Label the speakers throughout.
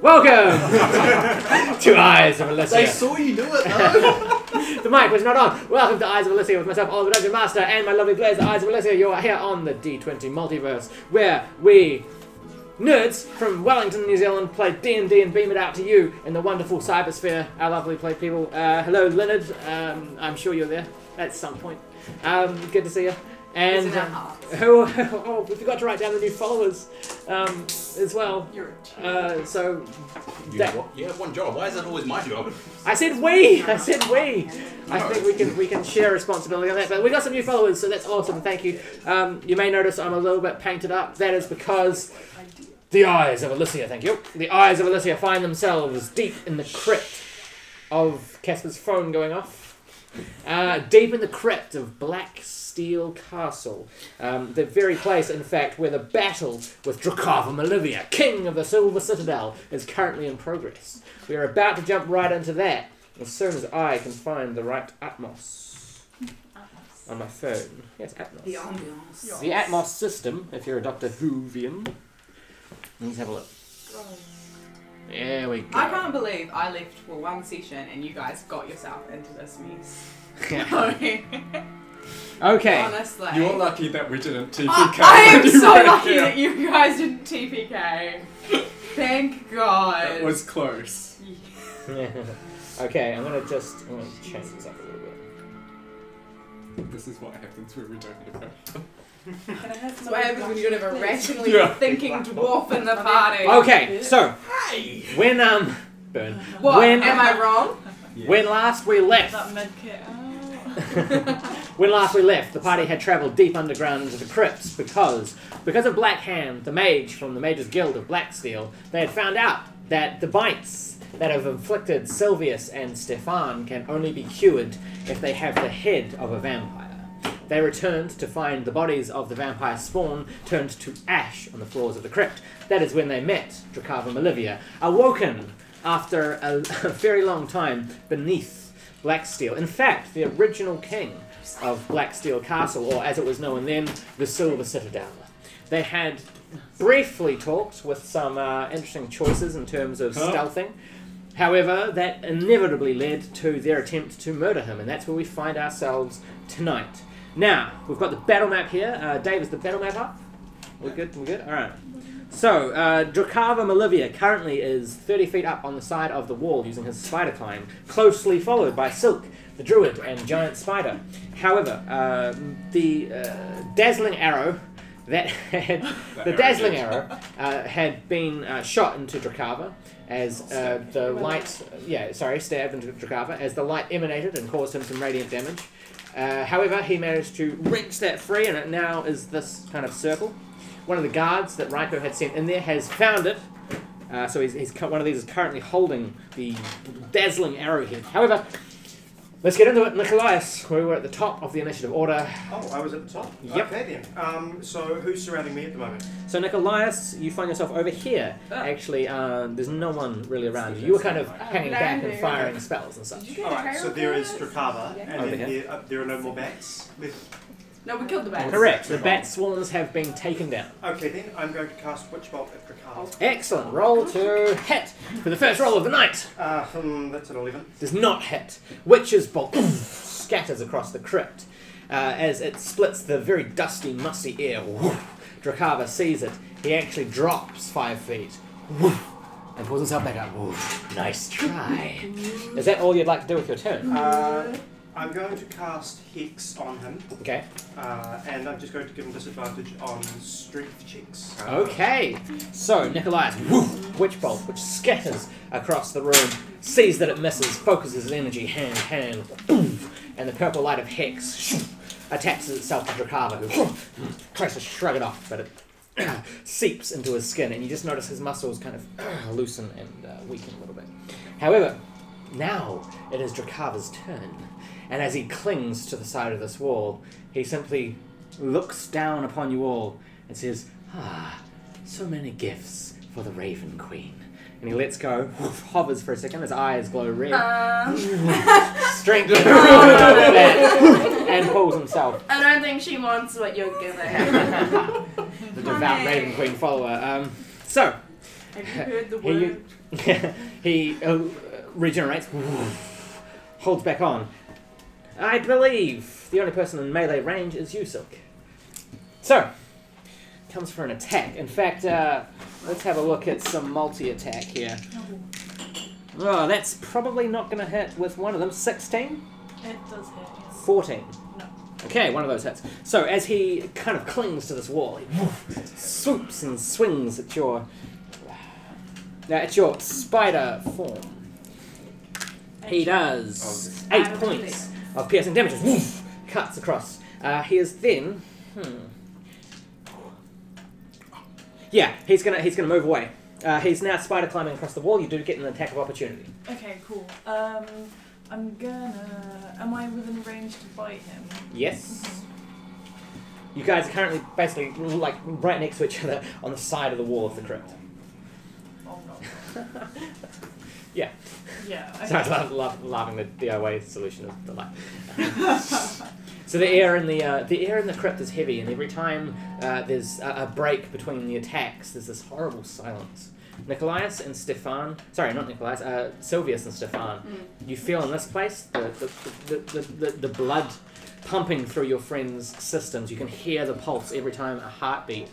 Speaker 1: Welcome to Eyes of Elisia.
Speaker 2: They saw you do it though.
Speaker 1: The mic was not on. Welcome to Eyes of Elisia with myself, Oliver Dungeon Master, and my lovely players, the Eyes of Elisia. You are here on the D20 Multiverse, where we nerds from Wellington, New Zealand, play D&D and beam it out to you in the wonderful cybersphere. Our lovely play people. Hello, Leonard. I'm sure you're there at some point. Good to see you. And we forgot to write down the new followers as well.
Speaker 3: You're a
Speaker 1: so
Speaker 2: you have one job. Why is that always my job?
Speaker 1: I said we. I think we can share responsibility on that. But we got some new followers, so that's awesome. Thank you. You may notice I'm a little bit painted up. That is because the Eyes of Elisia. Thank you. The Eyes of Elisia find themselves deep in the crypt of Casper's phone going off. Deep in the crypt of Black Steel Castle, the very place, in fact, where the battle with Olivia, King of the Silver Citadel, is currently in progress. We are about to jump right into that as soon as I can find the right Atmos on my phone. Yes, Atmos.
Speaker 3: The ambiance.
Speaker 1: The Atmos system, if you're a Doctor Whovian. Let's have a look. There we go.
Speaker 3: I can't believe I left for one session and you guys got yourself into this mess.
Speaker 1: Okay.
Speaker 3: Honestly.
Speaker 4: You're lucky that we didn't TPK.
Speaker 3: I am so lucky that you guys didn't TPK. Thank God.
Speaker 4: It was close.
Speaker 1: Okay, I'm gonna change this up a little bit.
Speaker 4: This is what happens when we don't have her.
Speaker 3: That's what happens when you don't have a rationally thinking dwarf in the party.
Speaker 1: Okay, so when burn.
Speaker 3: What?
Speaker 1: When,
Speaker 3: am I wrong?
Speaker 4: Yeah.
Speaker 1: When last we left,
Speaker 5: That medkit.
Speaker 1: when last we left, the party had travelled deep underground into the crypts because of Black Hand, the mage from the Mages Guild of Blacksteel. They had found out that the bites that have inflicted Silvius and Stefan can only be cured if they have the head of a vampire. They returned to find the bodies of the vampire spawn turned to ash on the floors of the crypt. That is when they met Olivia, awoken after a very long time beneath Blacksteel. In fact, the original king of Blacksteel Castle, or as it was known then, the Silver Citadel. They had briefly talked with some interesting choices in terms of stealthing. However, that inevitably led to their attempt to murder him, and that's where we find ourselves tonight. Now, we've got the battle map here. Dave, is the battle map up? We're good? We're good? Alright. So, Olivia currently is 30 feet up on the side of the wall using his spider climb, closely followed by Cilc, the Druid, and Giant Spider. However, the dazzling arrow that had had been shot into Drakava as the light, stabbed into Drakava as the light emanated and caused him some radiant damage. However, he managed to wrench that free, and it now is this kind of circle. One of the guards that Ryko had sent in there has found it, so one of these is currently holding the dazzling arrowhead. However, let's get into it. Nickolias, we were at the top of the initiative order.
Speaker 6: Oh, I was at the top?
Speaker 1: Yep.
Speaker 6: Okay then. So who's surrounding me at the moment?
Speaker 1: So Nickolias, you find yourself over here. Actually, there's no one really around you. You were kind of hanging back and firing spells and such.
Speaker 6: Alright, so there is Drakava, and
Speaker 1: Over
Speaker 6: then
Speaker 1: here.
Speaker 6: there are no more bats left.
Speaker 3: No, we killed the bats.
Speaker 1: Correct. The bat swarms have been taken down.
Speaker 6: Okay then, I'm going to cast Witch Bolt at Drakava.
Speaker 1: Excellent. Roll to hit for the first roll of the night.
Speaker 6: That's an 11.
Speaker 1: Does not hit. Witch's bolt scatters across the crypt as it splits the very dusty, musty air. Drakava sees it. He actually drops 5 feet and pulls himself back up. Nice try. Is that all you'd like to do with your turn?
Speaker 6: I'm going to cast Hex on him.
Speaker 1: Okay.
Speaker 6: And I'm just going to give him disadvantage on strength checks.
Speaker 1: Okay. So, Nickolias, Witch Bolt, which scatters across the room, sees that it misses, focuses his energy, hand, boom, and the purple light of Hex attaches itself to Drakava, who tries to shrug it off, but it seeps into his skin, and you just notice his muscles kind of loosen and weaken a little bit. However, now it is Drakava's turn. And as he clings to the side of this wall, he simply looks down upon you all and says, so many gifts for the Raven Queen. And he lets go, hovers for a second, his eyes glow red. Strength and pulls himself.
Speaker 5: I don't think she wants what you're giving.
Speaker 1: The devout Raven Queen follower. So,
Speaker 3: Have you heard the
Speaker 1: He-
Speaker 3: word?
Speaker 1: he regenerates, holds back on. I believe the only person in melee range is you, Cilc. So, comes for an attack. In fact, let's have a look at some multi-attack here. Oh, that's probably not going to hit with one of them. 16?
Speaker 5: It does hit, yes.
Speaker 1: 14.
Speaker 5: No.
Speaker 1: Okay, one of those hits. So as he kind of clings to this wall, he swoops and swings at your spider form. He does 8 points of piercing damage. Cuts across. He is then. Yeah, he's gonna move away. He's now spider climbing across the wall. You do get an attack of opportunity.
Speaker 5: Okay, cool. Am I within range to bite him?
Speaker 1: Yes. You guys are currently basically like right next to each other on the side of the wall of the crypt.
Speaker 5: Oh no.
Speaker 1: Yeah.
Speaker 5: Yeah. Okay.
Speaker 1: So I love laughing the DIY solution of the life. So the air in the crypt is heavy, and every time there's a break between the attacks, there's this horrible silence. Nickolias and Stefan, sorry, not Nickolias, Silvius and Stefan. You feel in this place the blood pumping through your friends' systems. You can hear the pulse every time a heartbeat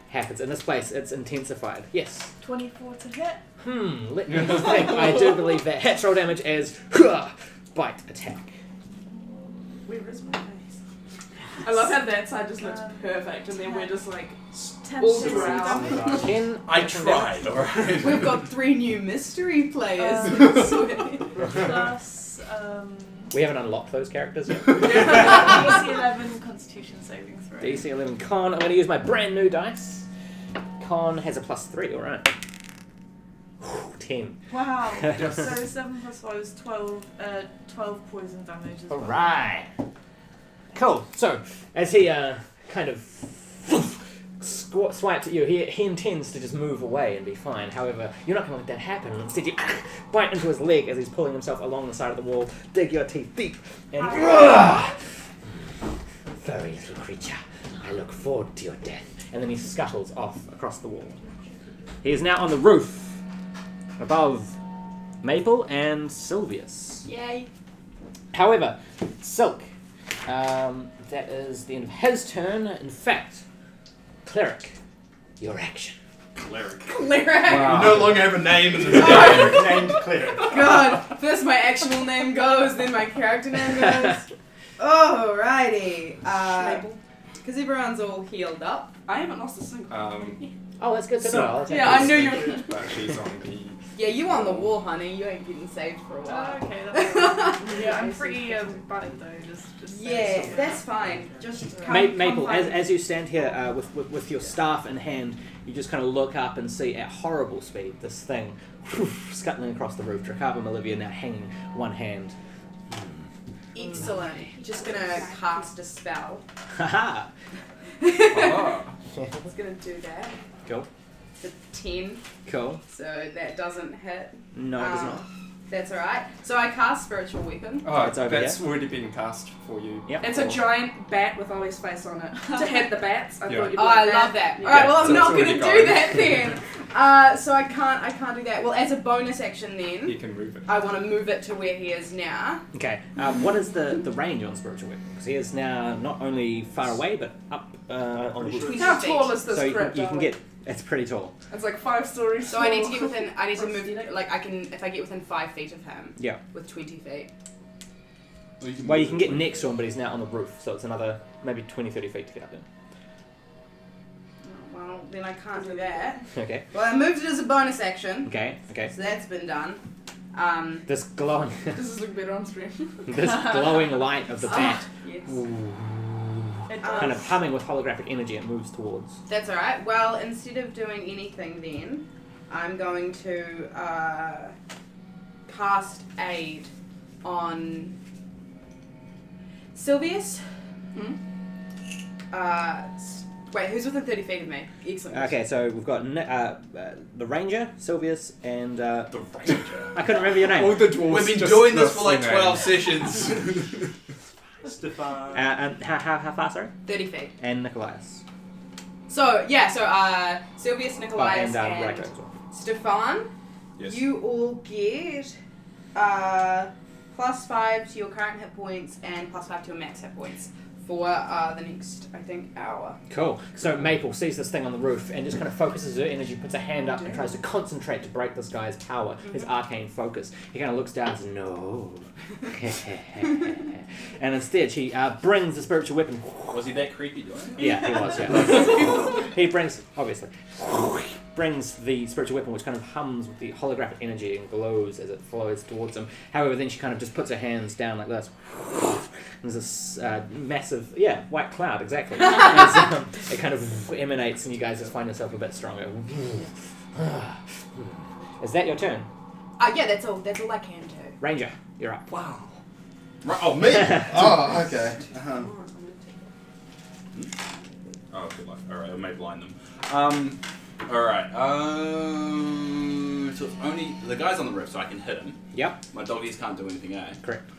Speaker 1: happens. In this place, it's intensified. Yes.
Speaker 5: 24 to hit.
Speaker 1: Let me think. I do believe that hits roll damage as bite attack.
Speaker 5: Where is my face?
Speaker 3: I love how that side just looks perfect, and then we're just like
Speaker 5: 10
Speaker 3: all
Speaker 5: to
Speaker 3: around.
Speaker 1: 10.
Speaker 2: I tried, alright.
Speaker 3: We've got 3 new mystery players.
Speaker 5: Plus,
Speaker 1: We haven't unlocked those characters yet.
Speaker 5: DC 11 Constitution saving throw.
Speaker 1: DC 11 Con. I'm going to use my brand new dice. Con has a +3, alright. 10.
Speaker 5: Wow. So 7 plus 5 is 12 poison damage as well.
Speaker 1: Alright. Cool. So, as he kind of swipes at you, he intends to just move away and be fine. However, you're not going to let that happen. Instead, you bite into his leg as he's pulling himself along the side of the wall, dig your teeth deep, and furry little creature, I look forward to your death. And then he scuttles off across the wall. He is now on the roof, above Maple and Silvius.
Speaker 3: Yay.
Speaker 1: However, Cilc, that is the end of his turn. In fact, Cleric, your action.
Speaker 2: Cleric.
Speaker 3: Cleric.
Speaker 2: You no longer have a name in the
Speaker 6: Named Cleric.
Speaker 3: God, first my actual name goes, then my character name goes. Alrighty. Because everyone's all healed up.
Speaker 7: I haven't lost a single.
Speaker 1: Oh, that's good to know. I'll take
Speaker 3: Yeah, I
Speaker 1: this.
Speaker 3: knew you were.
Speaker 4: But she's on the.
Speaker 3: Yeah, you on the wall, honey. You ain't getting saved for a while.
Speaker 5: Okay, that's fine. Yeah, I'm pretty butted though. Just
Speaker 3: Yeah,
Speaker 5: so.
Speaker 3: that's fine. Just come,
Speaker 1: Maple,
Speaker 3: come
Speaker 1: as you stand here with your staff in hand, you just kind of look up and see at horrible speed this thing scuttling across the roof. Drakava and Olivia now hanging one hand.
Speaker 3: Excellent. Just gonna cast a spell.
Speaker 1: Haha!
Speaker 4: Oh.
Speaker 3: It's gonna do that.
Speaker 1: Cool.
Speaker 3: It's a 10,
Speaker 1: Cool.
Speaker 3: so that doesn't hit.
Speaker 1: No, it does not.
Speaker 3: That's alright. So I cast Spiritual Weapon.
Speaker 4: Oh,
Speaker 1: It's over
Speaker 4: that's already been cast for you.
Speaker 1: Yep.
Speaker 7: It's a giant bat with Ollie's face on it. To hit the bats. I
Speaker 4: Yeah.
Speaker 7: thought you'd
Speaker 3: Oh,
Speaker 7: like
Speaker 3: I
Speaker 7: that.
Speaker 3: love that.
Speaker 7: Yeah.
Speaker 3: Alright, well I'm
Speaker 4: So
Speaker 3: not
Speaker 4: it's
Speaker 3: gonna
Speaker 4: already
Speaker 3: do
Speaker 4: going.
Speaker 3: that then. So I can't do that. Well, as a bonus action then,
Speaker 4: You can move it.
Speaker 3: I want to move it to where he is now.
Speaker 1: Okay. What is the range on spiritual weapon? Because he is now not only far away but up on the roof.
Speaker 7: How tall is this
Speaker 1: So you
Speaker 7: crypt?
Speaker 1: can get. It's pretty tall.
Speaker 7: It's like 5 stories
Speaker 3: So I need to
Speaker 7: tall.
Speaker 3: get within. I need to move. Like I can, if I get within 5 feet of him.
Speaker 1: Yeah.
Speaker 3: With 20 feet.
Speaker 1: Well, you can get next to him, but he's now on the roof, so it's another maybe 20, 30 feet to get up there.
Speaker 3: Oh, well, then I can't do that.
Speaker 1: Okay.
Speaker 3: Well, I moved it as a bonus action.
Speaker 1: Okay. Okay.
Speaker 3: So that's been done.
Speaker 1: This glowing,
Speaker 7: This is looking better on stream.
Speaker 1: this glowing light of the bat,
Speaker 3: Yes.
Speaker 5: It
Speaker 1: kind
Speaker 5: does.
Speaker 1: of humming with holographic energy, it moves towards.
Speaker 3: That's alright. Well, instead of doing anything then, I'm going to cast Aid on Silvius. Wait, who's within 30 feet of me? Excellent.
Speaker 1: Okay, so we've got the Ranger, Silvius, and
Speaker 2: The Ranger.
Speaker 1: I couldn't remember your
Speaker 4: All
Speaker 1: name.
Speaker 4: the dwarves
Speaker 2: We've been
Speaker 4: just
Speaker 2: doing this for like
Speaker 4: listening.
Speaker 2: 12 sessions.
Speaker 6: Stefan.
Speaker 1: And how far, sorry?
Speaker 3: 30 feet.
Speaker 1: And Nickolias.
Speaker 3: So, yeah, so Silvius,
Speaker 1: Oh,
Speaker 3: Nickolias,
Speaker 1: and Ryko as well.
Speaker 3: Stefan,
Speaker 2: Yes.
Speaker 3: you all get +5 to your current hit points and +5 to your max hit points for the next, I think, hour.
Speaker 1: Cool. So Maple sees this thing on the roof and just kind of focuses her energy, puts her hand up and tries to concentrate to break this guy's power, his arcane focus. He kind of looks down and says, no. And instead she brings the spiritual weapon.
Speaker 2: Was he that creepy doing it?
Speaker 1: Yeah, he was, yeah. He brings, obviously, brings the spiritual weapon, which kind of hums with the holographic energy and glows as it flows towards him. However, then she kind of just puts her hands down like this. There's this massive, white cloud, exactly. As, it kind of emanates and you guys just find yourself a bit stronger. Is that your turn?
Speaker 3: Yeah, that's all I can do.
Speaker 1: Ranger, you're up.
Speaker 4: Wow.
Speaker 2: Right, oh, me?
Speaker 4: Oh, okay.
Speaker 2: Oh, good luck. Alright, I may blind them. Alright, so it's only, the guy's on the roof, so I can hit him.
Speaker 1: Yep.
Speaker 2: My doggies can't do anything, eh?
Speaker 1: Correct.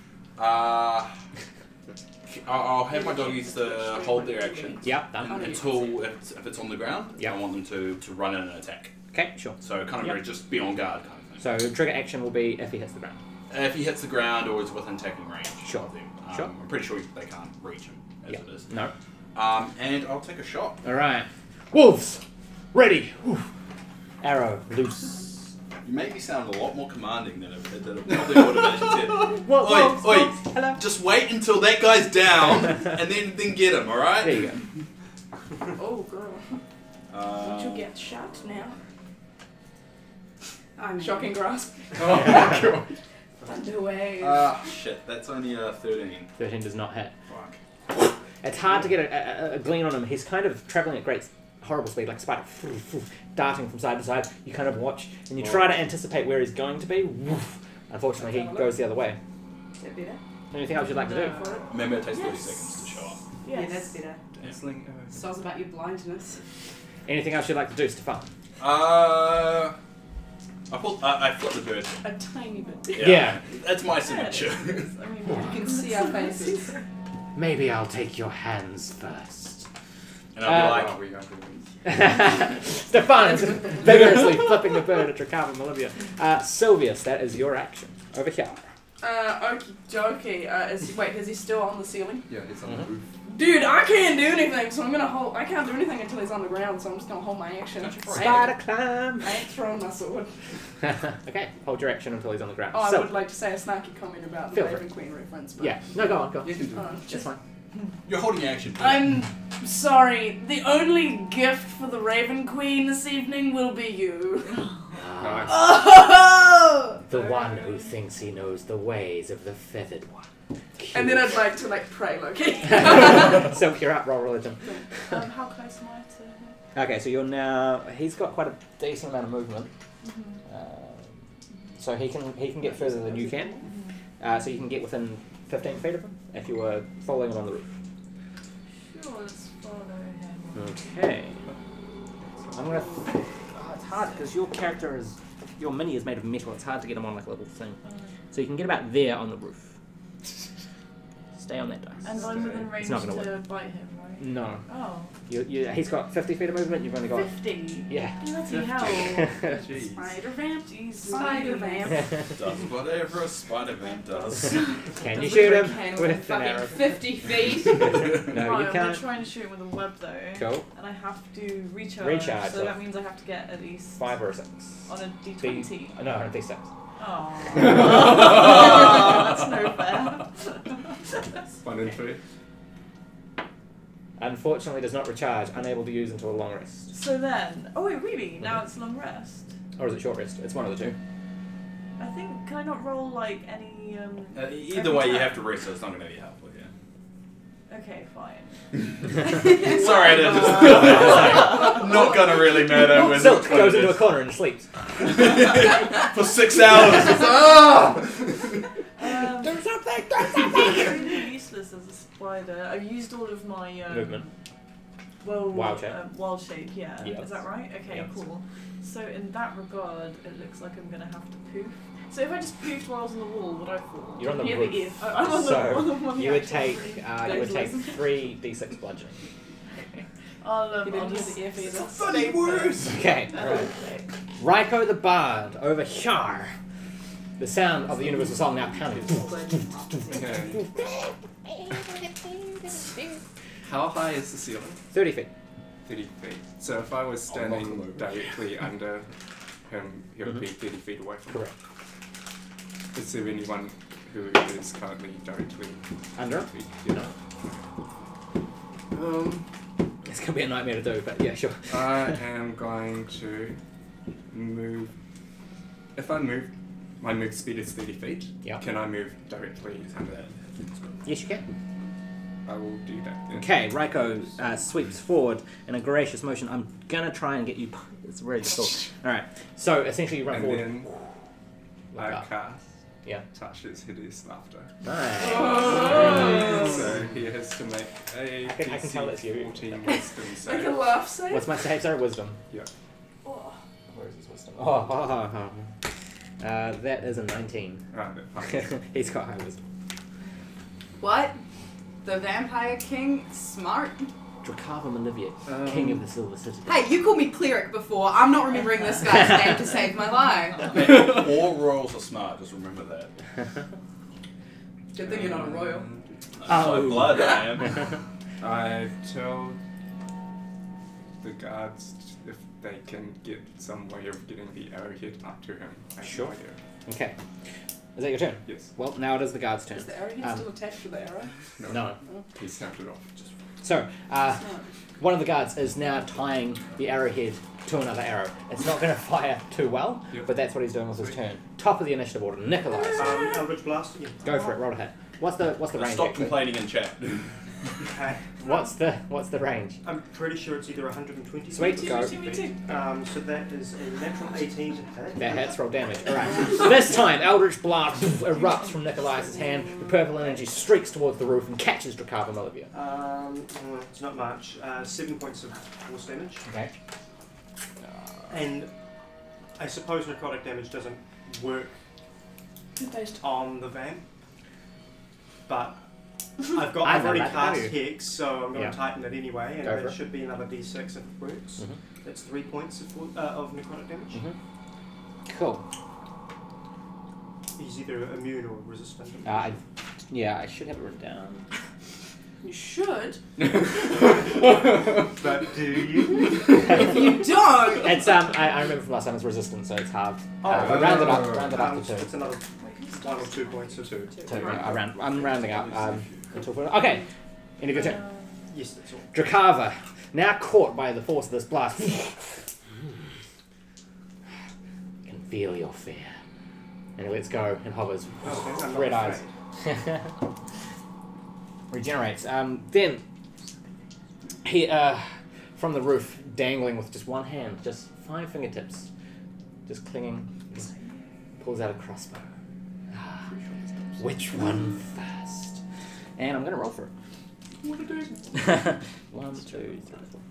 Speaker 2: I'll have my doggies to hold their action.
Speaker 1: Yep, done.
Speaker 2: Until, if it's on the ground,
Speaker 1: Yep.
Speaker 2: I want them to run in and attack.
Speaker 1: Okay, sure.
Speaker 2: So kind of just be on guard kind of thing.
Speaker 1: So trigger action will be if he hits the ground.
Speaker 2: If he hits the ground or is within attacking range
Speaker 1: Sure.
Speaker 2: of them.
Speaker 1: Sure.
Speaker 2: I'm pretty sure they can't reach him as it is.
Speaker 1: No.
Speaker 2: And I'll take a shot.
Speaker 1: Alright. Wolves! Ready! Oof. Arrow loose.
Speaker 2: You make me sound a lot more commanding than I probably would have said.
Speaker 1: What?
Speaker 2: Oi,
Speaker 1: Hello.
Speaker 2: just wait until that guy's down and then get him, alright?
Speaker 1: There you go.
Speaker 7: Oh, girl. Don't you get shot now? I'm shocking grasp.
Speaker 2: Oh my god.
Speaker 7: Underway.
Speaker 2: Shit, that's only a 13.
Speaker 1: 13 does not hit.
Speaker 2: Fuck.
Speaker 1: It's hard to get a glean on him. He's kind of travelling at great, horrible speed, like a spider, darting from side to side. You kind of watch, and you try to anticipate where he's going to be. Unfortunately, he goes the other way.
Speaker 7: Is that better?
Speaker 1: Anything else you'd like to do?
Speaker 2: Remember, it takes 30 seconds to show up.
Speaker 7: Yeah, that's better.
Speaker 4: Sling.
Speaker 7: Sounds about your blindness.
Speaker 1: Anything else you'd like to do, Stefan?
Speaker 2: I flipped the bird.
Speaker 7: A tiny bit.
Speaker 1: Yeah.
Speaker 2: That's my signature.
Speaker 5: I mean,
Speaker 7: You can see our faces.
Speaker 1: Maybe I'll take your hands first.
Speaker 2: And I'll be
Speaker 4: Oh, we got the
Speaker 1: Stefan is vigorously flipping the bird at Ricardo Olivia. Silvius, that is your action. Over here.
Speaker 7: Okie dokie. Wait, is he still on the ceiling?
Speaker 4: Yeah, it's on the roof.
Speaker 7: Dude, I can't do anything, so I'm gonna hold. I can't do anything until he's on the ground, so I'm just gonna hold my action.
Speaker 1: Spider climb.
Speaker 7: I ain't throwing my sword.
Speaker 1: Okay, hold your action until he's on the ground.
Speaker 7: Oh, I
Speaker 1: So-
Speaker 7: would like to say a snarky comment about the
Speaker 1: Feel free.
Speaker 7: Raven Queen reference. But
Speaker 1: Yeah, no, go on, go on.
Speaker 4: You can do it.
Speaker 1: It's fine.
Speaker 2: You're holding action.
Speaker 7: I'm sorry. The only gift for the Raven Queen this evening will be you.
Speaker 4: Nice.
Speaker 7: Oh!
Speaker 1: The one who thinks he knows the ways of the feathered one.
Speaker 7: And then I'd like to pray, Loki.
Speaker 1: So you're up, roll religion.
Speaker 5: how close am I to him?
Speaker 1: Okay, so you're now. He's got quite a decent amount of movement, so he can get further than you can. So you can get within 15 feet of him if you were following him on the roof.
Speaker 5: Sure, let's follow him.
Speaker 1: Okay. So I'm gonna. It's hard because your mini is made of metal. It's hard to get him on like a little thing. So you can get about there on the roof. Stay on that dice.
Speaker 5: And I'm within range
Speaker 1: not gonna
Speaker 5: to bite him, right?
Speaker 1: No.
Speaker 5: Oh.
Speaker 1: He's got 50 feet of movement. You've only got.
Speaker 5: 50?
Speaker 1: Yeah.
Speaker 5: Bloody hell.
Speaker 4: Jeez.
Speaker 7: Spider vamp.
Speaker 5: Jesus.
Speaker 7: Spider vamp.
Speaker 2: Does whatever a Spider-Man does.
Speaker 1: Can you shoot him
Speaker 3: Can
Speaker 1: with an
Speaker 3: fucking
Speaker 1: arrow?
Speaker 3: 50 feet.
Speaker 1: No,
Speaker 5: Right,
Speaker 1: you
Speaker 5: I'm
Speaker 1: can't.
Speaker 5: trying to shoot him with a web though.
Speaker 1: Cool.
Speaker 5: And I have to recharge.
Speaker 1: Recharge,
Speaker 5: So
Speaker 1: so-
Speaker 5: that means I have to get at least
Speaker 1: 5 or 6.
Speaker 5: on a D20.
Speaker 1: No, on a D6.
Speaker 5: Oh. That's no fair.
Speaker 4: 1 and 3.
Speaker 1: Unfortunately, does not recharge. Unable to use until a long rest.
Speaker 5: So then, oh wait, really? Now it's long rest.
Speaker 1: Or is it short rest? It's one of the two.
Speaker 5: I think, can I not roll like any?
Speaker 2: Either way, you have to rest, so it's not going to be helpful here.
Speaker 5: Okay, fine.
Speaker 2: Sorry, I didn't just feel that. It's like, not going to really matter when
Speaker 1: Cilc goes into a corner and sleeps.
Speaker 2: for 6 hours. It's,
Speaker 1: Do something! Do
Speaker 5: I'm
Speaker 1: something!
Speaker 5: really useless as a spider. I've used all of my
Speaker 1: Movement.
Speaker 5: Well,
Speaker 1: Wild shape.
Speaker 5: Wild shape, yeah.
Speaker 1: Yes.
Speaker 5: Is that right? Okay,
Speaker 1: Yes.
Speaker 5: cool. So in that regard, it looks like I'm gonna have to poof. So if I just poofed while I was on the wall, would I fall?
Speaker 1: You're on the
Speaker 5: Hear
Speaker 1: roof.
Speaker 5: the if. I'm on
Speaker 1: So,
Speaker 5: on the
Speaker 1: you would
Speaker 5: actual
Speaker 1: take
Speaker 5: roof.
Speaker 1: you would take
Speaker 5: Those
Speaker 1: 3 d6 bludgeoning.
Speaker 5: I'll
Speaker 7: You didn't
Speaker 5: I'll
Speaker 7: hear
Speaker 5: just
Speaker 7: the if either.
Speaker 2: funny words.
Speaker 1: Okay.
Speaker 5: stay
Speaker 1: Alright.
Speaker 5: there.
Speaker 1: Ryko the Bard over here. The sound of the universal song now pounding.
Speaker 2: Okay. How high is the ceiling?
Speaker 1: 30 feet.
Speaker 2: 30 feet. So if I was standing directly under him, he would be 30 feet away from me.
Speaker 1: Correct.
Speaker 2: Is there anyone who is currently directly
Speaker 1: Under?
Speaker 2: 30 feet?
Speaker 1: No.
Speaker 2: Yeah.
Speaker 1: It's going to be a nightmare to do, but yeah, sure.
Speaker 2: I am going to move. If I move, my move speed is 30 feet.
Speaker 1: Yeah.
Speaker 2: Can I move directly under that?
Speaker 1: Yes, you can.
Speaker 2: I will do that. Then.
Speaker 1: Okay, Ryko sweeps forward in a gracious motion. I'm going to try and get you... It's really difficult. Alright, so essentially you run
Speaker 2: And
Speaker 1: forward.
Speaker 2: then
Speaker 1: Like
Speaker 2: I
Speaker 1: up.
Speaker 2: cast
Speaker 1: Yeah.
Speaker 2: Touches Hideous Laughter.
Speaker 1: Nice.
Speaker 2: So he has to make a
Speaker 1: I can tell it's you.
Speaker 2: DC 14 wisdom
Speaker 5: Like a
Speaker 2: save.
Speaker 5: laugh save?
Speaker 1: What's my save? Sorry, wisdom.
Speaker 2: Yeah.
Speaker 5: Oh.
Speaker 1: Where is his wisdom? That is a 19.
Speaker 2: Right, fine.
Speaker 1: He's got high wisdom.
Speaker 3: What? The Vampire King? Smart.
Speaker 1: Drakava Olivia, King of the Silver City.
Speaker 3: Hey, you called me Cleric before. I'm not remembering this guy's name to save my life.
Speaker 8: All royals are smart, just remember that.
Speaker 3: Good thing you're not a royal.
Speaker 8: My blood, I am.
Speaker 2: I tell the guards if they can get some way of getting the arrowhead up to him. I have
Speaker 1: Sure.
Speaker 2: no idea.
Speaker 1: Okay. Is that your turn?
Speaker 2: Yes.
Speaker 1: Well, now it is the guard's turn.
Speaker 5: Is the arrowhead still attached to the arrow?
Speaker 1: No.
Speaker 2: He snapped it off. Just
Speaker 1: So, one of the guards is now tying the arrowhead to another arrow. It's not going to fire too well, but that's what he's doing with his turn. Top of the initiative order, Nickolias.
Speaker 6: Eldritch Blast again.
Speaker 1: Go for it, roll a hit. What's the range?
Speaker 8: Stop
Speaker 1: actually?
Speaker 8: complaining in chat.
Speaker 6: Okay.
Speaker 1: What's the range?
Speaker 6: I'm pretty sure it's either 120.
Speaker 1: Sweet, go.
Speaker 5: Me too.
Speaker 6: So that is a natural 18 to hit.
Speaker 1: That hits, roll damage. Alright. So this time, Eldritch Blast erupts from Nickolias' hand. The purple energy streaks towards the roof and catches Drakava Olivia.
Speaker 6: It's not much. 7 points of force damage.
Speaker 1: Okay.
Speaker 6: And I suppose necrotic damage doesn't work
Speaker 5: Based.
Speaker 6: on the vamp, but I've
Speaker 1: I know
Speaker 6: already
Speaker 1: that,
Speaker 6: cast
Speaker 1: don't you?
Speaker 6: Hex, so I'm going
Speaker 1: Yeah.
Speaker 6: to tighten it anyway, and
Speaker 1: Go for
Speaker 6: that
Speaker 1: it.
Speaker 6: should be another d6 if it works. That's 3 points of necrotic damage.
Speaker 1: Cool.
Speaker 6: He's either immune or resistant.
Speaker 1: I should have it written down.
Speaker 5: You should.
Speaker 6: But do you?
Speaker 3: If you don't!
Speaker 1: It's I remember from last time it's resistant, so it's halved. Round it up to 2.
Speaker 6: It's another 1 or 2 points of 2.
Speaker 1: I'm rounding up. Until okay. End of your turn.
Speaker 6: Yes, that's all.
Speaker 1: Drakava, now caught by the force of this blast. Can feel your fear. And he lets go and hovers.
Speaker 6: Okay, I'm not
Speaker 1: Red eyes.
Speaker 6: afraid.
Speaker 1: Regenerates. Then he from the roof, dangling with just one hand, just 5 fingertips, just clinging, pulls out a crossbow. Which one first? And I'm gonna roll for it.
Speaker 5: What a dude.
Speaker 1: 1, 2, 3, 4.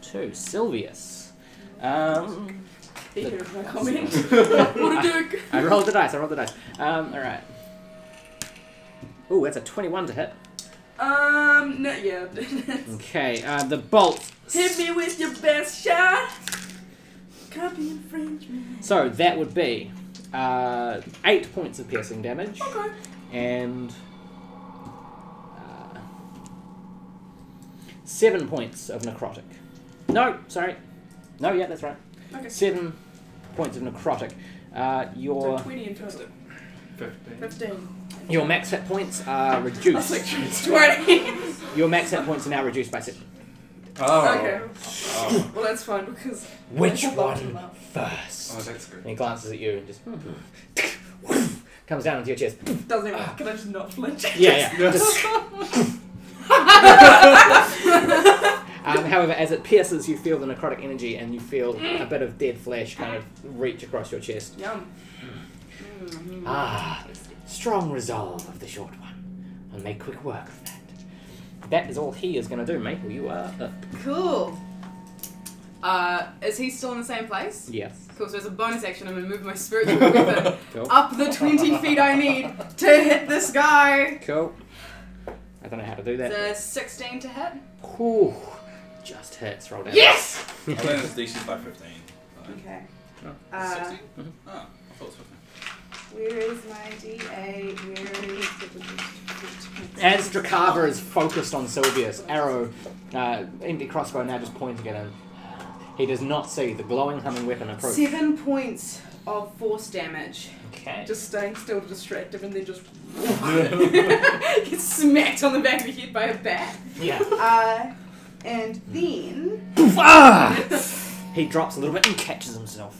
Speaker 1: 2. Silvius.
Speaker 5: He hears my comment. What a dude.
Speaker 1: I rolled the dice. Alright. Ooh, that's a 21 to hit.
Speaker 5: No, yeah.
Speaker 1: Okay, the bolt.
Speaker 5: Hit me with your best shot. Copy infringement.
Speaker 1: So that would be 8 points of piercing damage.
Speaker 5: Okay.
Speaker 1: And 7 points of necrotic. No, sorry. No, yeah, that's right.
Speaker 5: Okay.
Speaker 1: 7 points of necrotic. Your
Speaker 5: So 20 and total. 15.
Speaker 1: your max hit points are reduced.
Speaker 5: That's like it's 20.
Speaker 1: Your max hit points are now reduced by 7.
Speaker 2: Oh.
Speaker 5: Okay. Well, that's fine because.
Speaker 1: Which
Speaker 5: I
Speaker 1: one
Speaker 5: them up.
Speaker 1: first?
Speaker 2: Oh, that's good.
Speaker 1: And he glances at you and just comes down into your chest.
Speaker 5: Doesn't even. Can I just not flinch?
Speaker 1: Yeah. Just, however, as it pierces, you feel the necrotic energy and you feel a bit of dead flesh kind of reach across your chest.
Speaker 5: Yum.
Speaker 1: Strong resolve of the short one. I'll make quick work of that. That is all he is going to do, Maple. You are up.
Speaker 3: Cool. Is he still in the same place?
Speaker 1: Yes.
Speaker 3: Cool, so as a bonus action, I'm going to move my spiritual weapon
Speaker 1: Cool.
Speaker 3: up the 20 feet I need to hit this guy.
Speaker 1: Cool. I don't know how to do that.
Speaker 3: It's a 16 to hit.
Speaker 1: Ooh, just hits. Roll down.
Speaker 3: Yes!
Speaker 8: I think it's DC by 15.
Speaker 3: Okay.
Speaker 1: Oh.
Speaker 8: 16? Oh, I thought it was 15.
Speaker 3: Where is my D8? Where is
Speaker 1: As Drakava is focused on Silvius, arrow, empty crossbow now just pointing at him. He does not see the glowing, humming weapon approach.
Speaker 3: 7 points of force damage.
Speaker 1: Okay.
Speaker 5: Just staying still to distract him and then just
Speaker 3: Get smacked on the back of the head by a bat.
Speaker 1: Yeah.
Speaker 3: And then...
Speaker 1: He drops a little bit and catches himself.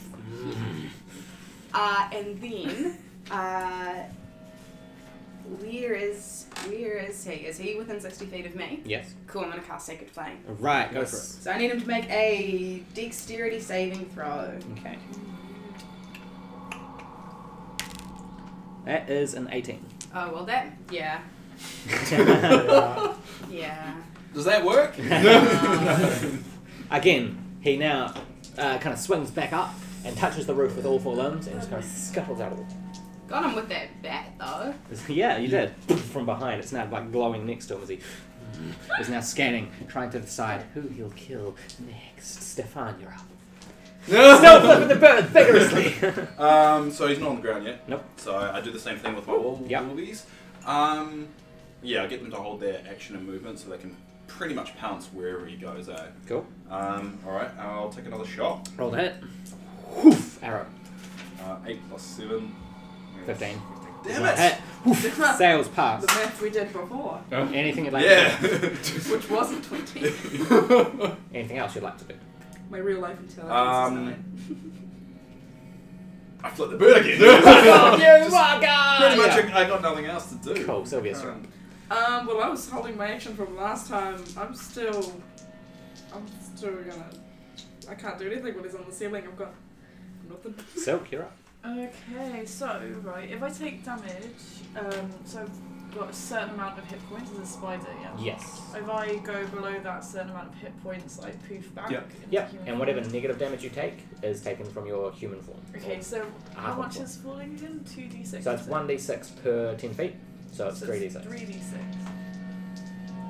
Speaker 3: And then... Where is he? Is he within 60 feet of me?
Speaker 1: Yes.
Speaker 3: Cool, I'm going to cast Sacred Flame.
Speaker 1: Right, go for it.
Speaker 3: So I need him to make a dexterity saving throw.
Speaker 1: Okay. That is an 18.
Speaker 3: Oh, well that... Yeah. Yeah.
Speaker 8: Does that work?
Speaker 1: Again, he now kind of swings back up and touches the roof with all 4 limbs and just kind of scuttles out of it.
Speaker 3: Got him with that bat, though.
Speaker 1: Yeah, you did. From behind, it's now like glowing next to him as he is now scanning, trying to decide who he'll kill next. Stefan, you're up. Still flipping the bird vigorously.
Speaker 8: So he's not on the ground yet.
Speaker 1: Nope.
Speaker 8: So I do the same thing with my wallabies. Yeah, I get them to hold their action and movement so they can pretty much pounce wherever he goes at.
Speaker 1: Cool.
Speaker 8: Alright, I'll take another shot.
Speaker 1: Roll the hit. Woof, arrow.
Speaker 8: 8 plus 7.
Speaker 1: 15.
Speaker 8: Damn it!
Speaker 1: Hit. Woof, sails
Speaker 5: the
Speaker 1: past.
Speaker 5: math we did before,
Speaker 1: Anything you'd like
Speaker 8: Yeah!
Speaker 1: to do?
Speaker 5: which wasn't 20.
Speaker 1: Anything else you'd like to do?
Speaker 5: My real life intelligence
Speaker 8: I flipped the bird again! Pretty much I got nothing else to do.
Speaker 1: Cool, Silvius.
Speaker 5: is 9. Well, I was holding my action from last time. I'm still gonna... I can't do anything when he's on the ceiling. I've got nothing.
Speaker 1: Silc, you're up.
Speaker 5: Okay, so, right, if I take damage, so I've got a certain amount of hit points as a spider, yeah?
Speaker 1: Yes.
Speaker 5: If I go below that certain amount of hit points, I poof back.
Speaker 6: Yep.
Speaker 5: into
Speaker 1: Yep,
Speaker 5: human
Speaker 1: and whatever
Speaker 5: form.
Speaker 1: negative damage you take is taken from your human form.
Speaker 5: Okay, so how
Speaker 1: half
Speaker 5: much
Speaker 1: of
Speaker 5: is falling again? 2d6?
Speaker 1: So it's 1d6 per 10 feet, so it's 3d6.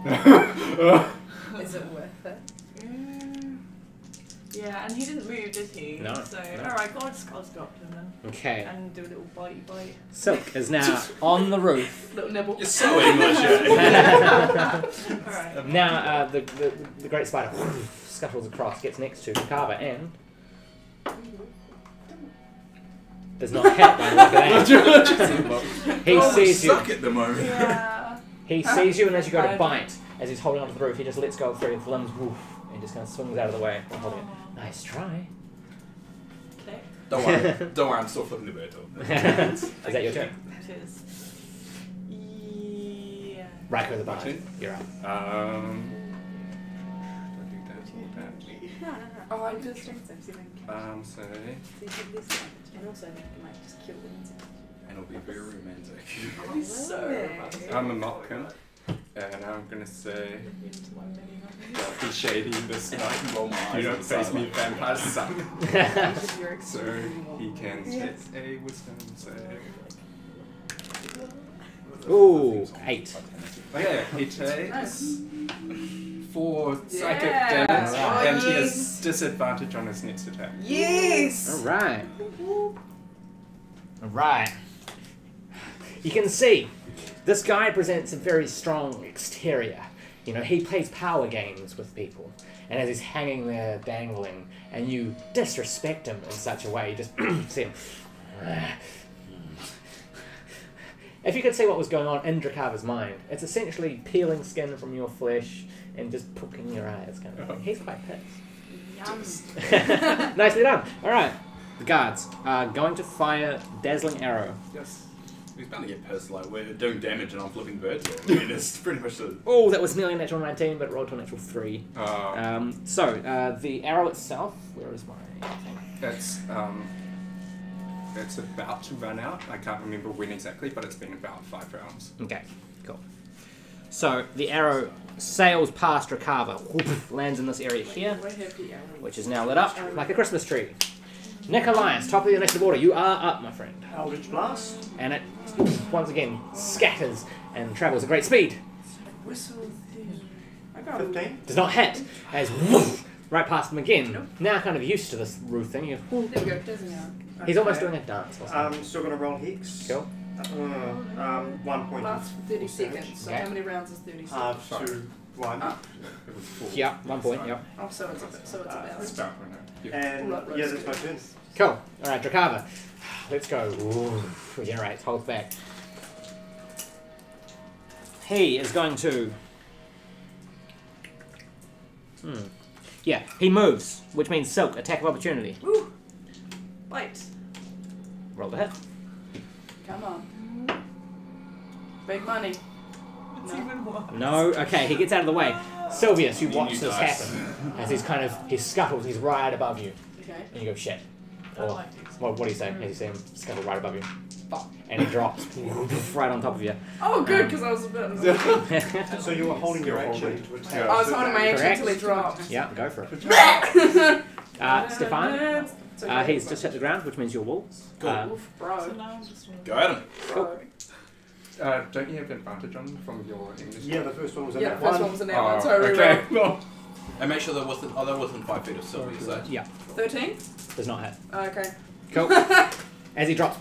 Speaker 5: 3d6.
Speaker 3: Is it worth it?
Speaker 5: Yeah, and he didn't move, did he?
Speaker 1: No,
Speaker 5: So,
Speaker 1: no.
Speaker 5: alright, I'll just go up to him then.
Speaker 1: Okay.
Speaker 5: And do a little bitey bite.
Speaker 1: Silc is now on the roof.
Speaker 5: Little nibble.
Speaker 8: You're so English, eh?
Speaker 5: Alright.
Speaker 1: Now the great spider scuttles across, gets next to Carver and does not hit by the look of that. He sees you.
Speaker 8: Suck at the moment.
Speaker 5: Yeah.
Speaker 1: He sees you, and as you go to bite, as he's holding onto the roof, he just lets go of 3 of the limbs, woof, and just kind of swings out of the way while holding it. Nice try.
Speaker 5: Okay.
Speaker 8: Don't worry, I'm still flipping the bird though.
Speaker 1: Is that your turn?
Speaker 5: Cheers. Yeah.
Speaker 1: Ryko the bite. You're up.
Speaker 5: Oh, I'm just strength saving.
Speaker 2: So
Speaker 3: And also, you might just kill them.
Speaker 8: And it'll be very romantic.
Speaker 5: So
Speaker 2: I'm a Malkin, and I'm gonna say, don't be shady this night.
Speaker 8: Roll my eyes
Speaker 2: You
Speaker 8: on
Speaker 2: don't
Speaker 8: the
Speaker 2: face me,
Speaker 8: sideline.
Speaker 2: vampires suck. So he can get a wisdom save.
Speaker 1: Ooh, 8.
Speaker 2: Okay, he takes 4 psychic
Speaker 5: Yeah.
Speaker 2: damage,
Speaker 1: Alright.
Speaker 2: and he has
Speaker 3: Yes.
Speaker 2: disadvantage on his next attack.
Speaker 3: Yes!
Speaker 1: Alright. Alright. You can see, this guy presents a very strong exterior. You know, he plays power games with people. And as he's hanging there dangling, and you disrespect him in such a way, you just see him. If you could see what was going on in Drakava's mind, it's essentially peeling skin from your flesh and just poking your eyes kind of thing. He's quite pissed. Nicely done. Alright. The guards are going to fire Dazzling Arrow.
Speaker 2: Yes.
Speaker 8: He's bound to get pissed, like, we're doing damage and I'm flipping birds. I mean, it's pretty much the...
Speaker 1: Oh, that was nearly a natural 19, but it rolled to a natural 3.
Speaker 2: Uh,
Speaker 1: The arrow itself, where is my thing?
Speaker 2: it's about to run out. I can't remember when exactly, but it's been about 5 rounds.
Speaker 1: Okay, cool. So the arrow sails past Drakava, lands in this area here, which is now lit up like a Christmas tree. Nickolias, top of the initiative order, you are up, my friend.
Speaker 6: Eldritch Blast.
Speaker 1: And it, once again, scatters and travels at great speed.
Speaker 5: Whistle.
Speaker 3: I got
Speaker 6: 15.
Speaker 1: Does not hit, as right past them again. Now kind of used to this roof thing.
Speaker 3: There we go. Doesn't matter.
Speaker 1: He's almost doing a dance.
Speaker 6: Still gonna roll hex.
Speaker 1: Cool.
Speaker 6: 1 point.
Speaker 5: Lasts for 30
Speaker 6: of
Speaker 5: seconds.
Speaker 6: damage.
Speaker 5: So
Speaker 1: Okay.
Speaker 5: how many rounds is 30 seconds?
Speaker 6: Half to 1.
Speaker 2: It was 4.
Speaker 1: Yeah, 1 point. Yep.
Speaker 5: Oh, so it's about.
Speaker 2: It's about right now. Yeah.
Speaker 6: And
Speaker 5: Right,
Speaker 6: yeah,
Speaker 5: that's
Speaker 6: that's my turn.
Speaker 1: Cool. All right, Drakava. Let's go. Ooh, regenerates. Hold back. He is going to. Yeah, he moves, which means Cilc, attack of opportunity.
Speaker 5: Woo! Wait.
Speaker 1: Roll the hit.
Speaker 5: Come on. Big money.
Speaker 7: It's even worse.
Speaker 1: No. Okay, he gets out of the way. Silvius, you
Speaker 8: You
Speaker 1: watch
Speaker 8: need
Speaker 1: this
Speaker 8: dice.
Speaker 1: happen as he scuttles. He's right above you,
Speaker 5: Okay.
Speaker 1: and you go shit.
Speaker 7: I
Speaker 1: Or
Speaker 7: like these.
Speaker 1: what do you say? As you see him scuttle right above you, and he drops right on top of you.
Speaker 5: Oh, good, because I was a bit.
Speaker 6: So you were holding your action to attack.
Speaker 5: I was holding my action
Speaker 1: Correct.
Speaker 5: until he dropped.
Speaker 1: Yeah, go for it. Stefan, he's just hit the ground, which means you're wolves.
Speaker 5: Oof, bro.
Speaker 7: So now I'm just
Speaker 8: Go at him.
Speaker 5: Bro.
Speaker 2: Don't you have advantage on from your initiative?
Speaker 6: Yeah, the first one was in
Speaker 5: Yeah,
Speaker 6: that
Speaker 5: the first
Speaker 6: one.
Speaker 5: one was in that one, so I reroll.
Speaker 2: okay. Well,
Speaker 8: And make sure they're within 5 feet of Silvius. So.
Speaker 1: Yeah,
Speaker 5: 13?
Speaker 1: does not hit.
Speaker 5: Okay.
Speaker 1: Cool. As he drops,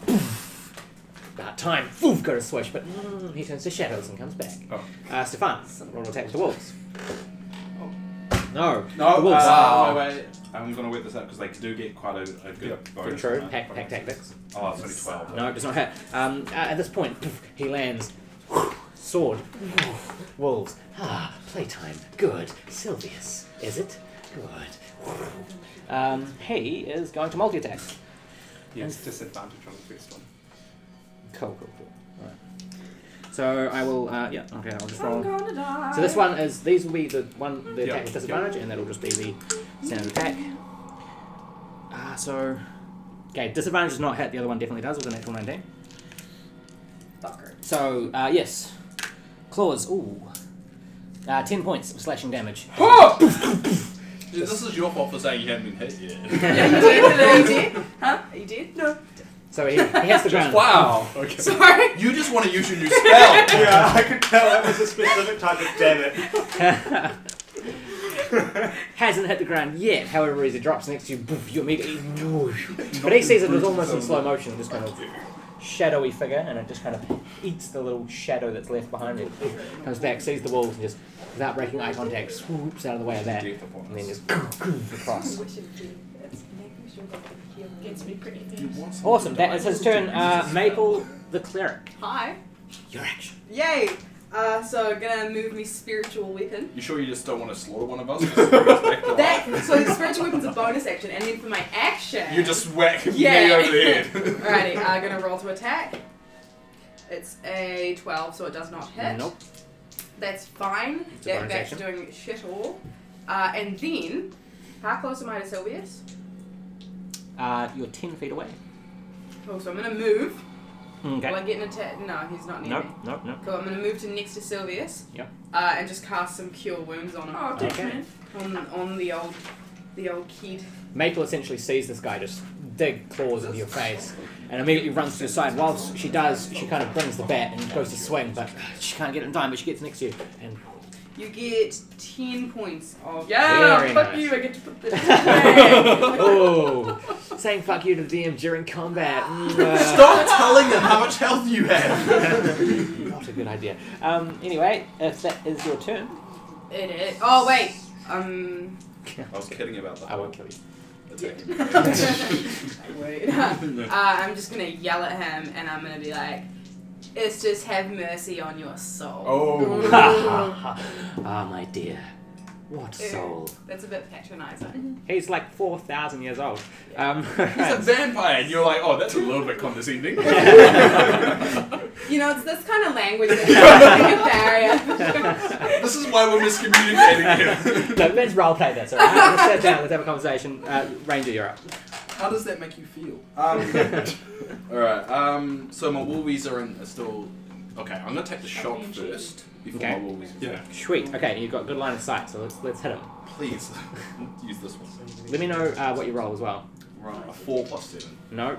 Speaker 1: about time, go to swish, but he turns to shadows and comes back.
Speaker 2: Oh.
Speaker 1: Stefan, roll attack with the wolves. No,
Speaker 8: No,
Speaker 1: the wolves.
Speaker 8: wait. I'm going to work this out because they do get quite a good bonus.
Speaker 1: True,
Speaker 8: on it.
Speaker 1: pack tactics.
Speaker 8: Oh, it's only 12.
Speaker 1: No, it does not hit. At this point, he lands. Sword. Wolves. Playtime. Good. Silvius. Is it? Good. He is going to multi-attack.
Speaker 2: yes, disadvantage on the first one.
Speaker 1: Cool. Alright. So I will, yeah, okay, I'll just
Speaker 5: I'm
Speaker 1: roll.
Speaker 5: gonna die.
Speaker 1: So this one is, these will be the attack
Speaker 2: Yeah.
Speaker 1: with disadvantage, and that'll just be the standard attack. Okay, disadvantage does not hit, the other one definitely does with a natural 19.
Speaker 5: Fucker.
Speaker 1: So, yes. Claws, ooh. 10 points of slashing damage.
Speaker 8: Dude, this is your fault for saying you haven't been hit yet.
Speaker 5: Yeah, you did. Are you did? Huh? Are you did? No.
Speaker 1: So he hits the ground.
Speaker 8: Wow. Okay.
Speaker 5: Sorry.
Speaker 8: You just want to use your new spell.
Speaker 6: Yeah, I could tell that was a specific type of damn it.
Speaker 1: Hasn't hit the ground yet, however, as it drops next to you, you immediately... But he sees it as almost in slow motion, this kind of shadowy figure, and it just kind of eats the little shadow that's left behind it. Comes back, sees the wolves, and just, without breaking eye contact, swoops out of the way of that, and then just across.
Speaker 7: Gets me pretty fierce.
Speaker 1: Awesome, that is his turn. Maple the Cleric.
Speaker 3: Hi.
Speaker 1: Your action.
Speaker 3: Yay. So gonna move me spiritual weapon.
Speaker 8: You sure you just don't want to slaughter one of us?
Speaker 3: So the spiritual weapon's a bonus action, and then for my action,
Speaker 8: You just whack me
Speaker 3: Yeah.
Speaker 8: over the head.
Speaker 3: Alrighty, gonna roll to attack. It's a 12, so it does not hit.
Speaker 1: Nope.
Speaker 3: That's fine.
Speaker 1: It's a
Speaker 3: That
Speaker 1: bonus
Speaker 3: back's
Speaker 1: action.
Speaker 3: doing shit all. And then, how close am I to Silvius?
Speaker 1: You're 10 feet away.
Speaker 3: Cool, so I'm gonna move.
Speaker 1: Okay.
Speaker 3: Will I get an attack? No, he's not near
Speaker 1: Nope,
Speaker 3: me.
Speaker 1: nope, nope.
Speaker 3: Cool, I'm gonna move to next to Silvius.
Speaker 1: Yep.
Speaker 3: And just cast some cure wounds on him.
Speaker 5: Oh, thanks,
Speaker 1: Okay.
Speaker 5: man.
Speaker 3: On the old kid.
Speaker 1: Maple essentially sees this guy just dig claws into your face and immediately runs to your side. Whilst she does, she kind of brings the bat and goes to swing, but she can't get it in time, but she gets next to you. And
Speaker 3: You get 10 points of...
Speaker 5: Yeah,
Speaker 1: Very
Speaker 5: fuck
Speaker 1: nice.
Speaker 5: you, I get to put this away.
Speaker 1: oh, saying fuck you to the DM during combat.
Speaker 8: Stop telling them how much health you have.
Speaker 1: Not a good idea. Anyway, if that is your turn,
Speaker 3: It is. Oh, wait.
Speaker 8: I was kidding about that.
Speaker 1: I won't kill you.
Speaker 3: Wait. I'm just gonna yell at him and I'm gonna be like, it's just have mercy on your soul.
Speaker 8: Oh.
Speaker 1: Ah, my dear. What soul?
Speaker 3: That's a bit patronizing.
Speaker 1: He's like 4,000 years old.
Speaker 8: He's a vampire, and you're like, oh, that's a little bit condescending.
Speaker 3: You know, it's this kind of language that's like a barrier.
Speaker 8: This is why we're miscommunicating here.
Speaker 1: No, let's roleplay this, alright? Let's sit down, let's have a conversation. Ranger, you're up.
Speaker 8: How does that make you feel? Alright, so my wolvies are still... Okay, I'm going to take the shot first before
Speaker 1: Okay.
Speaker 8: my wolvies.
Speaker 2: Yeah.
Speaker 1: Sweet. Okay, you've got good line of sight, so let's hit him.
Speaker 8: Please, use this one.
Speaker 1: Let me know what you roll as well.
Speaker 8: Right, a 4 plus 7.
Speaker 1: No.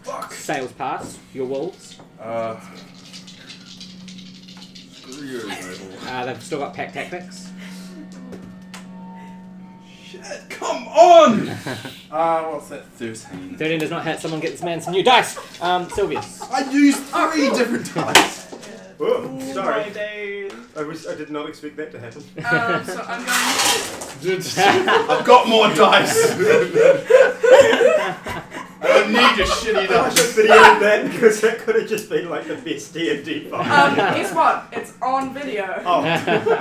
Speaker 8: Fuck!
Speaker 1: Sales pass. Your wolves.
Speaker 8: Screw you, Mabel.
Speaker 1: They've still got pack tactics.
Speaker 8: Shit, come on! What's that? 13.
Speaker 1: 13 does not hit. Someone get this man some new dice. Silvius.
Speaker 8: I used 3 different dice.
Speaker 6: Whoa, sorry.
Speaker 4: My days.
Speaker 6: I did not expect that to happen.
Speaker 5: So I'm going
Speaker 8: I've got more dice. I don't need your shitty
Speaker 6: I
Speaker 8: dice.
Speaker 6: just videoed that because that could have just been like the best D&D fight.
Speaker 5: guess what? It's on video.
Speaker 6: Oh,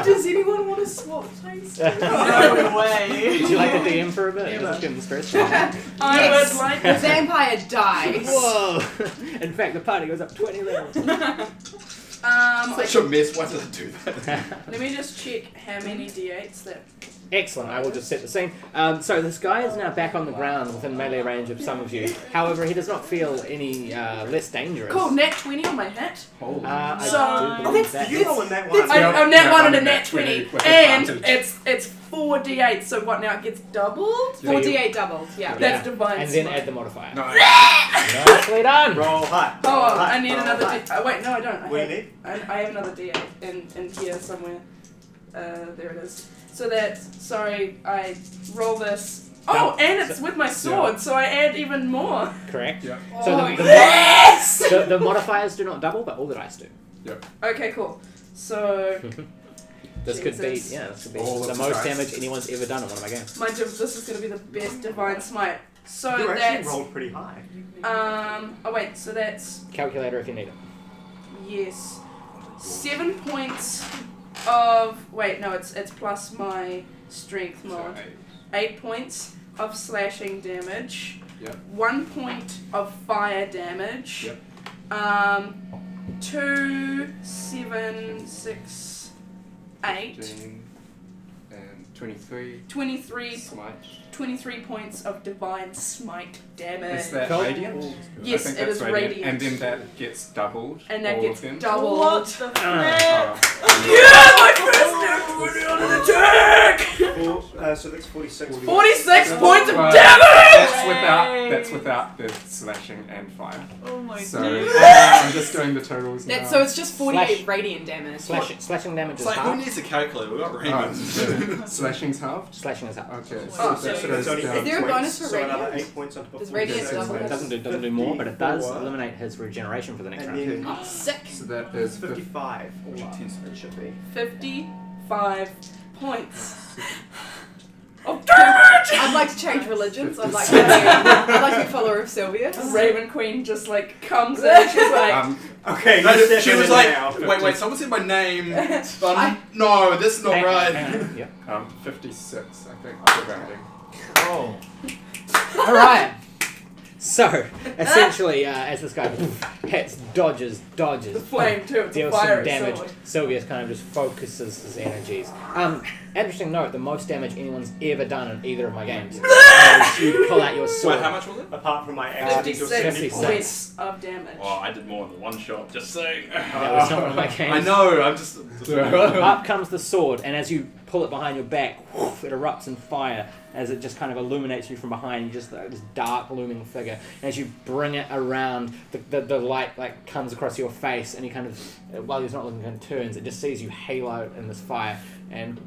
Speaker 3: Does anyone want to swap places?
Speaker 5: No way.
Speaker 1: Would you like the DM for a bit? Let's get him stressed.
Speaker 5: I would like
Speaker 3: The vampire dies.
Speaker 1: Whoa! In fact, the party goes up 20 levels.
Speaker 8: Such a mess. Why did I do that?
Speaker 5: Let me just check how many d8s that.
Speaker 1: Excellent, I will just set the scene. So this guy is now back on the ground within melee range of some of you. However, he does not feel any less dangerous.
Speaker 5: Cool, nat 20 on my hit.
Speaker 1: I
Speaker 5: So-
Speaker 1: do
Speaker 5: Oh,
Speaker 1: believe
Speaker 6: did you roll in that one?
Speaker 5: I'm nat 1 and a nat 20.
Speaker 2: with
Speaker 5: And
Speaker 2: advantage.
Speaker 5: it's 4 d8, so what now? It gets doubled?
Speaker 3: 48 doubled, yeah.
Speaker 5: That's divine
Speaker 1: And then
Speaker 5: smite.
Speaker 1: add the modifier.
Speaker 2: No.
Speaker 1: Nicely done!
Speaker 6: Roll high.
Speaker 5: Oh,
Speaker 6: Roll high.
Speaker 5: I need
Speaker 6: Roll
Speaker 5: another
Speaker 6: high.
Speaker 5: D. Wait, no, I don't.
Speaker 6: What do you need?
Speaker 5: I have another D8 in here somewhere. There it is. So that, sorry, I roll this. Oh,
Speaker 1: No.
Speaker 5: and it's with my sword, so I add even more.
Speaker 1: Correct.
Speaker 2: Yeah.
Speaker 1: So
Speaker 5: Oh,
Speaker 1: the
Speaker 5: yes!
Speaker 1: the modifiers do not double, but all the dice do.
Speaker 5: Okay, cool. So,
Speaker 1: This could be,
Speaker 5: Jesus.
Speaker 1: this could be
Speaker 2: All
Speaker 1: the
Speaker 2: of the
Speaker 1: most
Speaker 2: dice.
Speaker 1: damage anyone's ever done in one of my games.
Speaker 5: this is going to be the best divine smite. So
Speaker 6: You actually
Speaker 5: that's,
Speaker 6: rolled pretty high.
Speaker 5: oh wait, so that's,
Speaker 1: Calculator if you need it.
Speaker 5: yes, 7 points of, wait, no, it's plus my strength mod. 8 points of slashing damage.
Speaker 2: Yep.
Speaker 5: 1 point of fire damage.
Speaker 2: Yep.
Speaker 5: 2, 7, 6, 8.
Speaker 2: 15 and 23.
Speaker 5: 23,
Speaker 2: Smite.
Speaker 5: 23 points of divine smite damage.
Speaker 2: Is that
Speaker 1: Cool.
Speaker 2: radiant?
Speaker 5: Yes,
Speaker 2: I think
Speaker 5: it
Speaker 2: that's
Speaker 5: is radiant.
Speaker 2: And then that gets doubled.
Speaker 5: And that
Speaker 2: all
Speaker 5: gets
Speaker 2: of them.
Speaker 5: doubled.
Speaker 3: What the frick?
Speaker 5: Yeah, my first damage on an attack!
Speaker 6: So that's 46.
Speaker 5: 46 points of
Speaker 2: Well,
Speaker 5: damage!
Speaker 2: That's without the slashing and fire.
Speaker 3: Oh my
Speaker 2: So
Speaker 3: god.
Speaker 2: I'm just doing the totals now.
Speaker 3: So it's just 48
Speaker 1: Slash.
Speaker 3: radiant damage.
Speaker 1: Slashing damage
Speaker 8: It's
Speaker 1: is
Speaker 8: like, who
Speaker 1: half.
Speaker 8: needs a calculator? We've got
Speaker 2: Oh,
Speaker 8: Raymond.
Speaker 2: slashing's halved?
Speaker 1: Slashing is half.
Speaker 2: Okay.
Speaker 3: Oh,
Speaker 2: So
Speaker 3: so
Speaker 2: that
Speaker 6: So
Speaker 2: goes
Speaker 6: it's only
Speaker 2: down.
Speaker 3: Is there a
Speaker 6: 8
Speaker 3: bonus
Speaker 6: points,
Speaker 3: for
Speaker 6: so another
Speaker 3: radiant?
Speaker 6: 8 points on top of
Speaker 3: Does
Speaker 6: 46.
Speaker 3: radiant double
Speaker 1: It
Speaker 3: it?
Speaker 1: doesn't do more, but it does
Speaker 6: 54.
Speaker 1: eliminate his regeneration for the next
Speaker 6: And
Speaker 1: round.
Speaker 6: then
Speaker 3: Oh, sick.
Speaker 2: So that is
Speaker 6: 55 all up, it should be.
Speaker 5: 55 points of damage!
Speaker 3: I'd like to change religions. I'd like to be a follower of Silvius.
Speaker 5: Raven Queen just like comes in, she's like,
Speaker 6: Okay,
Speaker 8: No,
Speaker 6: you step
Speaker 8: she
Speaker 6: in
Speaker 8: was
Speaker 6: now.
Speaker 8: like, wait, someone said my name. No, this is not
Speaker 1: Hang-
Speaker 8: right.
Speaker 1: hang on, Yep.
Speaker 2: 56, I think, for rounding.
Speaker 6: Oh.
Speaker 1: Alright. So, essentially, as this guy hits, dodges,
Speaker 5: the flame too, it's a
Speaker 1: deals some
Speaker 5: fiery
Speaker 1: damage,
Speaker 5: sword.
Speaker 1: Silvius kind of just focuses his energies. Interesting note, the most damage anyone's ever done in either of my games. As you pull out your sword.
Speaker 8: Wait, how much was it?
Speaker 6: Apart from my acting to
Speaker 5: 56
Speaker 1: 56.
Speaker 5: points of damage.
Speaker 8: Oh, I did more than one shot, just saying.
Speaker 1: That was not one of my games.
Speaker 8: I know, I'm just...
Speaker 1: Up comes the sword, and as you pull it behind your back, whoosh, it erupts in fire as it just kind of illuminates you from behind. You just this dark looming figure. And as you bring it around, the light like comes across your face, and he kind of, while he's not looking, kind of turns. It just sees you halo in this fire, and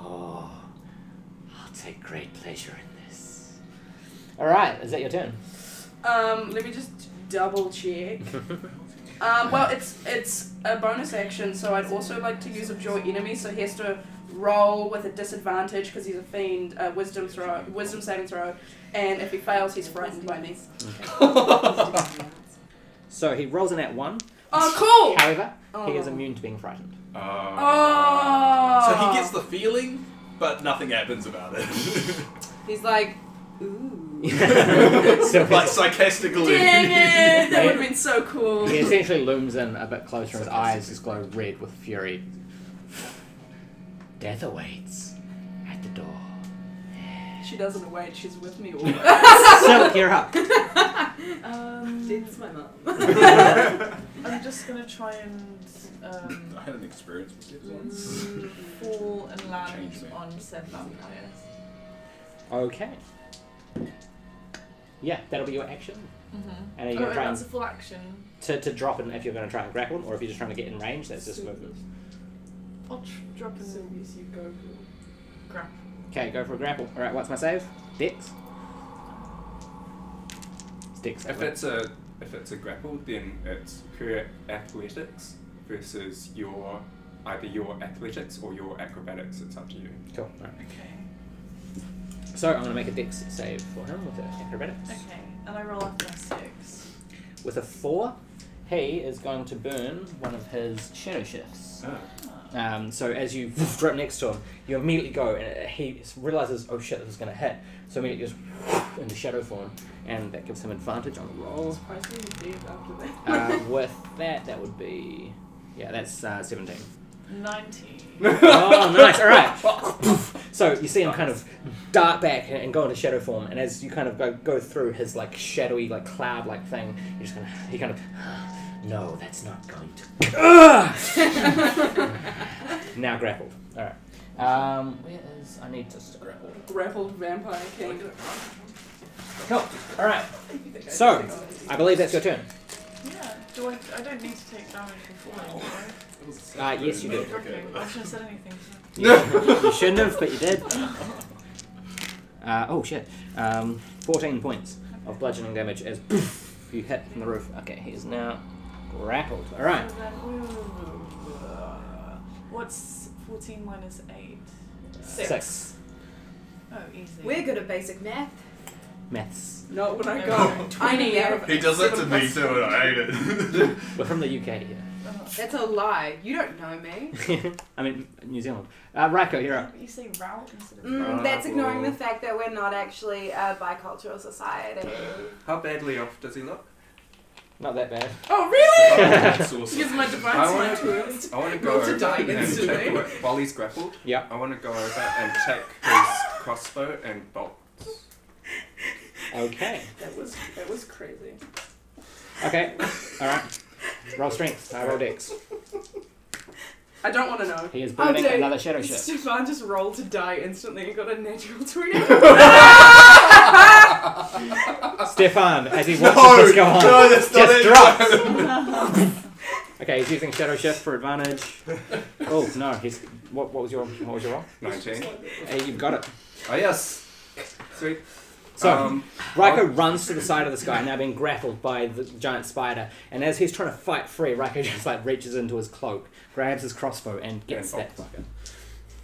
Speaker 1: oh, I'll take great pleasure in this. All right, is that your turn?
Speaker 5: Let me just double check. Well, it's a bonus action, so I'd also like to use Abjure Enemy, so he has to roll with a disadvantage because he's a fiend, wisdom saving throw, and if he fails, he's frightened by me.
Speaker 1: So he rolls in at 1.
Speaker 5: Oh, cool!
Speaker 1: However, he is
Speaker 5: Oh.
Speaker 1: immune to being frightened.
Speaker 5: Oh!
Speaker 8: So he gets the feeling, but nothing happens about it.
Speaker 3: He's like, ooh.
Speaker 1: So
Speaker 8: Like sarcastically.
Speaker 5: Dang it! That would have been so cool.
Speaker 1: he essentially looms in a bit closer, and his eyes just glow red with fury. Death awaits at the door.
Speaker 5: She doesn't wait, she's with me always.
Speaker 1: Cilc, you're up.
Speaker 3: It's my mum.
Speaker 7: I'm just gonna try and
Speaker 8: I had an experience with it once.
Speaker 7: fall and land
Speaker 8: Change me.
Speaker 7: on said vampire.
Speaker 1: Okay. Yeah, that'll be your action. And you're going to try
Speaker 7: that's a
Speaker 1: and
Speaker 7: full action.
Speaker 1: to drop in if you're going to try and grapple him, or if you're just trying to get in range. That's just movement.
Speaker 7: I'll drop in.
Speaker 3: Silvius, you go for
Speaker 7: Grapple.
Speaker 1: Okay, go for a grapple. All right, what's my save? Dex. It's Dex.
Speaker 2: If it's a grapple, then it's her athletics versus either your athletics or your acrobatics. It's up to you.
Speaker 1: Cool. All right.
Speaker 7: Okay.
Speaker 1: So I'm going to make a Dex save for him with acrobatics.
Speaker 7: Okay. And I roll after my 6.
Speaker 1: With a 4, he is going to burn one of his shadow shifts. So as you drop next to him, you immediately go, and he realizes, oh shit, this is going to hit. So immediately goes into shadow form, and that gives him advantage on the roll. With that would be, that's 17.
Speaker 7: 19.
Speaker 1: Oh, nice! All right. So you see him kind of dart back and go into shadow form, and as you kind of go through his like shadowy, like cloud-like thing, he kind of. No, that's not going to. Now grappled. All right. Where is? I need to grapple.
Speaker 5: Grappled vampire king.
Speaker 1: Cool. All right. So I believe that's your turn.
Speaker 7: Yeah. I don't need to take damage from falling, do I?
Speaker 1: Yes, you do.
Speaker 7: Okay. I shouldn't have said anything.
Speaker 1: You shouldn't have, but you did. Oh shit. 14 points of bludgeoning damage as you hit from the roof. Okay, he is now grappled. All right.
Speaker 7: So then, what's 14 minus 8?
Speaker 1: 6.
Speaker 7: Oh, easy.
Speaker 3: We're good at basic math.
Speaker 1: Maths.
Speaker 5: Not when I got 20 out of
Speaker 8: He does that to me too, and I hate it.
Speaker 1: We're from the UK here.
Speaker 3: That's a lie. You don't know me.
Speaker 1: I mean, New Zealand. Ryko, you're up.
Speaker 7: You say route instead of
Speaker 3: That's ignoring the fact that we're not actually a bicultural society.
Speaker 2: How badly off does he look?
Speaker 1: Not that bad.
Speaker 5: Oh, really?
Speaker 8: That's awesome.
Speaker 5: Because my divine
Speaker 2: I want
Speaker 5: smite
Speaker 2: to. I want to go
Speaker 3: Roll to
Speaker 2: over
Speaker 3: die
Speaker 2: and
Speaker 3: instantly.
Speaker 2: take while he's grappled.
Speaker 1: Yeah.
Speaker 2: I want to go over and take his crossbow and bolts.
Speaker 1: Okay.
Speaker 5: That was crazy.
Speaker 1: Okay. All right. Roll strength. Roll dex.
Speaker 5: I don't want to know.
Speaker 1: He is burning another shadow shift.
Speaker 3: Stefan just rolled to die instantly and got a natural 20.
Speaker 1: Stefan, as he watches this go on, just drops. Okay, he's using shadow shift for advantage. Oh no, he's what was your roll?
Speaker 2: 19.
Speaker 1: Hey, you've got it.
Speaker 2: Oh yes. Sweet.
Speaker 1: So, Ryko runs to the side of this guy, now being grappled by the giant spider, and as he's trying to fight free, Ryko just like reaches into his cloak, grabs his crossbow, and gets that fucker.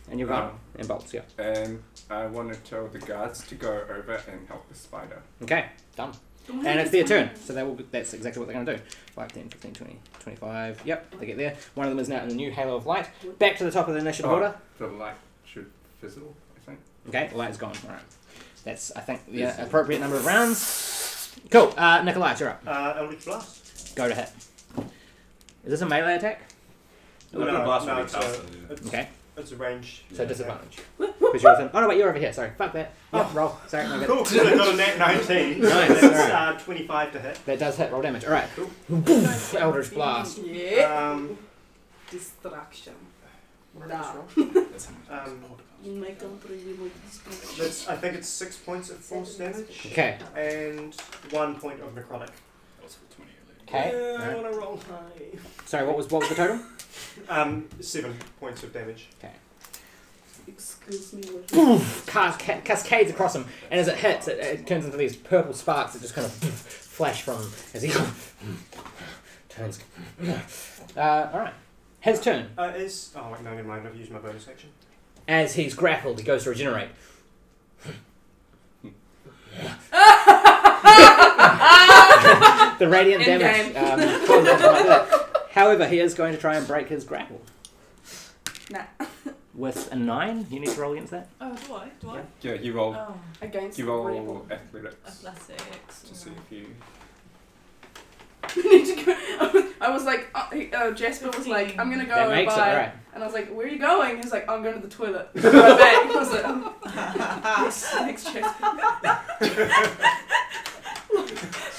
Speaker 1: And you're gone. And bolts, yeah.
Speaker 2: And I want to tell the guards to go over and help the spider.
Speaker 1: Okay, done. And it's their turn, so that's exactly what they're going to do. 5, 10, 15, 20, 25. Yep, they get there. One of them is now in the new halo of light. Back to the top of the initiative order.
Speaker 2: The light should fizzle, I think.
Speaker 1: Okay, the light is gone. Alright. That's, I think, the appropriate number of rounds. Cool. Nickolias, you're up.
Speaker 6: Eldritch Blast.
Speaker 1: Go to hit. Is this a melee attack? Okay.
Speaker 6: It's a range.
Speaker 1: So disadvantage. Because you're within. Oh no, wait, you're over here. Sorry, fuck that. Yeah, roll. Sorry, no good.
Speaker 6: Cool. So I got a nat 19.
Speaker 1: Nice.
Speaker 6: That's 25 to hit.
Speaker 1: That does hit. Roll damage. All right.
Speaker 6: Cool.
Speaker 1: Eldritch blast.
Speaker 5: Yeah. Distraction. Nah.
Speaker 6: That's, I think it's 6 points of force damage.
Speaker 1: Okay.
Speaker 6: And 1 point of necrotic.
Speaker 1: Okay.
Speaker 6: I want to roll high.
Speaker 1: Sorry, what was the total?
Speaker 6: 7 points of damage.
Speaker 1: Okay.
Speaker 5: Excuse me.
Speaker 1: Cascades across him, and as it hits, it turns into these purple sparks that just kind of flash from him as he turns. Alright. His turn.
Speaker 6: Oh, wait, no, never mind. I've used my bonus action.
Speaker 1: As he's grappled, he goes to regenerate. The radiant damage. However, he is going to try and break his grapple.
Speaker 5: Nah.
Speaker 1: With a 9, you need to roll against that.
Speaker 7: Oh, do I?
Speaker 2: Yeah, you roll.
Speaker 7: Oh,
Speaker 5: Against
Speaker 2: You
Speaker 5: the
Speaker 2: roll
Speaker 5: grapple.
Speaker 2: athletics
Speaker 7: athletics.
Speaker 2: to see if you.
Speaker 5: We need to go. I was like, Jasper was like, I'm gonna go
Speaker 1: That
Speaker 5: and
Speaker 1: makes it,
Speaker 5: buy.
Speaker 1: alright.
Speaker 5: And I was like, where are you going? He's like, I'm going to the toilet. Right back. I was like, oh. Thanks, Jasper.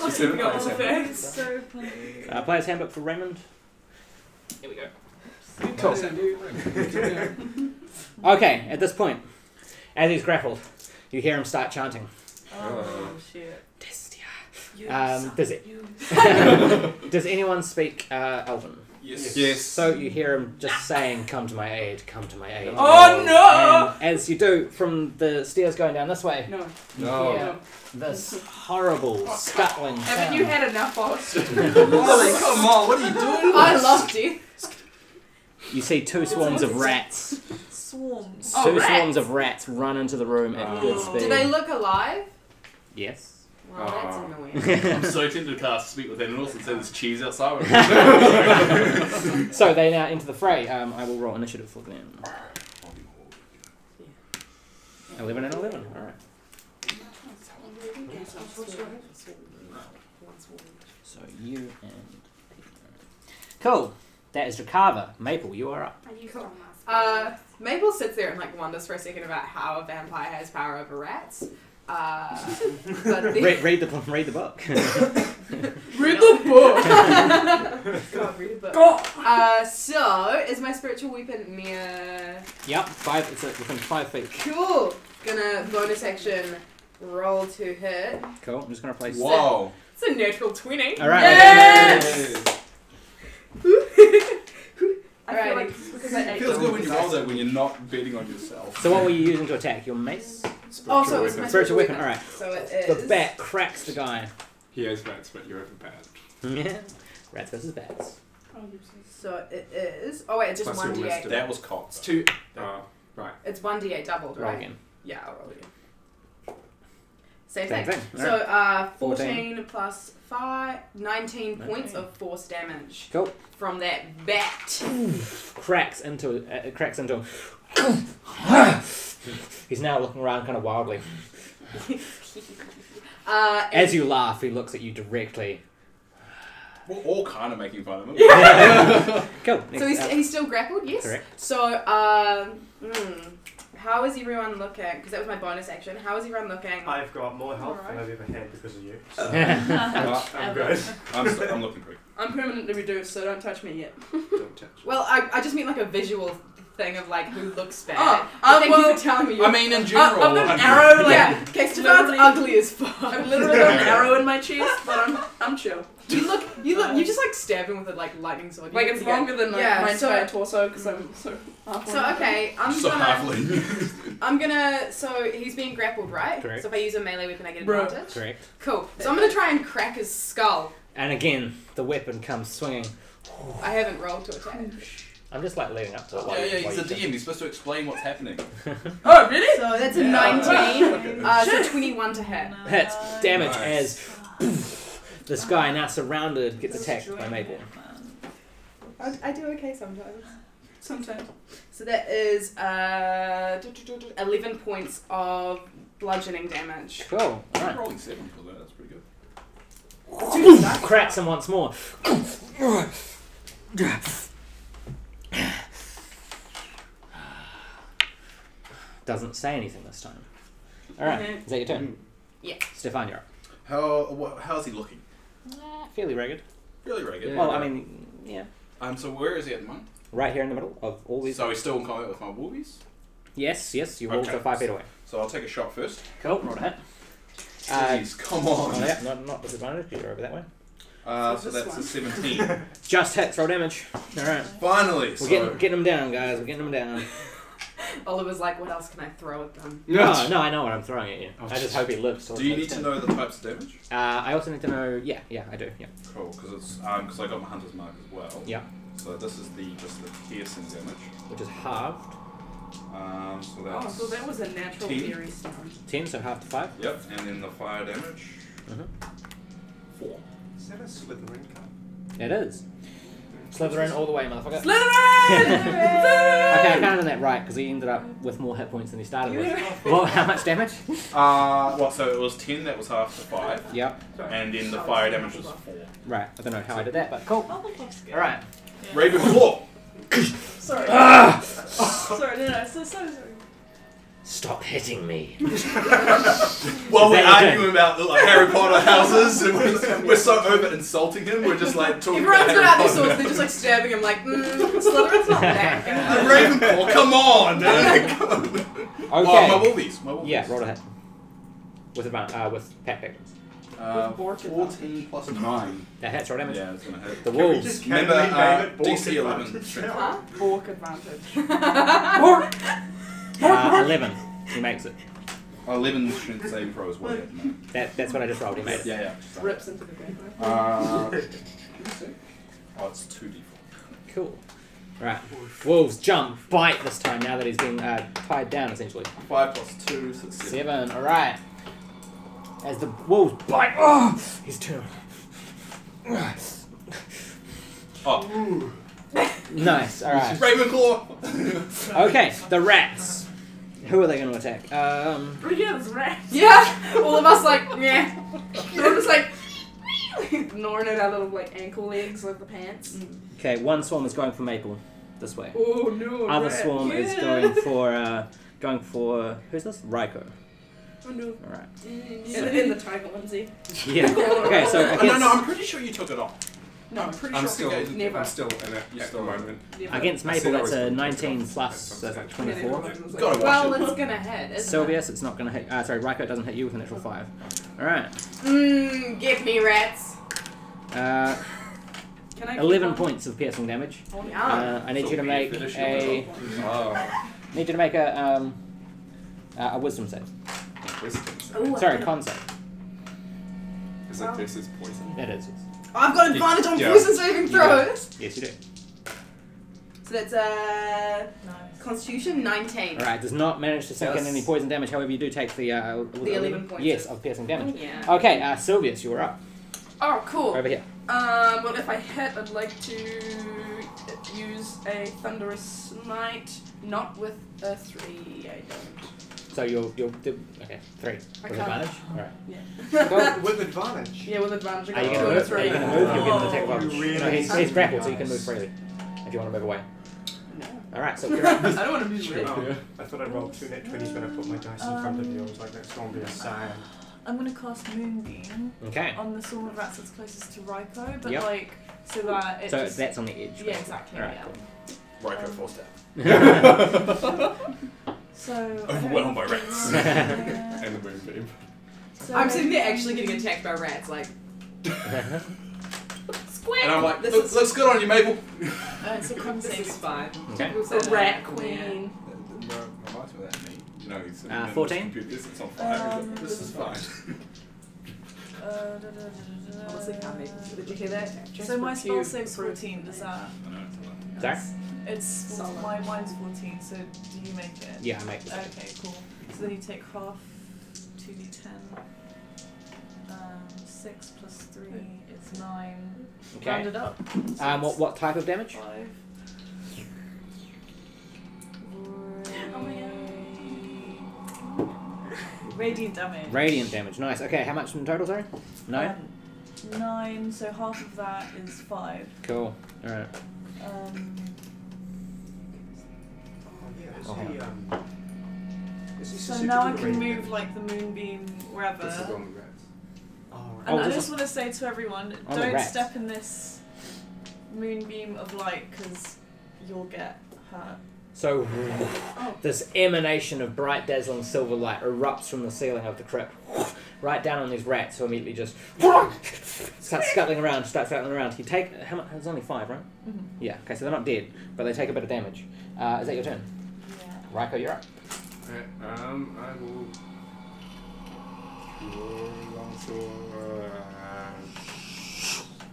Speaker 2: Seven
Speaker 5: Got
Speaker 2: players
Speaker 5: all the
Speaker 2: handbook.
Speaker 5: facts.
Speaker 7: So funny.
Speaker 1: Player's handbook for Raymond. Here we go.
Speaker 5: Cool.
Speaker 1: Okay, at this point, as he's grappled, you hear him start chanting.
Speaker 7: Oh, shit.
Speaker 1: Destia, Does anyone speak Elven?
Speaker 8: Yes.
Speaker 1: So you hear him just saying, "Come to my aid, come to my aid."
Speaker 5: Oh no!
Speaker 1: And as you do, from the stairs going down this way,
Speaker 5: No.
Speaker 8: No.
Speaker 1: Yeah. This horrible scuttling
Speaker 5: Haven't
Speaker 1: sound.
Speaker 5: you had enough, boss?
Speaker 8: Holy, come on, what are you doing?
Speaker 3: I love death.
Speaker 1: You see two swarms of rats.
Speaker 9: Swarms.
Speaker 5: Oh,
Speaker 1: Two
Speaker 5: rats.
Speaker 1: swarms of rats run into the room at good
Speaker 8: Oh.
Speaker 1: speed.
Speaker 3: Do they look alive?
Speaker 1: Yes.
Speaker 3: Well, that's
Speaker 2: Oh.
Speaker 3: annoying.
Speaker 10: I'm so tempted to cast Speak with Animals and say there's cheese outside.
Speaker 1: So they now enter the fray. I will roll initiative for them. 11 and 11. All right. So you and cool. That is Drakava. Maple, you are up.
Speaker 3: Maple sits there and like wonders for a second about how a vampire has power over rats. But the
Speaker 1: Read the book.
Speaker 3: read the book. God, read a book. So is my spiritual weapon near?
Speaker 1: Yep. 5. It's within 5 feet.
Speaker 3: Cool. Gonna bonus action roll to hit.
Speaker 1: Cool. I'm just gonna place.
Speaker 8: Whoa.
Speaker 3: It's a natural 20.
Speaker 1: All right.
Speaker 5: Yes! I feel
Speaker 3: Alrighty.
Speaker 5: like because I
Speaker 8: It
Speaker 5: ate
Speaker 8: feels
Speaker 5: them.
Speaker 8: good when you roll that when you're not betting on yourself.
Speaker 1: So what were you using to attack? Your mace?
Speaker 3: Oh, so it's my
Speaker 1: Spiritual weapon. All right.
Speaker 3: So it is.
Speaker 1: The bat cracks the guy.
Speaker 2: He has bats, but you're over bad.
Speaker 1: Yeah. Rats versus bats.
Speaker 3: So it is. Oh wait, it's just
Speaker 2: Plus your
Speaker 3: 1d8.
Speaker 2: wisdom.
Speaker 8: That was cocked.
Speaker 2: It's two. Right.
Speaker 3: It's 1d8 doubled,
Speaker 1: Roll
Speaker 3: right?
Speaker 1: again.
Speaker 3: Yeah, I'll roll again. Same
Speaker 1: Same
Speaker 3: thing.
Speaker 1: thing.
Speaker 3: So
Speaker 1: 14.
Speaker 3: 14 plus 5, 19 points of force damage
Speaker 1: Cool.
Speaker 3: from that bat.
Speaker 1: Cracks into. He's now looking around kind of wildly. As you laugh, he looks at you directly.
Speaker 8: We're all kind of making fun of him.
Speaker 1: Cool.
Speaker 3: So he's still grappled, yes?
Speaker 1: Correct.
Speaker 3: So, how is everyone looking? Because that was my bonus action. How is everyone looking?
Speaker 6: I've got more health than I've ever had because of you.
Speaker 8: I'm
Speaker 6: good.
Speaker 8: I'm looking pretty.
Speaker 5: I'm permanently reduced, so don't touch me yet.
Speaker 2: Don't touch.
Speaker 3: Well, I just mean like a visual thing of like who looks bad.
Speaker 5: Oh,
Speaker 3: But thank you
Speaker 5: well,
Speaker 3: for telling me.
Speaker 8: I mean, in general.
Speaker 5: I've got an arrow, like,
Speaker 3: yeah, okay, Stefan's
Speaker 5: literally-
Speaker 3: ugly as fuck.
Speaker 5: I've literally got an arrow in my chest, but I'm chill.
Speaker 3: You just like stab him with a like lightning sword.
Speaker 5: Like,
Speaker 3: You
Speaker 5: it's
Speaker 3: get-
Speaker 5: longer than like,
Speaker 3: Yeah,
Speaker 5: my
Speaker 3: so-
Speaker 5: entire torso, because I'm so
Speaker 3: So okay, I'm gonna. So he's being grappled, right?
Speaker 1: Correct.
Speaker 3: So if I use a melee weapon, I get
Speaker 5: Bro.
Speaker 3: advantage.
Speaker 1: Correct.
Speaker 3: Cool. So I'm gonna try and crack his skull.
Speaker 1: And again, the weapon comes swinging.
Speaker 3: I haven't rolled to attack.
Speaker 1: I'm just like leading up to it.
Speaker 8: Yeah, he's a DM. He's supposed to explain what's happening.
Speaker 5: Oh, really?
Speaker 3: So that's a
Speaker 8: Yeah.
Speaker 3: 19. So 21 to hit.
Speaker 1: Hits damage
Speaker 8: Nice.
Speaker 1: as this guy now surrounded gets attacked by Maple.
Speaker 3: I do okay sometimes.
Speaker 5: Sometimes.
Speaker 3: So that is 11 points of bludgeoning damage.
Speaker 1: Cool. Alright.
Speaker 8: Rolling 7 for that. That's pretty good.
Speaker 1: Cracks him once more. Doesn't say anything this time. Alright, is that your turn?
Speaker 3: Yeah.
Speaker 1: Stefan, you're up.
Speaker 8: How's he looking?
Speaker 1: Fairly ragged.
Speaker 8: Really ragged.
Speaker 1: Well, I mean, yeah.
Speaker 8: So where is he at the moment?
Speaker 1: Right here in the middle of all these.
Speaker 8: So he's still in combat with my wolves.
Speaker 1: Yes, your wolves
Speaker 8: Okay.
Speaker 1: are 5 feet away.
Speaker 8: So I'll take a shot first.
Speaker 1: Cool, roll to hit.
Speaker 8: Jeez, come on.
Speaker 1: Oh, yeah, not disadvantage, because you're over that way.
Speaker 8: So that's a 17.
Speaker 1: Just hits, roll damage. Alright.
Speaker 8: Finally.
Speaker 1: We're getting them down, guys. We're getting them down.
Speaker 3: Oliver's like, what else can I throw at them?
Speaker 1: No, I know what I'm throwing at you. I just hope he lives.
Speaker 8: Do you need to know the types of damage?
Speaker 1: I also need to know. Yeah, I do. Yeah.
Speaker 8: Cool, because it's because I got my hunter's mark as well.
Speaker 1: Yeah.
Speaker 8: So this is just the piercing damage.
Speaker 1: Which is halved.
Speaker 8: So
Speaker 5: Oh,
Speaker 8: that's
Speaker 5: so that was a natural
Speaker 8: 10.
Speaker 5: theory stone.
Speaker 1: 10, so half to 5.
Speaker 8: Yep, and then the fire damage. 4.
Speaker 6: Is that a Slytherin card?
Speaker 1: It is. Slytherin all the way, motherfucker.
Speaker 5: Slytherin!
Speaker 1: Okay, I counted that right because he ended up with more hit points than he started with. Well, how much damage?
Speaker 8: So it was 10. That was half to 5.
Speaker 1: Yep.
Speaker 8: And then the fire damage was 4.
Speaker 1: Right. I don't know how I did that, but cool. All right.
Speaker 8: Raven claw.
Speaker 5: Sorry. Sorry, no, so sorry.
Speaker 1: Stop hitting me.
Speaker 8: While we're
Speaker 1: Is that your
Speaker 8: arguing about like, Harry Potter houses, and we're so over insulting him, we're just like talking
Speaker 3: Everyone's
Speaker 8: about
Speaker 3: got out their
Speaker 8: Harry
Speaker 3: swords,
Speaker 8: Potter.
Speaker 3: they're just like stabbing him like, Slytherin's not that.
Speaker 8: The Ravenclaw, come on!
Speaker 1: Okay.
Speaker 8: My wolvies.
Speaker 1: Yeah, roll a hit. With pat pickles.
Speaker 5: Bork
Speaker 8: 14 plus 9.
Speaker 1: That hits, roll damage.
Speaker 8: Yeah, it's gonna hit.
Speaker 1: The
Speaker 6: Can we
Speaker 1: wolves.
Speaker 6: just
Speaker 8: Remember,
Speaker 6: casually name it Bork
Speaker 8: DC 11.
Speaker 6: advantage
Speaker 8: strength.
Speaker 6: now?
Speaker 5: Bork advantage.
Speaker 1: 11. He makes it.
Speaker 8: 11 strength saving throw as well. No.
Speaker 1: That's what I just rolled. He made it.
Speaker 8: Yeah.
Speaker 5: Rips into the game.
Speaker 8: Oh, it's 2d4.
Speaker 1: Cool. Right. Wolves jump, bite this time now that he's been tied down essentially.
Speaker 8: 5 plus 2, so it's 7.
Speaker 1: 7. All right. As the wolves bite, oh, his turn.
Speaker 8: Oh,
Speaker 1: Nice. All right.
Speaker 8: Raymond Claw!
Speaker 1: Okay. The rats. Who are they going to attack?
Speaker 5: Yeah, there's rats.
Speaker 3: Yeah. All of us like, yeah.
Speaker 5: We're just like ignoring it, our little like ankle legs of the pants.
Speaker 1: Okay. One swarm is going for Maple this way.
Speaker 5: Oh no.
Speaker 1: Other
Speaker 5: rat.
Speaker 1: swarm is going for who's this? Ryko.
Speaker 5: Oh no.
Speaker 1: All right.
Speaker 5: In the tiger onesie.
Speaker 1: Yeah. Okay. So
Speaker 8: Oh,
Speaker 1: against,
Speaker 8: no, I'm pretty sure you took it off.
Speaker 5: No, I'm pretty
Speaker 2: I'm
Speaker 5: sure
Speaker 2: still,
Speaker 5: never.
Speaker 2: I'm still in it at the moment.
Speaker 5: Never.
Speaker 1: against
Speaker 2: I
Speaker 1: Maple,
Speaker 2: said I
Speaker 1: that's
Speaker 2: was
Speaker 1: a
Speaker 2: going to
Speaker 1: 19
Speaker 2: take it
Speaker 1: plus,
Speaker 2: off.
Speaker 1: so that's like
Speaker 2: That's
Speaker 1: 24.
Speaker 8: Gotta watch
Speaker 3: Well,
Speaker 8: it.
Speaker 3: it's gonna hit, isn't
Speaker 1: Silvius, it's not going to hit. Sorry, Ryko doesn't hit you with an actual 5. All right.
Speaker 3: it? Give me rats.
Speaker 1: Uh,
Speaker 5: Can I
Speaker 1: 11
Speaker 5: keep
Speaker 1: points of piercing damage.
Speaker 5: on?
Speaker 3: Yeah.
Speaker 1: I need you to make
Speaker 8: Finish
Speaker 1: a wisdom save.
Speaker 2: Wisdom.
Speaker 5: Ooh,
Speaker 1: Sorry,
Speaker 5: I
Speaker 1: con save.
Speaker 2: Is it this is poison?
Speaker 1: It is. Yes.
Speaker 3: I've got advantage on
Speaker 2: Yeah.
Speaker 3: poison saving throws.
Speaker 1: Yes, you do.
Speaker 3: So that's Constitution 19.
Speaker 1: All right. Does not manage to sink in
Speaker 2: Yes.
Speaker 1: any poison damage. However, you do take the
Speaker 3: 11 points
Speaker 1: Yes,
Speaker 3: of-
Speaker 1: of piercing damage.
Speaker 3: Yeah.
Speaker 1: Okay, Silvius, you are up.
Speaker 5: Oh, cool.
Speaker 1: Over here.
Speaker 5: Well, if I hit, I'd like to use a Thunderous Smite, not with a 3. I don't.
Speaker 1: So you'll do okay 3 with
Speaker 5: I can't.
Speaker 1: advantage. All right.
Speaker 6: With advantage.
Speaker 5: Yeah, with advantage. I
Speaker 1: Are you
Speaker 5: got
Speaker 1: going to
Speaker 5: 2 and
Speaker 1: move? Are
Speaker 5: 3.
Speaker 1: you going to move? You'll get an attack
Speaker 6: Oh,
Speaker 1: advantage.
Speaker 6: you really
Speaker 1: No, he's grappled, so you can move
Speaker 6: nice.
Speaker 1: freely if you want to move away.
Speaker 5: No.
Speaker 1: All right. So you're up.
Speaker 5: I don't want to move around.
Speaker 6: Oh, I thought I rolled 2 net 20s when I put my dice in front of you. I was like, that's going to be a sign.
Speaker 7: I'm gonna cast Moonbeam
Speaker 1: Okay.
Speaker 7: on the swarm of rats that's closest to Ryko, but
Speaker 1: Yep.
Speaker 7: like so that it
Speaker 1: So
Speaker 7: just
Speaker 1: that's on the edge.
Speaker 7: yeah exactly
Speaker 1: All right.
Speaker 7: yeah.
Speaker 8: Ryko forced out.
Speaker 7: So
Speaker 8: Overwhelmed by rats.
Speaker 2: And the moonbeam.
Speaker 7: So
Speaker 3: I'm sitting there actually getting attacked by rats, like,
Speaker 5: Square.
Speaker 8: And I'm like,
Speaker 3: This
Speaker 8: looks good on you, Maple.
Speaker 7: it's a con
Speaker 3: this
Speaker 7: save.
Speaker 3: is fine.
Speaker 1: Okay.
Speaker 3: We'll say
Speaker 5: The
Speaker 3: that.
Speaker 5: rat
Speaker 3: Yeah.
Speaker 5: queen.
Speaker 8: No, my lights were that neat. You know, he's
Speaker 1: 14?
Speaker 8: Computers, it's on fire. This is fine.
Speaker 3: Honestly, can't make it. Did you hear that?
Speaker 7: So my spell
Speaker 5: Cube
Speaker 7: save's
Speaker 5: approved.
Speaker 7: 14. Does that?
Speaker 8: I know, it's a lot.
Speaker 1: Sorry?
Speaker 7: It's
Speaker 3: Solid.
Speaker 7: mine's 14. So do you make it?
Speaker 1: Yeah, I make this.
Speaker 7: Okay, cool. So then you take half 2d10. 6 plus 3 is 9.
Speaker 1: Okay.
Speaker 7: Rounded up.
Speaker 1: What type of damage?
Speaker 7: 5. Radiant damage.
Speaker 1: Radiant damage. Nice. Okay. How much in total? Sorry. 9.
Speaker 7: 9. So half of that is 5.
Speaker 1: Cool. All right.
Speaker 7: So now I can move like the moonbeam wherever.
Speaker 6: This is on the rats. Oh, right.
Speaker 7: And
Speaker 1: Oh,
Speaker 7: I
Speaker 1: this
Speaker 7: just
Speaker 1: is-
Speaker 7: want to say to everyone,
Speaker 1: On the
Speaker 7: don't
Speaker 1: rats.
Speaker 7: step in this moonbeam of light because you'll get hurt.
Speaker 1: So this emanation of bright, dazzling silver light erupts from the ceiling of the crypt, right down on these rats, who immediately just start scuttling around. You take how much? It's only 5, right?
Speaker 7: Mm-hmm.
Speaker 1: Yeah. Okay, so they're not dead, but they take a bit of damage. Is that your turn?
Speaker 7: Yeah.
Speaker 1: Ryko, you're up.
Speaker 2: Alright, I will draw longsword.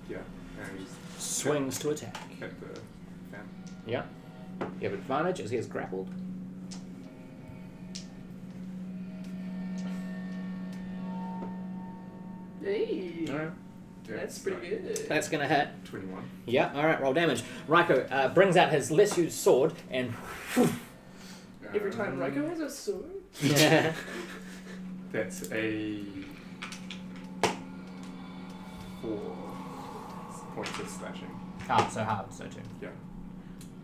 Speaker 2: Yeah, and
Speaker 1: Swings to attack.
Speaker 2: hit the fan.
Speaker 1: Yeah. You have advantage as he is grappled.
Speaker 5: Hey.
Speaker 1: Alright.
Speaker 2: Yeah,
Speaker 5: That's pretty good.
Speaker 1: That's gonna hit.
Speaker 2: 21.
Speaker 1: Yeah, alright, roll damage. Ryko brings out his less used sword and
Speaker 5: Every time Ryko has a sword.
Speaker 2: That's a 4 points of slashing.
Speaker 1: so hard, so too.
Speaker 2: Yeah.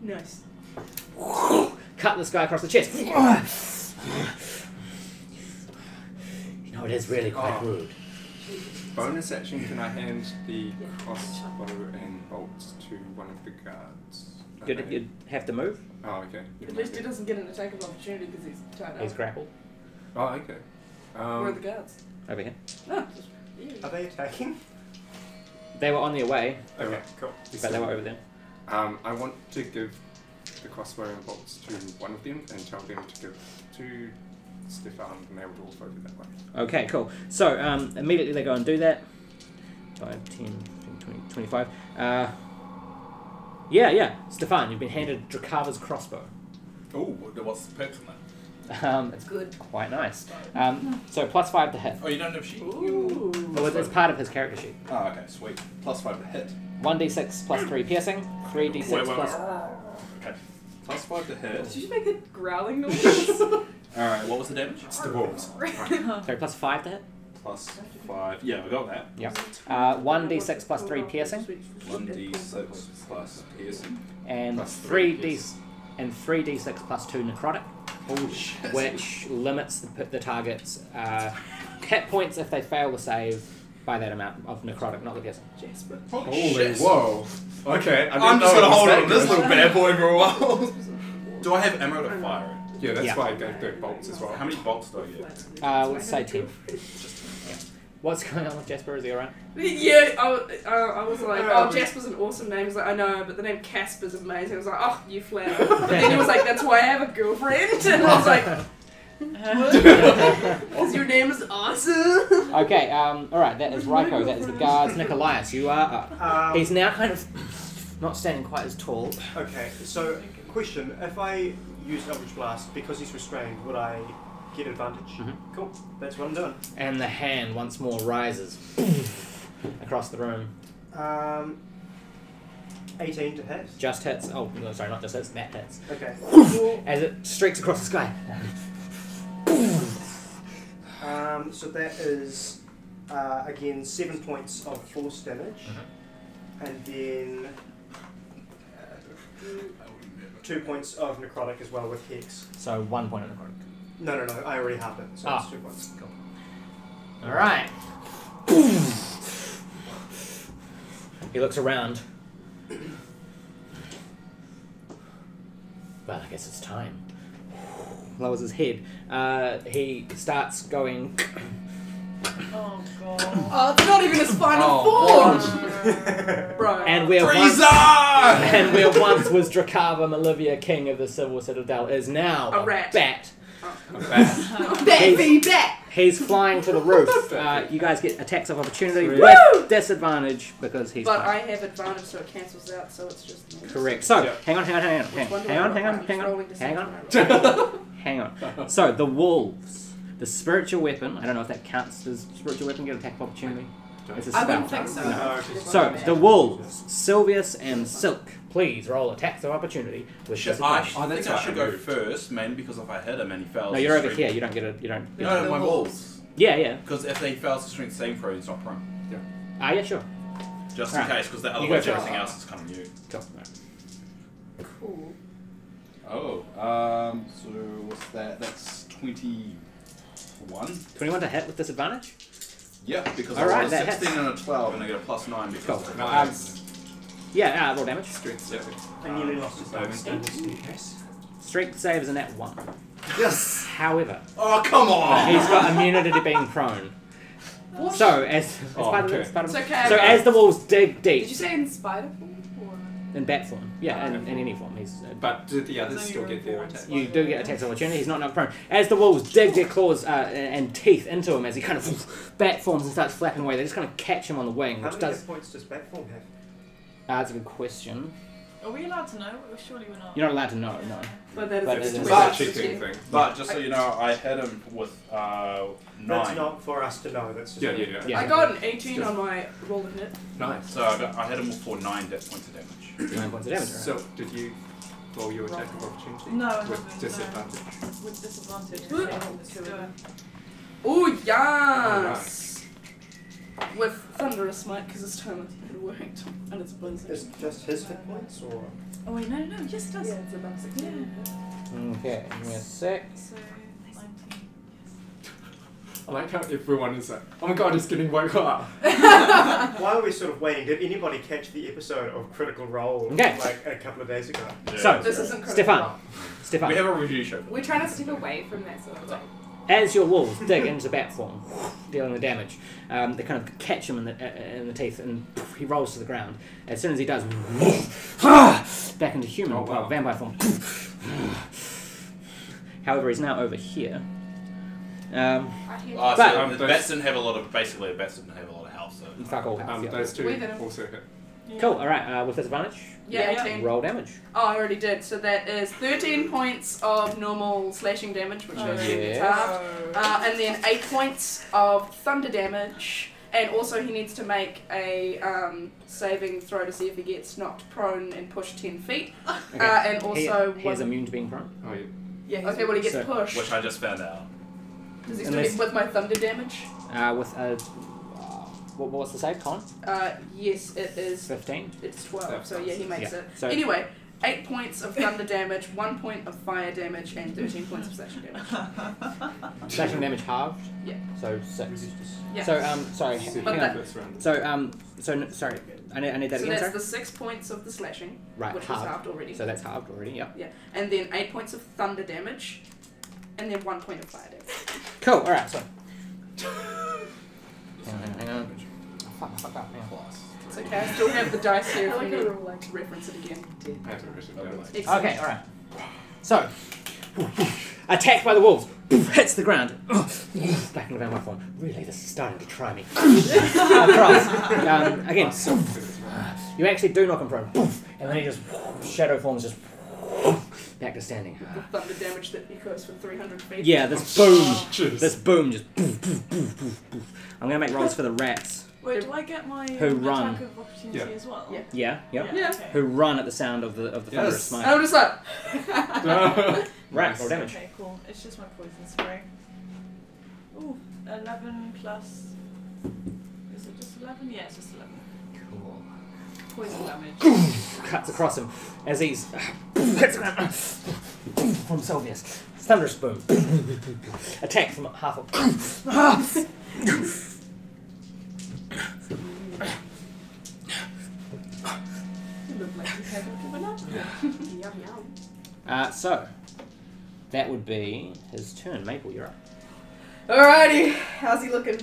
Speaker 5: Nice.
Speaker 1: Cut this guy across the chest. You know, it is really quite
Speaker 2: Oh.
Speaker 1: rude.
Speaker 2: Bonus action, can I hand the crossbow and bolts to one of the guards?
Speaker 1: You'd have to move.
Speaker 2: Oh, okay.
Speaker 5: At least he doesn't get an attack of opportunity because he's tied up.
Speaker 1: He's grappled.
Speaker 2: Oh, okay.
Speaker 5: Where are the guards?
Speaker 1: Over here.
Speaker 5: No, just
Speaker 6: Are they attacking?
Speaker 1: They were on their way,
Speaker 2: Okay, cool.
Speaker 1: but they were over there.
Speaker 2: I want to give the crossbow and bolts to one of them and tell them to give to Stefan, and they would all go that way.
Speaker 1: Okay, cool. So immediately they go and do that. 5, 10, 15, 20, 25. Yeah. Stefan, you've been handed Drakava's crossbow.
Speaker 8: Oh, what's the perks on that?
Speaker 1: It's good. Quite nice. So +5 to hit.
Speaker 8: Oh, you don't have sheet?
Speaker 5: Ooh.
Speaker 1: Well, it's part of his character sheet.
Speaker 8: Oh, okay, sweet. +5 to hit.
Speaker 1: 1d6 plus 3 piercing. 3d6
Speaker 8: Wait.
Speaker 1: plus...
Speaker 8: Okay. +5 to hit.
Speaker 3: Did you make a growling noise?
Speaker 8: Alright, what was the damage?
Speaker 2: It's the wolves.
Speaker 1: Sorry, +5 to hit.
Speaker 8: +5. Yeah, I got that.
Speaker 1: Yep. 1d6 plus 3 piercing.
Speaker 8: 1d6 plus piercing.
Speaker 1: And
Speaker 2: Plus
Speaker 1: 3d6 plus 2 necrotic.
Speaker 8: Oh shit.
Speaker 1: Which limits the target's hit points if they fail the save by that amount of necrotic, not the piercing.
Speaker 5: Jasper.
Speaker 2: Holy
Speaker 8: shit.
Speaker 2: whoa. Okay,
Speaker 8: I'm just gonna hold on this little bad boy for a while. Do I have ammo to fire it?
Speaker 2: Yeah, that's
Speaker 1: Yeah.
Speaker 2: why I gave the bolts as well.
Speaker 8: How many bolts do I get?
Speaker 1: Let's say 10. What's going on with Jasper? Is he alright?
Speaker 5: Yeah, I was like, oh, Jasper's an awesome name. He's like, I know, but the name Casper's amazing. I was like, oh, you flower. But then he was like, that's why I have a girlfriend. And I was like, because your name is awesome.
Speaker 1: Okay, alright, that is Ryko, that is the guards. Nickolias, you are up. He's now kind of not standing quite as tall.
Speaker 6: Okay, so question, if I use Eldritch Blast because he's restrained, would I get advantage? Cool, that's what I'm doing.
Speaker 1: And the hand once more rises across the room.
Speaker 6: 18 to hit.
Speaker 1: Just hits. Oh, no, sorry, not just hits, that hits.
Speaker 6: Okay.
Speaker 1: As it streaks across the sky.
Speaker 6: So that is, again, 7 points of force damage. And then 2 points of necrotic as well with Hex.
Speaker 1: So 1 point of necrotic.
Speaker 6: No, I already have it, so it's 2 points.
Speaker 1: Cool. Alright. He looks around. Well, I guess it's time. Lowers his head. He starts going.
Speaker 7: Oh god.
Speaker 3: Oh, it's not even his final form! Bro.
Speaker 1: And where once was Drakava Olivia, king of the Civil Citadel, is now
Speaker 5: A rat.
Speaker 1: bat.
Speaker 3: Bet!
Speaker 1: He's flying to the roof. You guys get attacks of opportunity with disadvantage because he's.
Speaker 5: But
Speaker 1: flying.
Speaker 5: I have advantage, so it cancels out, so it's just me.
Speaker 1: Correct. So
Speaker 2: Yeah.
Speaker 1: hang on. So the wolves, the spiritual weapon. I don't know if that counts as spiritual weapon. Get attack of opportunity. It's a
Speaker 3: I
Speaker 1: spell.
Speaker 3: wouldn't think so.
Speaker 6: No.
Speaker 1: So the wolves, Silvius and Cilc, please roll attacks of opportunity with
Speaker 8: I
Speaker 1: disadvantage.
Speaker 8: think I should go first, mainly because if I hit him and he fails.
Speaker 1: No, you're over here. You don't get a. You don't.
Speaker 8: No, my wolves.
Speaker 1: Yeah.
Speaker 8: Because if he fails the strength saving throw, he's not prone.
Speaker 1: Yeah, sure.
Speaker 8: Just in case, because
Speaker 1: You go
Speaker 8: otherwise
Speaker 1: first.
Speaker 8: everything else is kind of new.
Speaker 1: Cool.
Speaker 5: Cool.
Speaker 8: Oh, so what's that? That's 21.
Speaker 1: 21 to hit with disadvantage.
Speaker 8: Yeah, because
Speaker 1: All
Speaker 8: I
Speaker 1: right,
Speaker 8: rolled a
Speaker 1: that
Speaker 8: 16
Speaker 1: hits.
Speaker 8: and a 12, and I get a +9 because
Speaker 1: Cool.
Speaker 8: of it.
Speaker 2: Nice.
Speaker 1: Yeah, roll damage.
Speaker 2: Strength saving.
Speaker 6: I nearly lost his
Speaker 2: Saving.
Speaker 6: bonus in this case.
Speaker 1: Strength save is a nat 1.
Speaker 2: Yes!
Speaker 1: However,
Speaker 8: Oh, come on!
Speaker 1: he's got immunity to being prone. So as part of
Speaker 2: okay.
Speaker 1: it, part of
Speaker 5: It's
Speaker 1: it.
Speaker 5: okay.
Speaker 1: So as the wolves dig
Speaker 3: Did
Speaker 1: deep
Speaker 3: you say in spider form? Or?
Speaker 1: in bat form, yeah, in any form, he's.
Speaker 2: But do the others still get their attack?
Speaker 1: You do get attacks of opportunity. He's not knocked prone. As the wolves dig their claws and teeth into him, as he kind of bat forms and starts flapping away, they just kind of catch him on the wing,
Speaker 6: How
Speaker 1: which
Speaker 6: many
Speaker 1: does.
Speaker 6: hit points does Batform have?
Speaker 1: That's a good question.
Speaker 7: Are we allowed to know? Surely we're not.
Speaker 1: You're not allowed to know, no.
Speaker 5: But that
Speaker 1: But
Speaker 5: is
Speaker 1: it is-
Speaker 2: It's
Speaker 8: But-
Speaker 2: a cheating thing.
Speaker 8: But just so you know, I hit him with 9.
Speaker 6: That's not for us to know, that's just...
Speaker 2: Yeah.
Speaker 1: Yeah.
Speaker 5: I got an 18 on my roll of hit.
Speaker 2: Nice.
Speaker 8: So I hit him for 9 points of damage.
Speaker 1: 9 points of damage. Right?
Speaker 2: So, did you roll your attack of opportunity?
Speaker 7: No, I
Speaker 2: With
Speaker 7: haven't,
Speaker 2: disadvantage.
Speaker 7: With disadvantage.
Speaker 5: Oh, yes! With Thunderous Smite, because this time it worked. And it's a blizzard.
Speaker 6: Is it just his hit points, or...?
Speaker 7: Oh wait, no, yes it does.
Speaker 3: Yeah, it's about 16.
Speaker 1: Okay, give me a sec.
Speaker 7: So 19.
Speaker 2: I like how everyone is like, oh my god, he's getting woke up.
Speaker 6: While we're sort of waiting, did anybody catch the episode of Critical Role
Speaker 1: Okay.
Speaker 6: like a couple of days ago?
Speaker 1: So,
Speaker 5: This isn't critical.
Speaker 1: Stefan.
Speaker 8: We have a review show.
Speaker 3: We're trying to step away from that sort of thing.
Speaker 1: As your wolves dig into bat form, dealing the damage, they kind of catch him in the teeth, and he rolls to the ground. As soon as he does, back into human, vampire form. However, he's now over here.
Speaker 8: The bats didn't have a lot of. Basically, the bats didn't have a lot of health. So
Speaker 1: fuck all health.
Speaker 2: Those two also hit.
Speaker 1: Cool. All right. With disadvantage.
Speaker 5: Yeah, 18.
Speaker 1: Roll damage.
Speaker 5: Oh, I already did. So that is 13 points of normal slashing damage, which is half, and then 8 points of thunder damage. And also, he needs to make a saving throw to see if he gets knocked prone and pushed 10 feet.
Speaker 1: Okay.
Speaker 5: And also,
Speaker 1: he's immune to being prone.
Speaker 2: Oh yeah.
Speaker 5: Yeah. Okay. Well, he gets pushed.
Speaker 8: which I just found out.
Speaker 5: Does he still get with my thunder damage?
Speaker 1: With a what's the save, Con?
Speaker 5: Yes, it is.
Speaker 1: 15.
Speaker 5: It's 12. So yeah, he makes it.
Speaker 1: So
Speaker 5: Anyway. 8 points of thunder damage, 1 point of fire damage, and 13 points of slashing damage.
Speaker 1: Slashing damage halved.
Speaker 5: Yeah.
Speaker 1: So 6.
Speaker 5: Yeah.
Speaker 1: So sorry.
Speaker 5: But
Speaker 1: hang on. Sorry. I need that
Speaker 5: so
Speaker 1: again.
Speaker 5: that's the 6 points of the slashing, which was halved already.
Speaker 1: So that's halved already. Yep.
Speaker 5: Yeah, and then 8 points of thunder damage, and then 1 point of fire damage.
Speaker 1: Cool. All right. So. Hang on. Fuck up. Hang on.
Speaker 5: It's okay. I still have the dice here if we need to reference it again.
Speaker 2: I have to write it down.
Speaker 5: Excellent.
Speaker 1: Okay. All right. So. Attacked by the wolves, hits the ground. Back in the vampire form. Really, this is starting to try me. Across. Again, you actually do knock him prone, and then he just shadow forms just back to standing.
Speaker 5: The thunder damage that echoes for 300 feet.
Speaker 1: Yeah, this boom, this boom just. I'm gonna make rolls for the rats.
Speaker 9: Wait, do I get my
Speaker 1: run.
Speaker 9: attack of opportunity as well?
Speaker 1: Yeah.
Speaker 9: Okay.
Speaker 1: Who run at the sound of the thunderous smite.
Speaker 5: And I'm just like.
Speaker 1: Right, roll damage.
Speaker 9: Okay, cool. It's just my poison spray. Ooh, 11 plus. Is it just 11? Yeah, it's just 11.
Speaker 1: Cool.
Speaker 9: Poison damage.
Speaker 1: Cuts across him as he's hits the ground from Silvius. Thunderous boom. Attack from Half-Orc. So that would be his turn. Maple, you're up.
Speaker 3: Alrighty, how's he looking?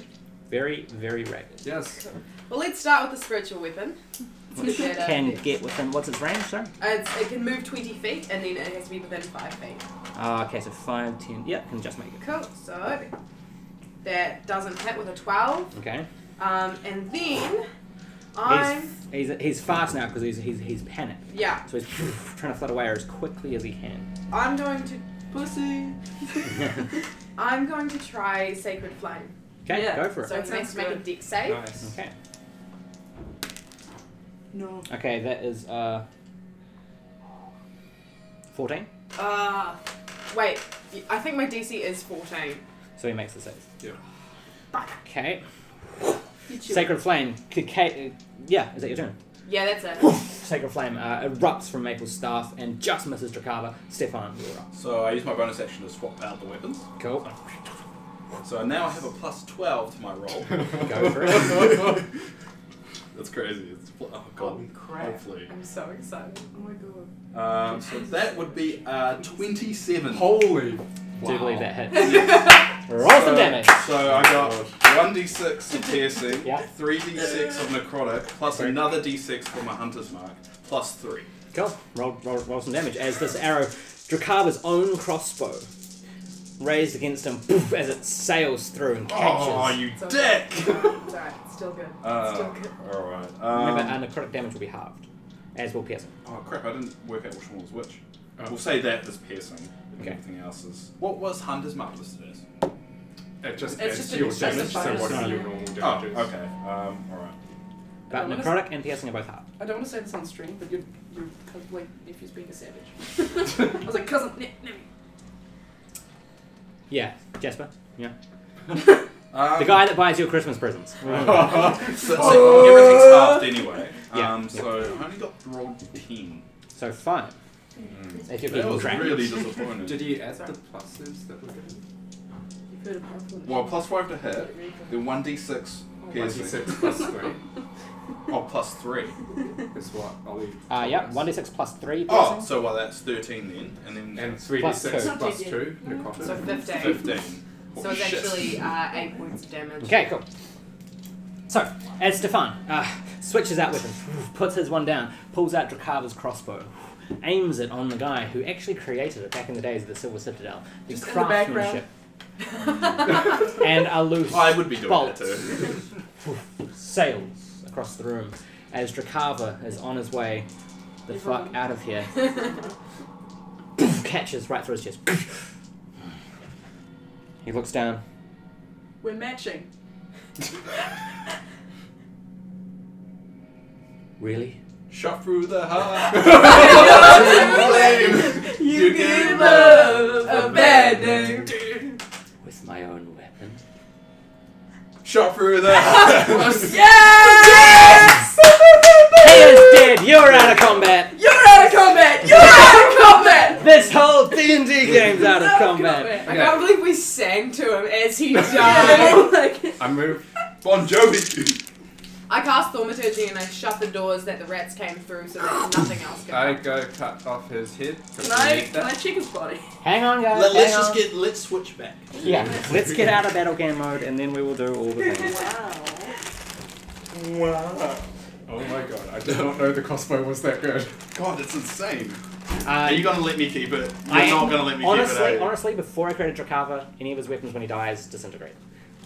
Speaker 1: Very, very ragged.
Speaker 2: Yes.
Speaker 3: Well, let's start with the spiritual weapon.
Speaker 1: Which can get within, what's its range, sorry?
Speaker 3: It can move 20 feet, and then it has to be within 5 feet.
Speaker 1: Okay, so 5, 10, yeah, can just make it.
Speaker 3: Cool, so that doesn't hit with a 12.
Speaker 1: Okay.
Speaker 3: And then
Speaker 1: He's fast now because he's panicked.
Speaker 3: Yeah.
Speaker 1: So he's trying to flit away as quickly as he can.
Speaker 3: I'm going to... Pussy! I'm going to try Sacred Flame.
Speaker 1: Okay, go for it.
Speaker 3: So he needs to make a dex save.
Speaker 2: Nice.
Speaker 1: Okay.
Speaker 5: No.
Speaker 1: Okay, that is 14.
Speaker 3: Wait, I think my DC is 14.
Speaker 1: So he makes the save.
Speaker 2: Yeah.
Speaker 1: Okay. Sacred Flame. Yeah, is that your turn?
Speaker 3: Yeah, that's it.
Speaker 1: Sacred Flame erupts from Maple's staff and just misses Drakava. Stefan, you're up.
Speaker 8: So I use my bonus action to swap out the weapons.
Speaker 1: Cool.
Speaker 8: So now I have a plus 12 to my roll.
Speaker 1: Go for it.
Speaker 8: That's crazy. Oh god.
Speaker 3: Crap.
Speaker 8: Hopefully.
Speaker 3: I'm so excited.
Speaker 5: Oh my god.
Speaker 8: So that would be 27.
Speaker 2: Holy.
Speaker 1: Do believe that hits. Roll some damage.
Speaker 8: So I got 1d6 of piercing,
Speaker 1: Yeah.
Speaker 8: 3d6 of necrotic, plus another d6 for my hunter's mark, plus 3.
Speaker 1: Cool. Roll some damage as this arrow, Drakava's own crossbow, raised against him as it sails through and catches.
Speaker 8: Oh, you dick!
Speaker 3: It's alright, it's still good. It's still good.
Speaker 8: Alright.
Speaker 1: Remember, necrotic damage will be halved, as will piercing.
Speaker 8: Oh crap, I didn't work out which one was which. We'll say that is piercing.
Speaker 1: Okay.
Speaker 8: Everything else is... What was hunter's mark listed as?
Speaker 2: It just
Speaker 5: It's
Speaker 2: adds
Speaker 5: just
Speaker 2: to your
Speaker 5: a- just a
Speaker 2: damage, so
Speaker 5: bonus.
Speaker 2: what are your normal
Speaker 8: Oh,
Speaker 2: damages?
Speaker 8: okay. Alright.
Speaker 1: But necrotic and piercing are both halved.
Speaker 5: I don't want to say this on stream, but your like nephew's being a savage. I was like, cousin,
Speaker 1: Yeah, Jasper. Yeah.
Speaker 8: The
Speaker 1: The guy that buys your Christmas presents.
Speaker 8: so everything's halved anyway.
Speaker 1: Yeah.
Speaker 8: So I only got rolled 10.
Speaker 1: So 5. If you're
Speaker 8: That
Speaker 1: keeping
Speaker 8: was
Speaker 1: track.
Speaker 8: really disappointing.
Speaker 2: Did you add the pluses that were given?
Speaker 5: You've heard of Halfling.
Speaker 8: Well, plus 5 to hit, then 1d6 piercing.
Speaker 2: 1d6 plus 3
Speaker 8: Oh, plus 3.
Speaker 2: is what Ollie.
Speaker 1: Yeah, 1d6 plus 3 piercing.
Speaker 8: Oh, so well, that's 13 then, and then
Speaker 2: And 3d6
Speaker 1: Plus two.
Speaker 2: plus 2 necrotic.
Speaker 3: So 15.
Speaker 8: 15.
Speaker 3: So it's
Speaker 8: shit.
Speaker 3: actually 8 points of damage.
Speaker 1: Okay, cool. So, as Stefan switches out weapons, puts his one down, pulls out Drakava's crossbow, aims it on the guy who actually created it back in the days of the Silver Citadel. The
Speaker 5: Just in the background.
Speaker 1: craftsmanship. And a loose
Speaker 10: I would be doing
Speaker 1: bolt
Speaker 10: that too.
Speaker 1: sails across the room as Drakava is on his way the fuck out of here. Catches right through his chest. He looks down.
Speaker 5: We're matching.
Speaker 1: Really?
Speaker 8: Shot through the heart.
Speaker 5: You give love a bad name.
Speaker 1: With my own weapon.
Speaker 8: Shot through the heart.
Speaker 5: Yes!
Speaker 1: He is dead! You're out of combat!
Speaker 5: You're out of combat! You're out of combat!
Speaker 1: This whole D&D game's out of combat!
Speaker 3: I can't believe we sang to him as he died.
Speaker 2: I move.
Speaker 8: Bon Jovi.
Speaker 3: I cast Thaumaturgy and I shut the doors that the rats came through so that nothing else could
Speaker 2: I
Speaker 3: happen.
Speaker 2: go cut off his head.
Speaker 5: Can I check his body?
Speaker 1: Hang on, guys.
Speaker 8: Let's switch back.
Speaker 1: Yeah, let's get out of battle game mode and then we will do all the things.
Speaker 2: Wow. Oh my god, I did not know the crossbow was that good.
Speaker 8: God, it's insane. Are you gonna let me keep it? You're
Speaker 1: I
Speaker 8: not gonna let me
Speaker 1: honestly,
Speaker 8: keep it.
Speaker 1: Honestly, before I created Drakava, any of his weapons when he dies disintegrate.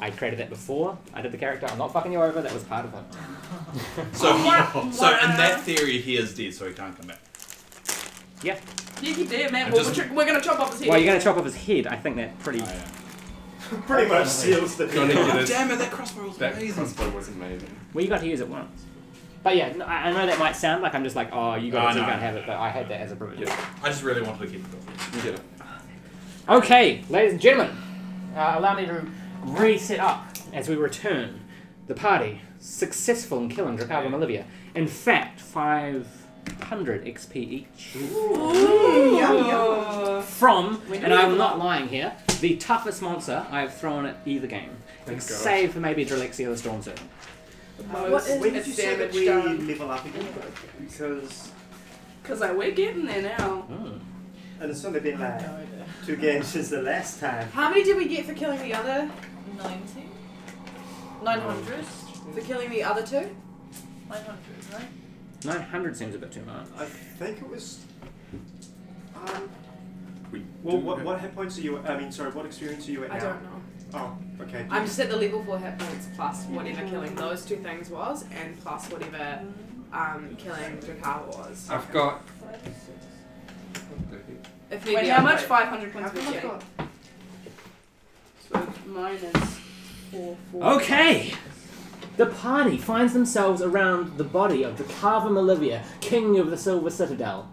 Speaker 1: I created that before I did the character. I'm not fucking you over. That was part of it.
Speaker 8: So in that theory, he is dead, so he can't come back.
Speaker 1: Yeah.
Speaker 5: Yeah, he did, man.
Speaker 8: I'm
Speaker 5: Well,
Speaker 8: just-
Speaker 5: we're gonna chop off his head.
Speaker 1: Well, you're gonna chop off his head. I think that pretty.
Speaker 8: Oh, yeah.
Speaker 6: Pretty much seals the
Speaker 2: Gonna
Speaker 6: deal.
Speaker 2: get his-
Speaker 8: Damn it, that crossbow was
Speaker 2: That
Speaker 8: amazing.
Speaker 2: crossbow was amazing.
Speaker 1: Well, you got to use it once. But yeah, I know that might sound like I'm just like, oh, you got it, so you
Speaker 8: no.
Speaker 1: can't have it. But I had that as a privilege.
Speaker 8: I just really wanted to keep it going.
Speaker 2: You get it.
Speaker 1: Okay, ladies and gentlemen, allow me to reset up as we return. The party successful in killing Drakava and Olivia. In fact, 500 XP each. From, and I'm not lying here, the toughest monster I've thrown at either game.
Speaker 2: Thank God.
Speaker 1: Save for maybe Dralexia the Storm Serpent.
Speaker 5: Most
Speaker 6: When did you say that
Speaker 5: damage
Speaker 6: we
Speaker 5: done.
Speaker 6: level up again? Because
Speaker 5: Because we're getting there now.
Speaker 6: and it's only been like 2 games since the last time.
Speaker 3: How many did we get for killing the other?
Speaker 9: 90? 900?
Speaker 3: For killing the other 2?
Speaker 9: 900, right?
Speaker 1: 900 seems a bit too much.
Speaker 6: I think it was.
Speaker 8: We
Speaker 6: Well,
Speaker 8: do
Speaker 6: what hit points are you? I mean, sorry, what experience are you at
Speaker 3: I
Speaker 6: now?
Speaker 3: don't know.
Speaker 6: Oh, okay.
Speaker 3: I'm just at the level 4 hit points plus whatever killing those 2 things was, and plus whatever killing Drakava was.
Speaker 2: I've got.
Speaker 3: If
Speaker 5: Wait,
Speaker 3: maybe
Speaker 5: how
Speaker 3: I'm
Speaker 5: much?
Speaker 3: right.
Speaker 5: 500
Speaker 3: How
Speaker 5: points
Speaker 3: come
Speaker 5: of
Speaker 3: I've
Speaker 5: HP.
Speaker 3: got-
Speaker 5: So mine is 4.
Speaker 1: Okay! The party finds themselves around the body of Drakava Olivia, king of the Silver Citadel.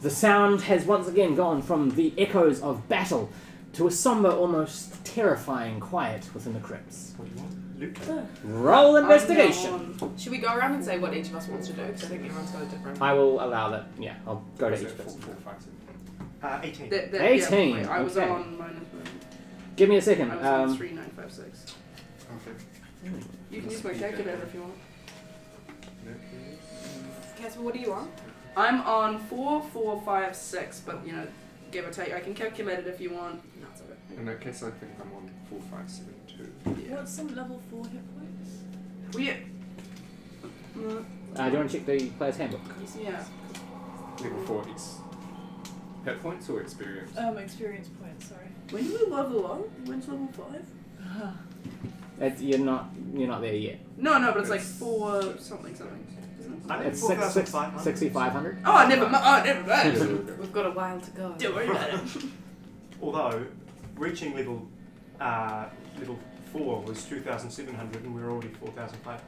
Speaker 1: The sound has once again gone from the echoes of battle to a somber, almost terrifying quiet within the crypts. Roll investigation!
Speaker 3: Should we go around and say what each of us wants to do? Because I think everyone's got a different.
Speaker 1: I will allow that. Yeah, I'll go to each person.
Speaker 6: 18.
Speaker 1: 18,
Speaker 5: Yeah, I was
Speaker 1: okay.
Speaker 5: on minus 1.
Speaker 1: Give me a second.
Speaker 5: I was on 3956.
Speaker 2: Okay.
Speaker 5: You can use my calculator if you want.
Speaker 3: Casper, what are you on?
Speaker 5: I'm on 4456, but you know, give or take. I can calculate it if you want.
Speaker 3: No, it's okay.
Speaker 2: In that case, I think I'm on 4572.
Speaker 5: Yeah.
Speaker 9: What's some level 4 hit points?
Speaker 5: Well, yeah.
Speaker 1: Do you want to check the player's handbook?
Speaker 5: Yeah.
Speaker 2: Level 4 is hit points or experience?
Speaker 9: Experience points, sorry.
Speaker 5: When do we level up? When's level 5?
Speaker 1: You're not there yet.
Speaker 5: No, but it's like 4 something. Isn't it?
Speaker 6: I'm at
Speaker 1: It's
Speaker 6: 4,500.
Speaker 1: 6,500.
Speaker 5: Oh, never mind.
Speaker 3: We've got a while to go.
Speaker 5: Don't worry about it.
Speaker 6: Although, reaching level 4 was 2,700 and we were already 4,500.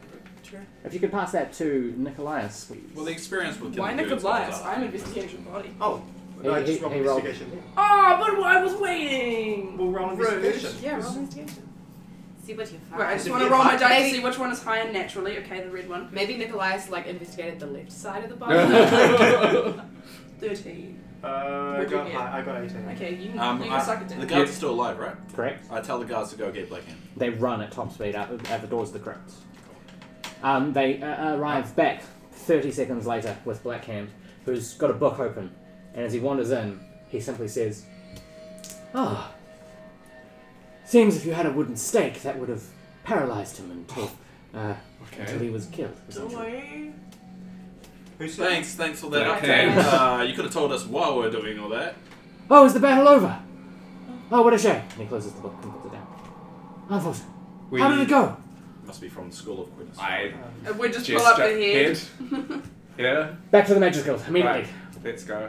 Speaker 3: True.
Speaker 1: If you could pass that to Nickolias, please.
Speaker 8: Well, the experience with
Speaker 5: Why
Speaker 8: killing dudes
Speaker 5: Nickolias?
Speaker 8: goes up.
Speaker 5: I'm investigation body.
Speaker 6: Oh,
Speaker 1: He-
Speaker 6: I just
Speaker 1: he-
Speaker 6: rolled
Speaker 1: he rolled.
Speaker 6: investigation.
Speaker 5: Oh, but I was waiting.
Speaker 6: We'll roll
Speaker 5: Rude.
Speaker 6: investigation.
Speaker 3: Yeah, roll investigation. See what you find.
Speaker 5: Right, I just
Speaker 6: If
Speaker 5: want to
Speaker 6: you
Speaker 5: roll my
Speaker 6: find-
Speaker 5: dice to
Speaker 3: maybe-
Speaker 5: see which one is higher naturally. Okay, the red one.
Speaker 3: Maybe Nickolias investigated the left side of the body.
Speaker 5: 13.
Speaker 6: I
Speaker 5: What'd you
Speaker 6: got
Speaker 5: get?
Speaker 6: high. I got 18.
Speaker 5: Okay, you can suck it
Speaker 8: The
Speaker 5: down.
Speaker 8: guards are still alive, right?
Speaker 1: Correct.
Speaker 8: I tell the guards to go get Blackhand.
Speaker 1: They run at top speed out at the doors of the crypt. They arrive back 30 seconds later with Blackhand, who's got a book open, and as he wanders in, he simply says, "Ah, Seems if you had a wooden stake, that would have paralyzed him until he was killed.
Speaker 6: Who's
Speaker 8: Thanks for that
Speaker 10: Okay.
Speaker 8: update. You could have told us while we were doing all that.
Speaker 1: Oh, is the battle over? Oh, what a shame. And he closes the book and puts it down. Unfortunate. How did it go?
Speaker 8: Must be from the School of Quidditch.
Speaker 5: We just pull up the head.
Speaker 2: Yeah.
Speaker 1: Back to the Mages Guild, immediately.
Speaker 2: Right. Let's go.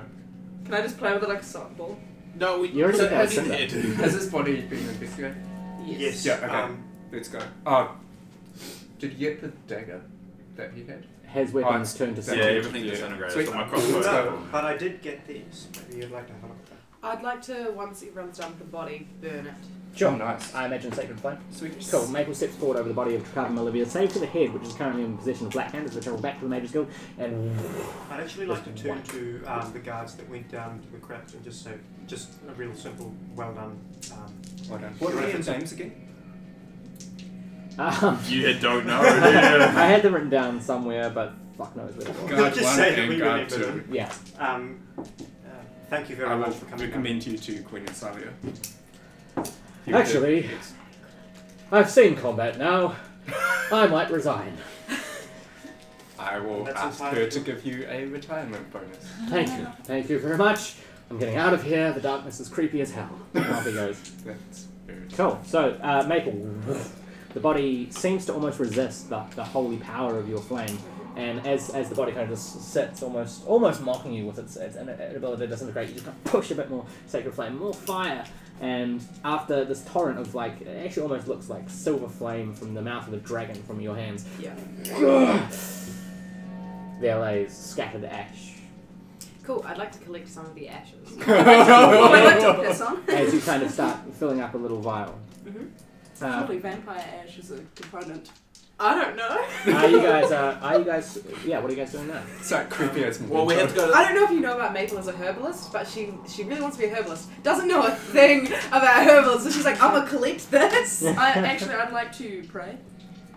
Speaker 5: Can I just play with it like a softball?
Speaker 8: No,
Speaker 1: You already did that,
Speaker 8: has
Speaker 1: Cinder.
Speaker 2: Has this body been investigated?
Speaker 6: Yes.
Speaker 2: Yeah, okay. Let's go. Oh, did you get the dagger that he had?
Speaker 1: His weapons turned to
Speaker 8: Yeah,
Speaker 1: stone.
Speaker 8: everything disintegrated.
Speaker 2: Sweet.
Speaker 8: So my crossbow.
Speaker 6: No, but I did get these. Maybe you'd like to have a look at that.
Speaker 3: I'd like to, once everyone's done with the body, burn it.
Speaker 1: Sure.
Speaker 2: Oh, nice.
Speaker 1: I imagine Sacred Flame.
Speaker 2: Sweet.
Speaker 1: Cool. Maple steps forward over the body of Tricard Olivia, save for the head, which is currently in possession of Black Hand, as we travel back to the Mages Guild, and
Speaker 6: I'd actually like to turn to the guards that went down to the crypt and just say, just a real simple, well done.
Speaker 2: Well done. What are your names again?
Speaker 8: You don't know.
Speaker 1: I had them written down somewhere, but fuck knows where they were.
Speaker 2: Guard
Speaker 6: Just
Speaker 2: 1
Speaker 6: say that
Speaker 2: and
Speaker 6: we
Speaker 2: Guard
Speaker 6: remember
Speaker 2: 2.
Speaker 6: them.
Speaker 1: Yeah.
Speaker 6: Thank you
Speaker 2: I
Speaker 6: very
Speaker 2: will
Speaker 6: much for coming down.
Speaker 2: recommend you to Queen Elisia.
Speaker 1: Actually, I've seen combat now. I might resign.
Speaker 2: I will
Speaker 6: That's
Speaker 2: ask
Speaker 6: entirely
Speaker 2: her to
Speaker 6: true.
Speaker 2: give you a retirement bonus.
Speaker 1: Thank you. Thank you very much. I'm getting out of here. The darkness is creepy as hell. Off he goes.
Speaker 2: That's very
Speaker 1: Cool. So, Maple, the body seems to almost resist the holy power of your flame, and as the body kind of just sits, almost mocking you with its inability to disintegrate, you just kind of push a bit more sacred flame, more fire, and after this torrent of like, it actually almost looks like silver flame from the mouth of a dragon from your hands.
Speaker 3: Yeah.
Speaker 1: There lays scattered ash.
Speaker 3: Cool, I'd like to collect some of the ashes.
Speaker 5: Oh, I like to piss on.
Speaker 1: As you kind of start filling up a little vial.
Speaker 5: Surely vampire ash is a component.
Speaker 3: I don't know.
Speaker 1: Are you guys, yeah, what are you guys doing now?
Speaker 2: It's like creepy as
Speaker 8: Well, we have to go.
Speaker 3: I don't know if you know about Maple as a herbalist, but she really wants to be a herbalist. Doesn't know a thing about herbalists, so she's like, I'm gonna collect this.
Speaker 5: I'd like to pray.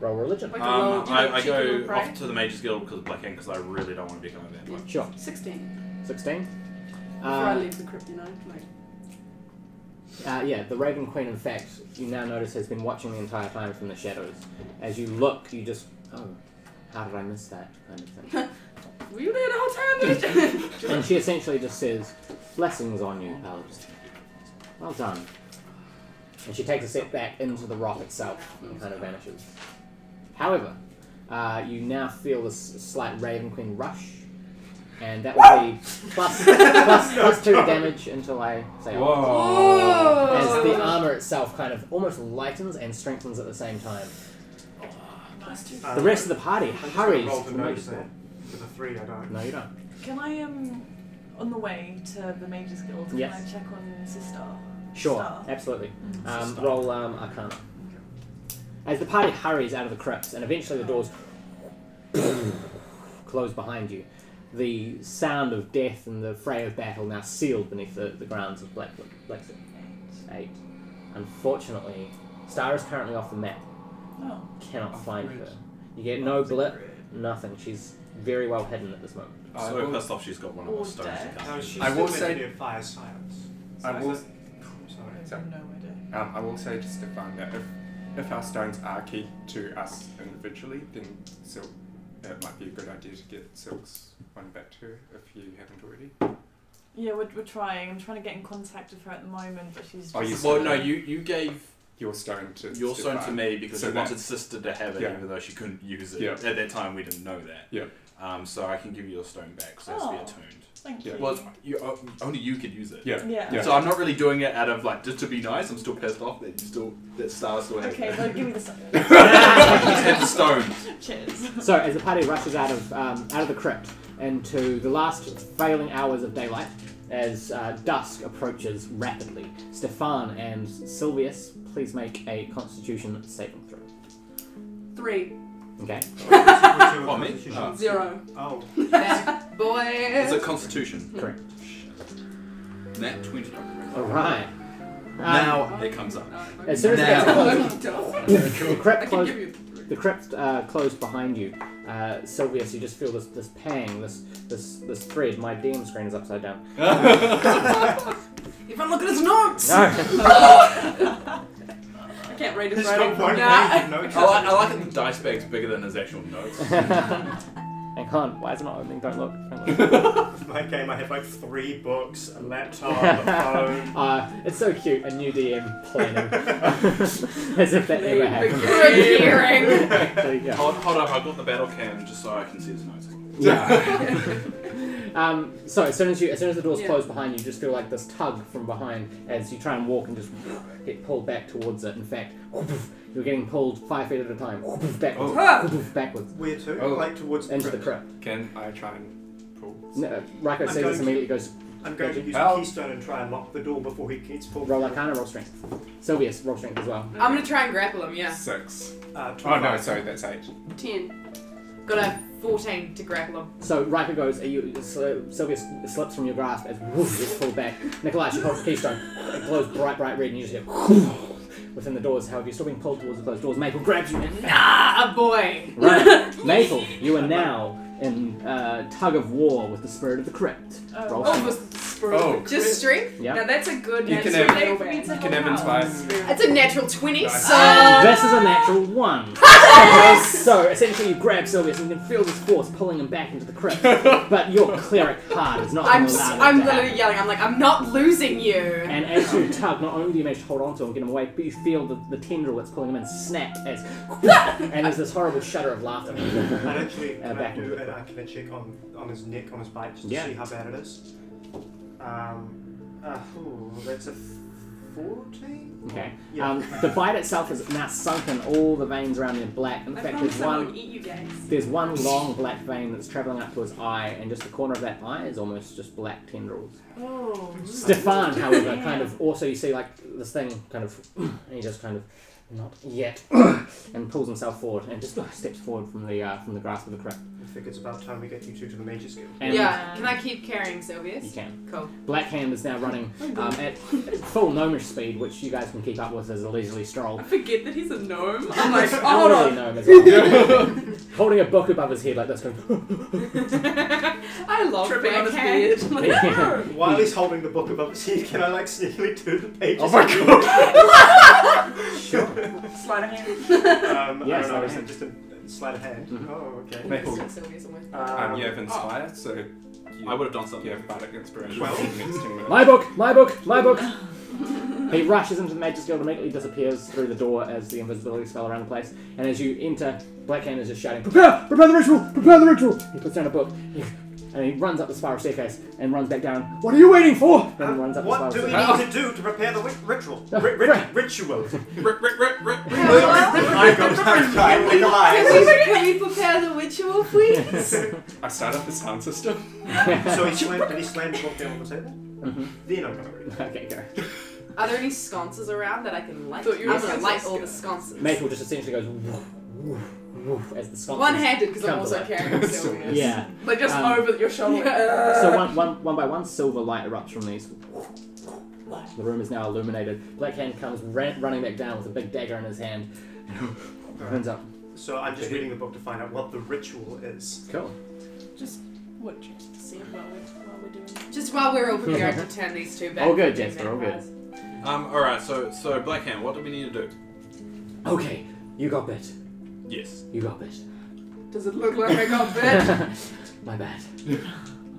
Speaker 1: Roll religion.
Speaker 5: Like a roll,
Speaker 8: I
Speaker 5: cheeky little
Speaker 8: go
Speaker 5: pray.
Speaker 8: off to the Mages Guild because of Black Hand because I really don't want to become a vampire.
Speaker 1: Sure.
Speaker 5: 16.
Speaker 1: 16.
Speaker 5: Before I leave the crypt, you know, like.
Speaker 1: Yeah, the Raven Queen, in fact, you now notice has been watching the entire time from the shadows. As you look, you just, oh, how did I miss that kind of thing?
Speaker 5: Were you there the whole time?
Speaker 1: And she essentially just says, blessings on you, Paladin. Well done. And she takes a step back into the rock itself and kind of vanishes. However, you now feel this slight Raven Queen rush, and that will be plus 2 damage until I say
Speaker 2: Whoa.
Speaker 1: as the armor itself kind of almost lightens and strengthens at the same time. The rest of the party hurries
Speaker 6: Roll
Speaker 1: to
Speaker 6: the
Speaker 1: the
Speaker 6: nose
Speaker 1: Mages
Speaker 6: there.
Speaker 1: Guild.
Speaker 6: With a 3, I don't.
Speaker 1: No, you don't.
Speaker 9: Can I, on the way to the Mages Guild, can
Speaker 1: Yes.
Speaker 9: I check on Sister?
Speaker 1: Sure,
Speaker 9: Star?
Speaker 1: absolutely. Roll Arcana. As the party hurries out of the crypts and eventually the doors close behind you, the sound of death and the fray of battle now sealed beneath the grounds of Blackstone. 8. Unfortunately, Star is currently off the map.
Speaker 9: Oh.
Speaker 1: Cannot find her. You get no blip, nothing. She's very well hidden at this moment.
Speaker 8: So pissed off she's got one of those stones to cast.
Speaker 6: No, she's
Speaker 2: I will
Speaker 6: still
Speaker 2: say-
Speaker 6: meant to be a fire silence.
Speaker 2: I will.
Speaker 6: Sorry.
Speaker 2: Sorry.
Speaker 9: No idea.
Speaker 2: I will say to Stefan that if our stones are key to us individually, then Cilc, it might be a good idea to get Cilc's one back to her if you haven't already.
Speaker 9: Yeah, we're trying. I'm trying to get in contact with her at the moment, but she's.
Speaker 2: Oh,
Speaker 9: just-
Speaker 8: Well, no, you gave
Speaker 2: Your stone to
Speaker 8: your stone to
Speaker 2: Stefan.
Speaker 8: me because
Speaker 2: So
Speaker 8: you
Speaker 2: that-
Speaker 8: wanted Sister to have it
Speaker 2: Yeah.
Speaker 8: even though she couldn't use it.
Speaker 2: Yeah.
Speaker 8: At that time, we didn't know that.
Speaker 2: Yeah.
Speaker 8: So I can give you your stone back, so it has to be
Speaker 9: Oh.
Speaker 8: attuned.
Speaker 9: Thank
Speaker 2: Yeah.
Speaker 9: you.
Speaker 8: Well, only you could use it.
Speaker 2: Yeah.
Speaker 9: Yeah.
Speaker 8: So I'm not really doing it out of like just to be nice. I'm still pissed off that Star still has
Speaker 9: Okay,
Speaker 8: it.
Speaker 9: well, give me the stone.
Speaker 8: Just have the stone.
Speaker 9: Cheers.
Speaker 1: So as the party rushes out of the crypt into the last failing hours of daylight, as dusk approaches rapidly, Stefan and Silvius, please make a Constitution saving throw.
Speaker 5: 3.
Speaker 1: Okay.
Speaker 6: What's your
Speaker 8: What, me?
Speaker 6: constitution?
Speaker 5: 0.
Speaker 6: Oh.
Speaker 3: Bad boy.
Speaker 8: It's a Constitution.
Speaker 1: Correct.
Speaker 8: Nat 20.
Speaker 1: All right.
Speaker 8: Now it comes up.
Speaker 1: As soon as it gets close, the crypt
Speaker 5: I can
Speaker 1: closed.
Speaker 5: give you.
Speaker 1: The crypt closed behind you. Silvius, you just feel this pang, this thread. My DM screen is upside down.
Speaker 3: If I look at his notes!
Speaker 1: No.
Speaker 5: read his
Speaker 6: He's
Speaker 5: writing.
Speaker 6: got one
Speaker 5: Nah.
Speaker 6: page of notes.
Speaker 10: I like it the dice bag's bigger than his actual notes.
Speaker 1: Hang on, why is it not opening? Don't look. Don't look.
Speaker 6: My game, I have like 3 books, a laptop, a phone.
Speaker 1: It's so cute, a new DM planning. As if that ever happened.
Speaker 3: Hearing.
Speaker 1: Actually, yeah.
Speaker 10: Hold up, I've got the battle cam just so I can see his notes.
Speaker 1: Yeah. So as soon as the doors
Speaker 5: Yeah.
Speaker 1: close behind you, you just feel like this tug from behind as you try and walk and just get pulled back towards it. In fact, you're getting pulled 5 feet at a time, backwards, backwards
Speaker 6: Where to?
Speaker 2: Oh.
Speaker 6: Like towards
Speaker 1: into the
Speaker 6: crypt.
Speaker 1: crypt.
Speaker 2: Can I try and pull?
Speaker 1: No, Ryko
Speaker 6: I'm
Speaker 1: sees this
Speaker 6: going to-
Speaker 1: immediately, goes,
Speaker 6: I'm going to use
Speaker 2: Well-
Speaker 6: a keystone and try and lock the door before he gets pulled.
Speaker 1: roll Arcana, roll Strength. Silvius, roll Strength as well.
Speaker 3: I'm gonna try and grapple him, yeah.
Speaker 2: 6.
Speaker 6: 25.
Speaker 2: Oh no, sorry, that's 8.
Speaker 5: 10.
Speaker 3: Got a 14 to grapple him.
Speaker 1: So Ryko goes, Silvius slips from your grasp as gets pulled back. Nickolias, you hold the keystone. It glows bright red and you just hear within the doors. However, you're still being pulled towards the closed doors. Maple grabs you and
Speaker 3: Ah, boy!
Speaker 1: right. Maple, you are now in tug of war with the spirit of the crypt. Roll
Speaker 5: Oh,
Speaker 1: strength.
Speaker 5: the spirit
Speaker 2: Oh.
Speaker 5: of the
Speaker 3: Just
Speaker 5: crypt.
Speaker 3: strength?
Speaker 1: Yeah.
Speaker 5: Now that's a good
Speaker 2: You
Speaker 5: natural
Speaker 2: can have-
Speaker 5: middle
Speaker 2: You can have inspire.
Speaker 3: That's a natural 20,
Speaker 2: Nice.
Speaker 3: so...
Speaker 1: This is a natural 1. So essentially you grab Silvius and you can feel this force pulling him back into the crypt. But your cleric heart is not
Speaker 3: I'm
Speaker 1: going to allow that
Speaker 3: I'm
Speaker 1: to
Speaker 3: literally
Speaker 1: happen.
Speaker 3: yelling, I'm like, I'm not losing you!
Speaker 1: And as you tug, not only do you manage to hold on to him, get him away, but you feel the tendril that's pulling him in snap as and there's this horrible shudder of laughter.
Speaker 6: And actually, can I
Speaker 1: back
Speaker 6: do
Speaker 1: into the
Speaker 6: an
Speaker 1: crypt.
Speaker 6: Arcana check on his neck, on his bite, just to
Speaker 1: Yeah.
Speaker 6: see how bad it is? That's a 14?
Speaker 1: Okay.
Speaker 6: Yeah.
Speaker 1: The bite itself is now sunken, all the veins around him black. In
Speaker 5: I
Speaker 1: fact,
Speaker 5: promise
Speaker 1: there's
Speaker 5: I won't
Speaker 1: one.
Speaker 5: eat you guys.
Speaker 1: There's one long black vein that's travelling up to his eye, and just the corner of that eye is almost just black tendrils.
Speaker 5: Oh.
Speaker 1: Stefan, however, kind of also you see like this thing kind of, and he just kind of not yet, and pulls himself forward and just steps forward from the grasp of the crypt.
Speaker 6: I think it's about time we get you two to the Mage's Guild.
Speaker 1: And
Speaker 3: Yeah, can I keep carrying Silvius?
Speaker 1: you can.
Speaker 3: Cool.
Speaker 1: Black Hand is now running at full gnomish speed, which you guys can keep up with as a leisurely stroll.
Speaker 5: I forget that he's a gnome. I'm like, oh,
Speaker 1: Elderly
Speaker 5: hold on.
Speaker 1: gnome as well. Holding a book above his head like this, going.
Speaker 3: I love
Speaker 5: Tripping on his
Speaker 3: Black Hand.
Speaker 5: beard. Like,
Speaker 6: While he's holding the book above his head, can I like sneakily turn the pages?
Speaker 2: Oh my god!
Speaker 1: Sure.
Speaker 5: Sleight of hand.
Speaker 1: Yeah,
Speaker 6: I don't
Speaker 1: sleight
Speaker 6: know,
Speaker 1: of
Speaker 6: is
Speaker 1: hand.
Speaker 6: it just a sleight of hand?
Speaker 1: Mhm.
Speaker 6: Oh, okay.
Speaker 2: Maple.
Speaker 3: Silvius almost.
Speaker 2: You have inspire, so you,
Speaker 10: I would have done something.
Speaker 2: you have bardic inspiration.
Speaker 6: Well.
Speaker 2: for the next 10 minutes.
Speaker 1: My book! My book! My book! He rushes into the Mage's Guild, immediately disappears through the door as the invisibility spell around the place. And as you enter, Black Hand is just shouting, "Prepare! Prepare the ritual! Prepare the ritual!" He puts down a book, and he runs up the spiral staircase and runs back down. "What are you waiting for?" Then runs up the
Speaker 6: What do
Speaker 1: spiral
Speaker 6: we
Speaker 1: staircase.
Speaker 6: need to do to prepare the ritual?
Speaker 1: No,
Speaker 6: Ritual.
Speaker 3: Can
Speaker 6: I go back to Nickolias.
Speaker 3: we prepare the ritual, please?
Speaker 2: I start up the sound system.
Speaker 6: So he slammed, did he slam the book down on the table?
Speaker 1: Mhm.
Speaker 6: Then I'm gonna read it.
Speaker 1: Okay, go.
Speaker 3: Are there any sconces around that I can light?
Speaker 5: Thought you were
Speaker 3: I'm gonna
Speaker 5: gonna
Speaker 3: light
Speaker 5: say
Speaker 3: all the sconces.
Speaker 1: Maple just essentially goes woof, woof, woof, as the sconces
Speaker 3: One-handed, because I'm
Speaker 1: come to
Speaker 3: also
Speaker 1: life.
Speaker 3: carrying Silvius.
Speaker 1: Yeah.
Speaker 5: Like just
Speaker 1: Um,
Speaker 5: over your shoulder.
Speaker 1: So one by one, silver light erupts from these. The room is now illuminated. Black Hand comes running back down with a big dagger in his hand. Opens up.
Speaker 6: So I'm just reading the book to find out what the ritual is.
Speaker 1: Cool.
Speaker 5: Just what you see while we're doing that.
Speaker 3: Just while we're all prepared to turn these two back.
Speaker 1: All good,
Speaker 3: into
Speaker 1: Jasper, all good.
Speaker 3: vampires.
Speaker 10: Alright, so Black Hand, what do we need to do?
Speaker 1: Okay, you got bit.
Speaker 10: Yes.
Speaker 1: You got bit.
Speaker 5: Does it look like I got bit?
Speaker 1: My bad.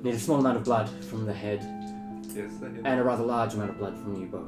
Speaker 1: Need a small amount of blood from the head,
Speaker 2: Here's the head.
Speaker 1: and a rather large amount of blood from you both.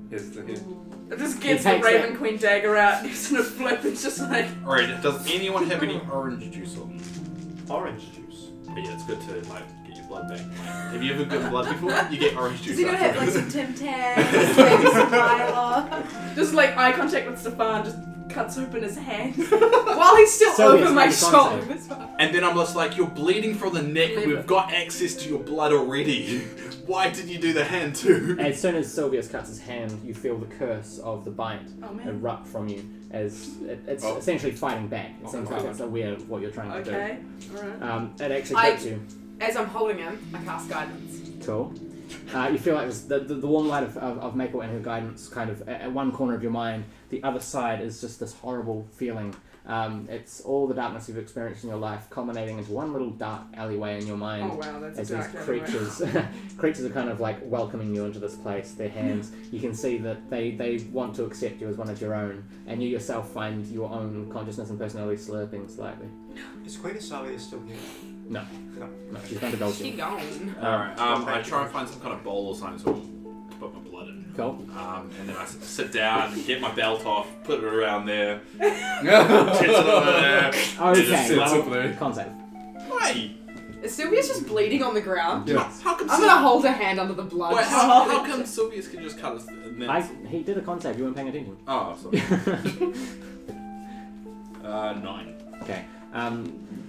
Speaker 2: Here's the head.
Speaker 5: It just gets
Speaker 1: He
Speaker 5: the
Speaker 1: takes
Speaker 5: Raven
Speaker 1: that-
Speaker 5: Queen dagger out, gives it a flip, it's just like,
Speaker 10: Alright, does anyone have any orange juice on them?
Speaker 6: Orange juice.
Speaker 10: But yeah, it's good to like get your blood back. Have you ever given blood before? You get orange juice.
Speaker 3: Is he gonna have like
Speaker 10: afterwards.
Speaker 3: some Tim Tams, maybe some Milo?
Speaker 5: just like eye contact with Stefan, just cuts open his hand while he's still
Speaker 1: So
Speaker 5: over
Speaker 1: it's
Speaker 5: my
Speaker 1: really
Speaker 5: shoulder.
Speaker 1: constant.
Speaker 10: And then I'm just like, you're bleeding from the neck. We've got access to your blood already. Why did you do the hand too?
Speaker 1: As soon as Silvius cuts his hand, you feel the curse of the bite
Speaker 5: Oh man.
Speaker 1: erupt from you as it's
Speaker 2: Oh.
Speaker 1: essentially fighting back. It
Speaker 2: Oh
Speaker 1: seems
Speaker 2: my
Speaker 1: like
Speaker 2: God.
Speaker 1: it's aware of what you're trying to
Speaker 5: Okay. Alright.
Speaker 1: do. It actually
Speaker 3: I-
Speaker 1: takes you.
Speaker 3: As I'm holding him, I cast guidance.
Speaker 1: Cool. You feel like the warm light of Mako and her guidance kind of at one corner of your mind. The other side is just this horrible feeling. It's all the darkness you've experienced in your life culminating into one little dark alleyway in your mind.
Speaker 5: Oh wow, that's
Speaker 1: As
Speaker 5: a
Speaker 1: these
Speaker 5: dark
Speaker 1: creatures, creatures are kind of like welcoming you into this place. Their hands, you can see that they want to accept you as one of your own, and you yourself find your own consciousness and personality slurping slightly.
Speaker 6: Is Queen Silvius still here?
Speaker 1: No,
Speaker 6: No.
Speaker 1: she's gone to Belgium.
Speaker 3: She gone.
Speaker 8: Alright, I try and find some kind of bowl or something to put my blood in.
Speaker 1: Cool.
Speaker 8: And then I sit down, get my belt off, put it around there. Tits it over there.
Speaker 1: Okay,
Speaker 4: sits up there.
Speaker 1: con save.
Speaker 8: Wait!
Speaker 3: Is Silvius just bleeding on the ground?
Speaker 4: Yeah.
Speaker 8: How come
Speaker 3: I'm gonna hold her hand under the blood.
Speaker 8: Wait, how come Silvius can just cut us and then...
Speaker 1: He did a con save. You weren't paying attention.
Speaker 8: Oh, sorry. 9.
Speaker 1: Okay.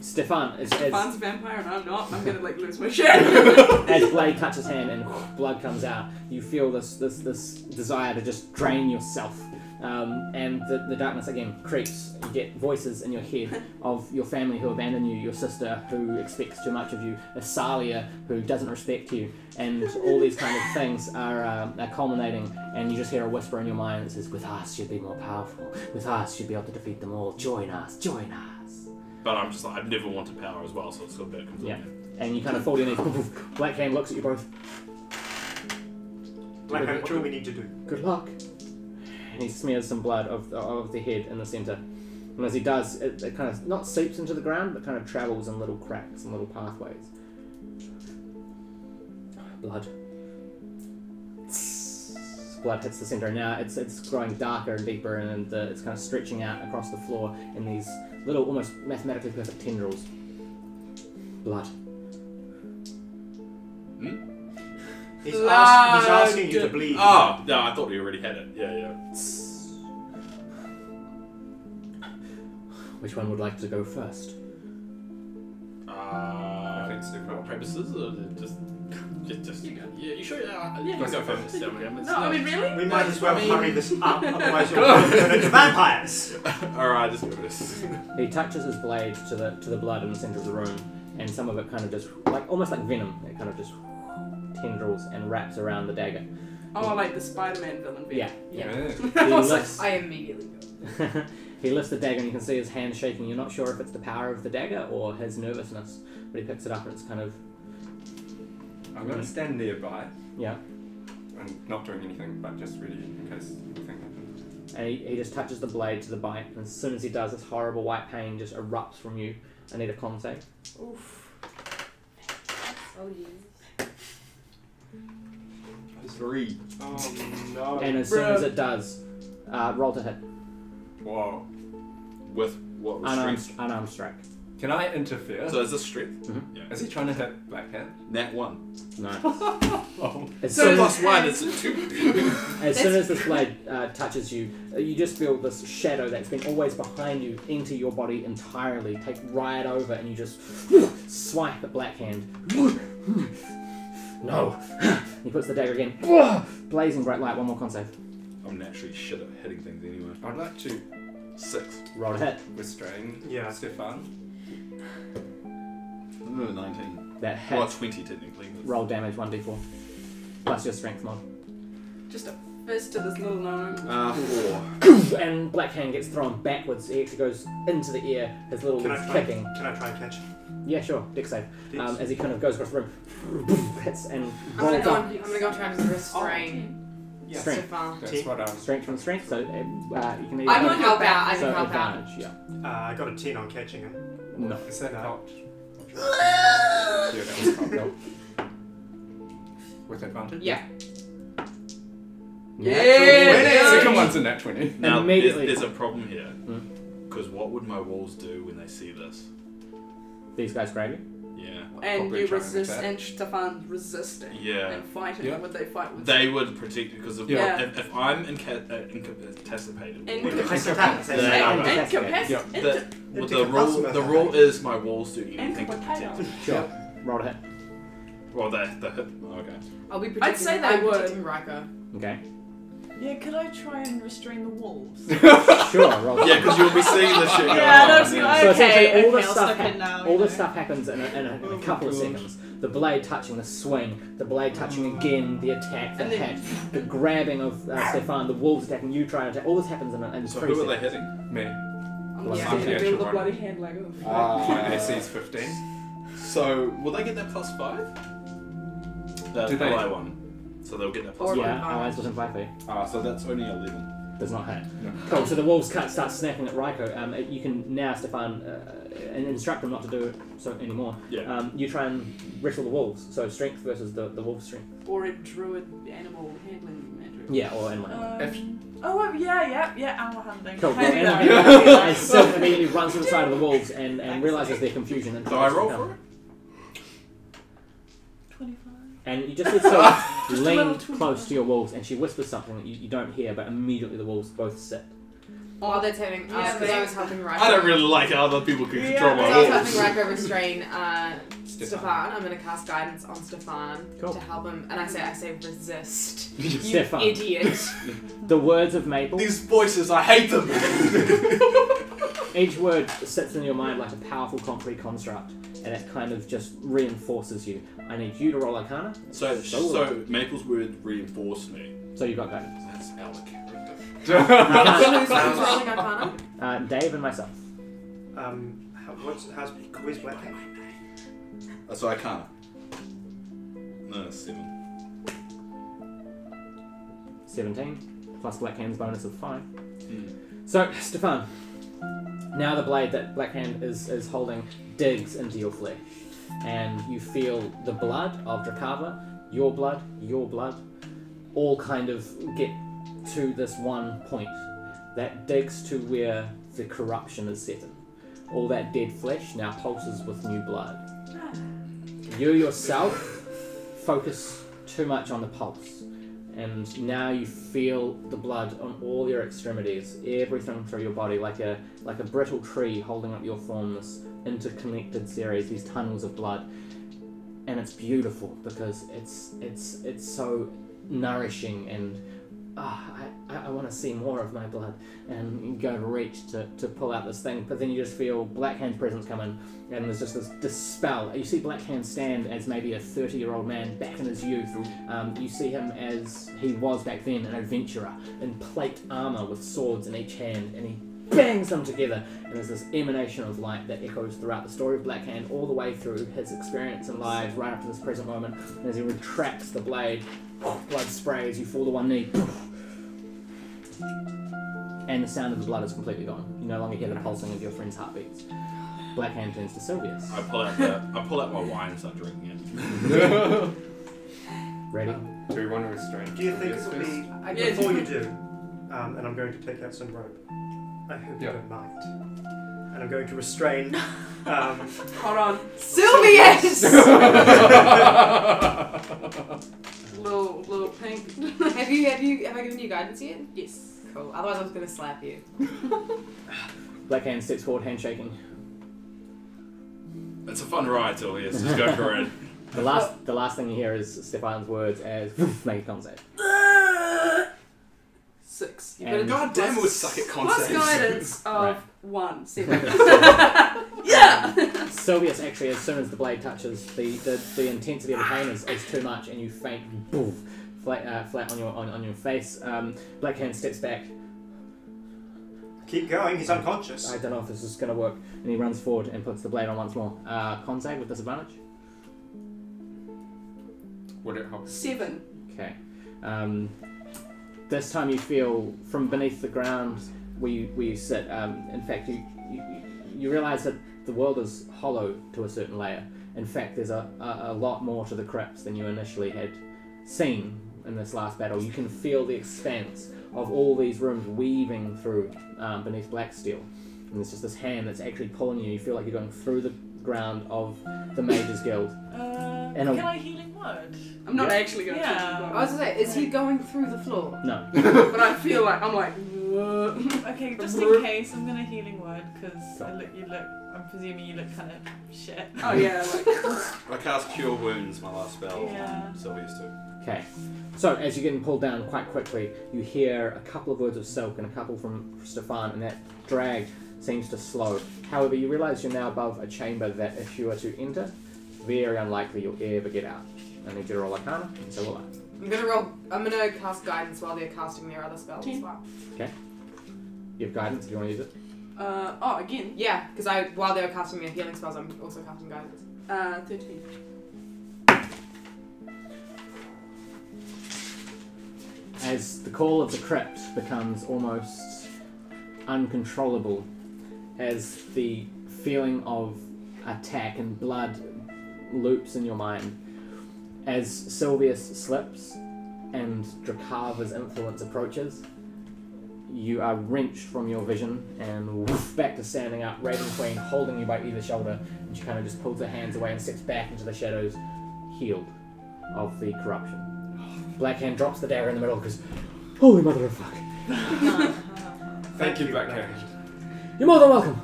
Speaker 1: Stefan,
Speaker 5: Stefan's a vampire and I'm not. I'm gonna like lose my shit.
Speaker 1: as blade touches hand and blood comes out, you feel this desire to just drain yourself. And the darkness again creeps. You get voices in your head of your family who abandon you, your sister who expects too much of you, Elisia who doesn't respect you, and all these kind of things are culminating. And you just hear a whisper in your mind that says, "With us, you'd be more powerful. With us, you'd be able to defeat them all. Join us. Join us."
Speaker 8: But I'm just like, I've never wanted power as well, so it's still a bit confusing.
Speaker 1: Yeah. And you kind of fall to your knees. Black Hand looks at you both.
Speaker 6: Black Hand, what do we need to do?
Speaker 1: Good luck. And he smears some blood of the head in the centre. And as he does, it kind of not seeps into the ground, but kind of travels in little cracks and little pathways. Blood. Blood hits the centre. Now it's growing darker and deeper, and it's kind of stretching out across the floor in these little, almost mathematically perfect tendrils. Blood.
Speaker 6: He's asking you to bleed.
Speaker 8: Oh, no, I thought we already had it. Yeah.
Speaker 1: Which one would like to go first?
Speaker 8: I think Stefan. Purposes or just. You go. Yeah, you sure? Yeah,
Speaker 4: Let's go
Speaker 8: first.
Speaker 4: first.
Speaker 5: No, I mean really?
Speaker 6: We might as well hurry this up, otherwise you'll turn into vampires.
Speaker 8: Alright, just go this.
Speaker 1: He touches his blade to the blood in the centre of the room, and some of it kind of just almost like venom. It kind of just tendrils and wraps around the dagger.
Speaker 5: Oh, like the Spider-Man villain.
Speaker 1: Yeah.
Speaker 5: I was like,
Speaker 1: lifts,
Speaker 3: I immediately go.
Speaker 1: he lifts the dagger and you can see his hand shaking. You're not sure if it's the power of the dagger or his nervousness, but he picks it up and it's kind of...
Speaker 2: I'm going to stand nearby.
Speaker 1: Yeah.
Speaker 2: And not doing anything, but just ready in case anything happens.
Speaker 1: And he just touches the blade to the bite, and as soon as he does, this horrible white pain just erupts from you. I need a con save.
Speaker 3: Oof. Oh yeah.
Speaker 10: 3.
Speaker 6: Oh no.
Speaker 1: And as soon as it does, roll to hit.
Speaker 2: Whoa.
Speaker 8: With what restraint?
Speaker 1: Unarmed strike.
Speaker 2: Can I interfere?
Speaker 8: So is this strength?
Speaker 1: Mm-hmm.
Speaker 8: Yeah.
Speaker 2: Is he trying to hit Black Hand?
Speaker 8: Nat 1.
Speaker 1: Nice.
Speaker 2: Oh.
Speaker 1: As
Speaker 8: So
Speaker 1: soon
Speaker 8: plus
Speaker 1: as,
Speaker 8: 1 is a 2.
Speaker 1: as soon as this blade touches you, you just feel this shadow that's been always behind you enter your body entirely, take right over, and you just swipe at Black Hand. No. He puts the dagger again. Blazing bright light. One more con save.
Speaker 8: I'm naturally shit at hitting things anyway.
Speaker 2: I'd like to
Speaker 8: 6.
Speaker 1: Roll to hit.
Speaker 2: restrain Stefan.
Speaker 8: 19.
Speaker 1: That
Speaker 8: Well,
Speaker 1: hit.
Speaker 8: 20 technically. But...
Speaker 1: Roll damage 1d4. Plus your strength mod.
Speaker 5: just a fist to this little gnome.
Speaker 8: 4.
Speaker 1: And Black Hand gets thrown backwards. He actually goes into the air. His little
Speaker 6: Can
Speaker 1: legs
Speaker 6: I try
Speaker 1: kicking.
Speaker 6: and catch him?
Speaker 1: Yeah, sure. Dex save. As he kind of goes across the room, hits and
Speaker 3: I'm gonna
Speaker 1: rolls
Speaker 3: go.
Speaker 1: up.
Speaker 3: I'm gonna go try to restrain.
Speaker 6: Yeah.
Speaker 1: Strength.
Speaker 3: Stefan.
Speaker 2: That's what I'm...
Speaker 1: Strength from strength, so you can either
Speaker 3: I'm
Speaker 1: go-
Speaker 3: gonna help out. I
Speaker 1: so
Speaker 3: can help out.
Speaker 1: advantage, yeah.
Speaker 6: I got a 10 on catching him.
Speaker 1: No.
Speaker 2: Is that
Speaker 6: No.
Speaker 2: helped? Yeah, that was helped.
Speaker 1: No.
Speaker 2: With advantage?
Speaker 3: Yeah.
Speaker 2: Yeah! Second one's a nat 20.
Speaker 8: Now,
Speaker 1: Immediately.
Speaker 8: there's a problem here. Because what would my walls do when they see this?
Speaker 1: These guys grab you.
Speaker 8: Yeah.
Speaker 5: And
Speaker 2: Probably
Speaker 5: you
Speaker 2: try and
Speaker 5: resist,
Speaker 2: attack.
Speaker 5: and Stefan's resisting.
Speaker 8: Yeah.
Speaker 5: And fighting.
Speaker 2: Yeah.
Speaker 5: Would they fight with?
Speaker 8: They would protect you because
Speaker 5: Yeah.
Speaker 8: if I'm incapacitated.
Speaker 5: Incapacitated.
Speaker 8: The rule is my walls do anything to protect you.
Speaker 1: Sure. Roll to hit.
Speaker 8: Well, the hit. Okay.
Speaker 3: I'll be protecting.
Speaker 5: I'd say they
Speaker 3: I'm
Speaker 5: would.
Speaker 3: protecting Ryko.
Speaker 1: Okay.
Speaker 9: Yeah, could I try and restrain the wolves?
Speaker 1: Sure. Roll. To
Speaker 8: Yeah, because you'll be seeing the shit.
Speaker 9: Yeah,
Speaker 8: going on.
Speaker 9: that's
Speaker 1: So
Speaker 9: okay.
Speaker 1: essentially, all
Speaker 9: Okay,
Speaker 1: this
Speaker 9: I'll
Speaker 1: stuff,
Speaker 9: step in now.
Speaker 1: all this stuff happens in a couple of seconds. The blade touching the swing, the blade touching again, the attack, the
Speaker 5: And then-
Speaker 1: hit, the grabbing of Stefan, the wolves attacking you, trying to attack. All this happens in
Speaker 8: So
Speaker 1: 3
Speaker 8: who are they
Speaker 1: seconds.
Speaker 8: hitting?
Speaker 2: Me.
Speaker 5: I'm
Speaker 1: Yeah.
Speaker 5: just
Speaker 2: I'm
Speaker 5: gonna
Speaker 2: the
Speaker 5: do with
Speaker 2: actual
Speaker 5: a bloody
Speaker 2: one.
Speaker 5: hand like, oh.
Speaker 2: My AC is 15.
Speaker 8: So will they get that +5? The
Speaker 2: Do they?
Speaker 8: ally one. So they'll get that
Speaker 3: Or-
Speaker 8: +5.
Speaker 1: Yeah, allies within 5 feet.
Speaker 8: So that's only 11.
Speaker 1: Does not hit.
Speaker 2: No.
Speaker 1: Cool, so the wolves start snapping at Ryko. You can now, Stefan, and instruct them not to do it so anymore.
Speaker 8: Yeah.
Speaker 1: You try and wrestle the wolves, so strength versus the wolves' strength.
Speaker 5: Or a druid animal handling magic.
Speaker 1: Yeah, or animal.
Speaker 9: Animal handling.
Speaker 1: Cool,
Speaker 9: How
Speaker 1: well,
Speaker 9: do
Speaker 1: animal
Speaker 9: that?
Speaker 1: handling, and Silk immediately runs to the side of the wolves and realizes their confusion. And
Speaker 8: Do I roll for it?
Speaker 9: 25.
Speaker 1: And you just see Silk lean
Speaker 9: little
Speaker 1: close to your wolves, and she whispers something that you don't hear, but immediately the wolves both sit.
Speaker 3: While that's having because I was helping Ryko.
Speaker 10: I don't really like how other people can control
Speaker 3: Because
Speaker 10: my
Speaker 3: I was
Speaker 10: wolves.
Speaker 3: helping Ryko restrain
Speaker 2: Stefan.
Speaker 3: Stefan. I'm going to cast guidance on Stefan
Speaker 1: Cool.
Speaker 3: to help him, and I say resist. You
Speaker 1: Stefan.
Speaker 3: idiot.
Speaker 1: The words of Maple,
Speaker 10: These voices, I hate them.
Speaker 1: each word sits in your mind like a powerful concrete construct, and it kind of just reinforces you. I need you to roll Arcana,
Speaker 8: So Maple's word reinforced me.
Speaker 1: so you got guidance.
Speaker 8: That's our character.
Speaker 3: Who's rolling Arcana?
Speaker 1: Dave and myself.
Speaker 6: Where's Black Cat?
Speaker 8: So I can't. No, 7.
Speaker 1: 17, plus Blackhand's bonus of 5.
Speaker 8: Hmm.
Speaker 1: So, Stefan, now the blade that Blackhand is holding digs into your flesh, and you feel the blood of Drakava, your blood, all kind of get to this one point that digs to where the corruption is set in. All that dead flesh now pulses with new blood. You yourself focus too much on the pulse, and now you feel the blood on all your extremities, everything through your body, like a brittle tree holding up your form, this interconnected series, these tunnels of blood. And it's beautiful because it's so nourishing, and I want to see more of my blood, and you go to reach to pull out this thing, but then you just feel Blackhand's presence come in, and there's just this spell. You see Blackhand stand as maybe a 30-year-old man back in his youth. You see him as he was back then, an adventurer in plate armor with swords in each hand, and he bangs them together, and there's this emanation of light that echoes throughout the story of Blackhand all the way through his experience and lives right up to this present moment. And as he retracts the blade, blood sprays, you fall to one knee, and the sound of the blood is completely gone. You no longer hear the pulsing of your friend's heartbeats. Blackhand turns to Silvius.
Speaker 8: I pull out my wine and start drinking it.
Speaker 1: Ready?
Speaker 2: Do we want to restrain?
Speaker 6: Do you think it
Speaker 2: Yes,
Speaker 6: would be,
Speaker 2: first?
Speaker 6: before you do, and I'm going to take out some rope, I hope you
Speaker 2: Yeah.
Speaker 6: don't mind, and I'm going to restrain,
Speaker 5: Hold on.
Speaker 3: Silvius!
Speaker 5: little pink.
Speaker 3: Have I given you guidance yet?
Speaker 5: Yes.
Speaker 3: Cool. Otherwise I was going to slap you.
Speaker 1: Blackhand steps forward, handshaking.
Speaker 8: It's a fun ride, Silvius. Just go for it.
Speaker 1: The last thing you hear is Stefan's words as make a con save.
Speaker 5: 6. You
Speaker 1: And-
Speaker 10: God damn it, would suck at
Speaker 5: plus
Speaker 10: concepts.
Speaker 5: guidance of
Speaker 1: Right.
Speaker 5: 1. 7.
Speaker 9: Yeah!
Speaker 1: Silvius, actually, as soon as the blade touches, the intensity of the pain is too much, and you faint, boof, flat on your face. Blackhand steps back.
Speaker 6: keep going, he's unconscious.
Speaker 1: I don't know if this is going to work, and he runs forward and puts the blade on once more. Con save with disadvantage.
Speaker 2: Would it help?
Speaker 5: 7.
Speaker 1: Okay. This time you feel from beneath the ground where you sit. In fact, you realise that the world is hollow to a certain layer. In fact, there's a lot more to the crypts than you initially had seen in this last battle. You can feel the expanse of all these rooms weaving through beneath black steel. And there's just this hand that's actually pulling you. You feel like you're going through the ground of the Mages Guild.
Speaker 9: Can I healing word?
Speaker 5: I'm not actually going to
Speaker 9: Yeah.
Speaker 3: I was going to say, is he going through the floor?
Speaker 1: No.
Speaker 5: But I feel like, I'm like, whoa.
Speaker 9: Okay, just in case, I'm gonna healing word because I'm presuming you look kind of shit.
Speaker 5: Oh yeah, like,
Speaker 8: I cast Cure Wounds, my last spell.
Speaker 9: Yeah.
Speaker 8: Silvius too.
Speaker 1: Okay. So, as you're getting pulled down quite quickly, you hear a couple of words of Cilc and a couple from Stefan, and that drag seems to slow. However, you realise you're now above a chamber that if you were to enter, very unlikely you'll ever get out. I need you to roll Arcana, and so will I.
Speaker 3: I'm gonna cast guidance while they're casting their other spells as well.
Speaker 1: Okay. You have guidance if you want to use it.
Speaker 5: Again.
Speaker 3: Yeah, because while they were casting their healing spells, I'm also casting guidance.
Speaker 5: 13.
Speaker 1: As the call of the crypt becomes almost uncontrollable, as the feeling of attack and blood loops in your mind, as Silvius slips and Drakava's influence approaches, you are wrenched from your vision and woof, back to standing up, Raven Queen holding you by either shoulder, and she kind of just pulls her hands away and steps back into the shadows, healed of the corruption. Blackhand drops the dagger in the middle because, holy mother of fuck.
Speaker 2: Thank you, Blackhand.
Speaker 1: You're more than welcome.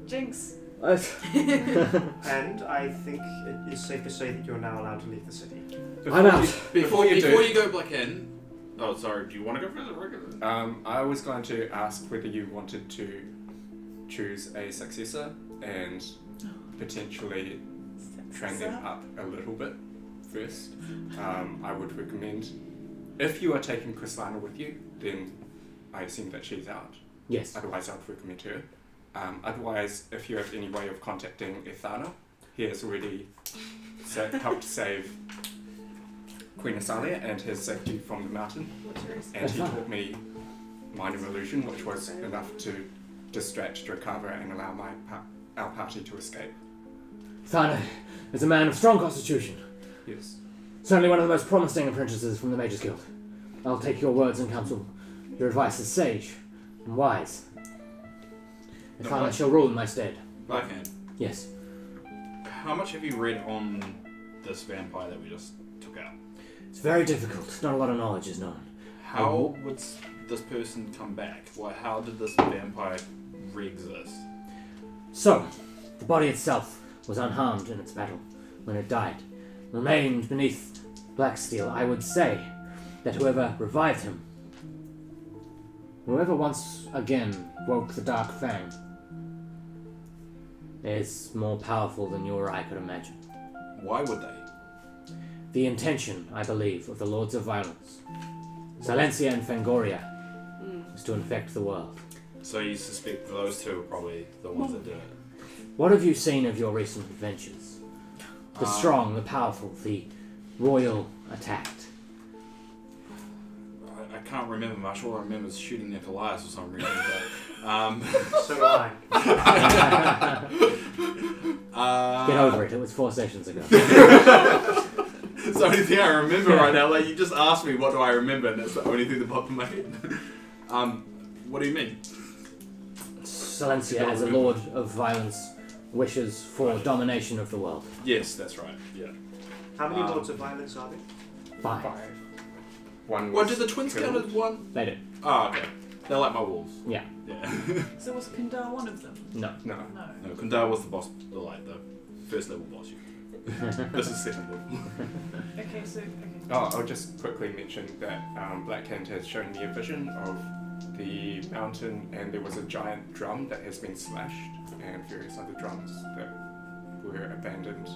Speaker 9: Jinx.
Speaker 6: And I think it is safe to say that you're now allowed to leave the city.
Speaker 1: I'm out.
Speaker 10: Before you go back in. Oh, sorry. Do you want to go for the regular?
Speaker 2: I was going to ask whether you wanted to choose a successor and potentially train them up a little bit first. I would recommend, if you are taking Krislana with you, then I assume that she's out.
Speaker 1: Yes.
Speaker 2: Otherwise, I would recommend her. Otherwise, if you have any way of contacting Ethana, he has already helped save Queen Asalia and his safety from the mountain. And he taught me Minor Illusion, which was enough to distract Drakava and allow our party to escape.
Speaker 1: Ethana is a man of strong constitution.
Speaker 2: Yes.
Speaker 1: Certainly one of the most promising apprentices from the Mages Guild. I'll take your words and counsel. Your advice is sage and wise. Ethana shall rule in my stead.
Speaker 10: Blackhand.
Speaker 1: Yes.
Speaker 10: How much have you read on this vampire that we just took out?
Speaker 1: It's very difficult. Not a lot of knowledge is known.
Speaker 10: How would this person come back? How did this vampire re-exist?
Speaker 1: So, the body itself was unharmed in its battle when it died. Remained beneath black steel. I would say that whoever revived him, whoever once again woke the Dark Fang, is more powerful than you or I could imagine.
Speaker 10: Why would they?
Speaker 1: The intention, I believe, of the Lords of Violence, Silencia and Fangoria, is to infect the world.
Speaker 10: So you suspect those two are probably the ones that did it?
Speaker 1: What have you seen of your recent adventures? The strong, the powerful, the royal attacked.
Speaker 10: I can't remember much. All I remember is shooting Nickolias for some reason.
Speaker 6: So do I.
Speaker 1: Get over it. It was 4 sessions ago.
Speaker 10: It's the only thing I remember right now. Like, you just asked me what do I remember, and that's the only thing that popped in my head. What do you mean?
Speaker 1: Silencia, as a lord of violence, wishes for domination of the world.
Speaker 10: Yes, that's right. Yeah.
Speaker 6: How many Lords of Violence are there?
Speaker 1: 5.
Speaker 2: One
Speaker 10: What,
Speaker 2: was
Speaker 10: did the twins
Speaker 2: killed.
Speaker 10: count as one?
Speaker 1: They did.
Speaker 10: Oh, okay. They're like my wolves.
Speaker 1: Yeah.
Speaker 10: Yeah.
Speaker 9: So was Kandar one of them?
Speaker 1: No.
Speaker 2: No.
Speaker 9: No.
Speaker 10: No, Kundar was the boss, the first level boss. This is second level.
Speaker 9: Okay, so
Speaker 2: I'll just quickly mention that Blackhand has shown me a vision of the mountain, and there was a giant drum that has been slashed, and various other drums that were abandoned,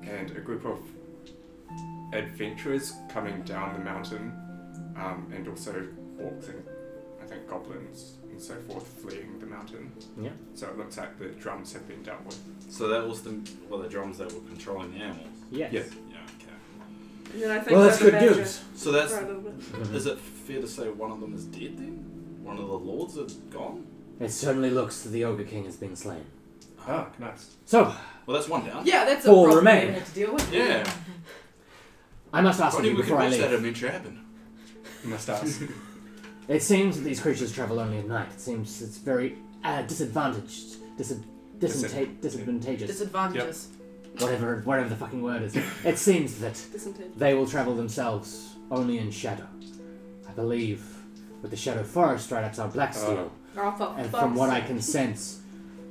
Speaker 2: and a group of adventurers coming down the mountain, and also orcs and I think goblins and so forth fleeing the mountain.
Speaker 1: Yeah.
Speaker 2: So it looks like the drums have been dealt with.
Speaker 10: So that was the drums that were controlling the animals.
Speaker 1: Yes.
Speaker 2: Yes.
Speaker 10: Yeah. Okay.
Speaker 5: And then I think
Speaker 1: Well, that's good
Speaker 5: badger
Speaker 1: news.
Speaker 10: So that's.
Speaker 5: for a little bit.
Speaker 10: Is it fair to say one of them is dead then? One of the lords is gone?
Speaker 1: It certainly looks that the Ogre King has been slain.
Speaker 2: Ah, nice.
Speaker 1: So,
Speaker 10: Well, that's one down.
Speaker 3: Yeah, that's a
Speaker 1: 4
Speaker 3: problem
Speaker 1: remain.
Speaker 3: we have to deal with.
Speaker 10: Yeah.
Speaker 1: I must ask
Speaker 10: Only
Speaker 1: you
Speaker 10: we can
Speaker 1: before I
Speaker 10: watch that
Speaker 1: leave.
Speaker 10: adventure happen.
Speaker 2: You must ask.
Speaker 1: It seems that these creatures travel only at night. It seems it's very disadvantaged. Disadvantageous.
Speaker 3: Disadvantages.
Speaker 1: Whatever the fucking word is. It seems that
Speaker 5: Disadvantage.
Speaker 1: they will travel themselves only in shadow. I believe with the Shadow Forest right outside Blacksteel.
Speaker 5: Oh, for
Speaker 1: And
Speaker 5: fuck's
Speaker 1: from what I
Speaker 5: sake.
Speaker 1: can sense,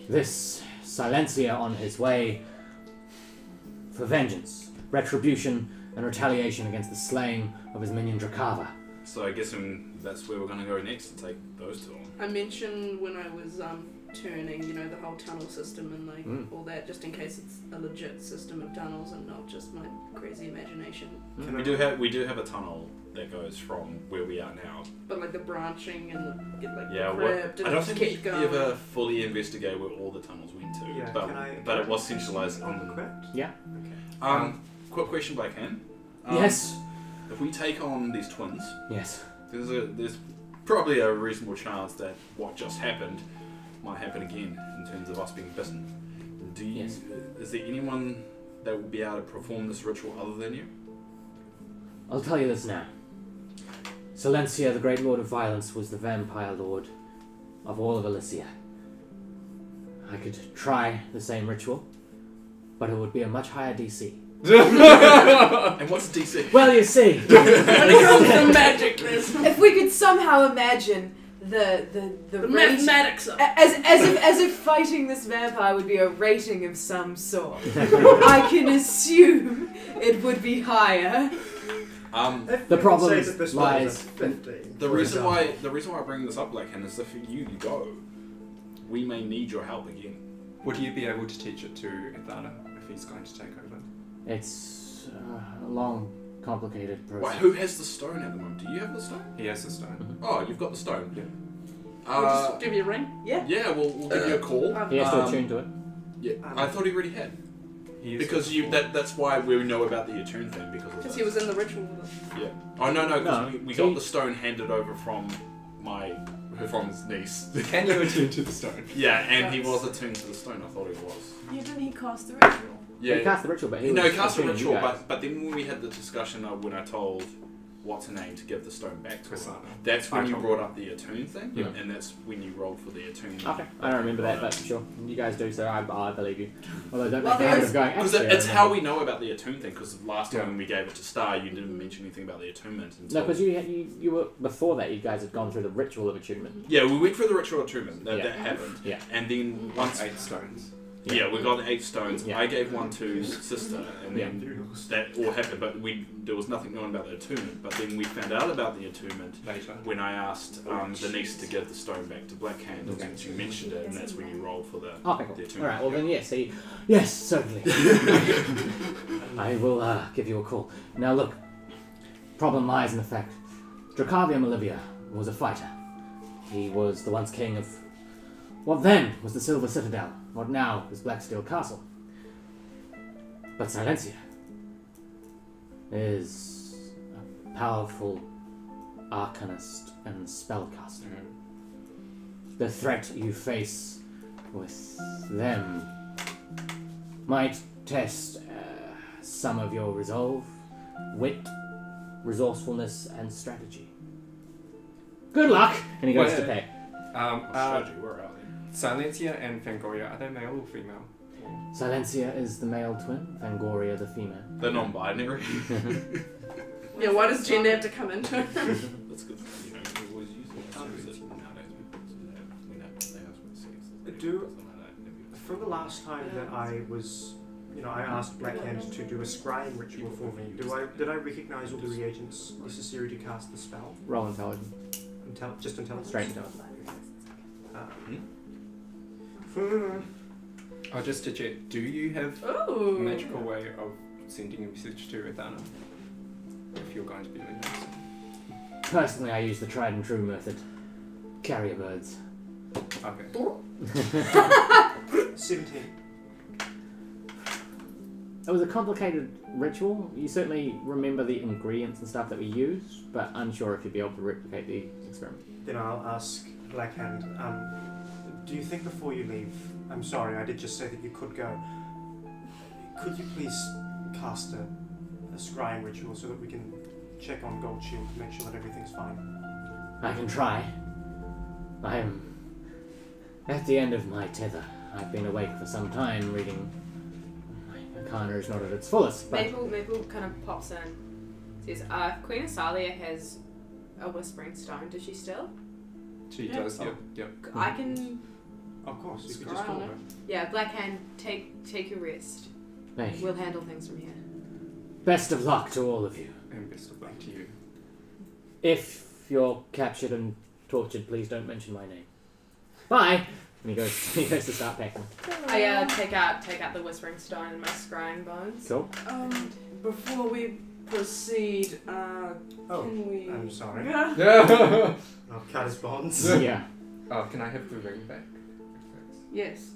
Speaker 1: this Silencia on his way for vengeance, retribution, and retaliation against the slaying of his minion Drakava.
Speaker 10: So I guess that's where we're going to go next and take those two on.
Speaker 5: I mentioned when I was turning, you know, the whole tunnel system and like all that, just in case it's a legit system of tunnels and not just my crazy imagination.
Speaker 8: We do have a tunnel that goes from where we are now.
Speaker 5: But like the branching and the
Speaker 8: yeah,
Speaker 5: crypt and
Speaker 8: I don't
Speaker 5: just
Speaker 8: think
Speaker 5: keep
Speaker 8: we
Speaker 5: going.
Speaker 8: ever fully investigated where all the tunnels went to.
Speaker 6: Yeah,
Speaker 8: but it was centralized
Speaker 6: on the crypt.
Speaker 1: Yeah.
Speaker 6: Okay.
Speaker 8: Quick question, Blackhand.
Speaker 1: Yes.
Speaker 8: If we take on these twins,
Speaker 1: Yes.
Speaker 8: there's probably a reasonable chance that what just happened might happen again in terms of us being bitten. Is there anyone that will be able to perform this ritual other than you?
Speaker 1: I'll tell you this now. Silencia, the Great Lord of Violence, was the vampire lord of all of Elisia. I could try the same ritual, but it would be a much higher DC.
Speaker 8: And what's DC?
Speaker 1: Well, you see.
Speaker 5: When it comes to magic,
Speaker 3: if we could somehow imagine the
Speaker 5: mathematics of it.
Speaker 3: as if fighting this vampire would be a rating of some sort, I can assume it would be higher.
Speaker 1: The problem
Speaker 6: say that this
Speaker 1: lies.
Speaker 6: 15.
Speaker 8: The reason why I bring this up, Blackhand, is if you go, we may need your help again.
Speaker 2: Would you be able to teach it to Ethana if he's going to take over?
Speaker 1: It's a long, complicated process.
Speaker 8: Wait, who has the stone at the moment? Do you have the stone?
Speaker 2: He has the stone.
Speaker 8: Oh, you've got the stone.
Speaker 2: Yeah.
Speaker 5: We'll just give you a ring.
Speaker 8: Yeah, we'll give you a call.
Speaker 1: He has to attune to it.
Speaker 8: Yeah, I thought he already had. Because that's why we know about the attune thing because
Speaker 5: he was in the ritual with us.
Speaker 8: Yeah. Oh no, because we got the stone handed over from his niece.
Speaker 2: Can you attune to the stone?
Speaker 8: Yeah, and he was attuned to the stone. I thought he was.
Speaker 9: Yeah, didn't he cast the ritual?
Speaker 8: Yeah,
Speaker 1: he cast the ritual, but he
Speaker 8: he
Speaker 1: was
Speaker 8: cast the
Speaker 1: attuning you
Speaker 8: ritual.
Speaker 1: guys.
Speaker 8: But then when we had the discussion when I told what's her name to give the stone back to her,
Speaker 2: Kasana.
Speaker 8: that's when you brought up the attune thing, and that's when you rolled for the attune.
Speaker 1: Okay, I don't remember that, but sure, you guys do, so I believe you. Although I don't
Speaker 5: Well,
Speaker 1: make the habit of going.
Speaker 8: Because
Speaker 1: Actually,
Speaker 8: it's how we know about the attune thing. Because last time when we gave it to Star, you didn't mention anything about the attunement.
Speaker 1: No, because you were before that. You guys had gone through the ritual of attunement.
Speaker 8: Yeah, we went through the ritual attunement. That happened.
Speaker 1: Yeah.
Speaker 8: And then once
Speaker 2: 8 stones.
Speaker 8: Yeah, we got the 8 stones.
Speaker 1: Yeah.
Speaker 8: I gave one to Sister, and then that all happened. But there was nothing known about the attunement. But then we found out about the attunement
Speaker 2: later
Speaker 8: when I asked the niece to give the stone back to Blackhand, and she mentioned it, and that's when you rolled for the attunement.
Speaker 1: All right. Well then, yes, certainly. I will give you a call. Now look, problem lies in the fact Dracavium Olivia was a fighter. He was the once king of what then was the Silver Citadel, what now is Blacksteel Castle. But Silencia is a powerful arcanist and spellcaster. The threat you face with them might test some of your resolve, wit, resourcefulness, and strategy. Good luck! And he goes to pay.
Speaker 8: Strategy, where are they?
Speaker 2: Silencia and Fangoria, are they male or female?
Speaker 1: Silencia is the male twin, Fangoria the female.
Speaker 8: They're non-binary.
Speaker 5: Yeah, why does gender have to come into it?
Speaker 8: That's good. You know, we always use it nowadays.
Speaker 6: From the last time that I was, I asked Blackhand to do a scrying ritual for me. Did I recognize all the reagents necessary to cast the spell?
Speaker 1: Roll intelligence.
Speaker 6: Just intelligence.
Speaker 1: Straight intelligence.
Speaker 2: Just to check, do you have a magical way of sending a message to Ethana if you're going to be doing this?
Speaker 1: Personally, I use the tried and true method. Carrier birds.
Speaker 2: Okay.
Speaker 6: 17.
Speaker 1: It was a complicated ritual. You certainly remember the ingredients and stuff that we used, but unsure if you'd be able to replicate the experiment.
Speaker 6: Then I'll ask Blackhand, do you think before you leave, I'm sorry, I did just say that you could go, could you please cast a scrying ritual so that we can check on Gold Shield to make sure that everything's fine?
Speaker 1: I can try. I am at the end of my tether. I've been awake for some time reading. My arcana is not at its fullest, but...
Speaker 3: Maple kind of pops in. Says, Queen Asalia has a whispering stone. Does she still?
Speaker 2: She does, yep.
Speaker 3: I can...
Speaker 6: Of course, you could just call her.
Speaker 3: Yeah, Blackhand, take your rest.
Speaker 1: Thank you.
Speaker 3: We'll handle things from here.
Speaker 1: Best of luck to all of you.
Speaker 2: And best of luck to you.
Speaker 1: If you're captured and tortured, please don't mention my name. Bye! And he goes to start packing.
Speaker 3: I take out the Whispering Stone and my scrying bones.
Speaker 1: Cool.
Speaker 7: Before we proceed, can we?
Speaker 6: I'm sorry.
Speaker 2: Yeah.
Speaker 6: I'll cut his bonds.
Speaker 1: Yeah.
Speaker 2: Oh, can I have the ring back?
Speaker 5: Yes.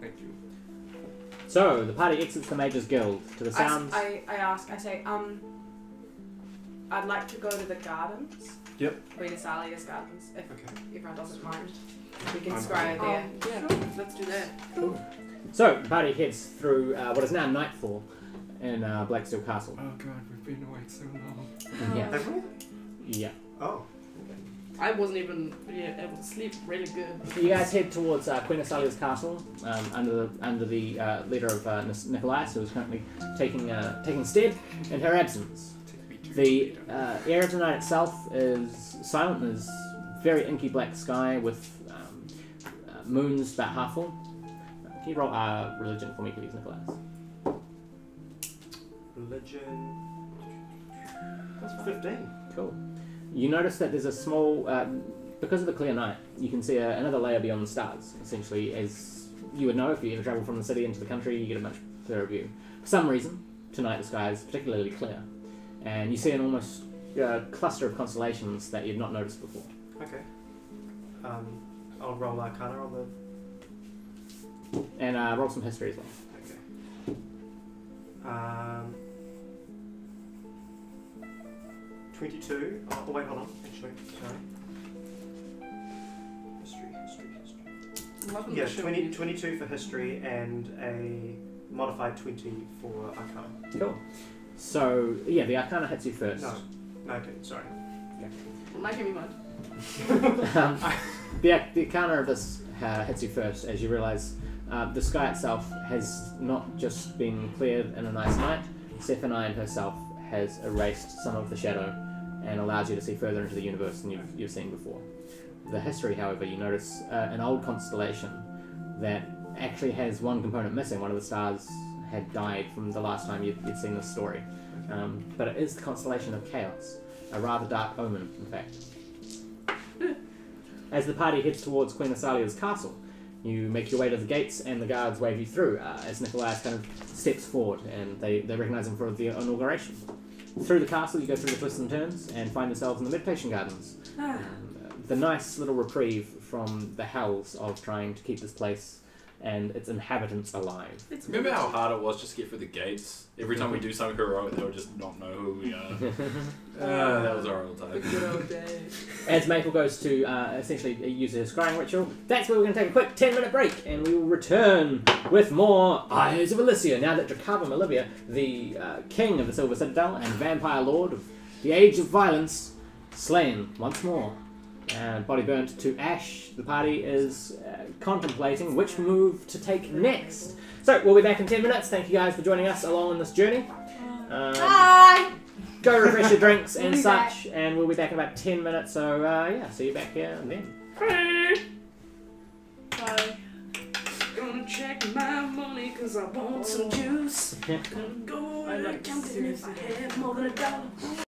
Speaker 2: Thank you.
Speaker 1: So the party exits the Mage's Guild to the sounds.
Speaker 3: I say, I'd like to go to the gardens.
Speaker 6: Yep.
Speaker 3: Asalia's gardens, if
Speaker 6: Okay.
Speaker 3: everyone doesn't mind. We can
Speaker 6: I'm
Speaker 3: scry there.
Speaker 5: Yeah, let's do that.
Speaker 1: So the party heads through what is now nightfall in Blacksteel Castle.
Speaker 2: Oh god, we've been awake so long.
Speaker 1: Yeah.
Speaker 6: Have we?
Speaker 1: Yeah.
Speaker 6: Oh.
Speaker 5: I wasn't even able to sleep really good.
Speaker 1: You guys head towards Queen Asalia's castle under the leader of Nickolias, who is currently taking stead in her absence. The air of the night itself is silent. There's very inky black sky with moons about half full. Can you roll religion for me, please, Nickolias?
Speaker 6: Religion. 15.
Speaker 1: Cool. You notice that there's a small, because of the clear night, you can see another layer beyond the stars. Essentially, as you would know if you ever travel from the city into the country, you get a much clearer view. For some reason, tonight the sky is particularly clear, and you see an almost cluster of constellations that you'd not noticed before.
Speaker 6: Okay. I'll roll Arcana on the.
Speaker 1: And roll some history as well.
Speaker 6: Okay. 22. Oh, wait, hold on. Actually, sorry. History. Yeah, 22 for history and a modified 20 for Arcana.
Speaker 1: Cool. So, yeah, the Arcana hits you first.
Speaker 6: No, 19, sorry.
Speaker 5: Well, not give me mine.
Speaker 1: The Arcana of this hits you first as you realise the sky itself has not just been cleared in a nice night. Stefan herself has erased some of the shadow and allows you to see further into the universe than you've seen before. The history, however, you notice an old constellation that actually has one component missing. One of the stars had died from the last time you'd seen this story. But it is the constellation of Chaos, a rather dark omen, in fact. As the party heads towards Queen Asalia's castle, you make your way to the gates and the guards wave you through as Nickolias kind of steps forward and they recognise him for the inauguration. Through the castle, you go through the twists and turns and find yourselves in the meditation gardens. The nice little reprieve from the hells of trying to keep this place and its inhabitants alive.
Speaker 8: Remember how hard it was just to get through the gates? Every time we do something heroic, they would just not know who we are. That was our old time.
Speaker 5: Good old days.
Speaker 1: As Maple goes to essentially use his scrying ritual, that's where we're going to take a quick 10-minute break, and we will return with more Eyes of Elisia. Now that Olivia, the king of the Silver Citadel and vampire lord of the Age of Violence, slain once more. Body burnt to ash, the party is contemplating which move to take next. So, we'll be back in 10 minutes. Thank you guys for joining us along on this journey.
Speaker 3: Bye!
Speaker 1: Go refresh your drinks and such, and we'll be back in about 10 minutes. So, yeah, see you back here then.
Speaker 7: Bye. Gonna check my money cause I want some juice. Gonna go and count it if I have more than $1.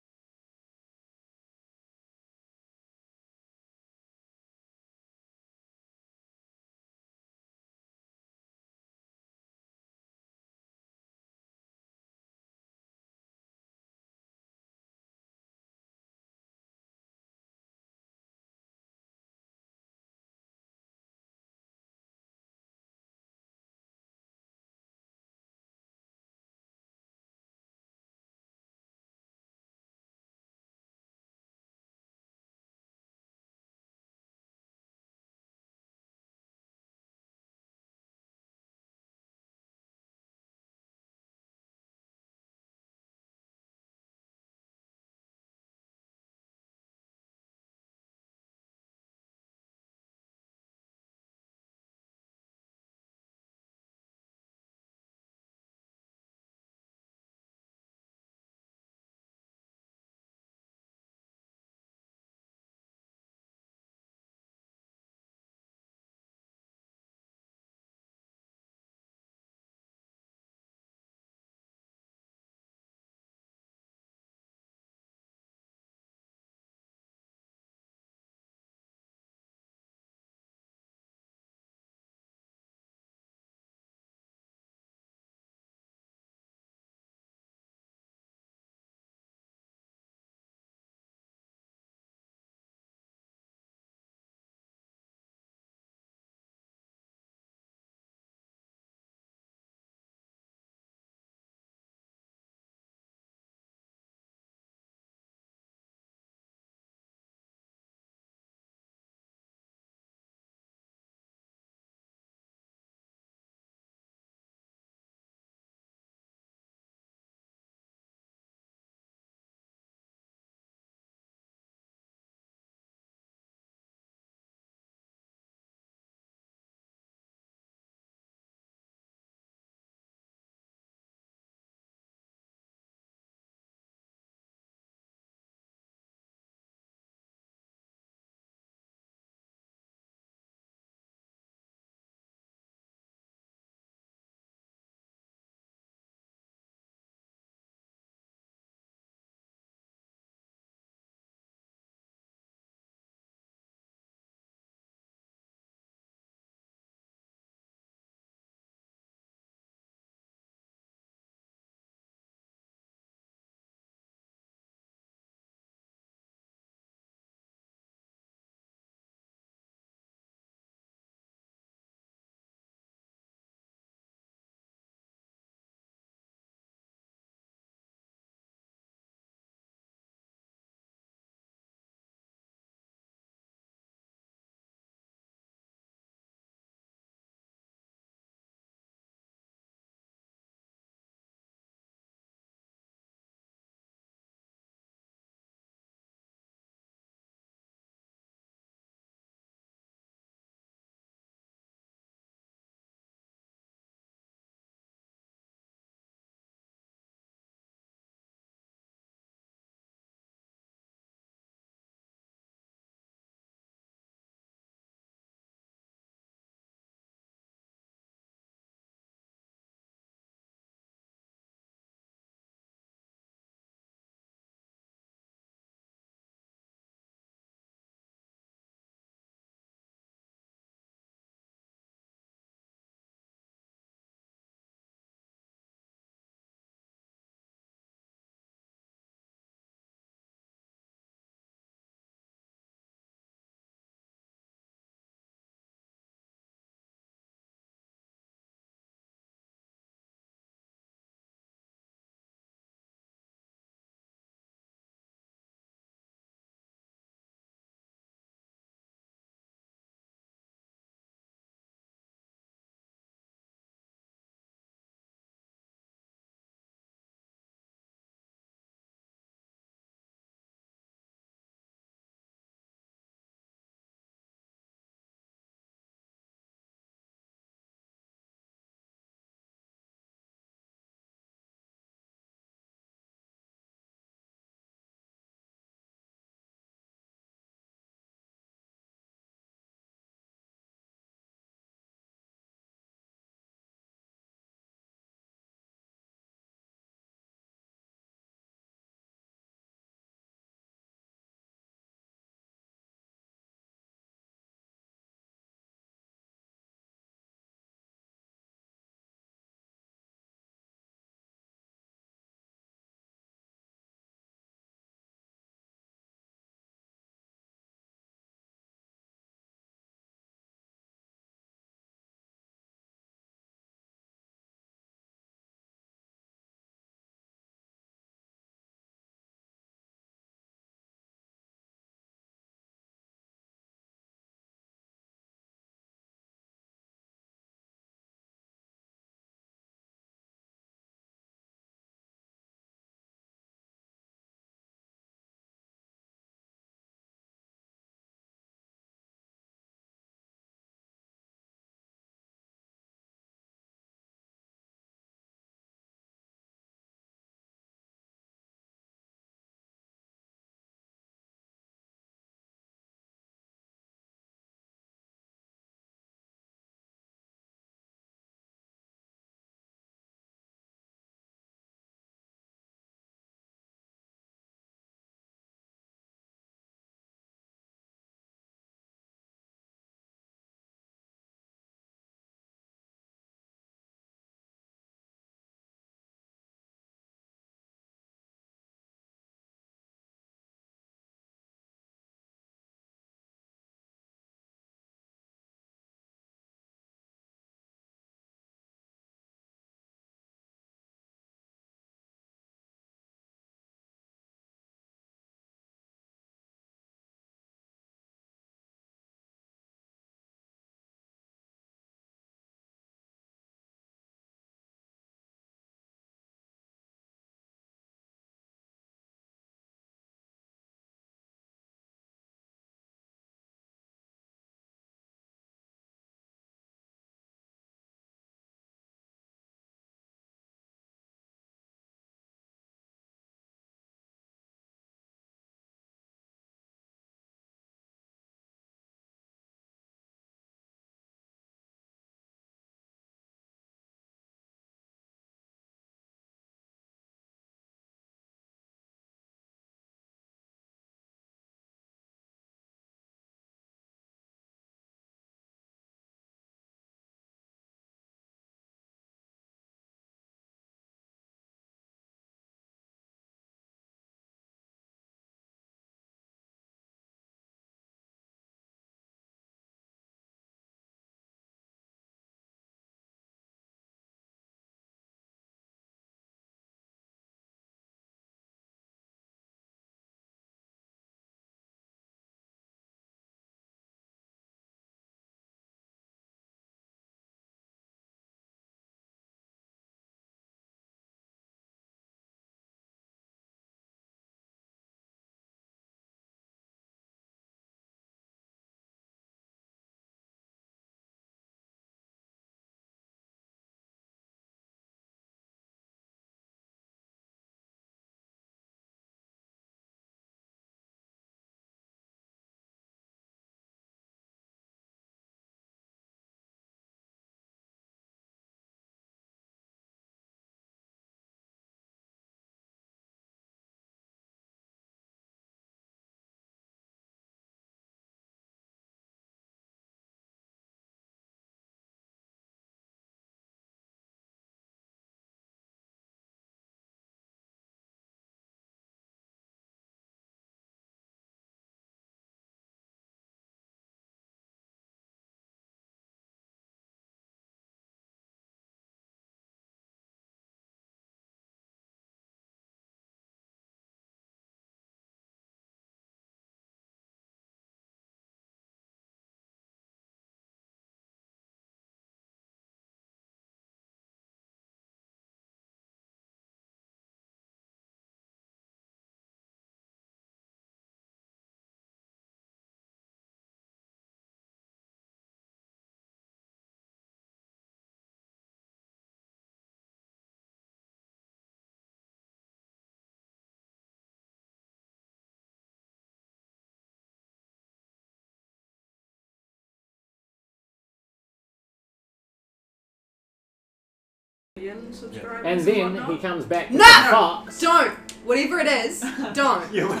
Speaker 5: million subscribers.
Speaker 1: And then
Speaker 5: whatnot.
Speaker 1: he comes back to
Speaker 3: No!
Speaker 1: the fox.
Speaker 3: Don't. Whatever it is, don't.
Speaker 6: Yeah.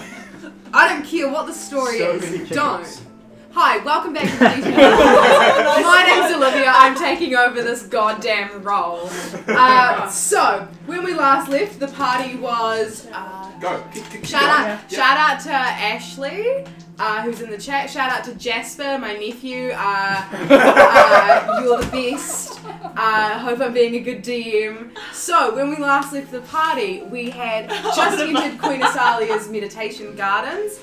Speaker 3: I don't care what the story
Speaker 6: So
Speaker 3: is.
Speaker 6: many chickens.
Speaker 3: Don't. Hi, welcome back to the DT. My name's Olivia. I'm taking over this goddamn role. So, when we last left, the party was.
Speaker 2: Go.
Speaker 3: Shout out to Ashley, who's in the chat. Shout out to Jasper, my nephew. You're the best. Hope I'm being a good DM. So, when we last left the party, we had just entered Queen Asalia's meditation gardens.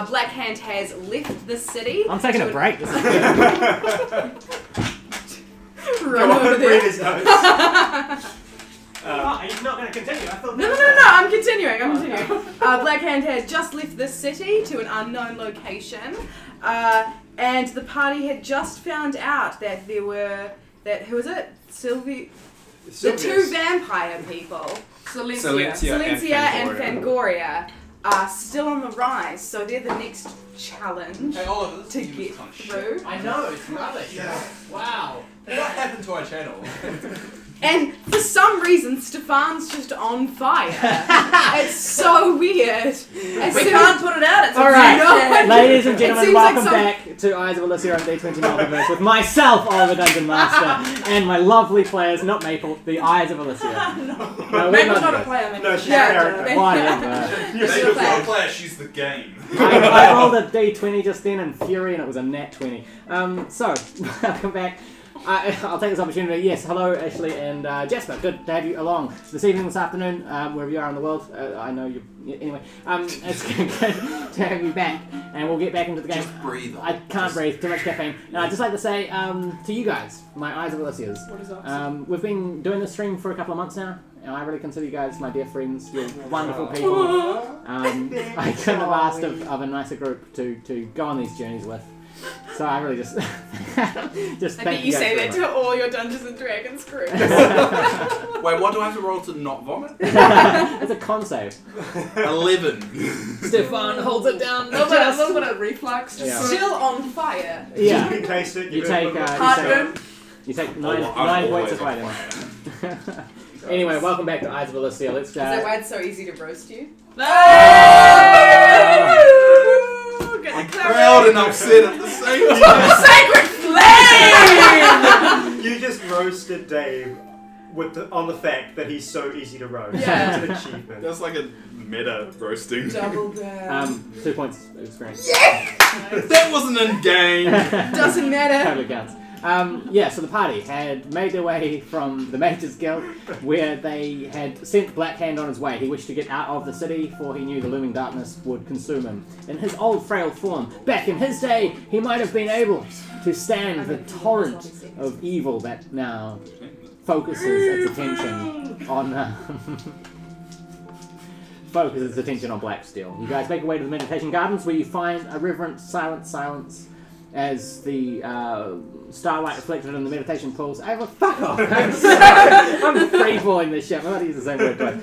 Speaker 3: Black Hand has left the city.
Speaker 1: I'm taking a break. This is
Speaker 3: Run over there.
Speaker 6: Read his notes.
Speaker 11: He's not going to continue. I thought.
Speaker 3: No, I'm continuing. Black Hand had just left the city to an unknown location, and the party had just found out that there were who was it? Silvius. The two vampire people, Silencia and Fangoria, are still on the rise. So they're the next challenge
Speaker 10: Hey Oliver, this
Speaker 3: to
Speaker 10: is
Speaker 3: get
Speaker 10: kind of shit.
Speaker 3: through.
Speaker 1: I know, it's rubbish.
Speaker 6: Yeah.
Speaker 1: Wow.
Speaker 10: What happened to our channel?
Speaker 3: And for some reason, Stefan's just on fire. It's so weird.
Speaker 5: We can't put it out. It's
Speaker 1: Alright,
Speaker 3: No.
Speaker 1: ladies and
Speaker 3: It
Speaker 1: gentlemen,
Speaker 3: seems like
Speaker 1: welcome
Speaker 3: some-
Speaker 1: back to Eyes of Elisia on D20 Multiverse with myself, Oliver Dungeon Master, and my lovely players, not Maple, the Eyes of Elisia. No, we're
Speaker 5: Maple's
Speaker 1: not
Speaker 5: not a player. Maybe.
Speaker 6: No, she's
Speaker 3: Yeah,
Speaker 6: a character.
Speaker 1: Whatever.
Speaker 3: You're
Speaker 10: Maybe
Speaker 3: still
Speaker 10: it's not a
Speaker 3: playing.
Speaker 10: player, she's the game.
Speaker 1: I rolled a D20 just then in Fury and it was a nat 20. So, welcome back. I'll take this opportunity. Yes, hello Ashley and Jasper. Good to have you along this evening, this afternoon, wherever you are in the world. I know you. Anyway, it's good to have you back, and we'll get back into the game.
Speaker 10: Just breathe.
Speaker 1: I can't breathe. Too much caffeine. And I'd just like to say to you guys, my Eyes of Elisia's.
Speaker 5: What is that?
Speaker 1: We've been doing this stream for a couple of months now, and I really consider you guys my dear friends. You're wonderful people. I couldn't have asked of a nicer group to go on these journeys with. So I really just
Speaker 3: I
Speaker 1: thank
Speaker 3: bet you
Speaker 1: guys
Speaker 3: say
Speaker 1: very
Speaker 3: that to all your Dungeons and Dragons crew.
Speaker 10: Wait, what do I have to roll to not vomit?
Speaker 1: It's a con save.
Speaker 10: 11.
Speaker 1: Stefan holds it down.
Speaker 5: A little bit of reflux. Just
Speaker 1: Yeah.
Speaker 3: Still on fire.
Speaker 1: Yeah.
Speaker 6: You can taste it.
Speaker 1: You take you take nine points of fighting. Anyway, welcome back to Eyes of Elisia. Let's
Speaker 3: Is that why it's so easy to roast you?
Speaker 10: I'm proud and upset at the same time.
Speaker 3: Sacred flame!
Speaker 6: You just roasted Dave on the fact that he's so easy to roast.
Speaker 3: Yeah.
Speaker 6: It's an achievement.
Speaker 10: That's like a meta roasting.
Speaker 3: Double burn.
Speaker 1: 2 points of experience.
Speaker 10: That wasn't in game.
Speaker 3: Doesn't matter.
Speaker 1: Totally counts. Yeah, so the party had made their way from the Mages Guild, where they had sent Black Hand on his way. He wished to get out of the city, for he knew the looming darkness would consume him. In his old frail form, back in his day, he might have been able to stand the torrent of evil that now focuses its attention on Blacksteel. You guys make your way to the meditation gardens, where you find a reverent silence as the starlight reflected in the meditation pools. Fuck off! I'm free-falling this shit. I'm not using the same word twice.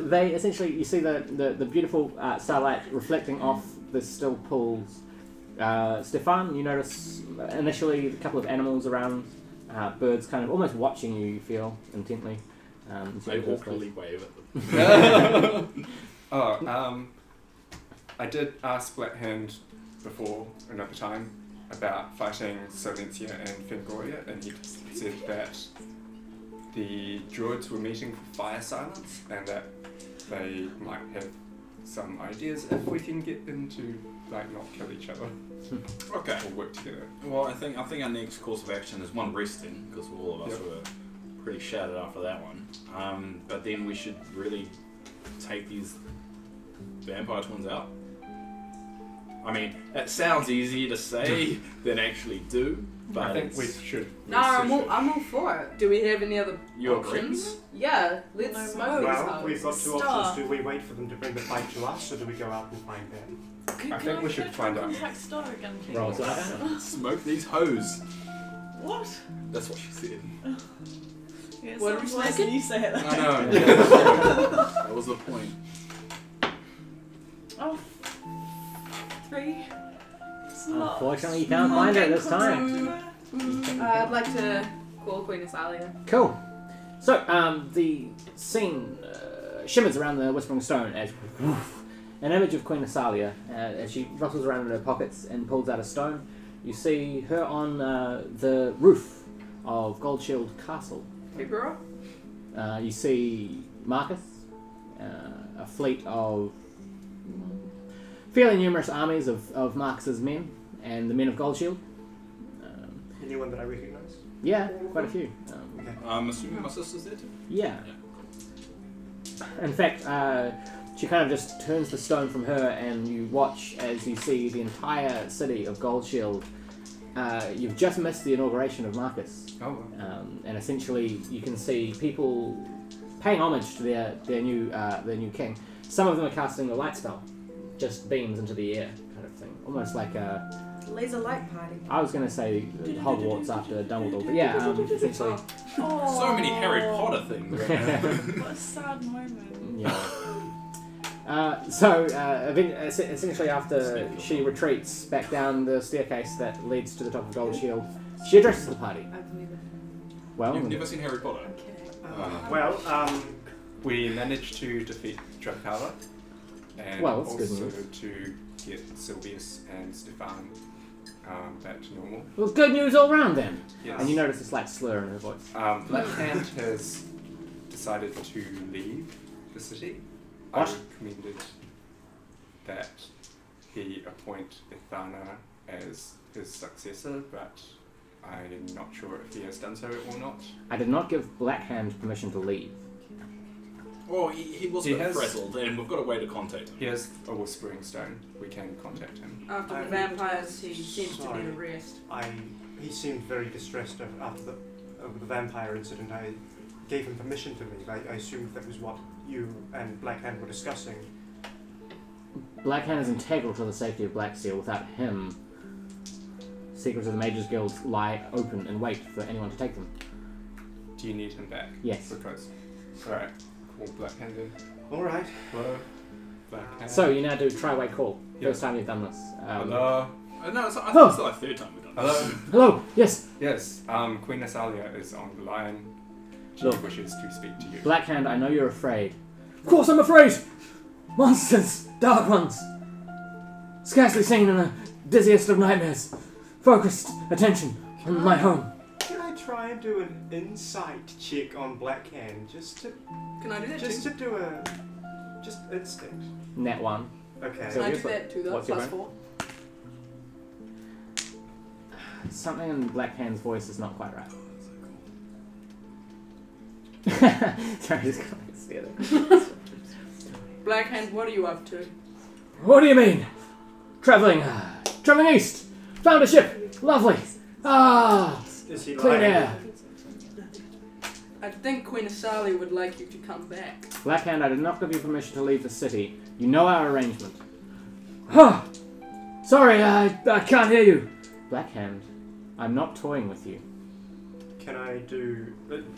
Speaker 1: They essentially, you see the beautiful starlight reflecting off the still pools. Stefan, you notice initially a couple of animals around, birds kind of almost watching you. You feel intently.
Speaker 10: They awkwardly wave at them.
Speaker 2: I did ask Black Hand before another time about fighting Silencia and Fangoria, and he said that the Druids were meeting for fire silence, and that they might have some ideas if we can get them to not kill each other.
Speaker 10: Okay.
Speaker 2: Or work together.
Speaker 10: Well, I think our next course of action is one resting, because all of us were pretty shattered after that one. But then we should really take these vampire twins out. I mean, it sounds easier to say than actually do, but
Speaker 2: I think we should.
Speaker 3: No, I'm all for it.
Speaker 5: Do we have any other
Speaker 10: You
Speaker 5: options?
Speaker 3: Yeah, let's smoke these
Speaker 6: Well,
Speaker 3: hoes.
Speaker 6: we've got two
Speaker 9: Star.
Speaker 6: options. Do we wait for them to bring the fight to us, or do we go out and find them?
Speaker 2: I think we should find out.
Speaker 9: Contact Star again, please.
Speaker 1: Roll to
Speaker 10: smoke these hoes.
Speaker 9: What?
Speaker 10: That's what she said.
Speaker 9: Yeah, it
Speaker 5: What are we
Speaker 9: sounds worse
Speaker 5: smoking?
Speaker 9: when you say it.
Speaker 10: I know. That was the point.
Speaker 9: Oh. 3. Slots.
Speaker 1: Unfortunately, you can't find it this time.
Speaker 3: I'd like to call Queen Asalia.
Speaker 1: Cool. So, the scene shimmers around the Whispering Stone as an image of Queen Asalia, as she rustles around in her pockets and pulls out a stone. You see her on the roof of Goldshield Castle.
Speaker 5: Hey, bro.
Speaker 1: You see Marcus, a fleet of fairly numerous armies of Marcus's men and the men of Goldshield.
Speaker 6: Anyone that I recognise?
Speaker 1: Yeah, quite a few.
Speaker 6: Okay.
Speaker 10: I'm assuming my sister's there too?
Speaker 1: Yeah. In fact, she kind of just turns the stone from her, and you watch as you see the entire city of Goldshield. You've just missed the inauguration of Marcus.
Speaker 2: Oh.
Speaker 1: And essentially you can see people paying homage to their new king. Some of them are casting the light spell, just beams into the air kind of thing, almost like a
Speaker 3: Laser light party.
Speaker 1: I was going to say Hogwarts after Dumbledore, but yeah, essentially.
Speaker 10: So many Harry Potter things.
Speaker 9: What a sad moment.
Speaker 1: Yeah. Essentially after she retreats back down the staircase that leads to the top of Goldshield, she addresses the party.
Speaker 3: I've never.
Speaker 1: Well,
Speaker 10: You've never seen Harry Potter?
Speaker 3: I'm kidding.
Speaker 6: Well,
Speaker 2: We managed to defeat Dracula, and
Speaker 1: Well, that's good
Speaker 2: also
Speaker 1: news.
Speaker 2: to get Silvius and Stefan back to normal.
Speaker 1: well, good news all round then.
Speaker 2: Yes.
Speaker 1: And you notice a slight slur in her voice.
Speaker 2: Black Hand has decided to leave the city.
Speaker 1: What?
Speaker 2: I recommended that he appoint Ithana as his successor, but I'm not sure if he has done so or not.
Speaker 1: I did not give Black Hand permission to leave.
Speaker 10: Well, he was a
Speaker 2: He
Speaker 10: bit
Speaker 2: has-
Speaker 10: frazzled, and we've got a way to contact him.
Speaker 2: He has a Whispering Stone. We can contact him.
Speaker 5: After the vampires, he seems to
Speaker 6: Sorry.
Speaker 5: be the rest.
Speaker 6: he seemed very distressed after the vampire incident. I gave him permission to leave. I assumed that was what you and Black Hand were discussing.
Speaker 1: Black Hand is integral to the safety of Blacksteel. Without him, secrets of the Mages Guild lie open and wait for anyone to take them.
Speaker 2: Do you need him back?
Speaker 1: Yes.
Speaker 2: Because, alright, call Black Hand in.
Speaker 6: All right.
Speaker 2: Hello, Black Hand.
Speaker 1: So you now do try-way call.
Speaker 2: Yeah.
Speaker 1: First time you've done this.
Speaker 2: Hello.
Speaker 10: No, I think it's the third time we've done
Speaker 2: Hello.
Speaker 10: this.
Speaker 1: Hello. Yes.
Speaker 2: Yes. Queen Asalia is on the line. She
Speaker 1: Look.
Speaker 2: wishes to speak to you.
Speaker 1: Black Hand, I know you're afraid. Of course I'm afraid! Monsters! Dark ones! Scarcely seen in the dizziest of nightmares. Focused attention on my home.
Speaker 6: Can I try and do an insight check on Black Hand just to
Speaker 5: Can I do that
Speaker 6: just
Speaker 5: too?
Speaker 6: to do a just instinct?
Speaker 1: Net 1.
Speaker 6: Okay.
Speaker 1: So
Speaker 5: Can I do
Speaker 1: here's what-
Speaker 5: that too, though?
Speaker 1: what's your
Speaker 5: Plus
Speaker 1: rank?
Speaker 5: 4.
Speaker 1: Something in Black Hand's voice is not quite right. Sorry, just got scared.
Speaker 5: Black Hand, what are you up to?
Speaker 1: What do you mean? Travelling east. Found a ship. Lovely. Ah,
Speaker 6: Is he
Speaker 1: clean
Speaker 6: lying?
Speaker 1: air.
Speaker 5: I think Queen Asalia would like you to come back.
Speaker 1: Black Hand, I did not give you permission to leave the city. You know our arrangement. Huh. Sorry, I can't hear you. Black Hand, I'm not toying with you.
Speaker 6: Can I do?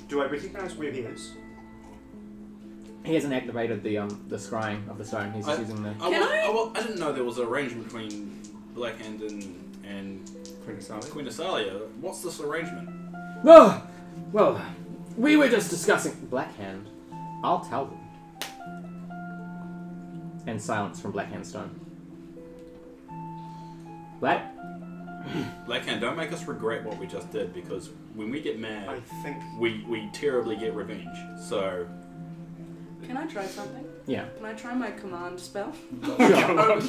Speaker 6: Do I recognize where he is?
Speaker 1: He hasn't activated the scrying of the stone. He's just using the.
Speaker 10: I didn't know there was an arrangement between Black Hand and
Speaker 2: Queen Asalia.
Speaker 10: Queen Asalia. What's this arrangement?
Speaker 1: Oh, well, we were just discussing Black Hand. I'll tell them. And silence from Black Hand Stone. Black.
Speaker 10: Black Hand, don't make us regret what we just did, because when we get
Speaker 6: I
Speaker 10: mad,
Speaker 6: think.
Speaker 10: we terribly get revenge. So
Speaker 5: Can I try something?
Speaker 1: Yeah.
Speaker 5: Can I try my command spell?
Speaker 1: Sure.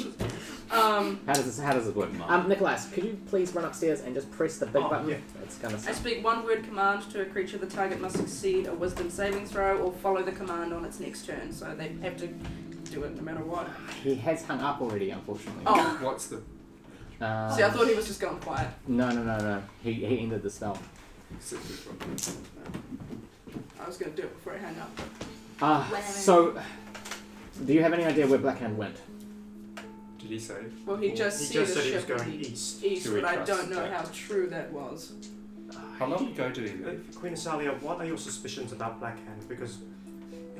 Speaker 5: Um,
Speaker 1: How does this work? Nickolias, could you please run upstairs and just press the big button?
Speaker 6: yeah.
Speaker 1: That's kind of.
Speaker 5: I speak one word command to a creature. The target must succeed a wisdom saving throw or follow the command on its next turn. So they have to do it no matter what.
Speaker 1: He has hung up already, unfortunately.
Speaker 5: Oh,
Speaker 2: What's the
Speaker 5: see, I thought he was just going quiet.
Speaker 1: No. He ended the spell.
Speaker 5: I was going to do it before I hang up.
Speaker 1: So, do you have any idea where Black Hand went?
Speaker 2: Did he say?
Speaker 5: Well, he just
Speaker 6: He
Speaker 5: said
Speaker 6: just
Speaker 5: the
Speaker 6: said he was
Speaker 5: ship
Speaker 6: going
Speaker 5: would be
Speaker 6: east.
Speaker 5: east,
Speaker 2: Do we
Speaker 5: but I
Speaker 2: trust
Speaker 5: don't know
Speaker 2: that?
Speaker 5: how true that was.
Speaker 2: How long ago did he leave?
Speaker 6: Queen Asalia, what are your suspicions about Black Hand? Because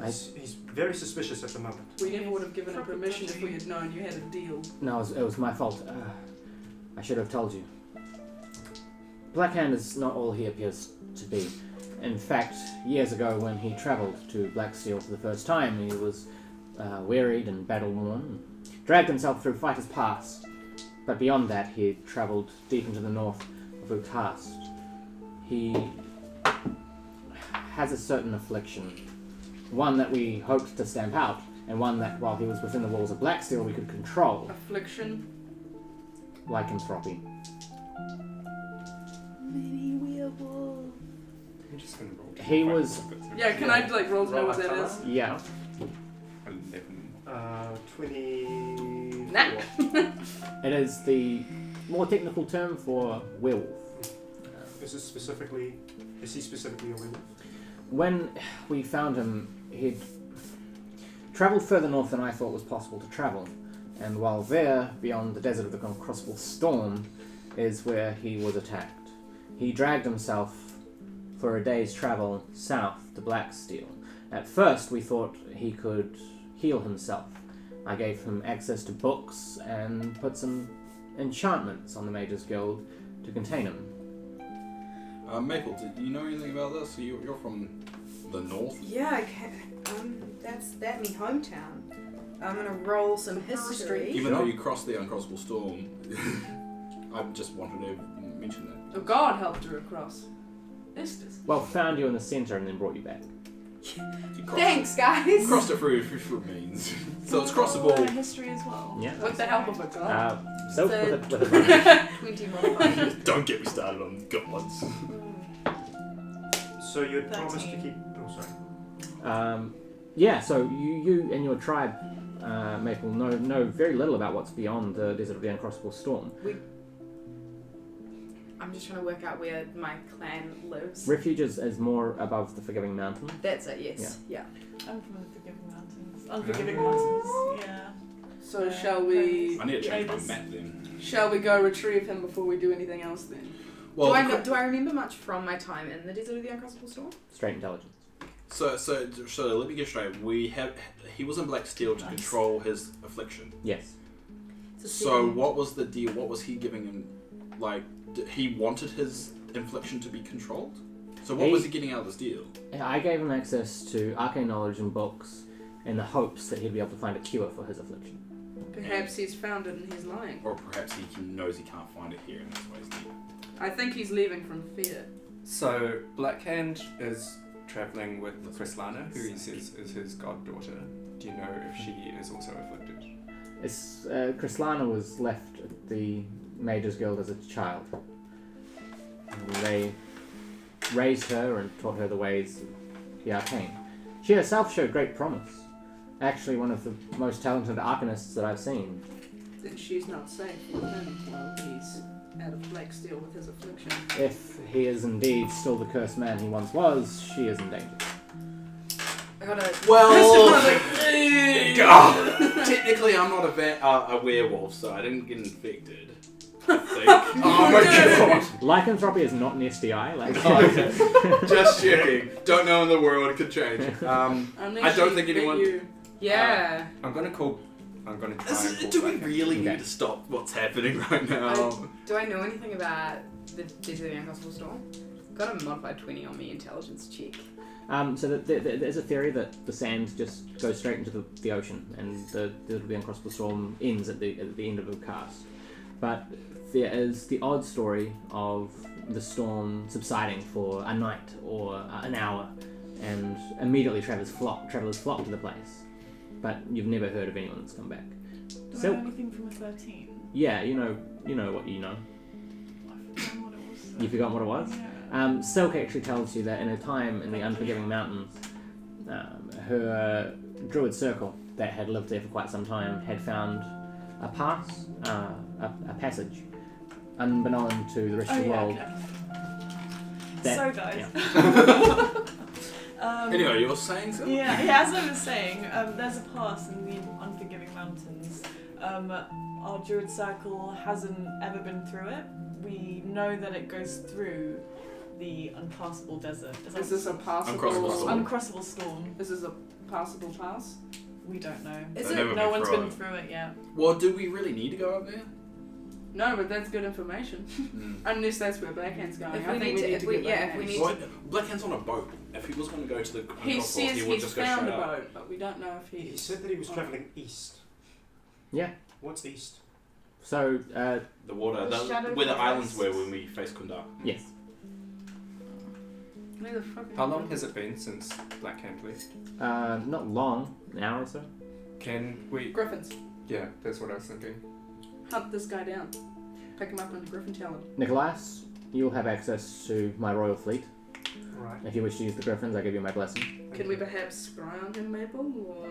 Speaker 6: he's very suspicious at the moment.
Speaker 5: We never would have given him permission if we had known you had a deal.
Speaker 1: No, it was my fault. I should have told you. Black Hand is not all he appears to be. In fact, years ago when he travelled to Blacksteel for the first time, he was wearied and battle-worn, dragged himself through Fighter's Pass. But beyond that, he had travelled deep into the north of Ukast. He has a certain affliction, one that we hoped to stamp out, and one that, while he was within the walls of Blacksteel, we could control.
Speaker 5: Affliction.
Speaker 1: Lycanthropy.
Speaker 3: Many werewolves.
Speaker 2: I'm just gonna roll.
Speaker 1: He was...
Speaker 5: Yeah, can I like roll to know what that is?
Speaker 1: Yeah.
Speaker 2: 11.
Speaker 6: 24.
Speaker 5: Nah.
Speaker 1: It is the more technical term for werewolf.
Speaker 6: Is he specifically a werewolf?
Speaker 1: When we found him, he'd travelled further north than I thought was possible to travel. And while there, beyond the desert of the Uncrossable Storm, is where he was attacked. He dragged himself for a day's travel south to Blacksteel. At first, we thought he could heal himself. I gave him access to books and put some enchantments on the Mages Guild to contain him.
Speaker 8: Maple, do you know anything about this? You're from the north?
Speaker 3: Yeah, I can. That's me hometown. I'm gonna roll some history.
Speaker 8: Even though you crossed the Uncrossable Storm, I just wanted to mention that.
Speaker 5: Oh, God helped her across.
Speaker 1: Well, found you in the centre and then brought you back.
Speaker 3: Thanks, guys.
Speaker 8: Crossed it through means. So it's crossable.
Speaker 9: History as well.
Speaker 1: Yeah.
Speaker 5: With the help of a god.
Speaker 1: So
Speaker 3: So-
Speaker 1: with a
Speaker 3: 20 modified.
Speaker 8: Don't get me started on goblins.
Speaker 6: So you had promised to
Speaker 9: 13.
Speaker 6: keep. Oh, sorry.
Speaker 1: yeah, so you and your tribe, Maple, know very little about what's beyond the desert of the Uncrossable Storm.
Speaker 3: I'm just trying to work out where my clan lives.
Speaker 1: Refuge is more above the Forgiving Mountain.
Speaker 3: That's it, yes. Yeah.
Speaker 9: I'm from the Forgiving Mountains. Unforgiving Mountains, yeah.
Speaker 5: So shall we?
Speaker 8: I need to change my
Speaker 9: Raiders.
Speaker 8: map then.
Speaker 5: Shall we go retrieve him before we do anything else then?
Speaker 8: Well,
Speaker 3: Do I remember much from my time in the Desert of the Uncrossable Storm?
Speaker 1: Straight intelligence.
Speaker 8: so let me get straight. He was in Blacksteel to control his affliction.
Speaker 1: Yes.
Speaker 8: So what was the deal? What was he giving him? Like, he wanted his infliction to be controlled? So what was he getting out of this deal?
Speaker 1: I gave him access to arcane knowledge and books in the hopes that he'd be able to find a cure for his affliction.
Speaker 5: Perhaps he's found it and he's lying.
Speaker 8: Or perhaps he knows he can't find it here and that's why he's leaving.
Speaker 5: I think he's leaving from fear.
Speaker 2: So Blackhand is travelling with Chryslana, who he says is his goddaughter. Do you know if she is also afflicted?
Speaker 1: It's, Chryslana was left at the Mages Guild as a child. And they raised her and taught her the ways of the arcane. She herself showed great promise. Actually, one of the most talented arcanists that I've seen.
Speaker 5: Then she's not safe with him while he's out of Blacksteel with his affliction.
Speaker 1: If he is indeed still the cursed man he once was, she is in danger.
Speaker 3: I got a.
Speaker 8: Well, technically I'm not a werewolf, so I didn't get infected. I think. Oh my god!
Speaker 1: Lycanthropy is not an SDI. Like,
Speaker 8: Just checking. Don't know in the world, it could change.
Speaker 5: Unless
Speaker 8: I don't
Speaker 5: she
Speaker 8: think
Speaker 5: bit
Speaker 8: anyone.
Speaker 5: you.
Speaker 3: Yeah.
Speaker 2: I'm gonna try and call
Speaker 8: Do we
Speaker 2: Blackhand.
Speaker 8: really
Speaker 1: Okay.
Speaker 8: need to stop what's happening right now?
Speaker 3: Do I know anything about the Desert of the Uncrossable Storm? Got a modified 20 on me intelligence check.
Speaker 1: so there's a theory that the sand just goes straight into the ocean, and the Uncrossable Storm ends at the end of a cast. But there is the odd story of the storm subsiding for a night or an hour, and immediately travelers flock to the place. But you've never heard of anyone that's come back.
Speaker 9: Do I
Speaker 1: Cilc.
Speaker 9: know anything from a 13?
Speaker 1: Yeah, you know what you know.
Speaker 9: I've forgotten what it was.
Speaker 1: You forgot what it was?
Speaker 9: Yeah.
Speaker 1: Cilc actually tells you that in a time in the Unforgiving Mountains, her Druid circle that had lived there for quite some time had found a passage, unbeknown to the rest of the world.
Speaker 9: Okay. So
Speaker 1: That-
Speaker 9: guys.
Speaker 8: Anyway, you were saying something?
Speaker 9: Yeah, as I was saying, there's a pass in the Unforgiving Mountains. Our Druid Circle hasn't ever been through it. We know that it goes through the Uncrossable Desert.
Speaker 5: Is this a passable?
Speaker 9: Uncrossable Storm?
Speaker 5: Is this a passable pass?
Speaker 9: We don't know.
Speaker 3: Is
Speaker 8: They've
Speaker 3: it?
Speaker 8: never
Speaker 9: No
Speaker 8: been
Speaker 9: one's
Speaker 8: through
Speaker 9: been
Speaker 8: it.
Speaker 9: through it yet.
Speaker 8: Well, do we really need to go up there?
Speaker 5: No, but that's good information. Unless that's where Blackhand's going.
Speaker 3: If
Speaker 5: I
Speaker 3: we
Speaker 5: think
Speaker 3: need
Speaker 5: we
Speaker 3: to-
Speaker 5: need
Speaker 3: if
Speaker 5: to
Speaker 3: we-
Speaker 5: get
Speaker 3: yeah, if we
Speaker 5: Blackhands.
Speaker 3: need
Speaker 8: Well, Blackhand's on a boat. If he was going to go to the
Speaker 5: He
Speaker 8: control
Speaker 5: says
Speaker 8: he would
Speaker 5: he's
Speaker 8: just go
Speaker 5: found
Speaker 8: straight
Speaker 5: a
Speaker 8: up.
Speaker 5: boat, but we don't know if
Speaker 6: He
Speaker 5: he's...
Speaker 6: said that he was travelling east.
Speaker 1: Yeah.
Speaker 6: What's east?
Speaker 1: So,
Speaker 8: The water,
Speaker 9: The shadow
Speaker 8: where the
Speaker 9: forest.
Speaker 8: islands were when we faced Kunda.
Speaker 1: yes.
Speaker 5: Where the fuck
Speaker 2: How long has it been since Blackhand left?
Speaker 1: Not long, an hour or so.
Speaker 2: Can we?
Speaker 5: Griffins.
Speaker 2: Yeah, that's what I was thinking.
Speaker 5: Hunt this guy down. Pick him up on Griffin Talon.
Speaker 1: Nickolias, you'll have access to my royal fleet.
Speaker 6: Right.
Speaker 1: If you wish to use the griffins, I give you my blessing.
Speaker 5: Can we perhaps scry on him, Maple? Or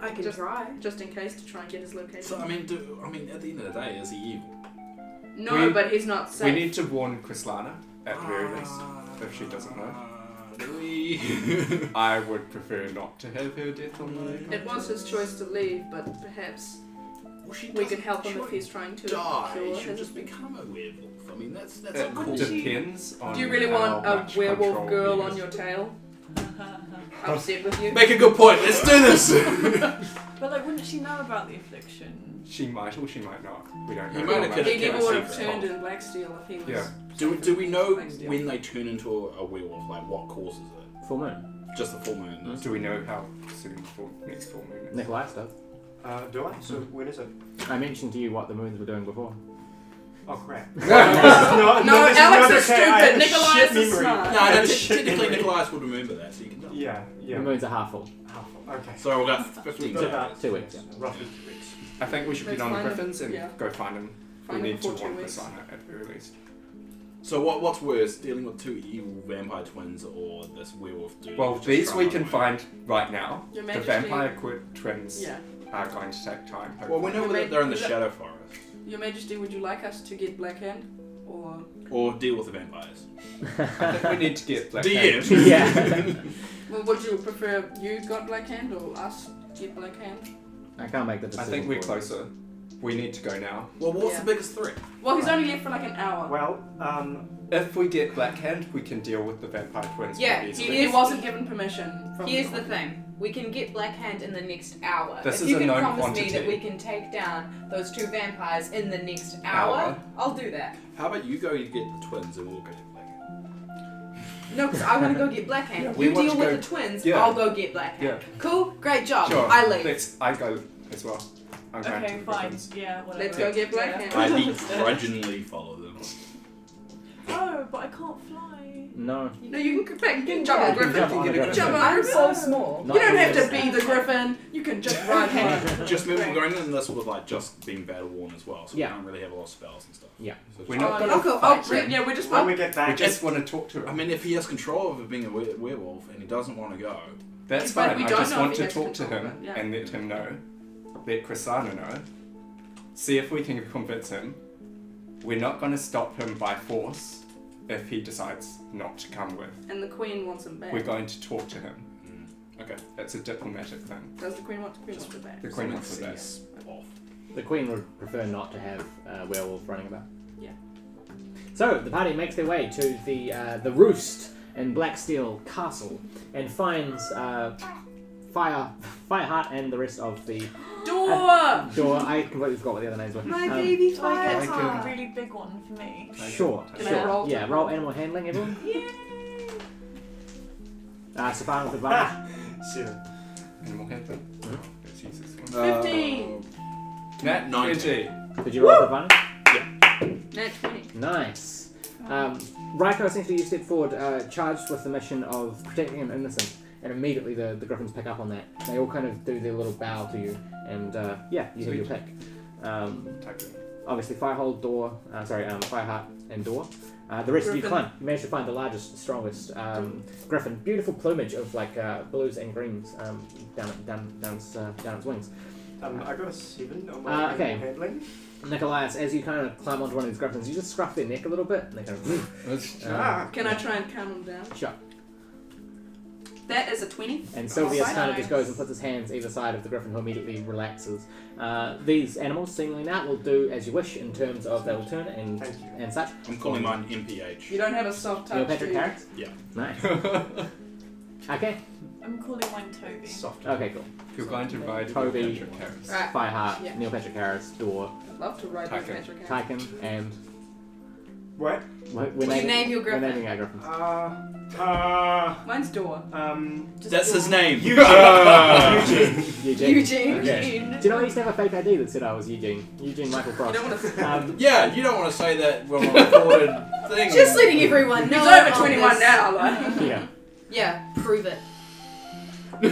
Speaker 3: I can
Speaker 5: Just-
Speaker 3: try.
Speaker 5: just in case to try and get his location?
Speaker 8: So, I mean, at the end of the day, is he evil?
Speaker 5: No,
Speaker 2: We-
Speaker 5: but he's not safe.
Speaker 2: We need to warn Chryslana at the very least, if she doesn't know.
Speaker 8: Do we?
Speaker 2: I would prefer not to have her death on my
Speaker 5: It
Speaker 2: account.
Speaker 5: was his choice to leave, but perhaps
Speaker 8: Well, she
Speaker 5: we
Speaker 8: doesn't
Speaker 5: could help him if
Speaker 8: choose
Speaker 5: he's trying to
Speaker 8: die.
Speaker 5: cure
Speaker 8: She'll
Speaker 5: his...
Speaker 8: just become a werewolf. I mean, that's
Speaker 2: It
Speaker 8: a cool.
Speaker 2: depends on.
Speaker 5: Do you really
Speaker 2: how
Speaker 5: want a
Speaker 2: much
Speaker 5: werewolf
Speaker 2: control
Speaker 5: girl
Speaker 2: we
Speaker 5: on
Speaker 2: use.
Speaker 5: your tail? Upset with you?
Speaker 8: Make a good point. Let's do this.
Speaker 9: But like, wouldn't she know about the affliction?
Speaker 2: She might or she might not. We don't know.
Speaker 8: You might
Speaker 2: how
Speaker 8: have
Speaker 2: much
Speaker 8: kept
Speaker 5: He
Speaker 8: it
Speaker 2: she
Speaker 5: never
Speaker 8: kept
Speaker 5: would
Speaker 8: it
Speaker 5: have
Speaker 8: secret.
Speaker 5: turned in Blacksteel if he was...
Speaker 2: Yeah.
Speaker 8: Do we know
Speaker 5: Blacksteel.
Speaker 8: when they turn into a werewolf? Like, what causes it?
Speaker 1: Full moon.
Speaker 8: Just the full moon.
Speaker 2: Do we know how soon next full moon is?
Speaker 1: Nickolias does.
Speaker 6: Do I? So when is it?
Speaker 1: I mentioned to you what the moons were doing before.
Speaker 6: Oh crap.
Speaker 5: No,
Speaker 6: this
Speaker 5: Alex is
Speaker 6: not okay. I have
Speaker 5: stupid.
Speaker 6: a
Speaker 5: Nickolias
Speaker 6: shit
Speaker 5: is
Speaker 6: memory.
Speaker 5: smart.
Speaker 8: No,
Speaker 6: I have a
Speaker 8: no,
Speaker 6: shit
Speaker 8: technically
Speaker 6: memory.
Speaker 8: Nickolias would remember that, so you can tell.
Speaker 6: Yeah, yeah.
Speaker 1: The moons are half full.
Speaker 6: Okay.
Speaker 8: So we've got
Speaker 6: So
Speaker 8: 15
Speaker 6: we've got
Speaker 8: days.
Speaker 6: about
Speaker 1: 2 weeks.
Speaker 6: roughly 2 weeks.
Speaker 2: I think we should
Speaker 5: Let's
Speaker 2: get on the
Speaker 5: find him.
Speaker 2: Griffins and
Speaker 5: Yeah.
Speaker 2: go find him.
Speaker 5: Find
Speaker 2: we
Speaker 5: him
Speaker 2: need to
Speaker 5: before 2
Speaker 2: warn
Speaker 5: weeks.
Speaker 2: Chryslana at the very least.
Speaker 8: So what's worse, dealing with two evil vampire twins or this werewolf dude?
Speaker 2: Well,
Speaker 8: Just
Speaker 2: these
Speaker 8: try
Speaker 2: we
Speaker 8: and
Speaker 2: can
Speaker 8: run away?
Speaker 2: find right now.
Speaker 5: Your
Speaker 2: The
Speaker 5: Majesty-
Speaker 2: vampire twins
Speaker 5: Yeah.
Speaker 2: are going to take time.
Speaker 8: Well, we know
Speaker 5: Your
Speaker 8: that they're in the
Speaker 5: Ma-
Speaker 8: Shadow Forest.
Speaker 5: Your Majesty, would you like us to get Blackhand? Or...
Speaker 8: Or deal with the vampires.
Speaker 2: I think we need to get Black
Speaker 8: DM.
Speaker 2: Hand.
Speaker 1: Yeah.
Speaker 5: Well, would you prefer you got Blackhand or us get Blackhand?
Speaker 1: I can't make the
Speaker 2: I
Speaker 1: decision.
Speaker 2: think we're
Speaker 1: for you.
Speaker 2: closer. We need to go now.
Speaker 8: Well, what's
Speaker 5: Yeah.
Speaker 8: the biggest threat?
Speaker 5: Well, he's only left for like an hour.
Speaker 6: Well,
Speaker 2: If we get Black Hand, we can deal with the vampire twins
Speaker 3: Yeah,
Speaker 2: pretty
Speaker 5: He,
Speaker 2: easily.
Speaker 5: he wasn't given permission from
Speaker 3: Here's the thing. We can get Blackhand in the next hour.
Speaker 2: This
Speaker 3: if
Speaker 2: is
Speaker 3: you
Speaker 2: a
Speaker 3: can
Speaker 2: known
Speaker 3: promise
Speaker 2: quantity.
Speaker 3: me that we can take down those 2 vampires in the next hour, I'll do that.
Speaker 8: How about you go and get the twins and we'll go get Blackhand?
Speaker 3: No, because I want to go get Blackhand.
Speaker 2: Yeah, we
Speaker 3: You
Speaker 2: want
Speaker 3: deal
Speaker 2: to
Speaker 3: with
Speaker 2: go-
Speaker 3: the twins,
Speaker 2: Yeah.
Speaker 3: I'll go get Blackhand.
Speaker 2: Yeah.
Speaker 3: Cool? Great job.
Speaker 2: Sure.
Speaker 3: I leave.
Speaker 2: I go as well. I'm going to
Speaker 9: Okay,
Speaker 2: the
Speaker 9: fine.
Speaker 2: Griffins.
Speaker 9: Yeah, whatever.
Speaker 5: Let's go get Blackhand.
Speaker 8: I begrudgingly follow them.
Speaker 9: Oh, but I can't fly.
Speaker 1: No.
Speaker 5: No, you can jump on
Speaker 1: Yeah,
Speaker 5: Griffin.
Speaker 1: jump on a griffin.
Speaker 5: Jump on
Speaker 3: I'm
Speaker 5: Griffin.
Speaker 3: so small.
Speaker 1: Not
Speaker 5: You don't have to
Speaker 1: really.
Speaker 5: be the Griffin. You can just run him.
Speaker 8: Just remember, we're going in this with like just being battle worn as well, so
Speaker 1: Yeah.
Speaker 8: we don't really have a lot of spells and stuff.
Speaker 1: Yeah.
Speaker 8: So
Speaker 2: We're
Speaker 8: just-
Speaker 2: not going to
Speaker 3: cool.
Speaker 2: fight
Speaker 3: Oh,
Speaker 2: him.
Speaker 5: Yeah, we're just
Speaker 6: when we get
Speaker 2: We
Speaker 6: back,
Speaker 2: just want to talk to
Speaker 8: I
Speaker 2: him.
Speaker 8: mean, if he has control over being a werewolf and he doesn't want to go,
Speaker 2: That's
Speaker 5: But
Speaker 2: fine.
Speaker 5: we
Speaker 2: I
Speaker 5: don't
Speaker 2: just
Speaker 5: know if
Speaker 2: want
Speaker 5: he
Speaker 2: to
Speaker 5: has
Speaker 2: talk to
Speaker 5: control
Speaker 2: him
Speaker 5: of it, yeah.
Speaker 2: and let him know. Let Chryslana know. See if we can convince him. We're not going to stop him by force if he decides not to come with.
Speaker 5: And the Queen wants him back.
Speaker 2: We're going to talk to him.
Speaker 8: okay.
Speaker 2: It's a diplomatic thing.
Speaker 5: Does the Queen want him back?
Speaker 2: The Queen wants it back.
Speaker 8: cease off.
Speaker 1: The Queen would prefer not to have a werewolf running about.
Speaker 5: Yeah.
Speaker 1: So the party makes their way to the roost in Blacksteel Castle and finds Fireheart and the rest of the
Speaker 5: Door!
Speaker 1: door. I completely forgot what the other names were.
Speaker 3: My baby
Speaker 9: Do I get
Speaker 3: fire.
Speaker 9: a really big one for me?
Speaker 1: Sure,
Speaker 5: Can I
Speaker 1: sure.
Speaker 5: roll to-
Speaker 1: Yeah, roll animal handling, everyone.
Speaker 9: Yay!
Speaker 1: Stefan with advantage.
Speaker 6: Zero.
Speaker 2: Animal handling.
Speaker 1: Mhm.
Speaker 2: Let's use this one.
Speaker 5: 15!
Speaker 2: Nat
Speaker 8: 19.
Speaker 2: 20.
Speaker 1: Did you roll with advantage?
Speaker 5: Nat 20.
Speaker 1: Nice. Ryko, essentially you step forward, charged with the mission of protecting an innocent, and immediately the griffins pick up on that. They all kind of do their little bow to you, and you have your
Speaker 2: Sweet.
Speaker 1: pick.
Speaker 2: Type in.
Speaker 1: Obviously, Fireheart, Fireheart and Door. The rest of you
Speaker 5: Griffin.
Speaker 1: climb. You manage to find the largest, strongest griffin. Beautiful plumage of like blues and greens down its wings.
Speaker 6: I got a 7 on my
Speaker 1: Okay.
Speaker 6: handling.
Speaker 1: Nickolias, as you kind of climb onto one of these griffins, you just scruff their neck a little bit, and they kind of.
Speaker 5: Can I try and calm him down?
Speaker 1: Sure.
Speaker 5: That is a 20.
Speaker 1: And Silvius
Speaker 5: Oh,
Speaker 1: kind of
Speaker 5: nice.
Speaker 1: just goes and puts his hands either side of the griffin, who immediately relaxes. These animals, seemingly now, will do as you wish in terms of they will turn
Speaker 6: Thank you.
Speaker 1: and such.
Speaker 8: I'm calling mine MPH.
Speaker 5: You don't have a soft touch.
Speaker 1: Your Patrick
Speaker 5: do you?
Speaker 1: Carrot?
Speaker 8: Yeah.
Speaker 1: Nice. Okay.
Speaker 9: I'm calling mine Toby.
Speaker 6: Soft.
Speaker 1: Okay, cool.
Speaker 2: If you're going to ride
Speaker 1: Toby.
Speaker 2: Patrick Harris.
Speaker 3: Right.
Speaker 1: Fireheart,
Speaker 3: Yeah.
Speaker 1: Neil Patrick Harris, Dwarf,
Speaker 5: I'd love to ride
Speaker 2: Tyken.
Speaker 5: with Patrick Harris.
Speaker 1: Tyken, and
Speaker 6: What?
Speaker 1: we're
Speaker 3: You name your griffin.
Speaker 1: We're naming our griffins.
Speaker 5: Mine's Door.
Speaker 8: That's his name.
Speaker 1: Eugene.
Speaker 3: Eugene.
Speaker 1: Okay. Do you know I used to have a fake ID that said I was Eugene? Eugene Michael
Speaker 5: You
Speaker 1: Frost.
Speaker 5: don't want to.
Speaker 8: Yeah, you don't want to say that when we're recorded thing.
Speaker 3: Just letting everyone know.
Speaker 5: He's over
Speaker 3: on
Speaker 5: 21
Speaker 3: this.
Speaker 5: now, like.
Speaker 1: Yeah.
Speaker 3: Yeah, prove it.
Speaker 1: I'm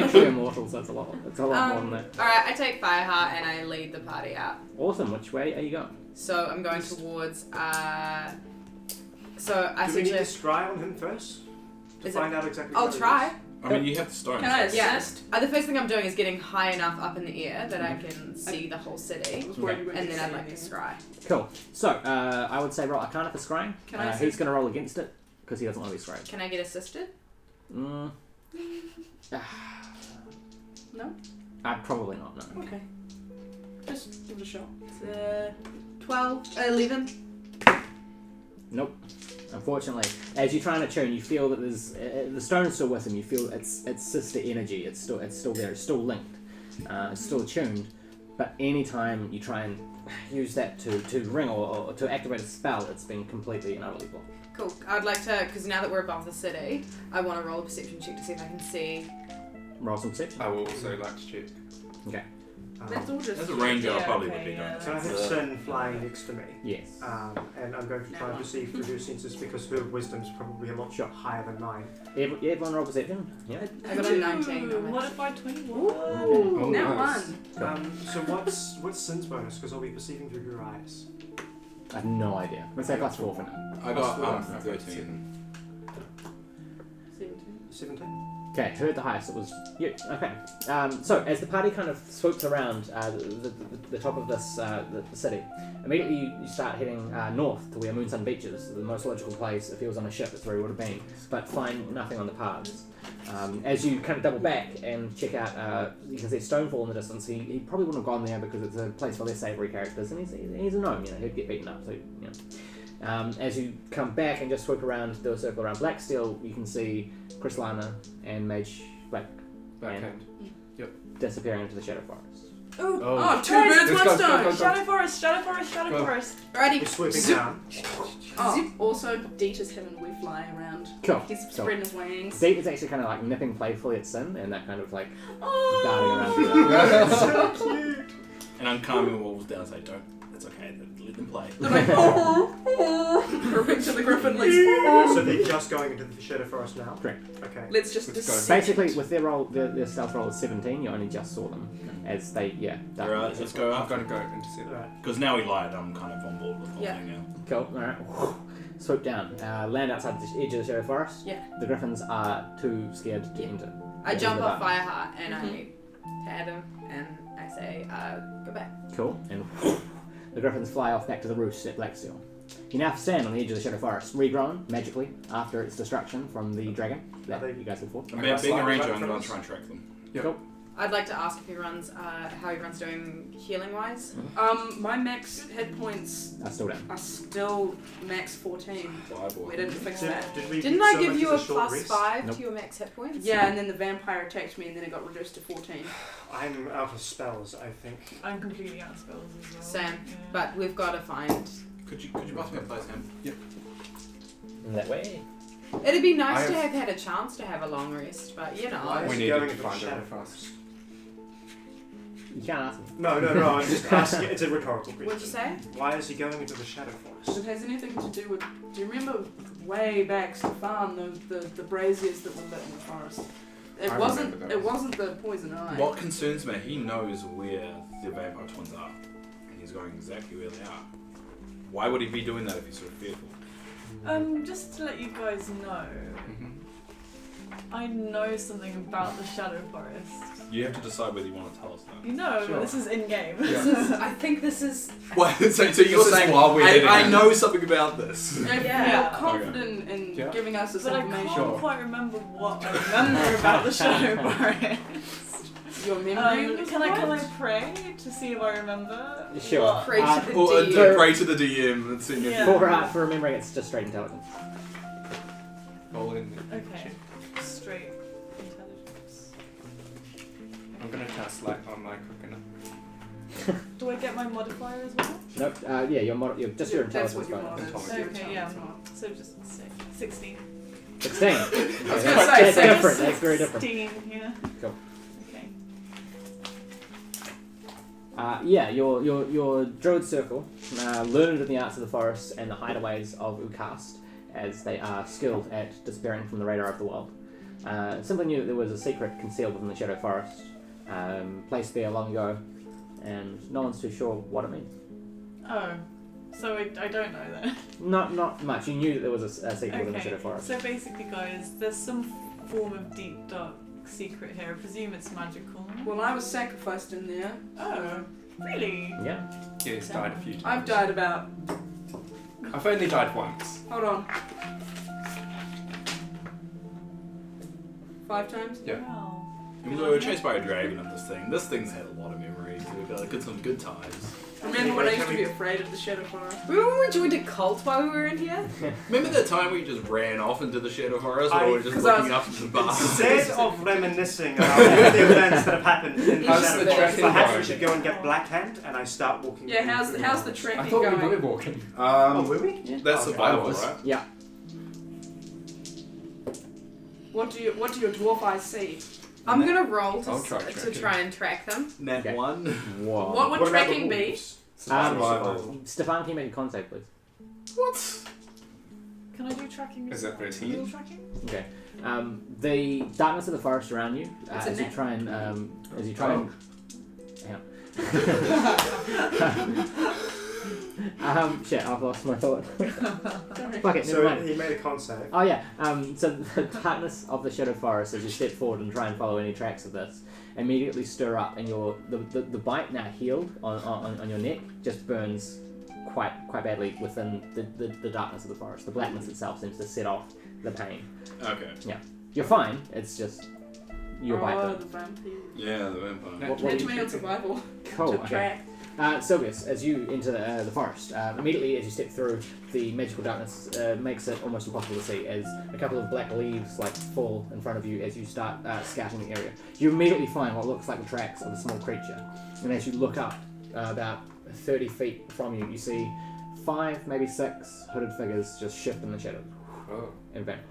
Speaker 1: actually immortal, so it's a lot. It's a lot more than that.
Speaker 3: Alright, I take Fireheart and I lead the party out.
Speaker 1: Awesome. Which way are you going?
Speaker 3: So I'm going towards. So I
Speaker 6: Do we need to
Speaker 3: essentially.
Speaker 6: scry on him first? To
Speaker 3: Is it-
Speaker 6: find out exactly
Speaker 3: I'll
Speaker 6: what it
Speaker 3: try.
Speaker 6: is?
Speaker 8: I mean, you have the stone.
Speaker 5: Can I
Speaker 8: so-
Speaker 3: Yeah.
Speaker 5: assist?
Speaker 3: The first thing I'm doing is getting high enough up in the air that I can see the whole
Speaker 5: I
Speaker 3: city,
Speaker 5: was worried you were
Speaker 3: and
Speaker 5: gonna
Speaker 3: then I'd
Speaker 5: say
Speaker 3: like to
Speaker 5: anything.
Speaker 3: scry.
Speaker 1: Cool. So I would say roll Arcana for scrying.
Speaker 5: Can I
Speaker 1: He's
Speaker 5: assist?
Speaker 1: going to roll against it because he doesn't want to be scrying.
Speaker 3: Can I get assisted?
Speaker 1: Mm.
Speaker 5: No?
Speaker 1: Probably not. No.
Speaker 5: Okay. Just give it a shot.
Speaker 3: It's 12, 11.
Speaker 1: Nope. Unfortunately, as you're trying to tune, you feel that there's the stone is still with him. You feel it's sister energy. It's still there. It's still linked. It's still tuned. But anytime you try and use that to ring or to activate a spell, it's been completely and utterly blocked.
Speaker 3: Cool. I'd like to, because now that we're above the city, I want to roll a perception check to see if I can see.
Speaker 1: Roll some perception.
Speaker 2: I will also like to check.
Speaker 1: Okay.
Speaker 5: Let's all just.
Speaker 8: As a ranger, I
Speaker 9: Yeah,
Speaker 8: probably
Speaker 9: okay,
Speaker 8: would be
Speaker 9: yeah.
Speaker 8: going.
Speaker 6: So I have Sin flying next to me.
Speaker 1: Yes.
Speaker 6: And I'm going to try and perceive through her senses because her wisdom's probably a lot
Speaker 1: Sure.
Speaker 6: higher than mine.
Speaker 1: Everyone roll perception. Yeah.
Speaker 3: I got a 19 on it.
Speaker 9: Modified 21.
Speaker 2: Oh,
Speaker 5: Now
Speaker 2: nice.
Speaker 5: one.
Speaker 6: So what's Sin's bonus? Because I'll be perceiving through her eyes.
Speaker 1: I have no idea. Let's say +4 for now.
Speaker 8: I got
Speaker 2: I've
Speaker 8: 13.
Speaker 6: 17?
Speaker 1: Okay, who had the highest? It was you. Okay. So as the party kind of swoops around the top of this the city, immediately you start heading north to where Moonsun Beach is, the most logical place. If he was on a ship, it's where he would have been, but find nothing on the paths. As you kind of double back and check out, because there's Stonefall in the distance, he probably wouldn't have gone there because it's a place for less savoury characters, and he's a gnome, he'd get beaten up, so, as you come back and just swoop around, do a circle around Blacksteel, you can see Chryslana and Mage
Speaker 2: Backhand.
Speaker 1: disappearing into the Shadow Forest.
Speaker 5: Ooh.
Speaker 2: Oh.
Speaker 5: Oh, two birds,
Speaker 2: Let's
Speaker 5: one
Speaker 2: go,
Speaker 5: stone.
Speaker 2: go, go.
Speaker 9: Shadow Forest, Shadow Forest, Shadow
Speaker 2: Go.
Speaker 9: Forest.
Speaker 6: We're
Speaker 3: Alrighty.
Speaker 6: swooping down.
Speaker 5: Oh, also, Deet is him and we're flying around.
Speaker 1: Cool.
Speaker 5: He's
Speaker 1: Cool.
Speaker 5: spreading his wings.
Speaker 1: Deep is actually kind of like nipping playfully at Sin, and that kind of like
Speaker 5: Oh.
Speaker 1: darting around.
Speaker 6: So cute!
Speaker 8: And I'm calming wolves down, say, don't. It's okay. Let them play.
Speaker 5: They're like, oh. Ripping to the griffin, like,
Speaker 6: So they're just going into the Shadow Forest now?
Speaker 1: Correct.
Speaker 6: Okay.
Speaker 5: let's just
Speaker 2: Let's go.
Speaker 5: descend.
Speaker 1: Basically, with their roll, their stealth roll is 17. You only just saw them as they dart
Speaker 8: Alright,
Speaker 1: into the
Speaker 8: let's
Speaker 1: shadow.
Speaker 8: go
Speaker 2: I'm
Speaker 8: after.
Speaker 2: going to go intercept.
Speaker 6: Alright.
Speaker 8: Because now he lied, I'm kind of on board with the whole
Speaker 5: Yeah.
Speaker 8: thing now.
Speaker 1: Cool. All right. Swoop down. Land outside the edge of the Shadow Forest.
Speaker 5: Yeah.
Speaker 1: The griffins are too scared to enter.
Speaker 3: I jump
Speaker 1: Into
Speaker 3: off
Speaker 1: the
Speaker 3: Fireheart and I pat him and I say, go back.
Speaker 1: Cool. And the griffins fly off back to the roost at Blacksteel. You now stand on the edge of the Shadow Forest, regrown magically after its destruction from the dragon that
Speaker 6: Are they-
Speaker 1: you guys had fought.
Speaker 8: And
Speaker 2: Okay,
Speaker 8: being a
Speaker 2: slide
Speaker 8: ranger,
Speaker 2: right
Speaker 8: I'm
Speaker 2: from
Speaker 8: going
Speaker 2: us.
Speaker 8: to try and track them.
Speaker 2: Yep.
Speaker 1: Cool.
Speaker 3: I'd like to ask if he runs, how he runs doing healing wise.
Speaker 5: My max hit points
Speaker 1: Still down.
Speaker 5: are still max 14.
Speaker 8: Fireball.
Speaker 5: We didn't fix that.
Speaker 6: Did we
Speaker 3: Didn't
Speaker 6: get
Speaker 3: I
Speaker 6: so
Speaker 3: give
Speaker 6: much
Speaker 3: you
Speaker 6: as
Speaker 3: a
Speaker 6: short
Speaker 3: plus
Speaker 6: rest?
Speaker 3: 5
Speaker 1: Nope.
Speaker 3: to your max hit points?
Speaker 5: Yeah, and then the vampire attacked me and then it got reduced to 14.
Speaker 6: I'm out of spells, I think.
Speaker 9: I'm completely out of spells as well.
Speaker 3: Same.
Speaker 9: Yeah.
Speaker 3: But we've got to find.
Speaker 8: Could you pass me a place, Ham?
Speaker 1: In that way.
Speaker 3: It'd be nice
Speaker 2: I
Speaker 3: to
Speaker 2: have-
Speaker 3: have had a chance to have a long rest, but you know.
Speaker 6: Why is
Speaker 2: We
Speaker 6: he
Speaker 2: need
Speaker 6: going
Speaker 2: to
Speaker 6: into the
Speaker 2: find
Speaker 6: Shadow
Speaker 2: out
Speaker 6: Forest?
Speaker 2: fast.
Speaker 1: You can't ask me.
Speaker 6: No, I'm just asking. It's a rhetorical question.
Speaker 3: What'd you say?
Speaker 6: Why is he going into the Shadow
Speaker 5: If
Speaker 6: Forest?
Speaker 5: it has anything to do with. Do you remember way back, Stefan, the braziers that were lit in the forest? It
Speaker 2: I
Speaker 5: wasn't.
Speaker 2: remember
Speaker 5: It
Speaker 2: those.
Speaker 5: wasn't the poison eye.
Speaker 8: What concerns me, he knows where the vampire twins are. And he's going exactly where they are. Why would he be doing that if he's so fearful?
Speaker 9: Just to let you guys know,
Speaker 2: Mhm.
Speaker 9: I know something about the Shadow Forest.
Speaker 8: You have to decide whether you want to tell us that.
Speaker 9: You know,
Speaker 2: Sure.
Speaker 9: this is in game.
Speaker 3: This is, I think this is.
Speaker 8: What? So you're saying,
Speaker 2: while we're hitting
Speaker 8: I
Speaker 2: it.
Speaker 8: know something about this.
Speaker 5: If
Speaker 9: Yeah.
Speaker 5: you're confident in
Speaker 2: Yeah.
Speaker 5: giving us this
Speaker 9: But I can't
Speaker 5: information,
Speaker 2: Sure.
Speaker 9: quite remember what I remember about the Shadow Forest.
Speaker 5: your memory.
Speaker 9: Can I pray to see if I remember?
Speaker 1: Sure.
Speaker 9: What?
Speaker 3: Pray to the
Speaker 8: Or
Speaker 3: DM.
Speaker 8: pray to the DM and see if
Speaker 9: Yeah.
Speaker 1: For remembering, it's just straight intelligence.
Speaker 2: Roll in.
Speaker 9: Okay, straight
Speaker 2: I'm gonna cast light on my coconut.
Speaker 9: Do I get my modifier as well?
Speaker 1: Nope. Yeah, your just your
Speaker 5: That's
Speaker 1: intelligence
Speaker 5: what your
Speaker 1: bonus.
Speaker 5: mod is.
Speaker 9: Okay, yeah. So just 16.
Speaker 1: 16.
Speaker 5: I was gonna
Speaker 1: That's
Speaker 5: say, so
Speaker 1: different. That's very different.
Speaker 9: 16, yeah.
Speaker 1: Cool.
Speaker 9: Okay.
Speaker 1: Yeah, your druid circle, learned in the arts of the forest and the hideaways of Ukast, as they are skilled at disappearing from the radar of the world. Simply knew that there was a secret concealed within the Shadow Forest, placed there long ago, and no one's too sure what it means.
Speaker 9: Oh, so I don't know that.
Speaker 1: Not much. You knew that there was a secret within the
Speaker 9: Okay,
Speaker 1: Shadow Forest.
Speaker 9: so basically, guys, there's some form of deep, dark secret here. I presume it's magical.
Speaker 5: Well, I was sacrificed in there.
Speaker 9: Oh, really?
Speaker 1: Yeah.
Speaker 2: Yeah, he's died a few times.
Speaker 5: I've died about.
Speaker 2: I've only died once.
Speaker 5: Hold on. 5 times?
Speaker 2: Yeah.
Speaker 9: Wow.
Speaker 8: We were chased by a dragon in this thing's had a lot of memories. We've had some good times.
Speaker 5: Remember when I used to be afraid of the Shadow Forest?
Speaker 3: Remember when we joined a cult while we were in here?
Speaker 8: Remember that time we just ran off into the Shadow Forest
Speaker 6: I-
Speaker 8: while we were just
Speaker 5: 'cause I
Speaker 8: looking
Speaker 5: was-
Speaker 8: up to the bar?
Speaker 6: Instead of reminiscing about all the events that have happened in the
Speaker 2: How's
Speaker 6: Shadow
Speaker 2: the
Speaker 6: Forest,
Speaker 2: trekking
Speaker 6: perhaps we
Speaker 2: going?
Speaker 6: should go and get Black Hand, and I start walking.
Speaker 5: Yeah, how's
Speaker 6: through
Speaker 5: the
Speaker 6: forest.
Speaker 2: I
Speaker 5: trekking
Speaker 2: thought we
Speaker 5: going?
Speaker 2: were walking.
Speaker 6: Oh, were we?
Speaker 8: That's survival,
Speaker 2: was.
Speaker 8: right?
Speaker 1: Yeah.
Speaker 5: What do your dwarf eyes see?
Speaker 3: I'm gonna roll
Speaker 2: I'll
Speaker 3: to
Speaker 2: try
Speaker 3: to
Speaker 2: tracking.
Speaker 3: try and track them.
Speaker 8: Nat
Speaker 1: Okay.
Speaker 8: 1.
Speaker 1: Whoa.
Speaker 5: What would
Speaker 6: What about
Speaker 5: tracking
Speaker 6: the
Speaker 5: be?
Speaker 6: wolves?
Speaker 2: Survival.
Speaker 1: Stefan, can you make a contact, please?
Speaker 8: What?
Speaker 9: Can I do tracking?
Speaker 2: Is
Speaker 9: as
Speaker 2: that
Speaker 9: well?
Speaker 2: 13?
Speaker 9: Real tracking?
Speaker 1: Okay. The darkness of the forest around you,
Speaker 5: It's a
Speaker 1: as you
Speaker 5: net.
Speaker 1: try and shit, I've lost my thought. Fuck it, never
Speaker 6: So
Speaker 1: mind.
Speaker 6: he made a con save.
Speaker 1: Oh yeah, so the darkness of the Shadow Forest, as you step forward and try and follow any tracks of this, immediately stir up, and the bite now healed on your neck just burns quite badly within the darkness of the forest. The blackness itself seems to set off the pain.
Speaker 8: Okay.
Speaker 1: You're fine. It's just your bite.
Speaker 5: Oh,
Speaker 1: burn.
Speaker 5: the vampire.
Speaker 8: Yeah, the vampire.
Speaker 1: What
Speaker 5: Hit
Speaker 1: do
Speaker 5: me
Speaker 1: you
Speaker 5: on survival.
Speaker 1: Cool.
Speaker 5: To
Speaker 1: Okay.
Speaker 5: track.
Speaker 1: Silvius, as you enter the forest, immediately as you step through, the magical darkness makes it almost impossible to see as a couple of black leaves fall in front of you as you start scouting the area. You immediately find what looks like the tracks of a small creature, and as you look up about 30 feet from you, you see 5, maybe 6 hooded figures just shift in the shadows
Speaker 2: Oh.
Speaker 1: and vanish.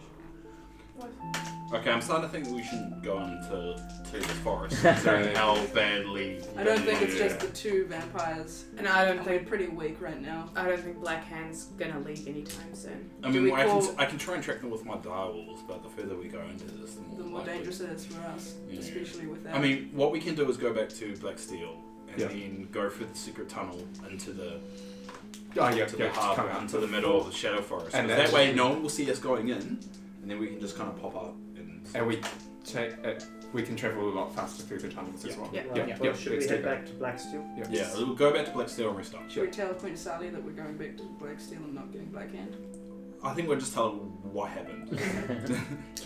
Speaker 8: Okay, I'm starting to think that we shouldn't go into the forest, considering how badly.
Speaker 5: I don't think it's
Speaker 8: Yeah.
Speaker 5: just the 2 vampires.
Speaker 3: And I don't
Speaker 5: They're
Speaker 3: think
Speaker 5: pretty weak right now.
Speaker 3: Black Hand's gonna leave anytime soon.
Speaker 8: I
Speaker 5: Do
Speaker 8: mean,
Speaker 5: we
Speaker 8: I
Speaker 5: call-
Speaker 8: can try and track them with my direwolves, but the further we go into this,
Speaker 5: The more
Speaker 8: likely.
Speaker 5: dangerous it is for us,
Speaker 8: Yeah.
Speaker 5: especially with that.
Speaker 8: I mean, what we can do is go back to Black Steel and
Speaker 2: Yeah.
Speaker 8: then go through the secret tunnel into the
Speaker 2: Oh, yeah,
Speaker 8: to
Speaker 2: yeah,
Speaker 8: the
Speaker 2: to
Speaker 8: harbour,
Speaker 2: come out.
Speaker 8: into the middle of the Shadow Forest.
Speaker 2: And
Speaker 8: And
Speaker 2: then-
Speaker 8: that way, no one will see us going in, and then we can just kind of pop up
Speaker 2: And we can travel a lot faster through the tunnels as well.
Speaker 3: Yeah.
Speaker 1: Yeah.
Speaker 6: Well,
Speaker 2: yeah,
Speaker 6: should we
Speaker 2: let's do
Speaker 6: head
Speaker 2: that.
Speaker 6: back to Blacksteel?
Speaker 8: Yeah, we'll go back to Black Steel and restart.
Speaker 5: Should we tell Queen Sally that we're going back to Black Steel and not getting Black Hand?
Speaker 8: I think we'll just tell them what happened.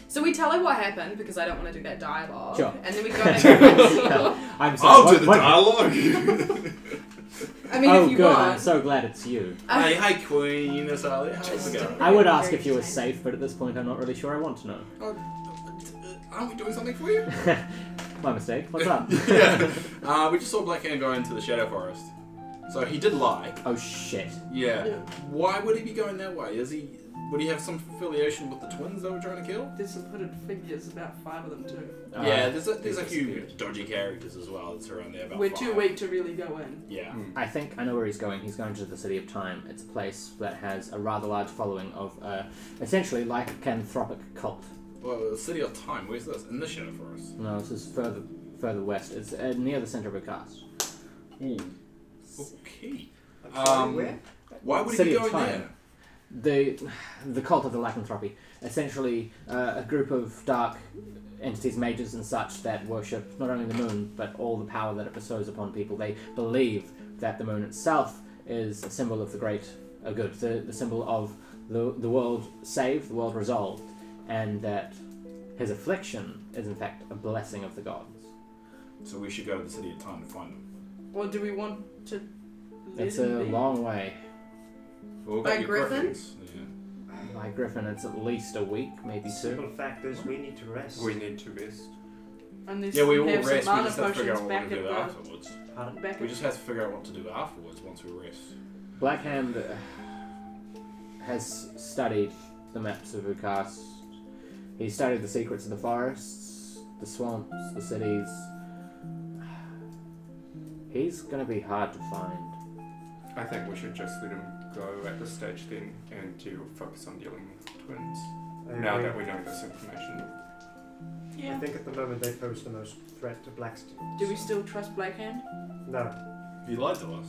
Speaker 3: So we tell her what happened because I don't want to do that dialogue.
Speaker 1: Sure.
Speaker 3: And then we go back to Blacksteel.
Speaker 1: I'm sorry. what-
Speaker 8: dialogue.
Speaker 3: I mean,
Speaker 1: Oh,
Speaker 3: if you
Speaker 1: good. I'm
Speaker 3: want.
Speaker 1: so glad it's you.
Speaker 8: Hey, Queen Sally, how's it going?
Speaker 1: I would ask if you were safe, but at this point, I'm not really sure I want to know.
Speaker 8: Aren't we doing something for you?
Speaker 1: My mistake. What's up?
Speaker 8: Yeah. We just saw Black Hand go into the Shadow Forest. So he did lie.
Speaker 1: Oh shit.
Speaker 8: Yeah. Why would he be going that way? Would he have some affiliation with the twins that we're trying to kill?
Speaker 5: There's some hooded figures, about 5 of them too.
Speaker 8: Yeah, there's a few
Speaker 2: disappeared.
Speaker 8: dodgy characters as well that's around there. About
Speaker 5: We're
Speaker 8: 5.
Speaker 5: too weak to really go in.
Speaker 8: Yeah.
Speaker 1: I think I know where he's going. He's going to the City of Time. It's a place that has a rather large following of essentially like a lycanthropic cult.
Speaker 8: Well, the City of Time, where's this? In the Shadow Forest.
Speaker 1: No, this is further west. It's near the center of a cast.
Speaker 8: Okay.
Speaker 6: I'm sorry, where?
Speaker 8: Why would
Speaker 1: City
Speaker 8: he
Speaker 1: of
Speaker 8: be going
Speaker 1: Time.
Speaker 8: there?
Speaker 1: The cult of the lycanthropy. Essentially, a group of dark entities, mages and such, that worship not only the moon, but all the power that it bestows upon people. They believe that the moon itself is a symbol of the great good, the symbol of the world saved, the world resolved, and that his affliction is in fact a blessing of the gods.
Speaker 8: So we should go to the City of Time to find him.
Speaker 5: Or do we want to let
Speaker 1: It's
Speaker 5: him
Speaker 1: a
Speaker 5: be?
Speaker 1: long way.
Speaker 8: Well,
Speaker 3: By
Speaker 8: your
Speaker 3: Griffin?
Speaker 8: griffins. Yeah.
Speaker 1: By Griffin, it's at least a week, maybe two.
Speaker 6: Simple fact is we need to rest.
Speaker 2: We need to rest.
Speaker 5: And there's
Speaker 10: Yeah, we all
Speaker 5: have some
Speaker 10: rest. We
Speaker 5: mana
Speaker 10: just have to figure out
Speaker 5: potions
Speaker 10: what we're
Speaker 5: back
Speaker 10: going to do
Speaker 5: at
Speaker 10: afterwards.
Speaker 6: Pardon?
Speaker 5: back
Speaker 10: We
Speaker 5: at
Speaker 10: just have to figure out what to do afterwards once we rest.
Speaker 1: Blackhand has studied the maps of Ucas. He studied the secrets of the forests, the swamps, the cities. He's going to be hard to find.
Speaker 2: I think we should just let him go at this stage then and to focus on dealing with twins.
Speaker 6: I
Speaker 2: Now
Speaker 6: agree.
Speaker 2: that we know this information.
Speaker 6: I think at the moment they pose the most threat to Blacksteel.
Speaker 5: Do we still trust Blackhand?
Speaker 6: No.
Speaker 10: You lied to us.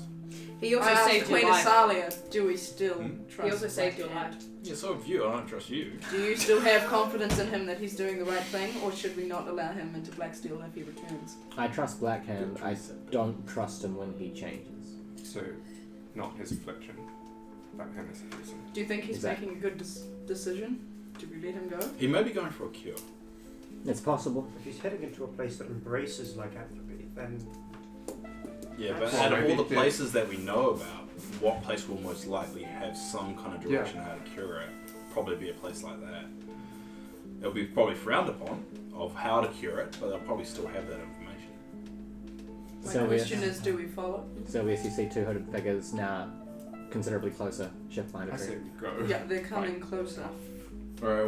Speaker 3: He also
Speaker 5: I asked
Speaker 3: saved your
Speaker 5: Queen
Speaker 3: life.
Speaker 5: Asalia, do we still trust
Speaker 3: He also saved your
Speaker 5: Blackhand?
Speaker 3: life.
Speaker 10: Yeah, so have you. I don't trust you.
Speaker 5: Do you still have confidence in him that he's doing the right thing, or should we not allow him into Blacksteel if he returns?
Speaker 1: I trust Blackhand. I don't trust him when he changes.
Speaker 2: So, not his affliction, but him as a person.
Speaker 5: Do you think he's
Speaker 1: Exactly.
Speaker 5: making a good decision? Do we let him go?
Speaker 10: He may be going for a cure.
Speaker 1: It's possible.
Speaker 6: If he's heading into a place that embraces lycanthropy, then
Speaker 10: Yeah, but
Speaker 6: Well,
Speaker 10: out of all
Speaker 2: maybe
Speaker 10: the places that we know about, what place will most likely have some kind of direction how to cure it? Probably be a place like that. It'll be probably frowned upon of how to cure it, but they'll probably still have that information.
Speaker 5: My
Speaker 1: Silvius.
Speaker 5: question is, do we follow?
Speaker 1: Silvius, you see two hooded figures now considerably closer, shift behind
Speaker 2: I
Speaker 1: a tree.
Speaker 2: said we go.
Speaker 5: Yeah, they're coming closer.
Speaker 10: Alright,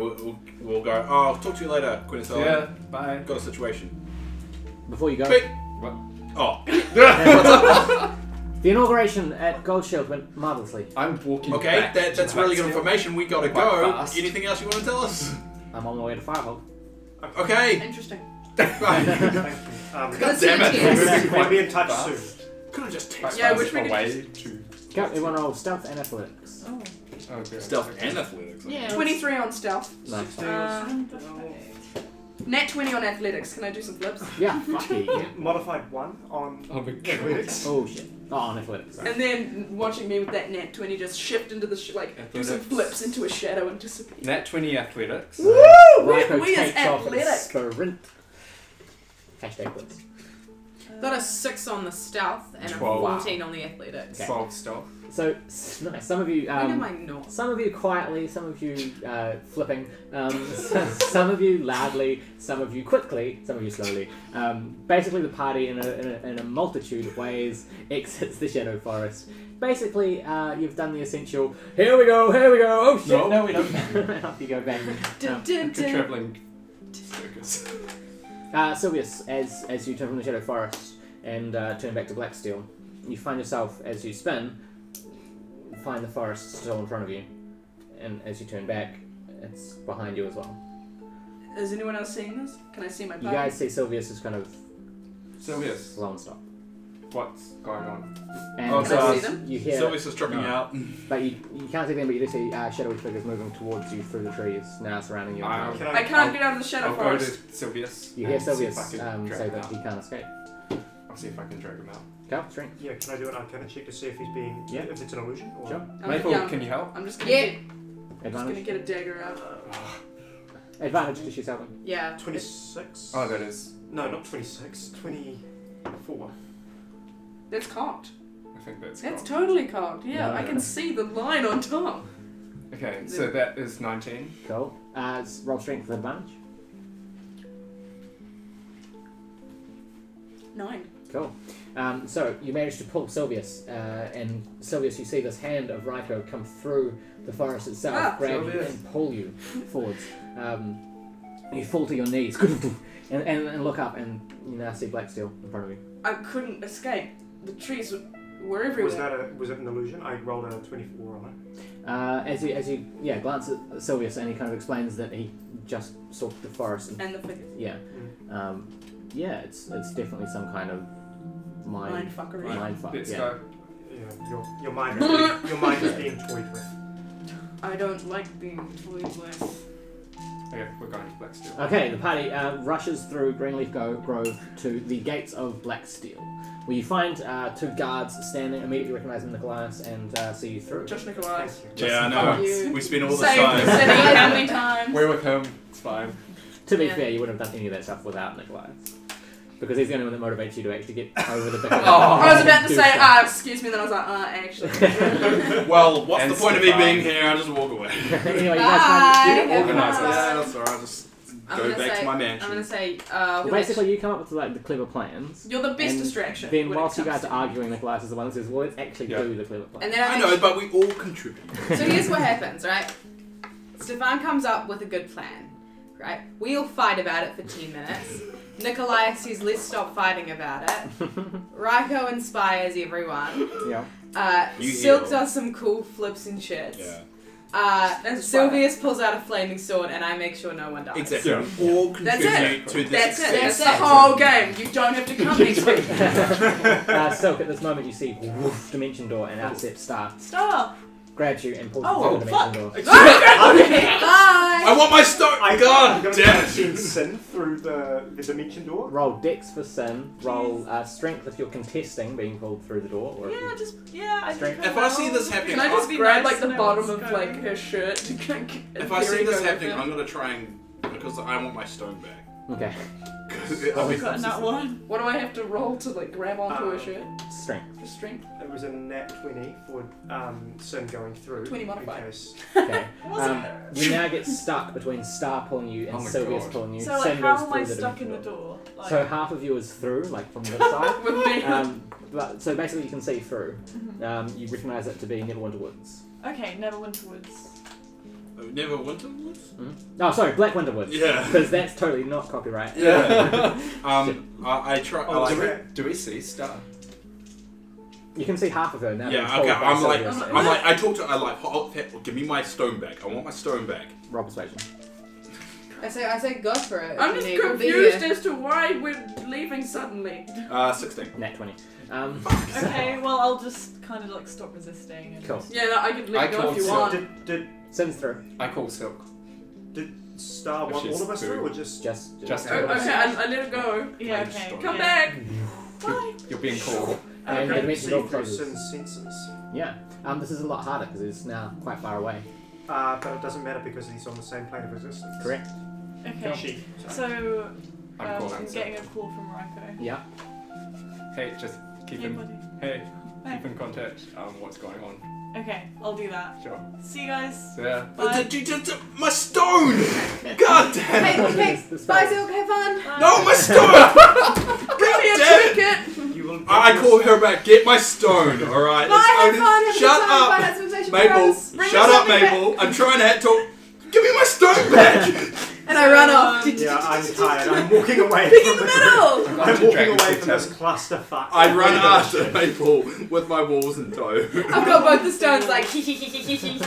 Speaker 10: we'll go. Oh, I'll talk to you later, Queen Asalia.
Speaker 2: Yeah, bye.
Speaker 10: Got a situation.
Speaker 1: Before you go,
Speaker 10: Quick!
Speaker 2: What?
Speaker 10: Oh,
Speaker 1: the inauguration at Gold Shield went marvellously.
Speaker 2: I'm walking
Speaker 10: okay,
Speaker 2: back
Speaker 10: that's
Speaker 2: to
Speaker 10: really good
Speaker 2: Blacksteel.
Speaker 10: information. We gotta
Speaker 2: Quite
Speaker 10: go.
Speaker 2: fast.
Speaker 10: Anything else you want to tell us?
Speaker 1: I'm on my way to Firehole.
Speaker 10: Okay.
Speaker 5: Interesting.
Speaker 6: thank you.
Speaker 10: God damn it.
Speaker 6: We'll be in touch
Speaker 2: Fast.
Speaker 6: soon.
Speaker 10: Could have just
Speaker 2: Quite
Speaker 10: texted.
Speaker 5: Yeah, I
Speaker 2: fast
Speaker 5: wish we could
Speaker 2: away to.
Speaker 1: Go, everyone roll stealth and athletics.
Speaker 5: Oh.
Speaker 2: Oh, good.
Speaker 10: Stealth and athletics.
Speaker 3: Yeah.
Speaker 5: 23 on stealth.
Speaker 1: Nice.
Speaker 5: Nat 20 on athletics. Can I do some flips?
Speaker 1: Yeah, fuck yeah.
Speaker 6: Modified 1 on
Speaker 2: Oh, my
Speaker 6: athletics.
Speaker 1: Oh shit. Oh, on athletics. Sorry.
Speaker 5: And then watching me with that nat 20 just shift into the do some
Speaker 2: Athletics.
Speaker 5: flips into a shadow and disappear.
Speaker 2: Nat 20 athletics.
Speaker 5: Woo!
Speaker 1: Ryko
Speaker 5: We is
Speaker 1: takes off and
Speaker 5: athletic.
Speaker 1: sprint. Hashtag blitz.
Speaker 3: Got a 6 on the stealth and
Speaker 2: 12.
Speaker 3: a 14 on the athletics.
Speaker 2: 12 stealth.
Speaker 1: So, nice. Some of you,
Speaker 3: When am I not?
Speaker 1: some of you quietly, some of you flipping, some of you loudly, some of you quickly, some of you slowly. Basically, the party in a multitude of ways exits the Shadow Forest. Basically, you've done the essential. Here we go. Oh shit! No, we don't. And off you go, bang.
Speaker 2: Good travelling circus.
Speaker 1: Silvius, as you turn from the Shadow Forest and turn back to Blacksteel, you find yourself as you spin. Find the forest still in front of you, and as you turn back, it's behind you as well.
Speaker 5: Is anyone else seeing this? Can I see my
Speaker 1: You
Speaker 5: party?
Speaker 1: guys see Silvius is kind of
Speaker 2: Silvius,
Speaker 1: slow and stop,
Speaker 2: what's going on?
Speaker 1: and
Speaker 10: Oh,
Speaker 5: Can I see
Speaker 1: Silvius,
Speaker 5: them?
Speaker 1: you hear,
Speaker 10: Silvius is dropping
Speaker 1: No.
Speaker 10: out.
Speaker 1: but you can't see them, but you do see shadowy figures moving towards you through the trees now surrounding you.
Speaker 2: I'll-
Speaker 5: I can't get out of the shadow
Speaker 2: I'll go
Speaker 5: forest.
Speaker 2: to Silvius.
Speaker 1: You hear
Speaker 2: and see if
Speaker 1: Silvius
Speaker 2: I can drag
Speaker 1: say
Speaker 2: him
Speaker 1: that
Speaker 2: out.
Speaker 1: he can't escape.
Speaker 2: I'll see if I can drag him out.
Speaker 1: Go, strength.
Speaker 6: Yeah, can I do an Arcana check to see if he's being...
Speaker 1: Yeah.
Speaker 6: if it's an illusion? Or...
Speaker 1: Sure.
Speaker 2: Maple,
Speaker 5: yeah.
Speaker 2: can you help?
Speaker 5: I'm just gonna
Speaker 3: Yeah.
Speaker 5: get, I'm just gonna
Speaker 1: Advantage.
Speaker 5: get a dagger out.
Speaker 1: Advantage to shoot something.
Speaker 3: Yeah.
Speaker 6: 26?
Speaker 2: Oh, that is.
Speaker 6: No, not 26. 24.
Speaker 5: That's cocked.
Speaker 2: I think that's.
Speaker 5: That's
Speaker 2: cocked.
Speaker 5: totally cocked. Yeah,
Speaker 1: No,
Speaker 5: I
Speaker 1: no,
Speaker 5: can
Speaker 1: no.
Speaker 5: see the line on top.
Speaker 2: Okay, so that is 19.
Speaker 1: Cool. Roll strength with advantage.
Speaker 5: 9.
Speaker 1: Cool. So you manage to pull Silvius, and Silvius, you see this hand of Ryko come through the forest itself,
Speaker 5: Ah,
Speaker 1: grab you
Speaker 2: Silvius.
Speaker 1: and pull you forwards. You fall to your knees and look up, and you now see Blacksteel in front of you.
Speaker 5: I couldn't escape. The trees were
Speaker 6: Was
Speaker 5: everywhere.
Speaker 6: was it an illusion? I rolled a 24 on it.
Speaker 1: As you glance at Silvius, and he kind of explains that he just stalked the forest. And,
Speaker 5: And the figures.
Speaker 1: yeah, it's definitely some kind of mind
Speaker 5: Mindfuckery.
Speaker 1: mindfuck.
Speaker 2: Let's
Speaker 1: Yeah.
Speaker 2: go.
Speaker 6: Yeah, your mind is being toyed with.
Speaker 5: I don't like being toyed with.
Speaker 2: Okay, we're going to Blacksteel.
Speaker 1: Okay, the party rushes through Greenleaf Grove to the gates of Blacksteel, where you find two guards standing, immediately recognize Nickolias and see you through.
Speaker 5: Josh Nickolias.
Speaker 6: Thank you.
Speaker 10: Yeah, I
Speaker 5: Fuck
Speaker 10: know.
Speaker 5: you.
Speaker 10: We spend all the
Speaker 5: Saved the
Speaker 10: time.
Speaker 5: city how many times?
Speaker 2: We're with him. It's fine.
Speaker 1: To be
Speaker 3: Yeah.
Speaker 1: fair, you wouldn't have done any of that stuff without Nickolias, because he's the only one that motivates you to actually get over the bicker.
Speaker 5: I was about to
Speaker 1: Do
Speaker 5: say,
Speaker 1: stuff.
Speaker 5: excuse me, then I was like, actually.
Speaker 10: Well, what's
Speaker 2: And
Speaker 10: the point of me
Speaker 2: Stefan.
Speaker 10: being here? I'll just walk away.
Speaker 1: Anyway, you guys find
Speaker 2: You organise us.
Speaker 10: Yeah, that's alright. Just go back to my
Speaker 5: I'm
Speaker 10: mansion.
Speaker 5: gonna say.
Speaker 1: Well, basically, you come up with like the clever plans.
Speaker 5: You're the best
Speaker 1: and
Speaker 5: distraction.
Speaker 1: Then,
Speaker 5: when it
Speaker 1: whilst you
Speaker 5: comes
Speaker 1: guys
Speaker 5: to
Speaker 1: are arguing, Nickolias is the one that says, "Well, let's actually do the clever plan."
Speaker 5: And then
Speaker 10: I know, but we all contribute.
Speaker 3: So here's what happens, right? Stefan comes up with a good plan, right? We all fight about it for 10 minutes. Nickolias says, let's stop fighting about it. Ryko inspires everyone.
Speaker 1: Yeah.
Speaker 10: You
Speaker 3: Cilc
Speaker 10: heal.
Speaker 3: does some cool flips and shits.
Speaker 10: Yeah.
Speaker 5: That's
Speaker 3: Silvius pulls out a flaming sword and I make sure no one dies.
Speaker 10: Exactly.
Speaker 2: Yeah.
Speaker 10: We all
Speaker 5: That's
Speaker 10: contribute to this
Speaker 5: That's it.
Speaker 10: success.
Speaker 5: That's the whole game. You don't have to come next week.
Speaker 1: Cilc, at this moment, you see woof, dimension door, and out steps Star.
Speaker 9: Star!
Speaker 1: Grabs you and pulls
Speaker 9: Oh,
Speaker 1: you through the dimension door.
Speaker 3: Bye!
Speaker 10: I want my stone!
Speaker 6: I'm
Speaker 10: God
Speaker 6: going
Speaker 10: damn
Speaker 6: to
Speaker 10: it!
Speaker 6: send Sin through the dimension door.
Speaker 1: Roll Dex for Sin. Roll Strength if you're contesting being pulled through the door. Or if you-
Speaker 9: I think
Speaker 1: Strength.
Speaker 10: If I see this happening,
Speaker 5: Can I just
Speaker 9: Be
Speaker 5: grab
Speaker 9: nice
Speaker 5: like the
Speaker 9: and
Speaker 5: bottom
Speaker 9: everyone's
Speaker 5: of
Speaker 9: going.
Speaker 5: like her shirt to
Speaker 10: If I see this happening, I'm gonna try and because I want my stone back.
Speaker 1: Okay.
Speaker 9: We've got that one.
Speaker 5: What do I have to roll to like grab onto her shirt?
Speaker 1: Strength.
Speaker 5: For strength.
Speaker 6: It was a nat 20 for Sin going through.
Speaker 5: 20 modified.
Speaker 6: In case.
Speaker 1: Okay.
Speaker 9: Was
Speaker 1: You now get stuck between Star pulling you and
Speaker 2: Oh my
Speaker 1: Silvius
Speaker 2: God.
Speaker 1: pulling you.
Speaker 9: So like,
Speaker 1: Sin
Speaker 9: how
Speaker 1: goes
Speaker 9: am I
Speaker 1: through
Speaker 9: stuck in
Speaker 1: dimension
Speaker 9: the door? Like,
Speaker 1: So half of you is through, like from this side.
Speaker 5: With me.
Speaker 1: But so basically you can see through.
Speaker 9: Mhm.
Speaker 1: You recognise it to be Neverwinter Woods.
Speaker 9: Okay, Neverwinter Woods.
Speaker 10: Never Winter Woods?
Speaker 1: Oh, sorry, Blackwinter Woods.
Speaker 10: Yeah.
Speaker 1: Because that's totally not copyright.
Speaker 10: Yeah. I try.
Speaker 6: Oh,
Speaker 10: I
Speaker 2: Do
Speaker 10: like,
Speaker 2: we, do we see Star?
Speaker 1: You can see half of her now.
Speaker 10: yeah.
Speaker 1: being
Speaker 10: Okay.
Speaker 1: pulled by
Speaker 10: I'm like.
Speaker 1: Silvius.
Speaker 10: I'm like. I talk to. I like. Oh, give me my stone back. I want my stone back.
Speaker 1: Roll persuasion.
Speaker 3: I say go for it.
Speaker 5: I'm
Speaker 3: if
Speaker 5: just
Speaker 3: you need. We'll be
Speaker 5: confused
Speaker 3: here.
Speaker 5: as to why we're leaving suddenly.
Speaker 10: 16.
Speaker 1: Nat 20.
Speaker 9: Okay, well I'll just kind of like stop resisting. And
Speaker 1: Cool.
Speaker 5: Yeah, no, I can let
Speaker 2: I
Speaker 5: you go if
Speaker 2: called
Speaker 5: you
Speaker 2: Cilc.
Speaker 5: want.
Speaker 6: Did
Speaker 1: Sin's through.
Speaker 2: I call Cilc.
Speaker 6: Star
Speaker 2: If
Speaker 6: want
Speaker 2: she's
Speaker 6: all of us
Speaker 2: through.
Speaker 6: through or just?
Speaker 2: Just
Speaker 5: Oh, okay, I let it go.
Speaker 9: Yeah,
Speaker 10: Please
Speaker 9: okay.
Speaker 10: stop.
Speaker 5: Come
Speaker 9: yeah.
Speaker 5: back.
Speaker 9: Bye.
Speaker 2: You're being called.
Speaker 1: And the
Speaker 6: Okay,
Speaker 1: dimension
Speaker 6: see
Speaker 1: door
Speaker 6: through
Speaker 1: closes.
Speaker 6: Sin's senses.
Speaker 1: Yeah. This is a lot harder because it's now quite far away.
Speaker 6: But it doesn't matter because he's on the same plane of existence.
Speaker 1: Correct.
Speaker 9: Okay.
Speaker 6: She.
Speaker 9: So
Speaker 2: I'm calling
Speaker 9: I'm
Speaker 2: Cilc.
Speaker 9: getting a call from Ryko.
Speaker 1: Yeah.
Speaker 2: Hey, just keep
Speaker 9: Hey,
Speaker 2: in.
Speaker 9: buddy.
Speaker 2: Hey,
Speaker 9: Hey.
Speaker 2: keep in contact. What's going on?
Speaker 9: Okay, I'll do that.
Speaker 2: Sure.
Speaker 9: See you guys.
Speaker 2: Yeah.
Speaker 9: Bye.
Speaker 10: My stone! God damn!
Speaker 3: Hey, okay.
Speaker 1: This
Speaker 3: Bye,
Speaker 1: spell-
Speaker 3: Cilc. Have fun.
Speaker 9: Bye.
Speaker 10: No, my stone!
Speaker 5: Bring me a
Speaker 10: damn it.
Speaker 5: trinket.
Speaker 6: You will.
Speaker 10: I call her back. Get my stone. All right.
Speaker 3: Bye, have fun. Have a
Speaker 10: Shut
Speaker 3: good time. Bye,
Speaker 10: up,
Speaker 3: have some station
Speaker 10: Maple.
Speaker 3: friends. Bring
Speaker 10: Shut
Speaker 3: us
Speaker 10: up,
Speaker 3: something back.
Speaker 10: Maple. I'm trying to talk. Give me my stone back.
Speaker 3: And I run off.
Speaker 6: Yeah, I'm tired. I'm walking away
Speaker 3: Pick
Speaker 6: from
Speaker 3: in the
Speaker 6: group.
Speaker 3: middle.
Speaker 2: I'm
Speaker 6: I'm
Speaker 2: to
Speaker 6: walking
Speaker 2: Dragon
Speaker 6: away
Speaker 2: Fruit
Speaker 6: from this
Speaker 2: Tavern.
Speaker 6: clusterfuck.
Speaker 10: I run after Maple with my walls in tow.
Speaker 3: I've got both the stones like hee hee hee hee hee hee.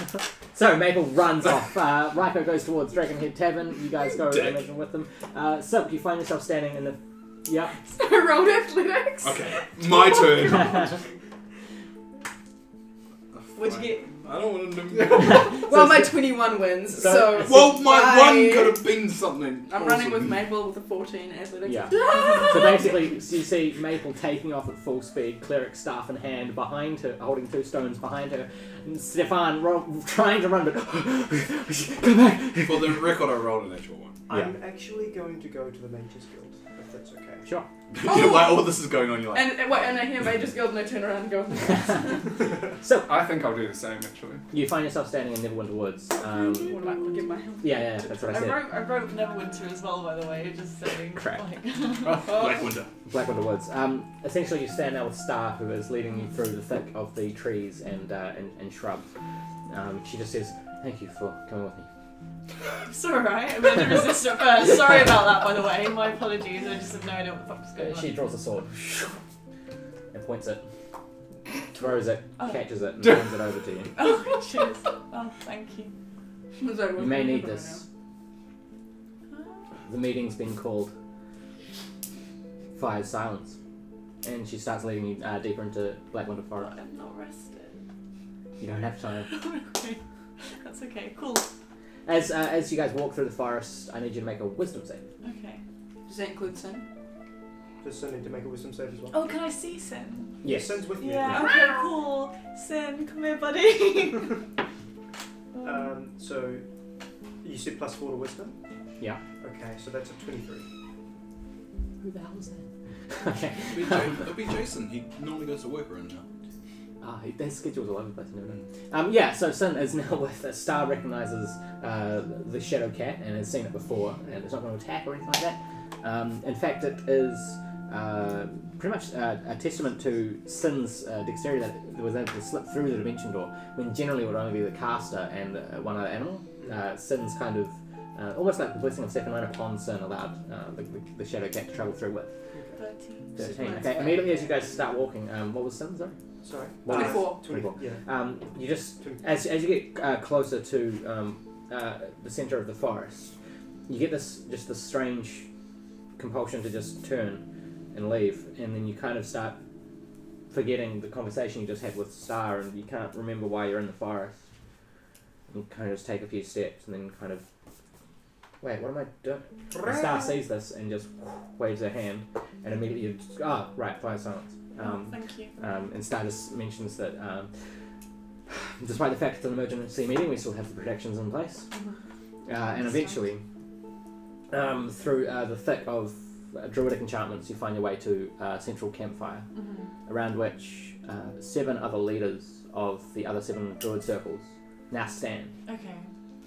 Speaker 1: So Maple runs off. Ryko goes towards Dragonhead Tavern. You guys go, I
Speaker 10: Dick.
Speaker 1: imagine, with them. Silk, you find yourself standing in the. Yep.
Speaker 3: I rolled athletics.
Speaker 10: Okay, my turn.
Speaker 9: What'd you get?
Speaker 10: I don't want to.
Speaker 3: Well, my 21 wins, so.
Speaker 10: Well, my
Speaker 3: Bye.
Speaker 10: one could have been something.
Speaker 5: I'm running with
Speaker 10: awesome.
Speaker 5: Maple with a 14 athletics.
Speaker 1: Yeah. So basically, you see Maple taking off at full speed, cleric staff in hand, behind her, holding two stones behind her. And Stefan trying to run, but come back.
Speaker 10: For the record, I rolled a natural one.
Speaker 6: I'm actually going to go to the Mages Guild, if that's okay.
Speaker 1: Sure.
Speaker 10: While all this is going on, you're like.
Speaker 5: And wait, and I hear Mages Guild and I turn around and go.
Speaker 1: So
Speaker 2: I think I'll do the same actually.
Speaker 1: you find yourself standing in Neverwinter Woods.
Speaker 5: What am I gonna get my health?
Speaker 1: Yeah, that's what I said.
Speaker 9: I wrote Neverwinter as well, by the way, just saying.
Speaker 1: Crap.
Speaker 9: Like,
Speaker 10: Black Winter.
Speaker 1: Blackwinter Woods. Essentially, you stand now with Star, who is leading you through the thick of the trees and shrubs. She just says, "Thank you for coming with me."
Speaker 9: it's alright, I'm going to resist at first. Sorry about that, by the way. My apologies, I just have no idea what the fuck was going on.
Speaker 1: She draws a sword and points it, throws it,
Speaker 9: Oh.
Speaker 1: catches it, and hands it over to you.
Speaker 9: Oh, cheers. Oh, thank you.
Speaker 1: You may need this. The meeting's been called. Fire's silence. And she starts leading you deeper into Blackwinter Forest.
Speaker 9: I'm not rested.
Speaker 1: You don't have time.
Speaker 9: Okay. That's okay, cool.
Speaker 1: As you guys walk through the forest, I need you to make a wisdom save.
Speaker 9: Okay.
Speaker 5: Does that include sin?
Speaker 6: Does Sin need to make a wisdom save as well?
Speaker 9: Oh, can I see Sin?
Speaker 1: Yes.
Speaker 6: Sin's with you.
Speaker 9: Yeah, okay, cool. Sin, come here, buddy.
Speaker 6: So, you said +4 to wisdom?
Speaker 1: Yeah.
Speaker 6: Okay, so that's a 23.
Speaker 1: Who the hell is that? Okay.
Speaker 10: It'll be Jason. He normally goes to work around now.
Speaker 1: Their schedule's all over the place. I never know. Yeah, so Sin is now with Star recognises the Shadow Cat and has seen it before, and it's not going to attack or anything like that. In fact, it is pretty much a testament to Sin's dexterity that it was able to slip through the dimension door when generally it would only be the caster and one other animal. Sin's kind of almost like the blessing of Stefan upon Sin allowed the Shadow Cat to travel through with. 13. Okay, immediately as you guys start walking, what was Sin, sorry?
Speaker 5: 24.
Speaker 6: 24. Yeah.
Speaker 1: You just, as you get closer to the centre of the forest, you get this strange compulsion to just turn and leave, and then you kind of start forgetting the conversation you just had with Star, and you can't remember why you're in the forest. You kind of just take a few steps, and then kind of, wait, what am I doing? And Star sees this and just waves her hand, and immediately you just, right, fire silence.
Speaker 9: Thank you.
Speaker 1: And Star just mentions that despite the fact it's an emergency meeting, we still have the protections in place. And eventually, through the thick of druidic enchantments, you find your way to a central campfire, around which 7 other leaders of the other 7 druid circles now stand.
Speaker 9: Okay.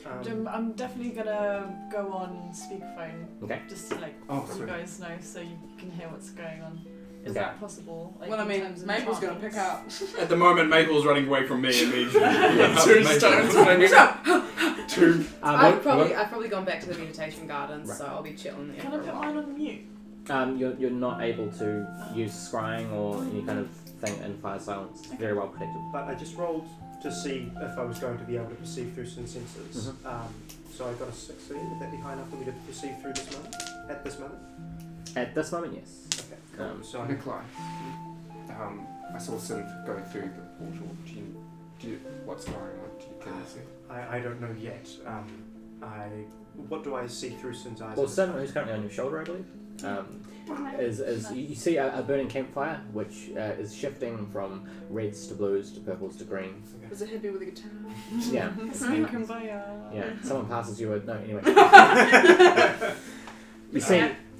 Speaker 9: I'm definitely gonna go on speakerphone.
Speaker 1: Okay.
Speaker 9: Just to let you guys know, so you can hear what's going on. Is that possible? Like,
Speaker 5: well, I mean, Maple's going to pick up.
Speaker 8: At the moment, Maple's running away from me immediately.
Speaker 2: 2 stones. 2.
Speaker 3: I've probably gone back to the meditation gardens, so I'll be chilling there.
Speaker 9: Can I put mine on mute?
Speaker 1: You're not able to use scrying or any kind of thing in fire silence. It's very well protected.
Speaker 6: But I just rolled to see if I was going to be able to perceive through Sin senses. So I got a 16. Would that be high enough for me to perceive through this moment? At this moment?
Speaker 1: At this moment, yes.
Speaker 6: Okay. Cool. So
Speaker 2: Nickolias, I saw Sin going through the portal. Do you what's going on? Can you see?
Speaker 6: I don't know yet. What do I see through Sin's eyes?
Speaker 1: Well, Sin, who's currently on your shoulder, I believe, is you see a burning campfire, which is shifting from reds to blues to purples to green.
Speaker 5: There's a hippie with a guitar.
Speaker 1: Yeah.
Speaker 9: Yeah.
Speaker 1: Someone passes you a no. Anyway.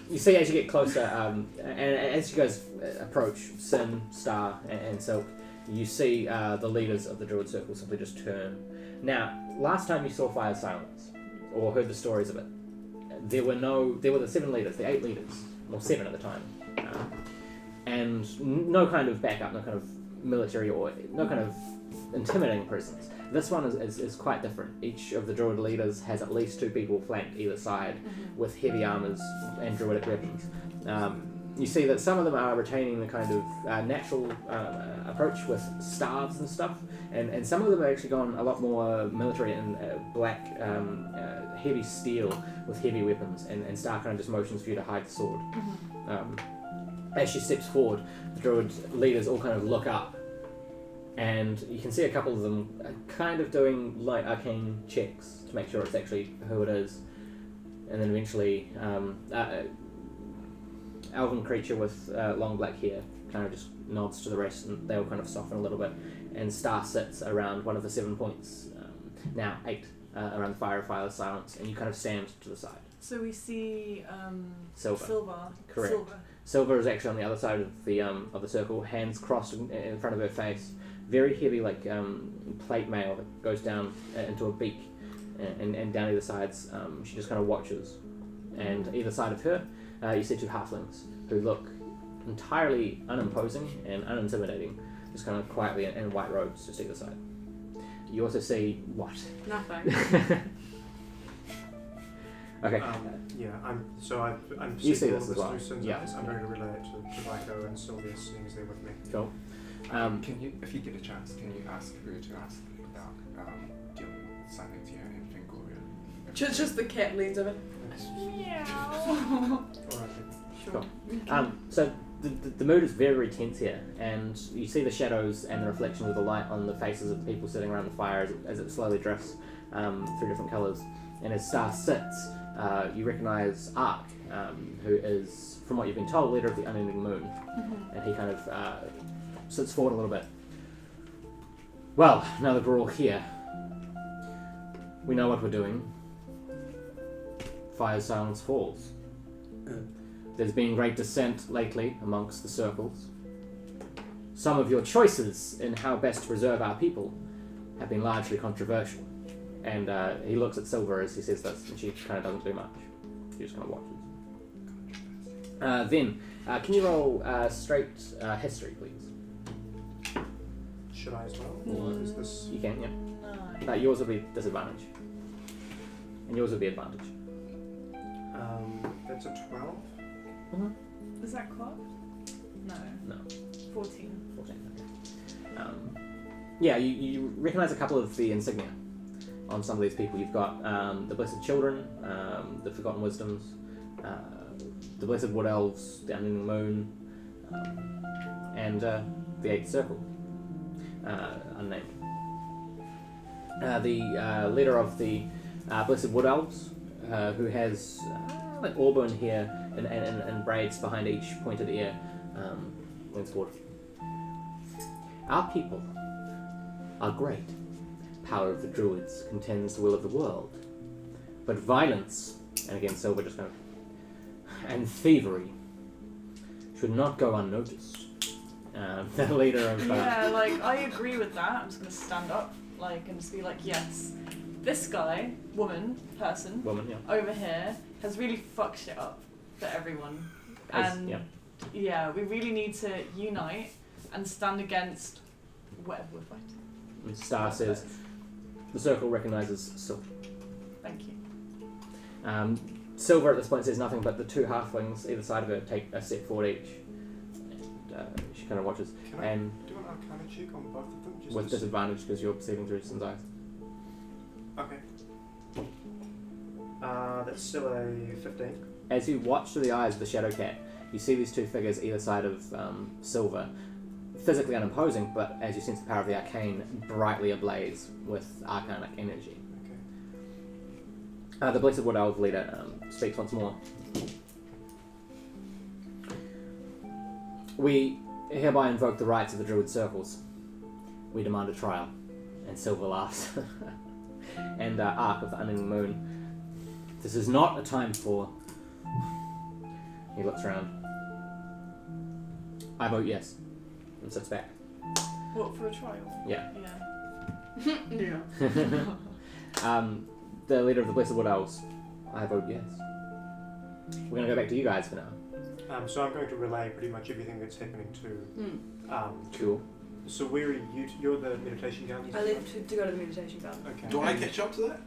Speaker 1: You see as you get closer, and as you guys approach Sin, Star, and Cilc, you see the leaders of the Druid Circle simply just turn. Now, last time you saw Fire Silence, or heard the stories of it, there were the 7 leaders, the 8 leaders, or 7 at the time, and no kind of backup, no kind of military or no kind of intimidating presence. This one is quite different. Each of the Druid leaders has at least 2 people flanked either side with heavy armors and druidic weapons. You see that some of them are retaining the kind of natural approach with staves and stuff, and some of them have actually gone a lot more military and black heavy steel with heavy weapons, and Star kind of just motions for you to hide the sword. As she steps forward, the Druid leaders all kind of look up, and you can see a couple of them kind of doing like arcane checks to make sure it's actually who it is, and then eventually elven creature with long black hair kind of just nods to the rest, and they all kind of soften a little bit, and Star sits around one of the 7 points, now 8, around the fire of fire silence, and you kind of stand to the side.
Speaker 9: So we see
Speaker 1: Silver. Correct. Silver is actually on the other side of the circle, hands crossed in front of her face, very heavy like plate mail that goes down into a beak, and down either sides. She just kind of watches, and either side of her you see 2 halflings who look entirely unimposing and unintimidating, just kind of quietly in white robes just either side. You also see what?
Speaker 5: Nothing.
Speaker 1: Okay.
Speaker 6: I'm
Speaker 1: you see
Speaker 6: all
Speaker 1: this as well.
Speaker 6: through Sin's
Speaker 1: Yeah.
Speaker 6: eyes. I'm going to relay it to Ryko and Silvius, seeing as they're with me.
Speaker 1: Cool.
Speaker 2: Can you, if you get a chance, can you ask who to ask about dealing with silence here in Fangoria?
Speaker 5: Just the cat leads of it.
Speaker 1: Cool. So the mood is very, very tense here, and you see the shadows and the reflection of the light on the faces of the people sitting around the fire as it slowly drifts through different colours. And as Star sits, you recognise Ark, who is, from what you've been told, leader of the Unending Moon. And he kind of sits forward a little bit. Well, now that we're all here, we know what we're doing. Fire silence falls. There's been great dissent lately amongst the circles. some of your choices in how best to preserve our people have been largely controversial. And he looks at Silver as he says this, and she kind of doesn't do much. She just kind of watches. Then, can you roll straight history, please?
Speaker 6: Should I as well? Or is this...
Speaker 1: You can, yeah.
Speaker 9: No.
Speaker 1: Yours will be disadvantage. And yours will be advantage.
Speaker 6: That's a 12.
Speaker 9: Is that clock? No.
Speaker 1: No.
Speaker 9: 14.
Speaker 1: 14, okay. Yeah, you recognise a couple of the insignia on some of these people. You've got the Blessed Children, the Forgotten Wisdoms, the Blessed Wood Elves, the Unending Moon, and the Eighth Circle, unnamed. The leader of the Blessed Wood Elves, who has like auburn hair and braids behind each pointed ear, leans forward. Our people are great. Power of the Druids contends the will of the world. But violence, and again Silver just kind of, and thievery should not go unnoticed. The leader of...
Speaker 9: Yeah, like, I agree with that. I'm just going to stand up, like, and just be like, yes, this guy, person,
Speaker 1: yeah.
Speaker 9: over here, has really fucked shit up for everyone.
Speaker 1: As-
Speaker 9: And,
Speaker 1: yeah.
Speaker 9: we really need to unite and stand against whatever we're fighting.
Speaker 1: And Star says, the circle recognises Silver.
Speaker 9: Thank you.
Speaker 1: Silver at this point says nothing, but the two halflings either side of her take a step forward each. And she kind of watches.
Speaker 6: Can I
Speaker 1: And
Speaker 6: do an Arcana check on both of them? Just
Speaker 1: with
Speaker 6: to see-
Speaker 1: disadvantage because you're perceiving through Sin's eyes.
Speaker 6: Okay. That's still a 15.
Speaker 1: As you watch through the eyes of the Shadow Cat, you see these two figures either side of Silver, physically unimposing, but as you sense the power of the arcane, brightly ablaze with arcanic energy.
Speaker 6: Okay.
Speaker 1: The Blessed Wood Elf leader speaks once more. We hereby invoke the rights of the Druid circles. We demand a trial. And Silver laughs. And Ark of the Unending Moon. This is not a time for... He looks around. I vote yes. And sits back.
Speaker 9: What, for a trial?
Speaker 1: Yeah.
Speaker 9: Yeah.
Speaker 5: Yeah.
Speaker 1: The leader of the Blessed Wood Elves. I vote yes. We're going to go back to you guys for now.
Speaker 6: So I'm going to relay pretty much everything that's happening to...
Speaker 1: Cool.
Speaker 6: So where are you? You're the meditation garden?
Speaker 3: I left to go to the meditation garden.
Speaker 6: Okay.
Speaker 8: Do I catch up to that?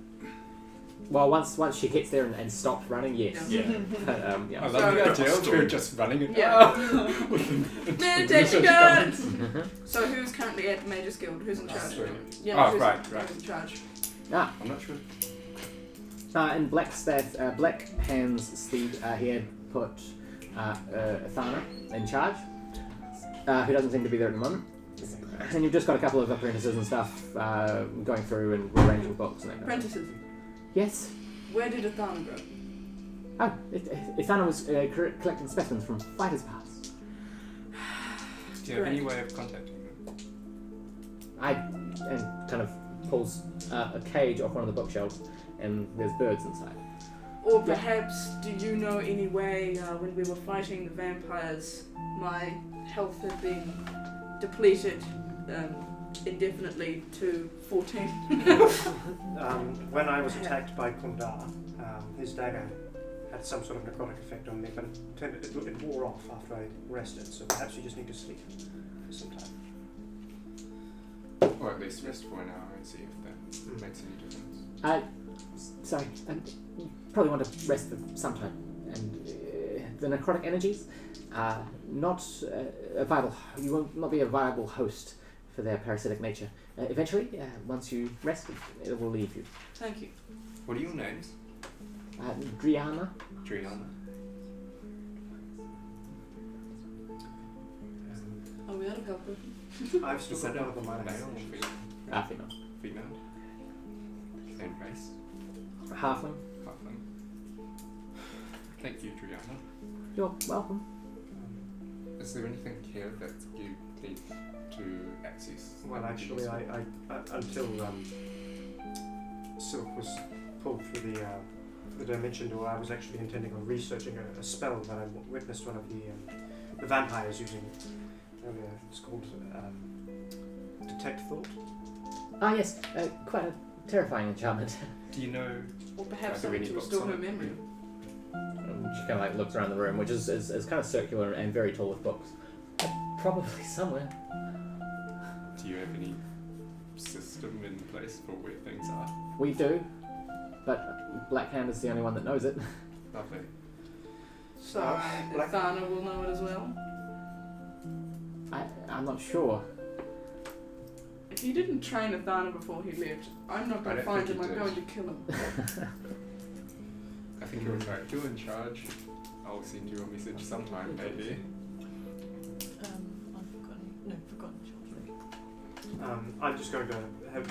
Speaker 1: Well, once she gets there and stops running, yes.
Speaker 8: Yeah.
Speaker 1: But,
Speaker 2: I
Speaker 1: yeah.
Speaker 2: love
Speaker 5: So-
Speaker 2: the idea of her just running it.
Speaker 5: Yeah.
Speaker 2: Meditation
Speaker 5: Meditation garden! So who's currently at the Mages Guild? Who's in charge?
Speaker 2: Casper.
Speaker 5: Yeah,
Speaker 2: Oh,
Speaker 5: who's,
Speaker 2: right.
Speaker 5: Who's in charge?
Speaker 2: I'm not sure.
Speaker 1: In Black's Black Hand's steed, he had put Athana in charge, who doesn't seem to be there at the moment. And you've just got a couple of apprentices and stuff going through and rearranging books and that kind of stuff.
Speaker 5: Apprentices.
Speaker 1: Yes.
Speaker 5: Where did Athana go?
Speaker 1: Oh, Athana was collecting specimens from Fighters Pass.
Speaker 2: Do you have any
Speaker 5: Great.
Speaker 2: way of contacting them?
Speaker 1: And kind of pulls a cage off one of the bookshelves, and there's birds inside.
Speaker 5: Or perhaps, do you know any way, when we were fighting the vampires, my health had been depleted indefinitely to 14?
Speaker 6: When I was attacked by Kundar, his dagger had some sort of necrotic effect on me, but it wore off after I rested, so perhaps you just need to sleep for some time.
Speaker 2: Or at least rest for an hour and see if that makes any difference.
Speaker 1: Sorry, you probably want to rest for some time. And the necrotic energies are not a viable. You will not be a viable host for their parasitic nature. Eventually, once you rest, it will leave you.
Speaker 5: Thank you.
Speaker 2: What are your names?
Speaker 1: Driana.
Speaker 2: Driana.
Speaker 5: Are we out of help?
Speaker 6: I've still
Speaker 2: Is
Speaker 6: got
Speaker 2: that
Speaker 6: one of the minor
Speaker 2: male or
Speaker 6: actions.
Speaker 2: female?
Speaker 1: Female.
Speaker 2: Female. And race?
Speaker 1: Halfling.
Speaker 2: Halfling. Thank you, Driana.
Speaker 1: You're welcome.
Speaker 2: Is there anything here that you need to access?
Speaker 6: Well, actually, I until Cilc was pulled through the dimension door, I was actually intending on researching a spell that I witnessed one of the vampires using Oh yeah, it's called Detect Thought.
Speaker 1: Ah, yes, quite a terrifying enchantment.
Speaker 2: Do you know?
Speaker 5: Or perhaps
Speaker 2: Are there
Speaker 5: something
Speaker 2: any
Speaker 5: to
Speaker 2: books
Speaker 5: restore
Speaker 2: on
Speaker 5: her
Speaker 2: it?
Speaker 5: memory.
Speaker 1: She kind of like looks around the room, which is kind of circular and very tall with books. Probably somewhere.
Speaker 2: Do you have any system in place for where things are?
Speaker 1: We do, but Black Hand is the only one that knows it.
Speaker 2: Lovely.
Speaker 5: So,
Speaker 6: Black-
Speaker 5: Thana will know it as well.
Speaker 1: I'm not sure.
Speaker 5: If you didn't train Athana before he left, I'm not going
Speaker 2: I
Speaker 5: to
Speaker 2: don't
Speaker 5: find
Speaker 2: think
Speaker 5: him,
Speaker 2: he
Speaker 5: I'm
Speaker 2: did.
Speaker 5: going to kill him.
Speaker 2: I think it was like, you're in charge. I'll send you a message sometime, maybe.
Speaker 9: Forgotten children.
Speaker 6: I'm just going to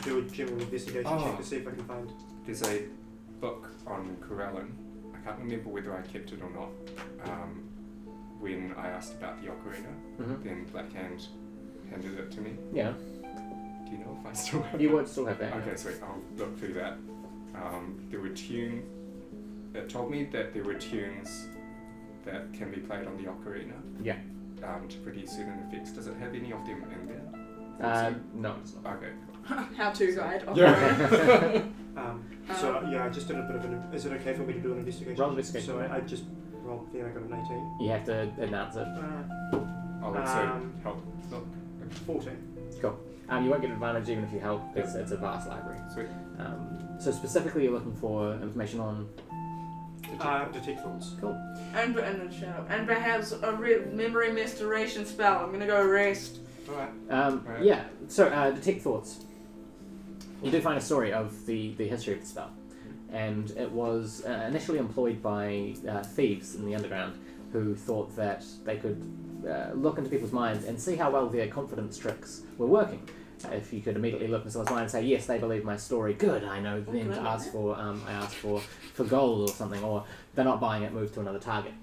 Speaker 6: do a general investigation
Speaker 2: Oh.
Speaker 6: check to see if I can find.
Speaker 2: There's a book on Corellin. I can't remember whether I kept it or not. When I asked about the ocarina, then Black Hand handed it to me.
Speaker 1: Yeah,
Speaker 2: Do you know if I still have
Speaker 1: you
Speaker 2: it?
Speaker 1: would still have that.
Speaker 2: Okay, sweet. I'll look through that. There were tunes. It told me that there were tunes that can be played on the ocarina.
Speaker 1: Yeah.
Speaker 2: To produce certain effects. Does it have any of them in there?
Speaker 1: No, it's not.
Speaker 2: Okay.
Speaker 5: How-to guide.
Speaker 2: Yeah.
Speaker 6: So yeah, I just did a bit of an. Is it okay for me to do an investigation?
Speaker 1: Roll investigation.
Speaker 6: So I just rolled. Then I got an 18.
Speaker 1: You have to announce it.
Speaker 2: I'll also help. Look.
Speaker 6: 14.
Speaker 1: Cool. You won't get advantage even if you help, because it's a vast library.
Speaker 2: Sweet.
Speaker 1: So specifically you're looking for information on...
Speaker 6: Detect Thoughts.
Speaker 1: Cool.
Speaker 5: And a shadow. And perhaps a memory restoration spell. I'm going to go rest.
Speaker 2: Alright.
Speaker 1: Yeah, so Detect Thoughts. You do find a story of the history of the spell. And it was initially employed by thieves in the underground who thought that they could look into people's minds and see how well their confidence tricks were working. If you could immediately look into someone's mind and say, yes, they believe my story, good, I know then to ask for, I ask for gold or something, or they're not buying it, move to another target.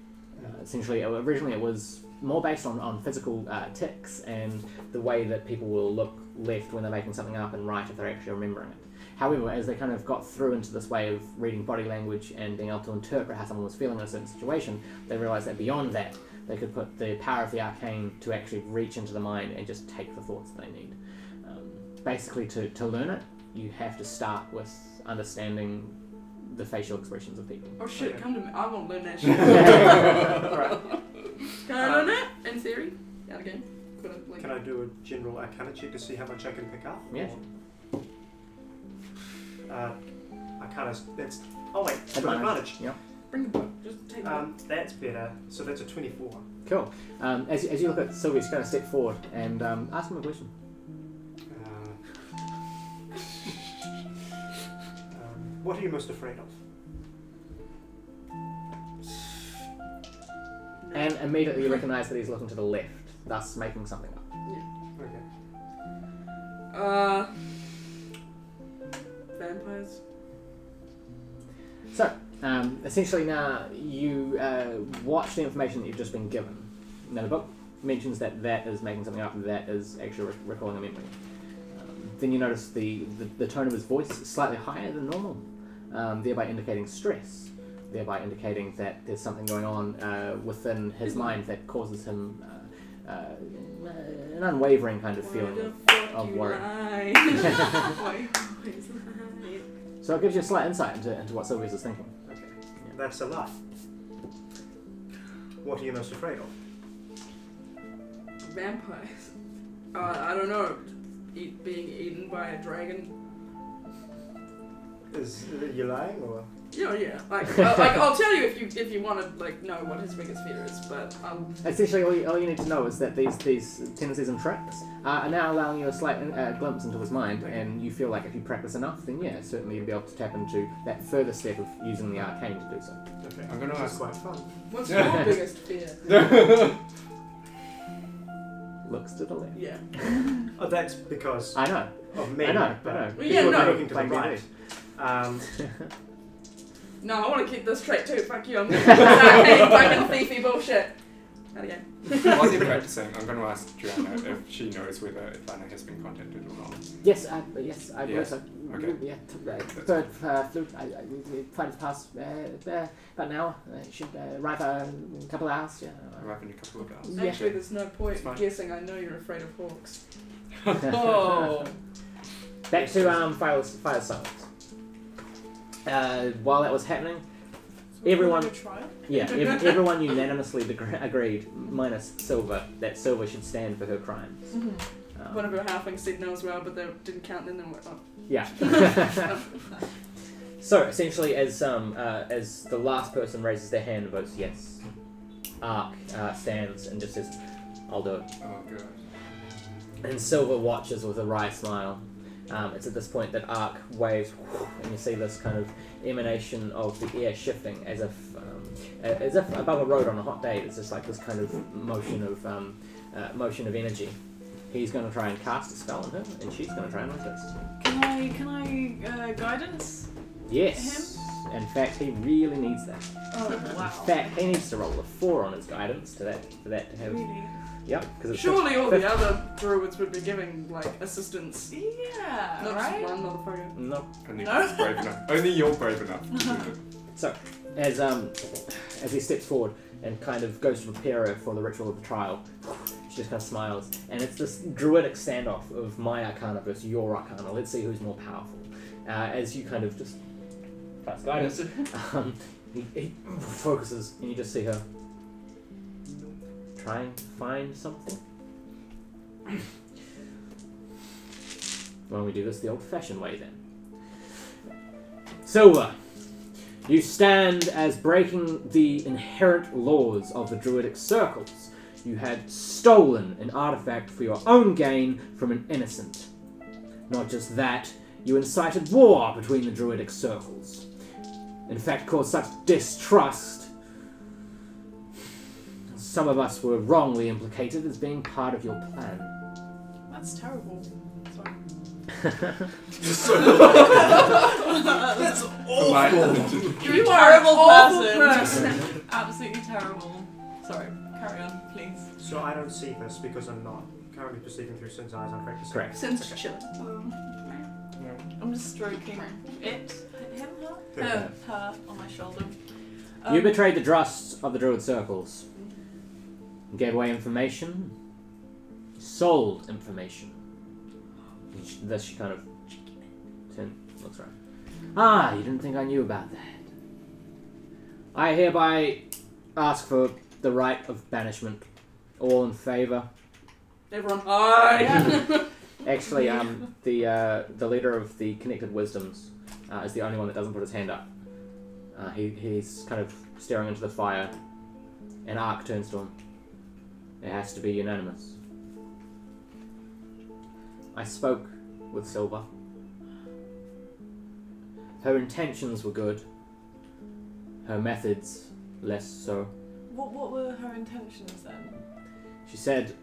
Speaker 1: Essentially, originally it was more based on physical tics and the way that people will look left when they're making something up and right if they're actually remembering it. However, as they kind of got through into this way of reading body language and being able to interpret how someone was feeling in a certain situation, they realised that beyond that, they could put the power of the arcane to actually reach into the mind and just take the thoughts that they need. Basically, to learn it, you have to start with understanding the facial expressions of people.
Speaker 5: Oh shit,
Speaker 6: Okay.
Speaker 5: come to me. I won't learn that shit.
Speaker 6: Alright.
Speaker 5: Can I learn that? In theory? Yeah, again.
Speaker 6: Can I do a general Arcana check to see how much I can pick up?
Speaker 1: Yeah.
Speaker 6: Arcana, that's... Oh wait, it's an advantage.
Speaker 1: Yeah.
Speaker 5: Bring the book. Just take the book.
Speaker 6: That's better. So that's a 24.
Speaker 1: Cool. As you look at Silvius, kind of step forward and ask him a question.
Speaker 6: What are you most afraid of?
Speaker 1: And immediately you recognise that he's looking to the left, thus making something up.
Speaker 6: Okay.
Speaker 5: Vampires.
Speaker 1: So, essentially now you watch the information that you've just been given. Now the book mentions that that is making something up and that is actually recalling a memory. Then you notice the tone of his voice is slightly higher than normal, thereby indicating stress, thereby indicating that there's something going on within his mind that causes him an unwavering kind of feeling of worry. So it gives you a slight insight into what Silvius is thinking.
Speaker 6: Okay. That's a lie. What are you most afraid of?
Speaker 5: Vampires. I don't know. Being eaten by a dragon.
Speaker 6: Is you lying or?
Speaker 5: Yeah. I'll tell you if you want to know what his biggest fear is, but
Speaker 1: Essentially, all you need to know is that these tendencies and tricks are now allowing you a slight glimpse into his mind, and you feel like if you practice enough, then yeah, certainly you'll be able to tap into that further step of using the arcane to do so.
Speaker 6: Okay.
Speaker 2: I'm gonna
Speaker 6: This
Speaker 2: ask.
Speaker 6: is quite fun.
Speaker 5: what's your biggest fear?
Speaker 1: Looks to the left.
Speaker 5: Yeah.
Speaker 6: Oh, that's because
Speaker 1: I know.
Speaker 6: of me.
Speaker 1: I know.
Speaker 6: But
Speaker 5: Well, yeah,
Speaker 6: people are
Speaker 5: no.
Speaker 6: looking to the
Speaker 1: Like
Speaker 6: right.
Speaker 5: No, I want to keep this straight too. Fuck you. I'm gonna fucking thiefy bullshit. Out again.
Speaker 2: While they're practicing, I'm going to ask Joanna if she knows whether Ivana has been contacted or not.
Speaker 1: Yes, I
Speaker 2: Yes.
Speaker 1: so.
Speaker 2: Okay.
Speaker 1: Yeah, third flute. I tried to pass about an hour. It should arrive in a couple of hours. Yeah.
Speaker 2: Arrive in a couple of hours.
Speaker 1: Yeah.
Speaker 5: Actually, there's no point
Speaker 2: It's fine.
Speaker 5: guessing. I know you're afraid of hawks.
Speaker 1: Oh. Back to fire silence. While that was happening, everyone, everyone unanimously agreed, minus Silver, that Silver should stand for her crimes.
Speaker 5: One of her halflings said no as well, but they didn't count. And then went, oh.
Speaker 1: Yeah. So essentially, as the last person raises their hand and votes yes, Ark stands and just says, "I'll do it."
Speaker 2: Oh god.
Speaker 1: And Silver watches with a wry smile. It's at this point that Ark waves, and you see this kind of emanation of the air shifting, as if above a road on a hot day. It's just like this kind of motion of energy. He's going to try and cast a spell on her, and she's going to try and resist.
Speaker 9: Can I guidance?
Speaker 1: Yes. In fact, he really needs that.
Speaker 9: Oh wow.
Speaker 1: In fact, he needs to roll a 4 on his guidance for that to have.
Speaker 9: Really?
Speaker 1: Yep. Because
Speaker 5: Surely all the other druids would be giving like assistance.
Speaker 9: Yeah.
Speaker 5: Not
Speaker 9: right?
Speaker 5: just one motherfucker.
Speaker 1: No.
Speaker 2: Only
Speaker 9: No.
Speaker 2: he's brave enough. Only you're brave enough to do it.
Speaker 1: So, as he steps forward and kind of goes to prepare her for the ritual of the trial, she just kind of smiles, and it's this druidic standoff of my arcana versus your arcana. Let's see who's more powerful. As you kind of just cast guidance, he focuses, and you just see her trying to find something. Why don't we do this the old-fashioned way then? Silver, you stand as breaking the inherent laws of the druidic circles. You had stolen an artifact for your own gain from an innocent. Not just that, you incited war between the druidic circles. In fact, caused such distrust. Some of us were wrongly implicated as being part of your plan.
Speaker 9: That's terrible. Sorry.
Speaker 8: That's
Speaker 2: awful.
Speaker 9: You are an awful person. Absolutely terrible. Sorry. Carry on, please.
Speaker 6: So I don't see this because I'm not currently perceiving through Sin's eyes. I'm correct to say.
Speaker 1: Correct.
Speaker 5: Since chilling.
Speaker 9: I'm just stroking it, him, her on my shoulder.
Speaker 1: You betrayed the trust of the druid circles. You gave away information. You sold information. This she kind of looks around. Ah, you didn't think I knew about that. I hereby ask for the right of banishment. All in favour?
Speaker 5: Everyone, aye!
Speaker 1: Actually, the leader of the Connected Wisdoms is the only one that doesn't put his hand up. He's kind of staring into the fire, and Ark turns to him. It has to be unanimous. I spoke with Silver. Her intentions were good. Her methods less so.
Speaker 9: What were her intentions then?
Speaker 1: She said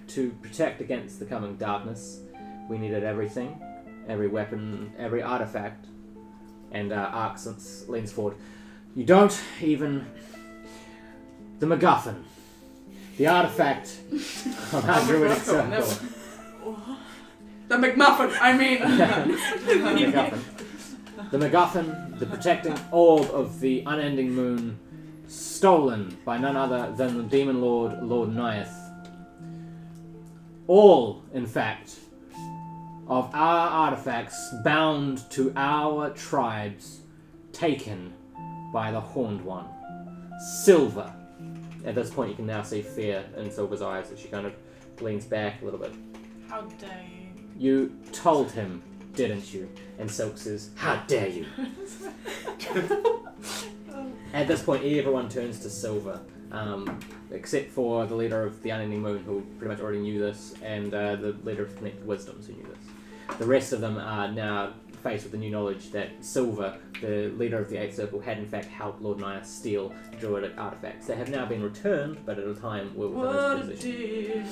Speaker 1: to protect against the coming darkness, we needed everything, every weapon, every artifact. And Ark leans forward. You don't even... The MacGuffin. The artifact of our druidic circle.
Speaker 5: The McMuffin, I mean!
Speaker 1: The MacGuffin, the protecting orb of the unending moon, stolen by none other than the demon lord, Lord Nyeth. All, in fact, of our artifacts bound to our tribes, taken by the Horned One. Silver. At this point you can now see fear in Silver's eyes as she kind of leans back a little bit.
Speaker 9: How dare you?
Speaker 1: You told him, didn't you? And Cilc says, how dare you? At this point everyone turns to Silver. Except for the leader of the Unending Moon, who pretty much already knew this, and the leader of Connected Wisdoms, who knew this. The rest of them are now faced with the new knowledge that Silver, the leader of the Eighth Circle, had in fact helped Lord Nyeth steal druidic artifacts. They have now been returned, but at a time were within his position.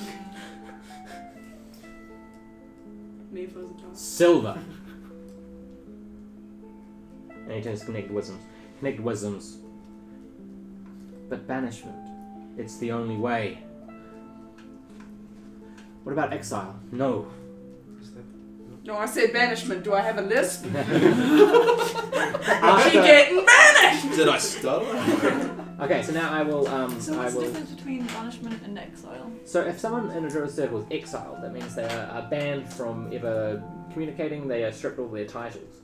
Speaker 1: Silver. And he turns to Connected Wisdoms. Connected Wisdoms. But banishment It's the only way. What about exile? No.
Speaker 5: No, I said banishment. Do I have a lisp? She
Speaker 1: After-
Speaker 5: getting banished!
Speaker 8: Did I stutter?
Speaker 1: Okay, so now I will.
Speaker 9: So
Speaker 1: I
Speaker 9: what's the
Speaker 1: will.
Speaker 9: difference between banishment and exile?
Speaker 1: So if someone in a druid circle is exiled, that means they are banned from ever communicating. They are stripped of all their titles.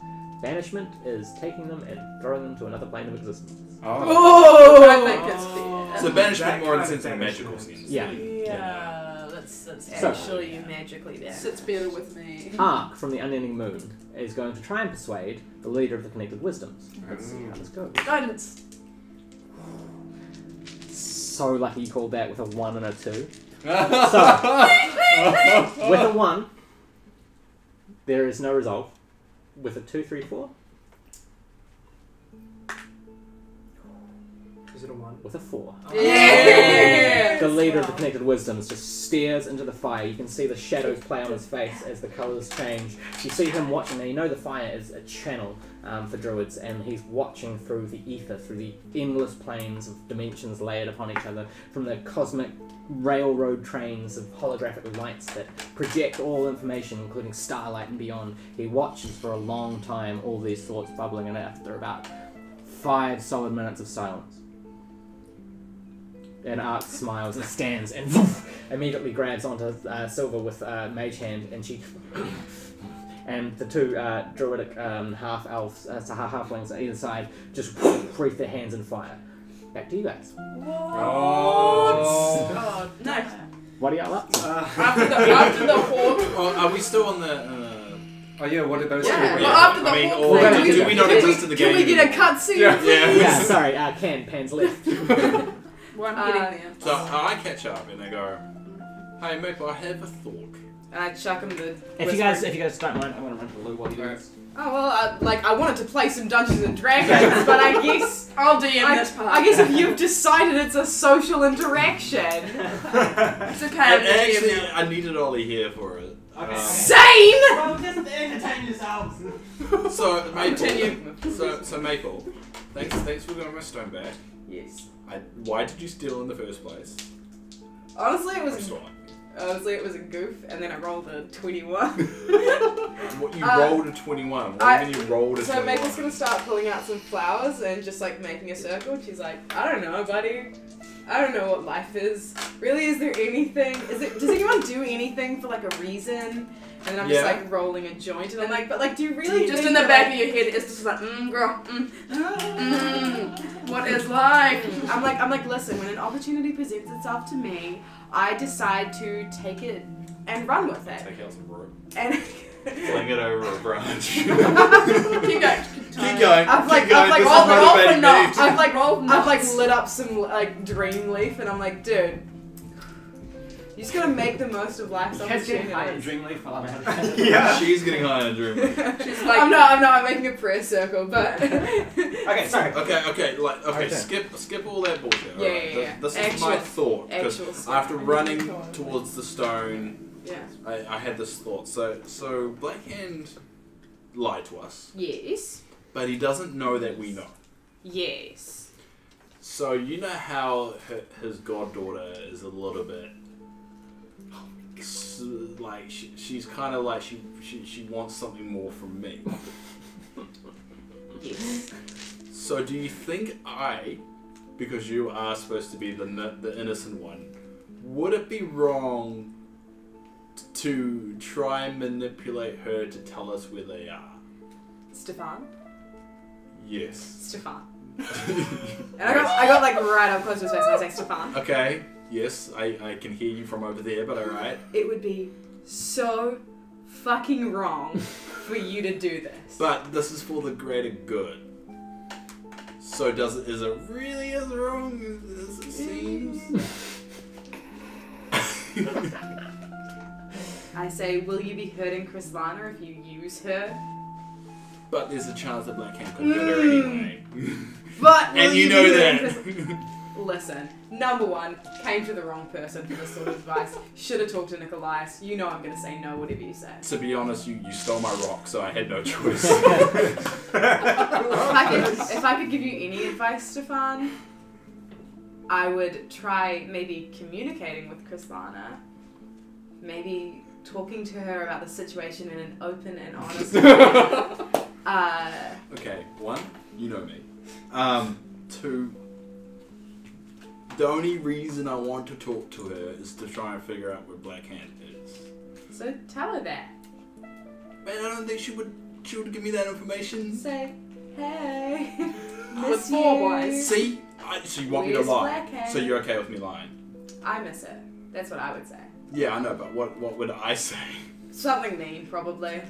Speaker 1: Banishment is taking them and throwing them to another plane of existence.
Speaker 5: Oh! I think it's fair.
Speaker 8: So banishment more in the
Speaker 6: That
Speaker 8: sense of
Speaker 6: kind of
Speaker 8: magical
Speaker 6: banishment.
Speaker 8: sense.
Speaker 1: Yeah.
Speaker 9: Yeah, that's
Speaker 1: So-
Speaker 3: Actually, magically there.
Speaker 5: Sits better with me.
Speaker 1: Ark from the Unending Moon is going to try and persuade the leader of the Connected Wisdoms. Let's see how this goes.
Speaker 9: guidance.
Speaker 1: So lucky you called that with a 1 and a 2. So, with a 1, there is no resolve. With a 2, 3, 4,
Speaker 6: Is it a 1?
Speaker 1: with a 4.
Speaker 5: Yeah!
Speaker 1: The leader of the Connected Wisdoms just stares into the fire. You can see the shadows play on his face as the colours change. You see him watching. Now you know the fire is a channel for druids, and he's watching through the ether, through the endless planes of dimensions layered upon each other, from the cosmic railroad trains of holographic lights that project all information, including starlight and beyond. He watches for a long time, all these thoughts bubbling, and after about 5 solid minutes of silence, and Ark smiles and stands and immediately grabs onto Silver with Mage Hand, and she and the two druidic half-elves, halflings on either side, just wreath their hands in fire. Back to you guys.
Speaker 5: Oh, God. No.
Speaker 1: What are y'all up to?
Speaker 5: After the horde.
Speaker 8: Oh, are we still on the?
Speaker 2: Oh yeah, what are those
Speaker 5: Yeah,
Speaker 2: two?
Speaker 5: well, after the
Speaker 8: I mean,
Speaker 5: horde.
Speaker 8: or
Speaker 1: We're gonna
Speaker 8: do
Speaker 1: do
Speaker 8: we
Speaker 1: that.
Speaker 8: not exist in the game?
Speaker 3: Can we get a cutscene?
Speaker 2: Yeah.
Speaker 1: Yeah, sorry, Pan's left.
Speaker 5: Well, I'm getting there.
Speaker 8: So I catch up and I go, "Hey, mate, I have a thought."
Speaker 3: And I chuck him the.
Speaker 1: If you guys don't mind, I'm gonna run to Lou while you do this.
Speaker 3: Oh well, I wanted to play some Dungeons and Dragons, but I guess
Speaker 5: I'll DM this part.
Speaker 3: I guess if you've decided it's a social interaction,
Speaker 5: It's okay.
Speaker 8: And
Speaker 5: I'm the
Speaker 8: actually,
Speaker 5: DM now.
Speaker 8: I needed Ollie here for it.
Speaker 3: sane.
Speaker 6: Well, just entertain yourselves.
Speaker 8: So Maple,
Speaker 5: Continue.
Speaker 8: so Maple, thanks for going my stone back.
Speaker 3: Yes.
Speaker 8: Why did you steal in the first place?
Speaker 3: Honestly, it
Speaker 8: I
Speaker 3: was
Speaker 8: stole
Speaker 3: a goof, and then I rolled a 21.
Speaker 8: What you rolled a 21? What do you mean you rolled a
Speaker 3: So
Speaker 8: 21?
Speaker 3: Maple's gonna start pulling out some flowers and just like making a circle. And she's like, I don't know, buddy. I don't know what life is. Really, is there anything? Does anyone do anything for like a reason? And then I'm just
Speaker 8: Yeah.
Speaker 3: like rolling a joint, and I'm like, but like, do you really?
Speaker 5: Just
Speaker 3: think
Speaker 5: in the
Speaker 3: that,
Speaker 5: back
Speaker 3: like,
Speaker 5: of your head, it's just like, girl, what is life?
Speaker 3: I'm like, listen, when an opportunity presents itself to me, I decide to take it and run with it.
Speaker 8: Take out some rope.
Speaker 3: And
Speaker 8: Fling it over a branch.
Speaker 5: Keep going.
Speaker 8: Keep going.
Speaker 3: I've like,
Speaker 8: keep going.
Speaker 3: I've like,
Speaker 8: This is
Speaker 3: roll for
Speaker 8: motivating me.
Speaker 3: knots. I've like lit up some like dream leaf, and I'm like, dude, you just gotta make the most of life's opportunities.
Speaker 1: Dreamleaf while I'm
Speaker 6: Yeah.
Speaker 8: She's getting high on a dream.
Speaker 5: She's like,
Speaker 3: I'm not. I'm making a prayer circle, but
Speaker 1: Okay, sorry.
Speaker 8: Okay,
Speaker 1: Okay.
Speaker 8: skip all that bullshit.
Speaker 3: Yeah,
Speaker 8: alright?
Speaker 3: yeah, yeah.
Speaker 8: This is my
Speaker 3: Actual-
Speaker 8: thought. Because
Speaker 3: actual skip.
Speaker 8: after running towards the stone,
Speaker 3: yeah.
Speaker 8: I had this thought. So Blackhand lied to us,
Speaker 3: Yes.
Speaker 8: but he doesn't know that we know.
Speaker 3: Yes.
Speaker 8: So you know how his goddaughter is a little bit like she's kind of like she wants something more from me.
Speaker 3: Yes.
Speaker 8: So do you think because you are supposed to be the innocent one, would it be wrong to try and manipulate her to tell us where they are?
Speaker 3: Stefan.
Speaker 8: Yes.
Speaker 3: Stefan. And I got like right up close to his face, and I was like, Stefan.
Speaker 8: Okay. Yes, I can hear you from over there, but alright.
Speaker 3: It would be so fucking wrong for you to do this.
Speaker 8: But this is for the greater good. So is it really as wrong as it seems?
Speaker 3: I say, will you be hurting Krislana if you use her?
Speaker 8: But there's a chance that Blackhand could hurt her anyway.
Speaker 3: But will
Speaker 8: And you
Speaker 3: be
Speaker 8: know
Speaker 3: hurting
Speaker 8: that.
Speaker 3: Listen, number one, came to the wrong person for this sort of advice. Should have talked to Nickolias. You know I'm going to say no, whatever you say.
Speaker 8: To be honest, you stole my rock, so I had no choice.
Speaker 3: If I could give you any advice, Stefan, I would try maybe communicating with Krislana, maybe talking to her about the situation in an open and honest way.
Speaker 8: Okay, 1, you know me. 2, the only reason I want to talk to her is to try and figure out where Black Hand is.
Speaker 3: So tell her that.
Speaker 8: Man, I don't think she would give me that information.
Speaker 3: Say, hey,
Speaker 5: With
Speaker 3: miss
Speaker 5: 4
Speaker 3: you.
Speaker 5: boys.
Speaker 8: See? So you want me to
Speaker 3: Where's
Speaker 8: lie.
Speaker 3: Black Hand?
Speaker 8: So you're okay with me lying?
Speaker 3: I miss her. That's what I would say.
Speaker 8: Yeah, I know, but what would I say?
Speaker 3: Something mean, probably.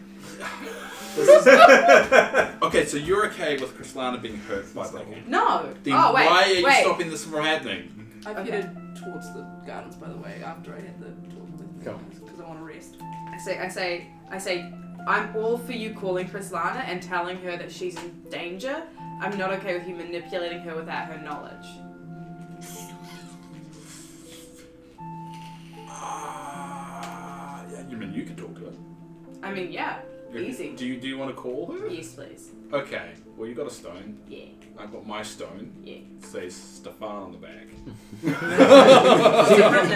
Speaker 8: Okay, so you're okay with Krislana being hurt by Black Hand?
Speaker 3: No.
Speaker 8: Then
Speaker 3: Oh, wait,
Speaker 8: why are you
Speaker 3: wait.
Speaker 8: stopping this from happening?
Speaker 5: I've
Speaker 3: Okay.
Speaker 5: headed towards the gardens, by the way, after I had the talk with
Speaker 1: Cool.
Speaker 5: because I want to rest.
Speaker 3: I say, I'm all for you calling Krislana and telling her that she's in danger. I'm not okay with you manipulating her without her knowledge.
Speaker 8: Yeah, you mean you can talk to her?
Speaker 3: I mean, yeah,
Speaker 8: Okay,
Speaker 3: easy.
Speaker 8: Do you want to call her?
Speaker 3: Yes, please.
Speaker 8: Okay, well you got a stone.
Speaker 3: Yeah,
Speaker 8: I got my stone.
Speaker 3: yeah.
Speaker 8: Says Stefan on the back.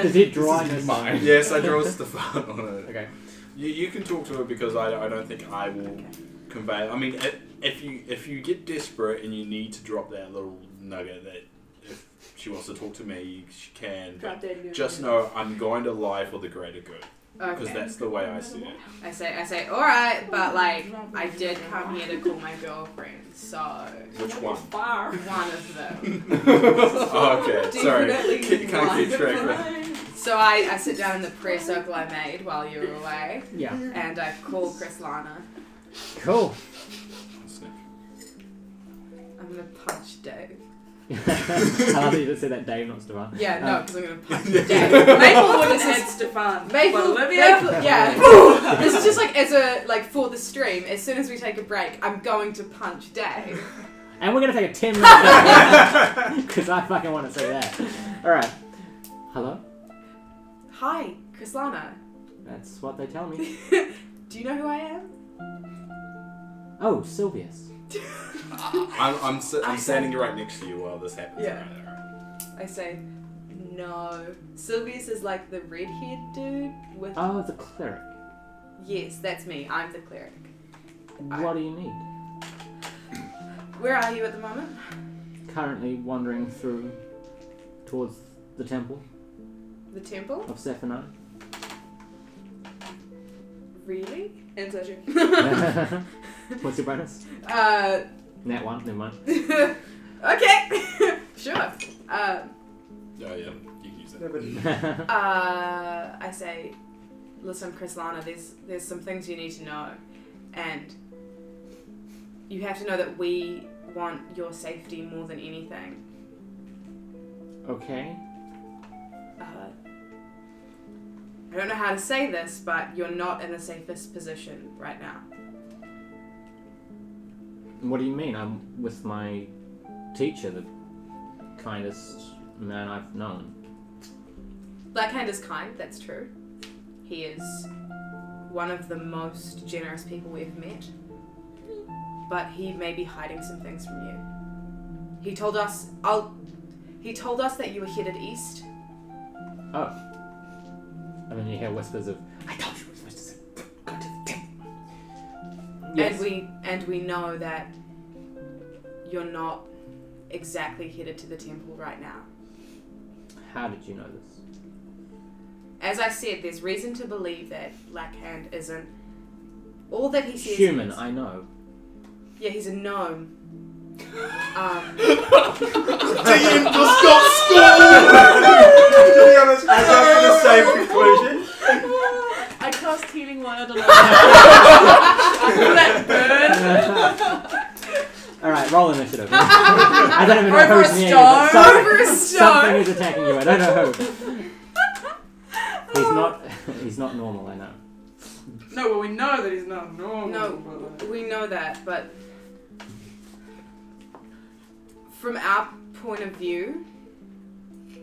Speaker 1: Does he draw
Speaker 2: This is
Speaker 1: this
Speaker 2: mine.
Speaker 8: Yes, I draw Stefan on it.
Speaker 1: Okay.
Speaker 8: You can talk to her because I don't think I will
Speaker 3: Okay.
Speaker 8: convey. I mean, if you get desperate and you need to drop that little nugget that if she wants to talk to me, she can.
Speaker 5: Drop
Speaker 8: But
Speaker 5: dead news.
Speaker 8: just know I'm going to lie for the greater good because
Speaker 3: Okay.
Speaker 8: that's the way I see it.
Speaker 3: I say, alright, but like, I did come here to call my girlfriend, so.
Speaker 8: Which one?
Speaker 5: Fire.
Speaker 3: One of them.
Speaker 8: Oh, okay, sorry.
Speaker 3: Definitely
Speaker 8: Can I keep
Speaker 3: one.
Speaker 8: track?
Speaker 3: So I sit down in the prayer circle I made while you were away,
Speaker 1: Yeah.
Speaker 3: and I call Krislana.
Speaker 1: Cool.
Speaker 8: Snip.
Speaker 3: I'm gonna punch Dave.
Speaker 1: I love that you just said that Dave, not Stefan.
Speaker 3: Yeah, no,
Speaker 1: Um,
Speaker 3: because I'm gonna punch Dave. Maple
Speaker 5: Maple
Speaker 3: this
Speaker 5: had
Speaker 3: is
Speaker 5: Stefan.
Speaker 3: Maple,
Speaker 5: Olivia.
Speaker 3: Maple, yeah. This is just like as a for the stream. As soon as we take a break, I'm going to punch Dave.
Speaker 1: And we're gonna take a 10-minute break because I fucking want to say that. All right. Hello.
Speaker 3: Hi, Krislana.
Speaker 1: That's what they tell me.
Speaker 3: Do you know who I am?
Speaker 1: Oh, Silvius.
Speaker 8: I'm standing right next to you while this happens.
Speaker 3: Yeah.
Speaker 8: Right,
Speaker 3: I say, no. Silvius is like the red-haired dude with.
Speaker 1: Oh, the cleric.
Speaker 3: Yes, that's me. I'm the cleric.
Speaker 1: What do you need?
Speaker 3: Where are you at the moment?
Speaker 1: Currently wandering through towards the temple
Speaker 3: The temple?
Speaker 1: of Stefan.
Speaker 3: Really?
Speaker 5: Inside you.
Speaker 1: What's your bonus? Nat 1, never mind.
Speaker 3: Okay. Sure.
Speaker 8: Oh yeah, you can use that.
Speaker 3: I say, listen, Krislana, there's some things you need to know, and you have to know that we want your safety more than anything.
Speaker 1: Okay.
Speaker 3: I don't know how to say this, but you're not in the safest position right now.
Speaker 1: What do you mean? I'm with my teacher, the kindest man I've known.
Speaker 3: Blackhand is kind, that's true. He is one of the most generous people we've met. But he may be hiding some things from you. He told us that you were headed east.
Speaker 1: Oh. And then you hear whispers of, I told you we were supposed to go to the temple. Yes.
Speaker 3: And we know that you're not exactly headed to the temple right now.
Speaker 1: How did you know this?
Speaker 3: As I said, there's reason to believe that Blackhand isn't all that he says.
Speaker 1: Human,
Speaker 3: is-
Speaker 1: I know.
Speaker 3: Yeah, he's a gnome.
Speaker 8: DM just got scored!
Speaker 6: To be honest, I got to the same conclusion.
Speaker 9: I cast healing word on
Speaker 3: That
Speaker 1: Alright, roll initiative. I don't even know
Speaker 3: Over
Speaker 1: who's
Speaker 3: a
Speaker 1: near you,
Speaker 3: stone.
Speaker 1: but something,
Speaker 3: Over a stone.
Speaker 1: something is attacking you. I don't know who. He's not normal, I know.
Speaker 5: No, well, we know that he's not normal.
Speaker 3: No,
Speaker 5: but,
Speaker 3: we know that, but from our point of view,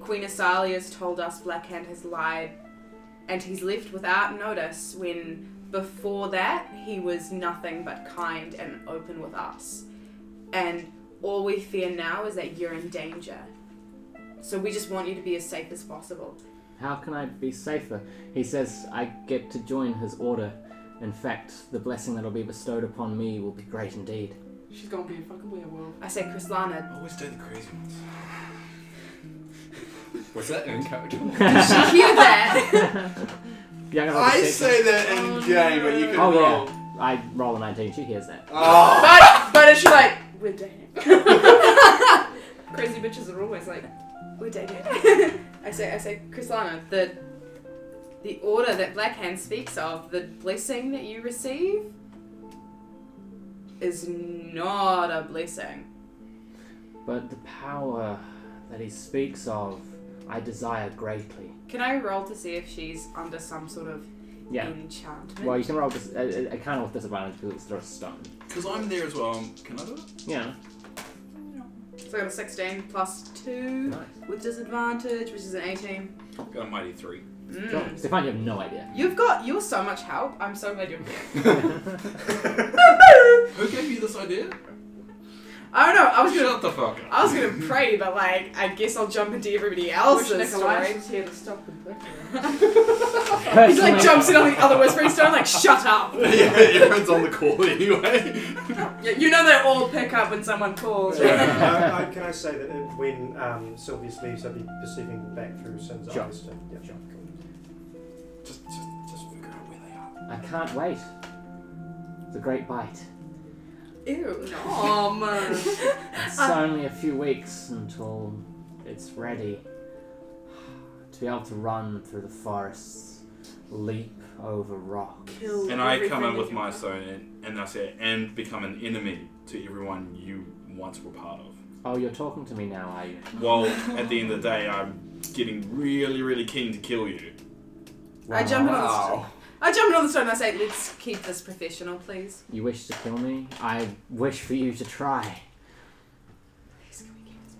Speaker 3: Queen Asalia's told us Blackhand has lied, and he's left without notice when before that he was nothing but kind and open with us. And all we fear now is that you're in danger. So we just want you to be as safe as possible.
Speaker 1: How can I be safer? He says I get to join his order. In fact, the blessing that will be bestowed upon me will be great indeed.
Speaker 5: She's gonna be a fucking werewolf.
Speaker 3: I say, Krislana,
Speaker 10: Always do the crazy ones.
Speaker 2: Was that in character?
Speaker 3: did she hear that?
Speaker 1: Yeah, I'm gonna roll
Speaker 10: I
Speaker 1: a six.
Speaker 10: say that in game, but you can
Speaker 1: Oh
Speaker 10: roll.
Speaker 1: yeah, I roll a 19. She hears that.
Speaker 10: Oh.
Speaker 5: But is she like, we're dating? Crazy bitches are always like,
Speaker 3: We're dating. I say, Krislana, the order that Blackhand speaks of, the blessing that you receive, is not a blessing.
Speaker 1: But the power that he speaks of, I desire greatly.
Speaker 3: Can I roll to see if she's under some sort of
Speaker 1: Yeah.
Speaker 3: enchantment?
Speaker 1: Well, you can roll a kind of with disadvantage because it's through a stone.
Speaker 10: Because I'm there as well. Can I do it?
Speaker 1: Yeah.
Speaker 3: So I got a 16 plus 2
Speaker 1: Nice.
Speaker 3: with disadvantage, which is an 18.
Speaker 10: Got a mighty 3.
Speaker 1: Sure. Stefan, you have no idea.
Speaker 3: You're so much help. I'm so glad you're here.
Speaker 10: Who gave you this idea?
Speaker 3: I don't know. I was
Speaker 10: Shut
Speaker 3: gonna
Speaker 10: the fuck up.
Speaker 3: I was gonna pray, but like I guess I'll jump into everybody
Speaker 5: wish
Speaker 3: else's
Speaker 5: Nickolias
Speaker 3: story.
Speaker 5: was here to stop the bickering.
Speaker 3: He's like jumps in on the other whispering stone, like shut up.
Speaker 10: Yeah, everyone's on the call anyway.
Speaker 5: Yeah, you know they all pick up when someone calls.
Speaker 6: Can I say that when Silvius leaves, I'll be perceiving them back through Sin's
Speaker 1: Sure.
Speaker 6: eyes? Yeah, sure. Cool.
Speaker 10: Just figure out where they are.
Speaker 1: I can't wait. It's a great bite.
Speaker 3: Ew.
Speaker 1: It's only a few weeks until it's ready. To be able to run through the forests, leap over rocks.
Speaker 5: Kill
Speaker 10: And I come in
Speaker 5: everything
Speaker 10: with
Speaker 5: in
Speaker 10: my
Speaker 5: your-
Speaker 10: stone and I say, and become an enemy to everyone you once were part of.
Speaker 1: Oh, you're talking to me now, are you?
Speaker 10: Well, at the end of the day, I'm getting really, really keen to kill you.
Speaker 3: I jump in on the
Speaker 2: Wow.
Speaker 3: stone. I jump in on the stone and I say, let's keep this professional, please.
Speaker 1: You wish to kill me? I wish for you to try.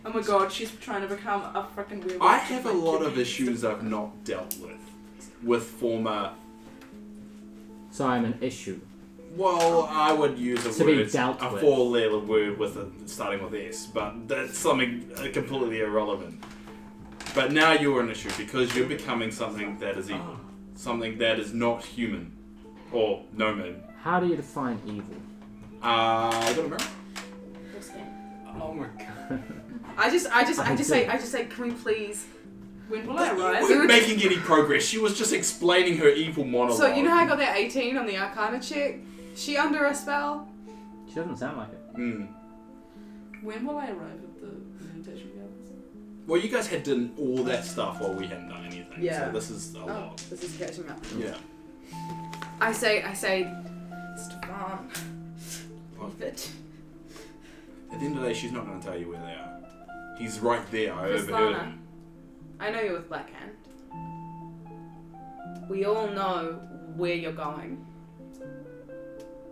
Speaker 5: Oh my god, she's trying to become a fucking werewolf.
Speaker 10: I have a lot of issues I've not dealt with former.
Speaker 1: So I'm an issue.
Speaker 10: Well, I would use a
Speaker 1: To be
Speaker 10: word,
Speaker 1: dealt
Speaker 10: a
Speaker 1: with.
Speaker 10: four-letter word with starting with S, but that's something completely irrelevant. But now you're an issue because you're becoming something that is evil, something that is not human or nomad.
Speaker 1: How do you define evil?
Speaker 10: I got a mirror.
Speaker 2: Oh my god.
Speaker 3: I just say, can we please?
Speaker 5: When will I
Speaker 10: You
Speaker 5: arrive?
Speaker 10: weren't making any progress. She was just explaining her evil monologue.
Speaker 3: So you know how I got that 18 on the Arcana check? She under a spell?
Speaker 1: She doesn't sound like it.
Speaker 10: Mm.
Speaker 5: When will I arrive at the meditation guilds?
Speaker 10: Well, you guys had done all that stuff while we hadn't done anything.
Speaker 3: Yeah.
Speaker 10: So this is a lot.
Speaker 3: This is catching up.
Speaker 10: Yeah.
Speaker 3: I say, Stefan, leave it.
Speaker 10: At the end of the day, she's not going to tell you where they are. He's right there. I overheard
Speaker 3: Krislana,
Speaker 10: him.
Speaker 3: I know you're with Blackhand. We all know where you're going.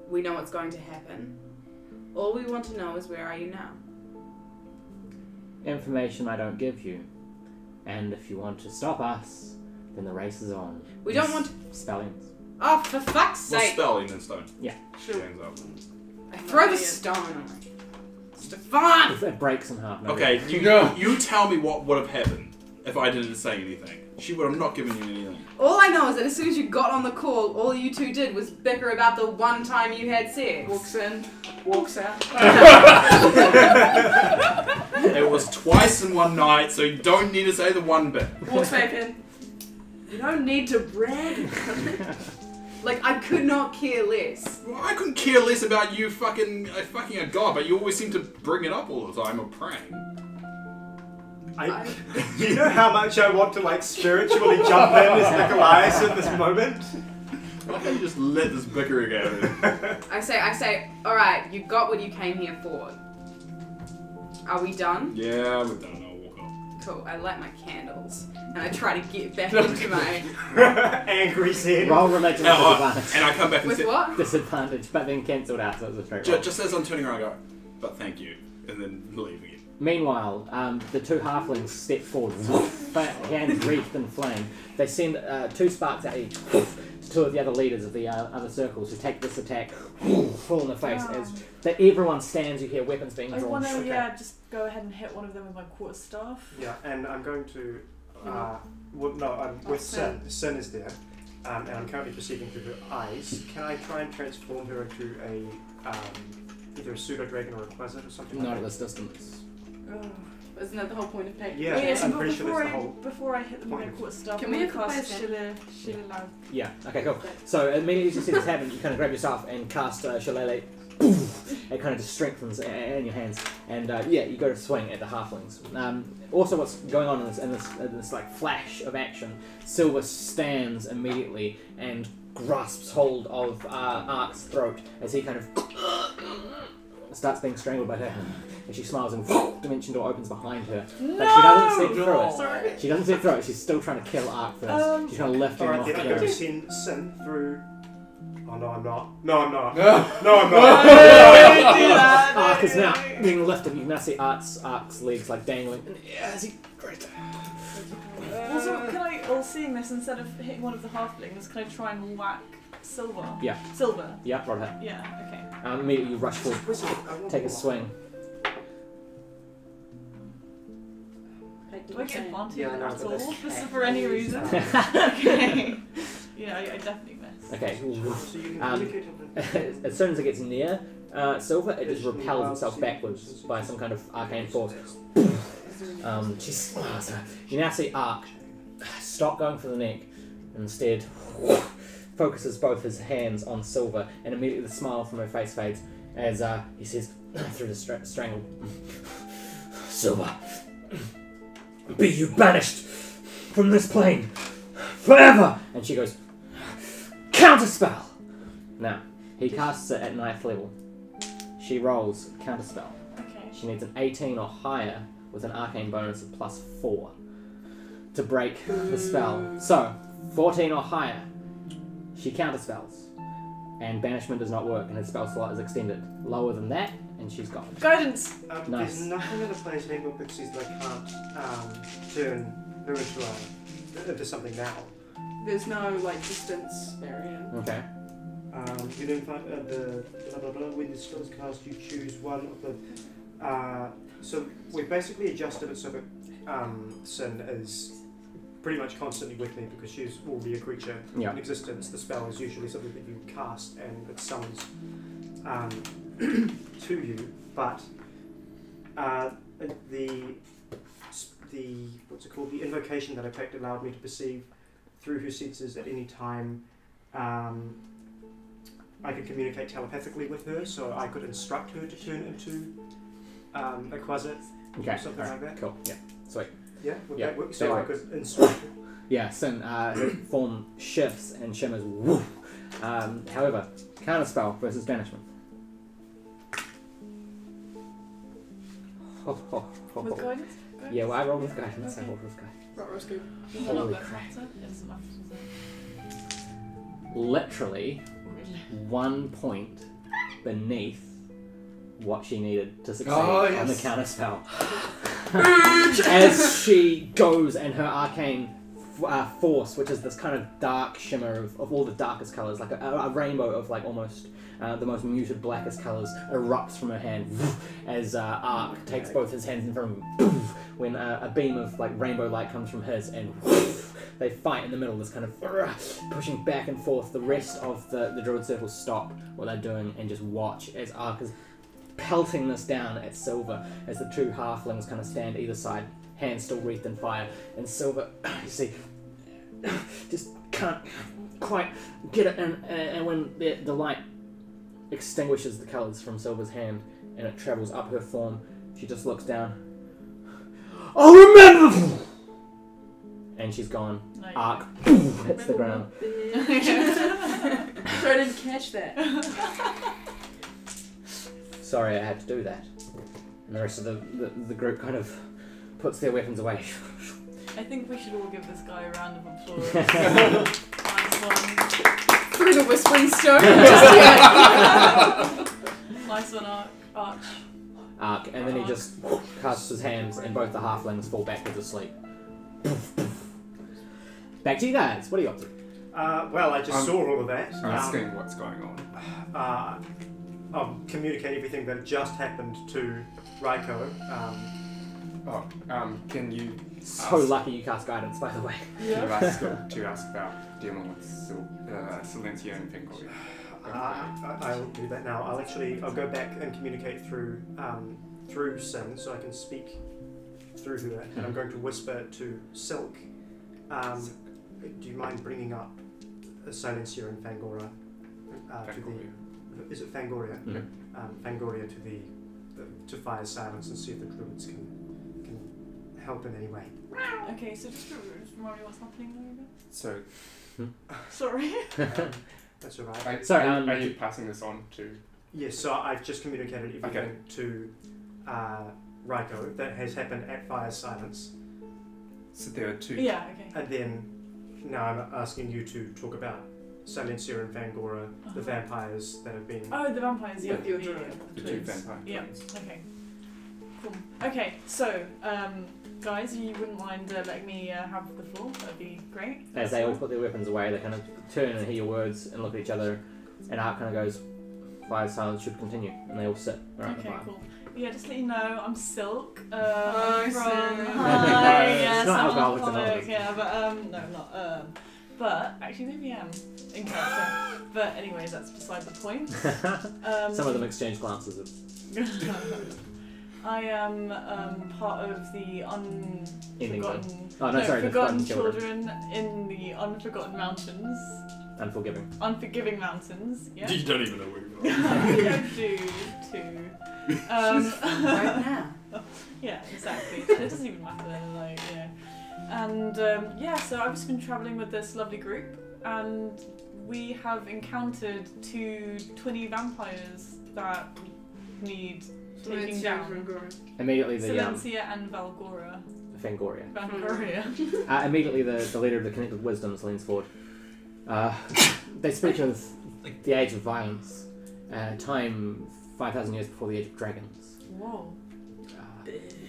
Speaker 3: We know what's going to happen. All we want to know is where are you now?
Speaker 1: Information I don't give you. And if you want to stop us, then the race is on.
Speaker 3: We don't want
Speaker 1: Spellions.
Speaker 3: Oh, for fuck's
Speaker 10: Well,
Speaker 3: sake!
Speaker 10: spelling and stone.
Speaker 1: Yeah.
Speaker 5: Sure.
Speaker 10: Hangs up.
Speaker 3: I throw the stone. Stefan!
Speaker 1: If it breaks in half. no
Speaker 10: Okay,
Speaker 1: good.
Speaker 10: you tell me what would have happened if I didn't say anything. She would have not given you anything.
Speaker 3: All I know is that as soon as you got on the call, all you two did was bicker about the one time you had sex.
Speaker 5: Walks in, walks out.
Speaker 10: It was twice in one night, so you don't need to say the one bit.
Speaker 5: Walks back in. You don't need to brag.
Speaker 3: Like, I could not care less.
Speaker 10: Well, I couldn't care less about you fucking a god, but you always seem to bring it up all the time or praying.
Speaker 6: Do you know how much I want to like spiritually jump in as Nickolias in this moment?
Speaker 10: Why don't you just let this bickering go?
Speaker 3: I say, alright, you got what you came here for. Are we done?
Speaker 10: Yeah, we're done. I'll walk off.
Speaker 3: Cool. I light my candles and I try to get back into my.
Speaker 6: Angry Zen.
Speaker 1: Roll religion with disadvantage.
Speaker 10: And I come back and
Speaker 3: With
Speaker 10: say,
Speaker 3: what?
Speaker 1: Disadvantage, but then cancelled out, so it was a straight roll.
Speaker 10: just as I'm turning around, I go, but thank you, and then leave again.
Speaker 1: Meanwhile, the two halflings step forward, hands wreathed in flame. They send two sparks at each to two of the other leaders of the other circles who take this attack full in the face as everyone stands. You hear weapons being
Speaker 9: I
Speaker 1: drawn.
Speaker 9: want to, just go ahead and hit one of them with my quarterstaff.
Speaker 6: Yeah, and I'm going to. With Sin. Sin is there, and I'm currently perceiving through her eyes. Can I try and transform her into a either a pseudo dragon or a quasar or something?
Speaker 1: Not
Speaker 6: like
Speaker 1: at
Speaker 6: that?
Speaker 1: this distance.
Speaker 5: Oh, isn't that the whole point of paint?
Speaker 6: Yeah,
Speaker 9: Yes,
Speaker 6: I'm
Speaker 9: but
Speaker 6: pretty sure that's the whole.
Speaker 9: before I hit them with my quarterstaff,
Speaker 5: Can we have the
Speaker 9: cast
Speaker 5: players
Speaker 9: Sheila Loud?
Speaker 1: Yeah. Okay. Cool. So immediately as you see this happen, you kind of grab yourself and cast Shillelagh. It kind of just strengthens in your hands, and you go to swing at the halflings. Also, what's going on in this like flash of action? Silver stands immediately and grasps hold of Ark's throat as he kind of starts being strangled by her. And she smiles, and dimension door opens behind her.
Speaker 9: No!
Speaker 1: But she doesn't see through it.
Speaker 9: Sorry.
Speaker 1: She doesn't see through it. She's still trying to kill Ark first. She's going to lift him
Speaker 6: Alright,
Speaker 1: off
Speaker 6: then
Speaker 1: the
Speaker 6: I'm going to
Speaker 1: ground.
Speaker 6: send Sin through. Oh no, I'm not. No, I'm not.
Speaker 2: No.
Speaker 6: No, I'm
Speaker 9: Don't
Speaker 6: not.
Speaker 9: do that,
Speaker 1: Ark is
Speaker 9: don't
Speaker 1: now
Speaker 9: do that.
Speaker 1: being lifted. You can now see Ark's legs like dangling. And as he
Speaker 9: Also, can I, seeing this, instead of hitting one of the halflings, can I try and whack Silver?
Speaker 1: Yeah.
Speaker 9: Silver?
Speaker 1: Yeah, right ahead.
Speaker 9: Yeah, okay.
Speaker 1: Immediately you rush forward, take a swing.
Speaker 9: Do I get advantage
Speaker 6: Yeah, I know,
Speaker 9: at
Speaker 6: but
Speaker 9: all?
Speaker 6: that's
Speaker 9: Just for any reason?
Speaker 6: Okay.
Speaker 9: Okay. Yeah, I definitely miss.
Speaker 1: Okay.
Speaker 6: So you can communicate on
Speaker 1: As soon as it gets near Silver, it just repels itself backwards by some kind of arcane force. She smiles. You now see Ark stop going for the neck and instead focuses both his hands on Silver, and immediately the smile from her face fades as he says through the strangle, "Silver, be you banished from this plane forever!" And she goes, "Counterspell!" Now, he casts it at 9th level. She rolls Counterspell.
Speaker 9: Okay.
Speaker 1: She needs an 18 or higher with an arcane bonus of +4 to break the spell. So, 14 or higher, she counterspells. And banishment does not work, and her spell slot is extended. Lower than that, and she's gone.
Speaker 9: Guidance!
Speaker 1: Nice.
Speaker 6: There's nothing in the player's handbook that says they can't turn her into something now.
Speaker 5: There's no like distance barrier.
Speaker 1: Okay.
Speaker 6: You don't find the blah blah blah. When the spell is cast, you choose one of the. So we basically adjusted it so that Sin is pretty much constantly with me because she will be a creature in existence. The spell is usually something that you cast and it summons to you, but the what's it called? The invocation that I picked allowed me to perceive through her senses at any time. I could communicate telepathically with her, so I could instruct her to turn into a quasar or something like that.
Speaker 1: Cool. Yeah. Sweet.
Speaker 6: Yeah, would
Speaker 1: Yeah,
Speaker 6: that work?
Speaker 1: that
Speaker 6: So I
Speaker 1: works.
Speaker 6: could instruct her.
Speaker 1: Yeah, Sin, her form shifts and shimmers. Woo! However, counterspell versus banishment.
Speaker 9: With guidance?
Speaker 1: Yeah, well, I rolled with guidance. I rolled with guidance.
Speaker 5: Rotoro's good.
Speaker 9: Does it
Speaker 1: Holy
Speaker 9: not
Speaker 1: crap.
Speaker 9: matter? It doesn't matter, does it?
Speaker 1: Literally 1 point beneath what she needed to succeed on the counterspell. As she goes and her arcane force, which is this kind of dark shimmer of all the darkest colours, like a rainbow of like almost the most muted blackest colours, erupts from her hand as Ark takes both his hands in front of him when a beam of like rainbow light comes from his, and they fight in the middle, this kind of pushing back and forth. The rest of the Druid circle stop what they're doing and just watch as Ark is pelting this down at Silver as the two halflings kind of stand either side, hands still wreathed in fire, and Silver, you see, just can't quite get it, and when the light extinguishes the colours from Silver's hand and it travels up her form, she just looks down. "I'll remember!" And she's gone.
Speaker 9: No, you
Speaker 1: Ark hits the ground.
Speaker 5: So I didn't catch that.
Speaker 1: Sorry, I had to do that. And the rest of the group kind of puts their weapons away.
Speaker 9: I think we should all give this guy a round of applause. Nice one.
Speaker 3: Through the whispering stone.
Speaker 9: Nice one, Arch.
Speaker 1: And then he just casts his hands and both the halflings fall backwards asleep. Back to you guys. What are you up to?
Speaker 6: Well, I just saw all of that.
Speaker 2: Asking what's going on.
Speaker 6: I'll communicate everything that just happened to Ryko.
Speaker 2: Can you
Speaker 1: So lucky you cast guidance, by the way.
Speaker 2: can you ask about dealing with Silencia and Pengolia?
Speaker 6: I'll do that now. I'll go back and communicate through Sin, so I can speak through her, and I'm going to whisper to Cilc. Do you mind bringing up Silencia and Fangoria? Is it Fangoria? Fangoria to Fire Silence and see if the Druids can help in any way.
Speaker 9: Okay, so just remind me what's happening there again.
Speaker 2: So,
Speaker 9: Sorry.
Speaker 6: That's all right.
Speaker 1: Sorry,
Speaker 2: are you passing this on to?
Speaker 6: Yes, so I've just communicated everything to Ryko that has happened at Fire Silence.
Speaker 2: So there are two.
Speaker 9: Yeah, okay.
Speaker 6: And then now I'm asking you to talk about Silencia and Fangora, the vampires that have been...
Speaker 9: Oh, the vampires, yeah.
Speaker 5: With your druid.
Speaker 2: The two vampire
Speaker 9: Yeah,
Speaker 2: twins.
Speaker 9: okay. Cool. Okay, so, guys, you wouldn't mind letting me have the floor? That'd be great.
Speaker 1: As they all put their weapons away, they kind of turn and hear your words and look at each other, and Art kind of goes, Fire Silence should continue, and they all sit around the
Speaker 9: Okay,
Speaker 1: fire.
Speaker 9: cool. Yeah, just to let you know, I'm Cilc.
Speaker 5: Hi,
Speaker 9: I'm from...
Speaker 5: Cilc.
Speaker 9: Hi, yes,
Speaker 1: It's not
Speaker 9: I'm
Speaker 1: alcoholic,
Speaker 9: an
Speaker 1: it's
Speaker 9: alcoholic,
Speaker 1: anonymous.
Speaker 9: yeah, but, no, I'm not, but, actually, maybe I am, in character. But anyways, that's beside the point.
Speaker 1: Some of them exchange glances of...
Speaker 9: I am part of the unforgotten,
Speaker 1: Oh, no, sorry, the
Speaker 9: forgotten
Speaker 1: Forgotten Children.
Speaker 9: children in the Unforgotten Mountains.
Speaker 1: Unforgiving.
Speaker 9: Unforgiving Mountains, yeah.
Speaker 10: You don't even know where you are.
Speaker 9: I do too.
Speaker 5: Right now.
Speaker 9: Yeah, exactly. It doesn't even matter, like, you know. And yeah, so I've just been travelling with this lovely group, and we have encountered two twinny vampires that need taking down.
Speaker 1: Immediately the
Speaker 9: Silencia and Valgora.
Speaker 1: Fangoria.
Speaker 9: Valgoria.
Speaker 1: Immediately the leader of the Connected Wisdoms leans forward. They speak of the age of violence, time 5,000 years before the age of dragons.
Speaker 9: Whoa.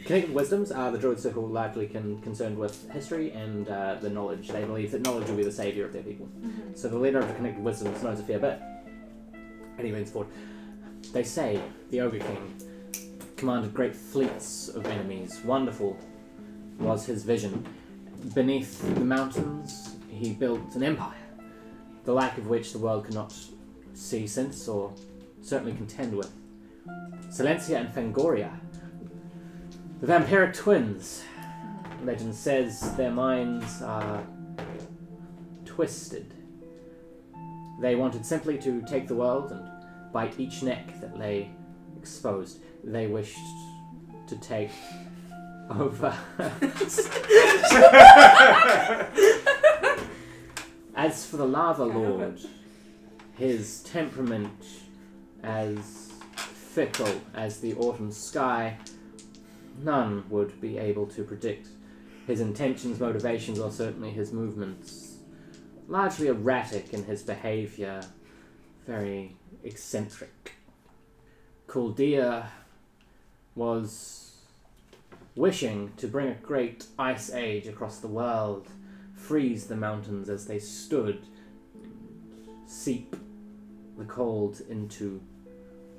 Speaker 1: Connected Wisdoms are the Druid Circle largely concerned with history and the knowledge. They believe that knowledge will be the saviour of their people. So the leader of the Connected Wisdoms knows a fair bit. And he leans forward. They say the Ogre King commanded great fleets of enemies. Wonderful was his vision. Beneath the mountains, he built an empire, the like of which the world cannot see since, or certainly contend with. Silencia and Fangoria, the vampiric twins. Legend says their minds are twisted. They wanted simply to take the world and bite each neck that lay exposed. They wished to take over. As for the Lava Lord, his temperament as fickle as the autumn sky, none would be able to predict. His intentions, motivations, or certainly his movements, largely erratic in his behaviour, very eccentric. Kuldir was wishing to bring a great ice age across the world, freeze the mountains as they stood, seep the cold into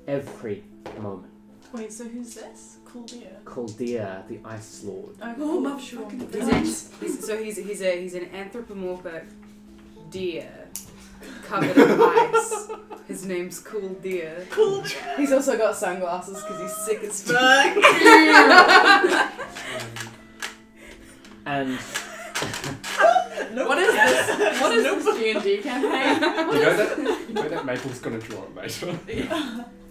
Speaker 1: every moment.
Speaker 9: Wait, so who's this? Kuldir?
Speaker 1: Kuldir, the Ice Lord.
Speaker 9: Oh, my fucking
Speaker 3: He's an anthropomorphic deer covered in ice. His name's Cool Deer.
Speaker 9: Cool.
Speaker 3: He's also got sunglasses because he's sick as fuck.
Speaker 1: And
Speaker 5: What is this? What is this D&D campaign?
Speaker 2: You know that Maple's gonna draw it later.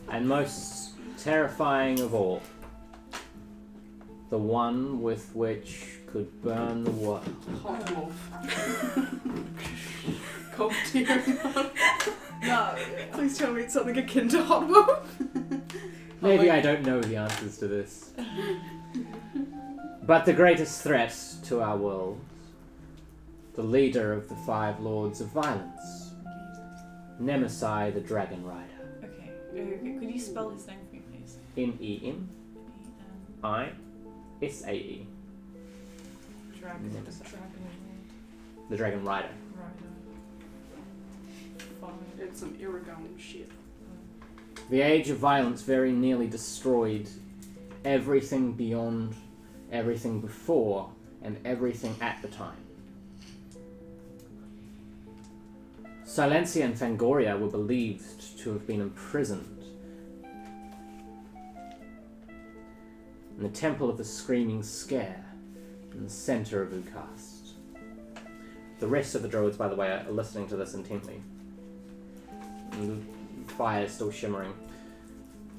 Speaker 1: and most terrifying of all, the one with which could burn the world.
Speaker 5: Hot wolf. Cold deer.
Speaker 3: No, please tell me it's something akin to Hot Wolf.
Speaker 1: Maybe I don't know the answers to this. But the greatest threat to our world, the leader of the Five Lords of Violence, Nemesai the Dragon Rider.
Speaker 9: Okay, could you spell his name for me, please?
Speaker 1: Nemisae.
Speaker 9: Dragon.
Speaker 1: Nemesis.
Speaker 9: Dragon.
Speaker 1: The Dragon Rider.
Speaker 9: Rider. fine.
Speaker 5: It's some Aragon shit.
Speaker 1: The Age of Violence very nearly destroyed everything beyond, everything before, and everything at the time. Silencia and Fangoria were believed to have been imprisoned in the Temple of the Screaming Scare in the center of Ukast. The rest of the Druids, by the way, are listening to this intently. And the fire is still shimmering.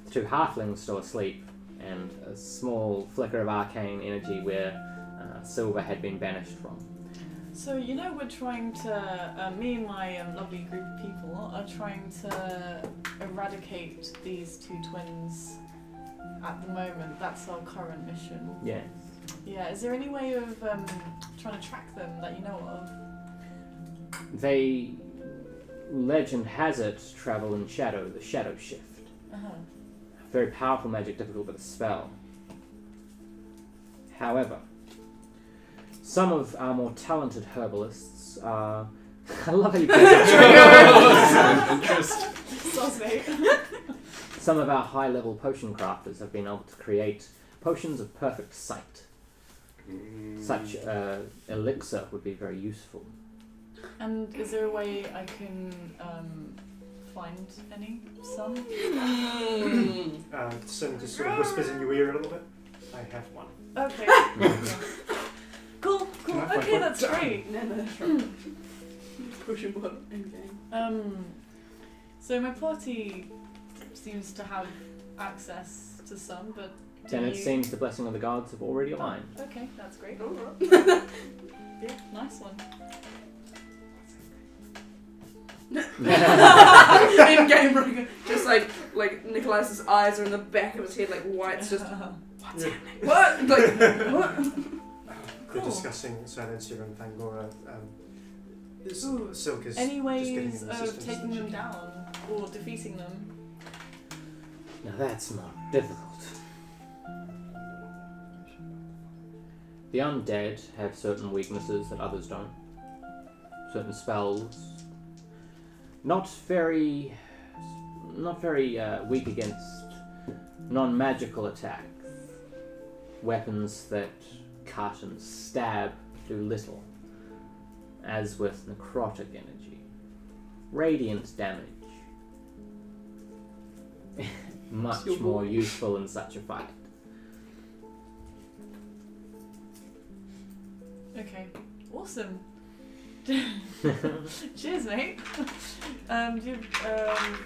Speaker 1: The two halflings still asleep, and a small flicker of arcane energy where Silver had been banished from.
Speaker 9: So, you know, we're trying to, me and my lovely group of people are trying to eradicate these two twins at the moment. That's our current mission.
Speaker 1: Yeah.
Speaker 9: Yeah, is there any way of trying to track them that you know of?
Speaker 1: They, legend has it, travel in shadow, the shadow shift.
Speaker 9: Uh-huh.
Speaker 1: Very powerful magic, difficult with a spell. However, some of our more talented herbalists are... I love how you play that.
Speaker 10: Interest.
Speaker 9: Sauce, mate.
Speaker 1: Some of our high-level potion crafters have been able to create potions of perfect sight. Such elixir would be very useful.
Speaker 9: And is there a way I can find any? Some?
Speaker 6: Sin just sort of whispers in your ear a little bit. I have one.
Speaker 9: Okay. Cool.
Speaker 6: Can I find
Speaker 9: Okay,
Speaker 6: one?
Speaker 9: that's great.
Speaker 5: No. Pushing button in game.
Speaker 9: So my party seems to have access to some, but
Speaker 1: Then it seems the blessing of the gods have already aligned.
Speaker 9: Okay, that's great.
Speaker 5: Alright.
Speaker 9: Yeah, nice one.
Speaker 5: In game, Ryko, just like Nickolias' eyes are in the back of his head, like white's just what's happening? What? Like what?
Speaker 6: They're discussing Silencia and Fangora. Cilc is
Speaker 9: Any
Speaker 6: just getting
Speaker 9: ways
Speaker 6: in
Speaker 9: of
Speaker 6: assistance.
Speaker 9: taking them down or defeating them?
Speaker 1: Now that's more difficult. The undead have certain weaknesses that others don't. Certain spells. Not very weak against non-magical attacks. Weapons that cut and stab do little, as with necrotic energy. Radiant damage. Much more useful in such a fight.
Speaker 9: Okay, awesome. Cheers, mate.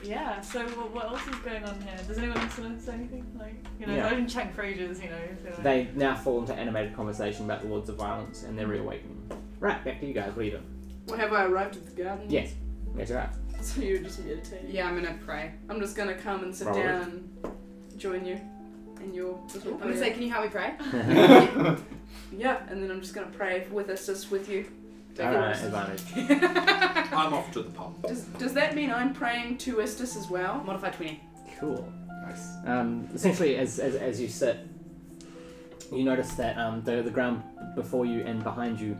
Speaker 9: Yeah. So what else is going on here? Does anyone else want to say anything? Like, you know,
Speaker 1: Yeah.
Speaker 9: I didn't chat for ages. You know. So like...
Speaker 1: They now fall into animated conversation about the Lords of Violence and their reawakening. Right, back to you guys. What are you doing?
Speaker 5: Well, have I arrived at the garden?
Speaker 1: Yes. Yes, you're right.
Speaker 5: So you're just meditating?
Speaker 3: Yeah, I'm gonna pray.
Speaker 5: I'm just gonna come and sit
Speaker 1: Roll it.
Speaker 5: down and join you in your little
Speaker 3: I'm gonna say, can you help me pray?
Speaker 5: Yeah, and then I'm just gonna pray with us, just with you.
Speaker 1: Alright, advantage.
Speaker 10: I'm off to the pub.
Speaker 5: Does that mean I'm praying to Estus as well?
Speaker 3: Modified 20.
Speaker 1: Cool.
Speaker 2: Nice.
Speaker 1: Essentially, as you sit, you notice that the ground before you and behind you,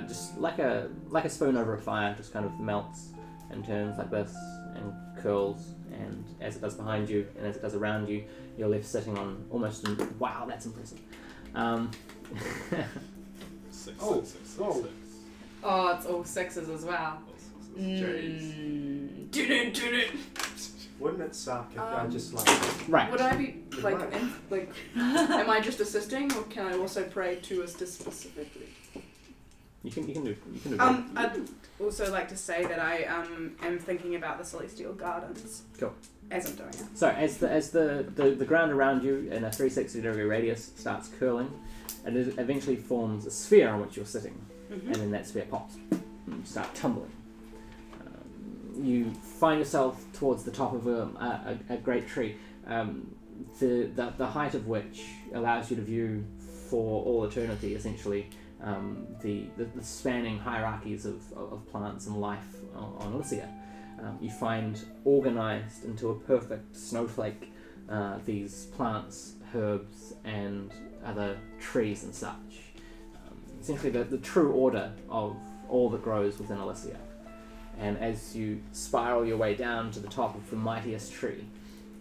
Speaker 1: just like a spoon over a fire, just kind of melts and turns like this and curls. And as it does behind you and as it does around you, you're left sitting on almost. Wow, that's impressive.
Speaker 10: Six.
Speaker 3: Oh, it's all sixes as well.
Speaker 10: Jeez.
Speaker 6: Wouldn't it suck if I just
Speaker 1: Right.
Speaker 5: Would I be like,
Speaker 6: Right.
Speaker 5: am I just assisting, or can I also pray to Estus specifically?
Speaker 1: You can do.
Speaker 3: I'd also like to say that I am thinking about the Celestial Gardens.
Speaker 1: Cool.
Speaker 3: As I'm doing it.
Speaker 1: So as the ground around you in a 360-degree radius starts curling, and it eventually forms a sphere on which you're sitting, and then that sphere pops and you start tumbling. You find yourself towards the top of a great tree, the height of which allows you to view for all eternity, essentially, the spanning hierarchies of plants and life on Elisia. You find organised into a perfect snowflake these plants, herbs, and other trees and such. Essentially the true order of all that grows within Elisia. And as you spiral your way down to the top of the mightiest tree,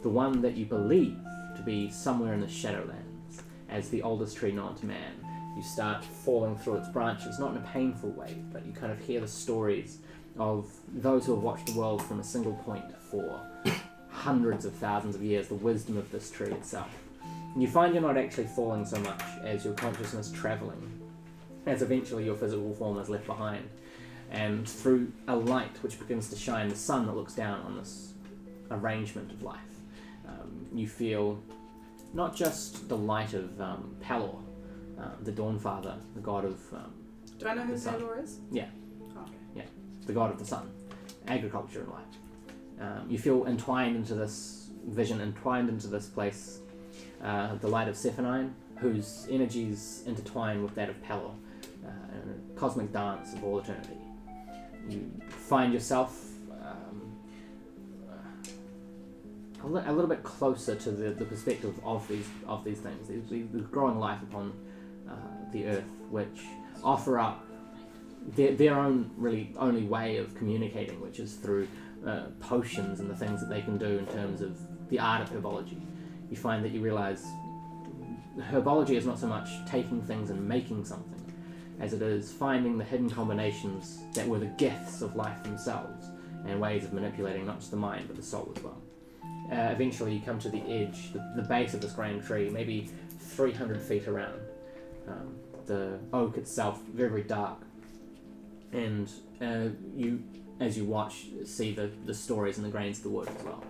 Speaker 1: the one that you believe to be somewhere in the Shadowlands, as the oldest tree known to man, you start falling through its branches, not in a painful way, but you kind of hear the stories of those who have watched the world from a single point for hundreds of thousands of years, the wisdom of this tree itself. And you find you're not actually falling so much as your consciousness travelling, as eventually your physical form is left behind. And through a light which begins to shine, the sun that looks down on this arrangement of life, you feel not just the light of Pelor, the Dawnfather, the god of...
Speaker 3: Do I know who
Speaker 1: the sun.
Speaker 3: Pelor is?
Speaker 1: Yeah.
Speaker 3: Oh, okay.
Speaker 1: Yeah, the god of the sun, agriculture and life. You feel entwined into this vision, entwined into this place, the light of Stefan, whose energies intertwine with that of Pelor, in a cosmic dance of all eternity. You find yourself a little bit closer to the perspective of these things, these growing life upon the earth, which offer up their own really only way of communicating, which is through potions and the things that they can do in terms of the art of herbology. You find that you realize herbology is not so much taking things and making something, as it is finding the hidden combinations that were the gifts of life themselves, and ways of manipulating not just the mind but the soul as well. Eventually you come to the edge, the base of this grand tree, maybe 300 feet around. The oak itself, very, very dark. And you, as you watch, see the stories and the grains of the wood as well.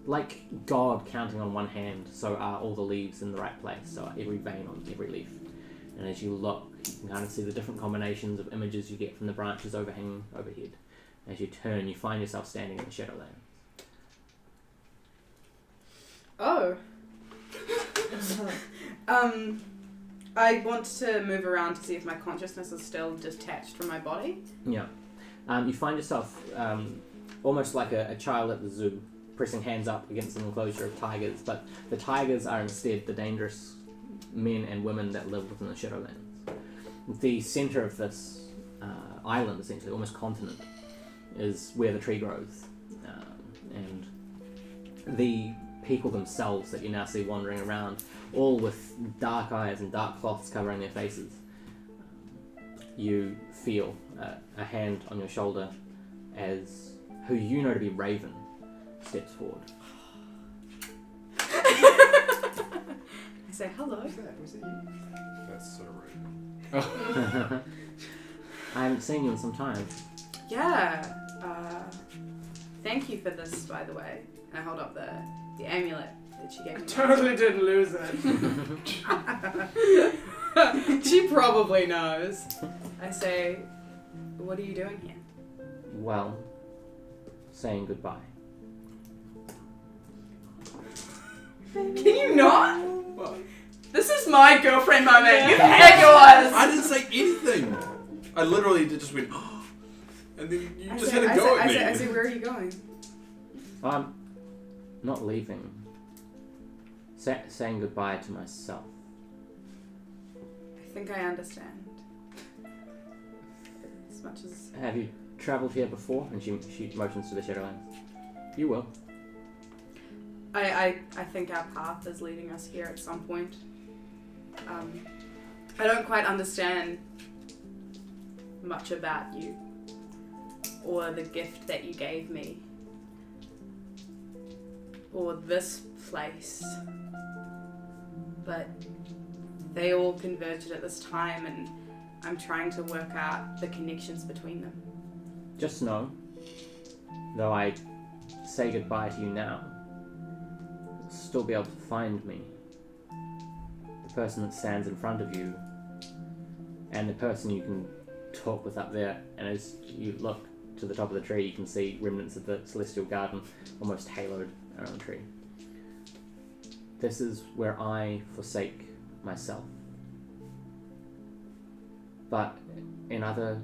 Speaker 1: Like God counting on one hand, so are all the leaves in the right place, so are every vein on every leaf. And as you look, you can kind of see the different combinations of images you get from the branches overhanging overhead. As you turn, you find yourself standing in the Shadowlands.
Speaker 3: Oh. I want to move around to see if my consciousness is still detached from my body.
Speaker 1: Yeah. You find yourself almost like a child at the zoo, pressing hands up against an enclosure of tigers, but the tigers are instead the dangerous men and women that live within the Shadowlands. The centre of this island, essentially, almost continent, is where the tree grows. And the people themselves that you now see wandering around, all with dark eyes and dark cloths covering their faces. You feel a hand on your shoulder as who you know to be Raven steps forward.
Speaker 3: I say hello.
Speaker 2: Was it you?
Speaker 10: That's so rude.
Speaker 1: I haven't seen you in some time.
Speaker 3: Yeah. Thank you for this, by the way. And I hold up the amulet that she gave me.
Speaker 5: Totally didn't lose it.
Speaker 3: She probably knows. I say, what are you doing here?
Speaker 1: Well, saying goodbye.
Speaker 3: Can you not?
Speaker 10: What?
Speaker 3: This is my girlfriend moment. You had yours.
Speaker 10: I didn't say anything. I literally just went, and then you just had a go at me.
Speaker 3: I say, where are you going?
Speaker 1: I'm not leaving. Saying goodbye to myself.
Speaker 3: I think I understand. As much as...
Speaker 1: Have you travelled here before? And she motions to the Shadowlands. You will.
Speaker 3: I think our path is leading us here at some point. I don't quite understand much about you or the gift that you gave me or this place, but they all converged at this time and I'm trying to work out the connections between them.
Speaker 1: Just know, though I say goodbye to you now, you'll still be able to find me. The person that stands in front of you and the person you can talk with up there, and as you look to the top of the tree you can see remnants of the celestial garden almost haloed around the tree. This is where I forsake myself. But in other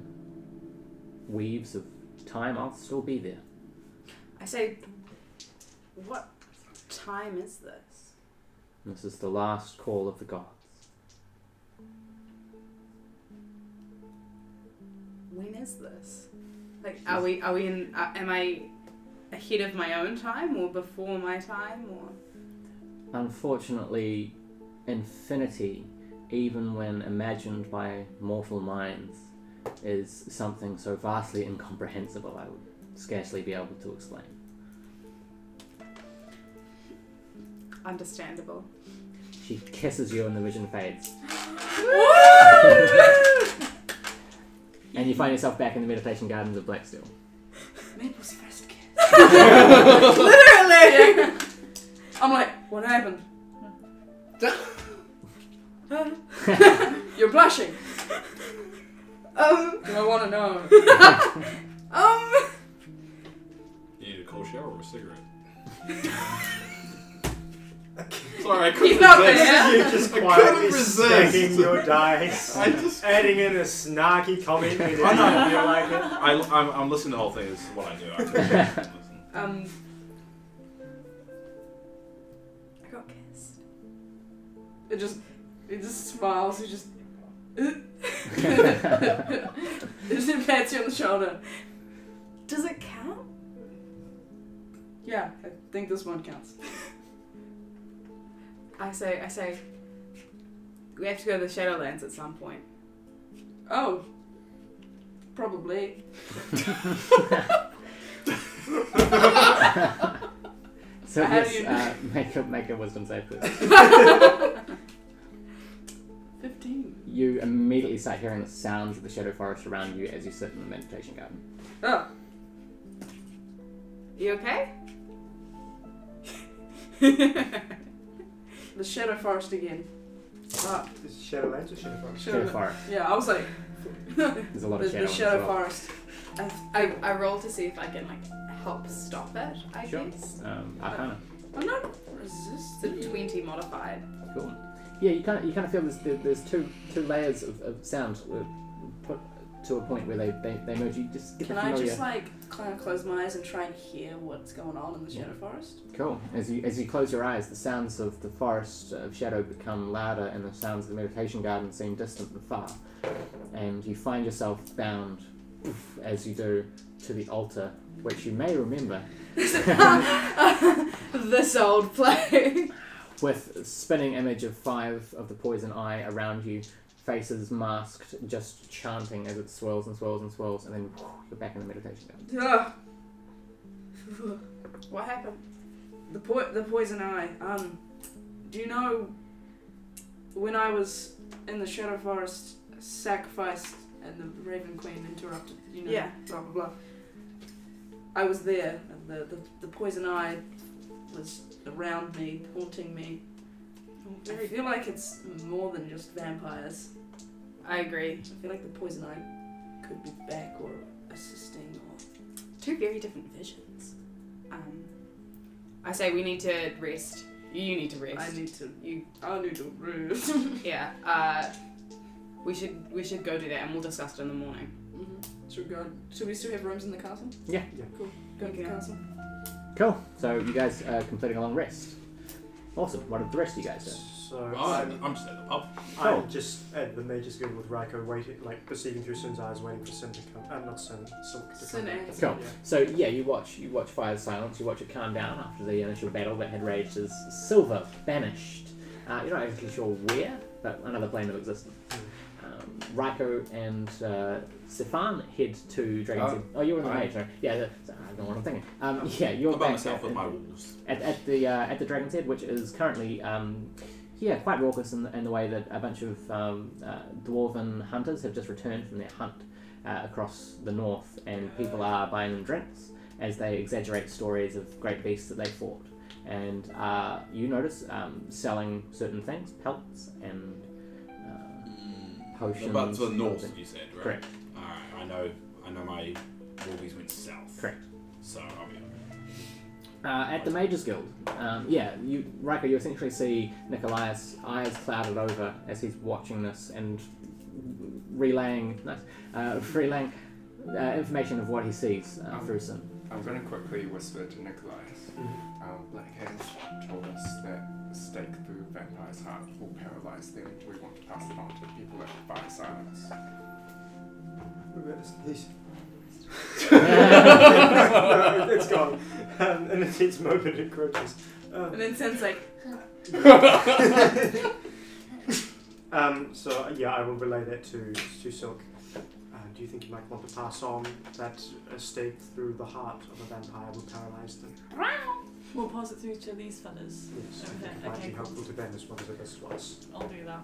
Speaker 1: weaves of time I'll still be there.
Speaker 3: I say, what time is this?
Speaker 1: This is the last call of the gods.
Speaker 3: When is this? Like, are we in? Am I ahead of my own time or before my time or?
Speaker 1: Unfortunately, infinity, even when imagined by mortal minds, is something so vastly incomprehensible I would scarcely be able to explain.
Speaker 3: Understandable.
Speaker 1: She kisses you and the vision fades. And you find yourself back in the meditation gardens of Blacksteel.
Speaker 5: Maple's first kiss.
Speaker 3: Literally!
Speaker 5: I'm like, what happened? You're blushing. Do I want to know?
Speaker 10: You need a cold shower or a cigarette? Sorry, I couldn't
Speaker 5: He's not
Speaker 10: resist.
Speaker 5: there.
Speaker 6: You're just
Speaker 10: I
Speaker 6: quietly
Speaker 10: couldn't resist.
Speaker 6: stacking your dice,
Speaker 10: I just-
Speaker 6: adding in a snarky comment when you
Speaker 10: I know.
Speaker 6: feel like it.
Speaker 10: I'm listening to the whole thing. This is what I do. I listen.
Speaker 3: I got kissed.
Speaker 5: It just smiles. It just. It just pats you on the shoulder.
Speaker 3: Does it count?
Speaker 5: Yeah, I think this one counts.
Speaker 3: I say, we have to go to the Shadowlands at some point.
Speaker 5: Oh, probably.
Speaker 1: So
Speaker 5: How do
Speaker 1: yes,
Speaker 5: you-
Speaker 1: make a wisdom save, please.
Speaker 5: 15.
Speaker 1: You immediately start hearing the sounds of the shadow forest around you as you sit in the meditation garden.
Speaker 5: Oh.
Speaker 3: You okay?
Speaker 5: The Shadow Forest again. Ah,
Speaker 6: Is it Shadowlands or Shadowforest?
Speaker 1: Shadow forest.
Speaker 5: Yeah, I was like,
Speaker 1: There's a lot
Speaker 5: the
Speaker 1: of shadow.
Speaker 5: Shadow
Speaker 1: as well.
Speaker 5: Forest.
Speaker 3: I roll to see if I can help stop it. I
Speaker 1: Sure.
Speaker 3: guess.
Speaker 1: Arcana.
Speaker 5: I'm not
Speaker 3: It's
Speaker 5: resisting.
Speaker 3: a 20 modified.
Speaker 1: Cool. Yeah, you kind of feel there's two layers of sound put to a point where they merge. You just get
Speaker 5: Can
Speaker 1: the
Speaker 5: I
Speaker 1: familiar.
Speaker 5: just kind of close my eyes and try and hear what's going on in the Shadow Forest?
Speaker 1: Cool. As you close your eyes, the sounds of the forest of shadow become louder, and the sounds of the meditation garden seem distant and far. And you find yourself bound, as you do, to the altar, which you may remember,
Speaker 3: This old play.
Speaker 1: with a spinning image of 5 of the poison eye around you, faces masked, just chanting as it swirls and swirls and swirls, and then you're back in the meditation garden.
Speaker 5: Ugh.
Speaker 3: What happened?
Speaker 5: The poison eye. Do you know when I was in the Shadow Forest, sacrificed, and the Raven Queen interrupted? You know,
Speaker 3: Yeah.
Speaker 5: blah blah blah. I was there, and the poison eye was around me, haunting me. I feel like it's more than just vampires.
Speaker 3: I agree.
Speaker 5: I feel like the poison eye could be back or assisting or.
Speaker 3: 2 very different visions. I say we need to rest. You need to rest.
Speaker 5: I need to rest.
Speaker 3: Yeah. We should go do that, and we'll discuss it in the morning.
Speaker 5: Should we still have rooms in the castle?
Speaker 1: Yeah.
Speaker 5: Cool. Go to the
Speaker 3: Okay.
Speaker 5: castle.
Speaker 1: Cool. So you guys are completing a long rest. Awesome. What did the rest of you guys do?
Speaker 6: So
Speaker 10: I'm just at the pub.
Speaker 6: I'm just at the Mage's Guild with Ryko, waiting, perceiving through Sin's eyes, waiting for Sin to come. Not Sin, Cilc to
Speaker 5: Sin
Speaker 6: come.
Speaker 5: and-
Speaker 1: Cool.
Speaker 6: Yeah.
Speaker 1: So yeah, you watch Fire's silence. You watch it calm down after the initial battle that had raged as Silver vanished. You're not actually sure where, but another plane of existence. Ryko and Stefan head to Dragon's Head. Oh, you were in the mage, sorry. Yeah, I don't know what I'm thinking. Yeah, you're
Speaker 10: I'm by
Speaker 1: back
Speaker 10: myself with my wolves.
Speaker 1: at the Dragon's Head, which is currently quite raucous in the way that a bunch of dwarven hunters have just returned from their hunt across the north, and people are buying them drinks as they exaggerate stories of great beasts that they fought. And you notice selling certain things, pelts and potions.
Speaker 10: But to the north,
Speaker 1: something.
Speaker 10: you said, right?
Speaker 1: Correct.
Speaker 10: Alright, I know my wolves went south.
Speaker 1: Correct.
Speaker 10: So I'll be
Speaker 1: At the Mages Guild, Ryko, you essentially see Nickolias' eyes clouded over as he's watching this and relaying information of what he sees through Sin.
Speaker 2: I'm going to quickly whisper to Nickolias. Black Hand told us that the stake through vampire's heart will paralyze them. We want to pass it on to people at Fire Silence.
Speaker 6: What about this? No, it's gone. And it takes a moment it crouches.
Speaker 5: And then Sen's like,
Speaker 6: So yeah, I will relay that to Cilc. Do you think you might want to pass on that a stake through the heart of a vampire will paralyze them?
Speaker 9: We'll pass it through to these fellas.
Speaker 6: Yes,
Speaker 9: Okay,
Speaker 6: it might
Speaker 9: okay,
Speaker 6: be
Speaker 9: cool.
Speaker 6: helpful to them as well as it is to us.
Speaker 9: I'll do that.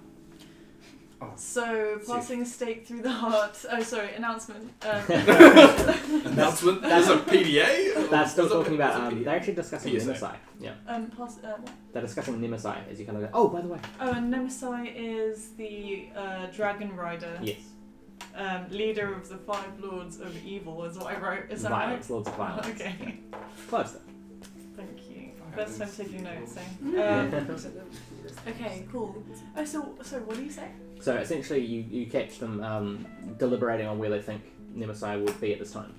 Speaker 2: Oh.
Speaker 9: So, passing a stake through the heart. Oh, sorry, announcement.
Speaker 8: Announcement? There's a PDA?
Speaker 1: That's still
Speaker 8: There's a-
Speaker 1: talking about.
Speaker 8: there's a PDA.
Speaker 1: They're actually discussing
Speaker 8: PSA.
Speaker 1: Nemesis. Yeah,
Speaker 9: What?
Speaker 1: they're discussing Nemesis as you kind of go. Oh, by the way.
Speaker 9: Oh, and Nemesis is the dragon rider.
Speaker 1: Yes.
Speaker 9: Leader of the 5 lords of evil is what I wrote. Is that
Speaker 1: Violence, Lords of
Speaker 9: right?
Speaker 1: Violence.
Speaker 9: Okay.
Speaker 1: Close though.
Speaker 9: Thank you. First time taking notes, so. Okay, cool. Oh, so what do you say?
Speaker 1: So essentially, you catch them deliberating on where they think Nemesis would be at this time.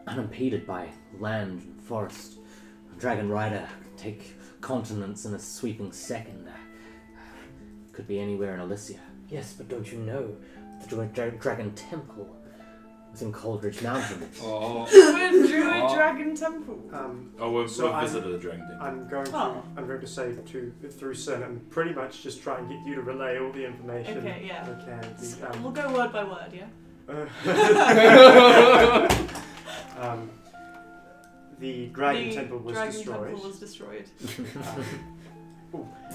Speaker 1: Unimpeded by land and forest, a dragon rider can take continents in a sweeping second. Could be anywhere in Elisia. Yes, but don't you know the dragon temple was in Coldridge Mountain?
Speaker 2: Oh.
Speaker 9: Druid Dragon Temple.
Speaker 8: We've
Speaker 6: So
Speaker 8: visited a dragon temple.
Speaker 6: I'm going to say through Sin and pretty much just try and get you to relay all the information
Speaker 9: Okay, yeah.
Speaker 6: I can.
Speaker 9: We'll go word by word, yeah?
Speaker 6: The dragon temple was destroyed.
Speaker 9: Temple was destroyed.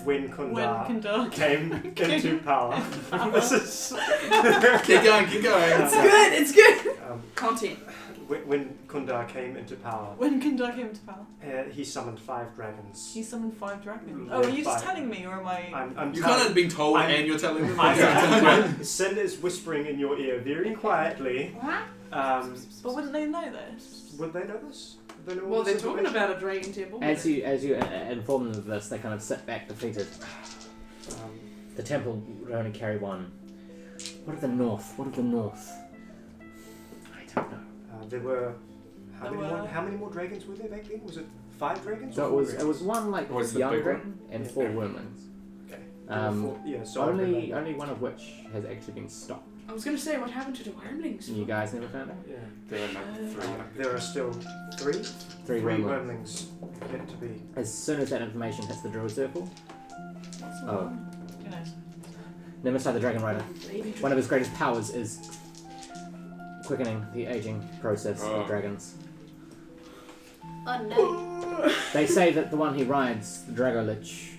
Speaker 6: When Kundar came
Speaker 9: came
Speaker 6: into power. This is
Speaker 8: Keep going.
Speaker 5: it's good. Content.
Speaker 6: When Kundar came into power,
Speaker 9: When Kundar came to power,
Speaker 6: he summoned 5 dragons.
Speaker 9: he summoned 5 dragons.
Speaker 6: Mm,
Speaker 9: Oh, are you just
Speaker 6: 5.
Speaker 9: telling me, or am I?
Speaker 6: I'm
Speaker 8: You can't have been told
Speaker 6: I'm-
Speaker 8: and you're telling them.
Speaker 6: Sin is whispering in your ear very quietly.
Speaker 9: But wouldn't they know this?
Speaker 6: Would they know this? Would they know all
Speaker 5: Well, they're
Speaker 6: this
Speaker 5: talking
Speaker 6: information?
Speaker 5: about a dragon temple.
Speaker 1: As you inform them of this, they kind of sit back defeated. The temple would only carry one. What of the north? I don't know.
Speaker 6: There were
Speaker 9: There were-
Speaker 6: how many more dragons were there back then? Was it 5 dragons?
Speaker 1: So
Speaker 6: or
Speaker 1: it
Speaker 6: 4
Speaker 1: was
Speaker 6: dragons?
Speaker 1: one like
Speaker 2: Was the
Speaker 1: young
Speaker 2: big
Speaker 1: dragon and
Speaker 6: Yeah.
Speaker 1: 4 wormlings.
Speaker 6: Okay. There were 4 yeah, so I
Speaker 1: Only
Speaker 6: remember.
Speaker 1: one of which has actually been stopped.
Speaker 5: I was gonna say, what happened to the wormlings?
Speaker 1: You guys never found out?
Speaker 6: Yeah.
Speaker 2: There are like 3.
Speaker 6: There are still 3
Speaker 1: 3 wormlings.
Speaker 6: wormlings yet to be.
Speaker 1: As soon as that information hits the Druid circle, oh,
Speaker 9: Who knows?
Speaker 1: Nemesis the Dragon Rider. One of his greatest powers is quickening the aging process
Speaker 2: Oh.
Speaker 1: of dragons.
Speaker 11: Oh no.
Speaker 1: They say that the one he rides, the Dragolich,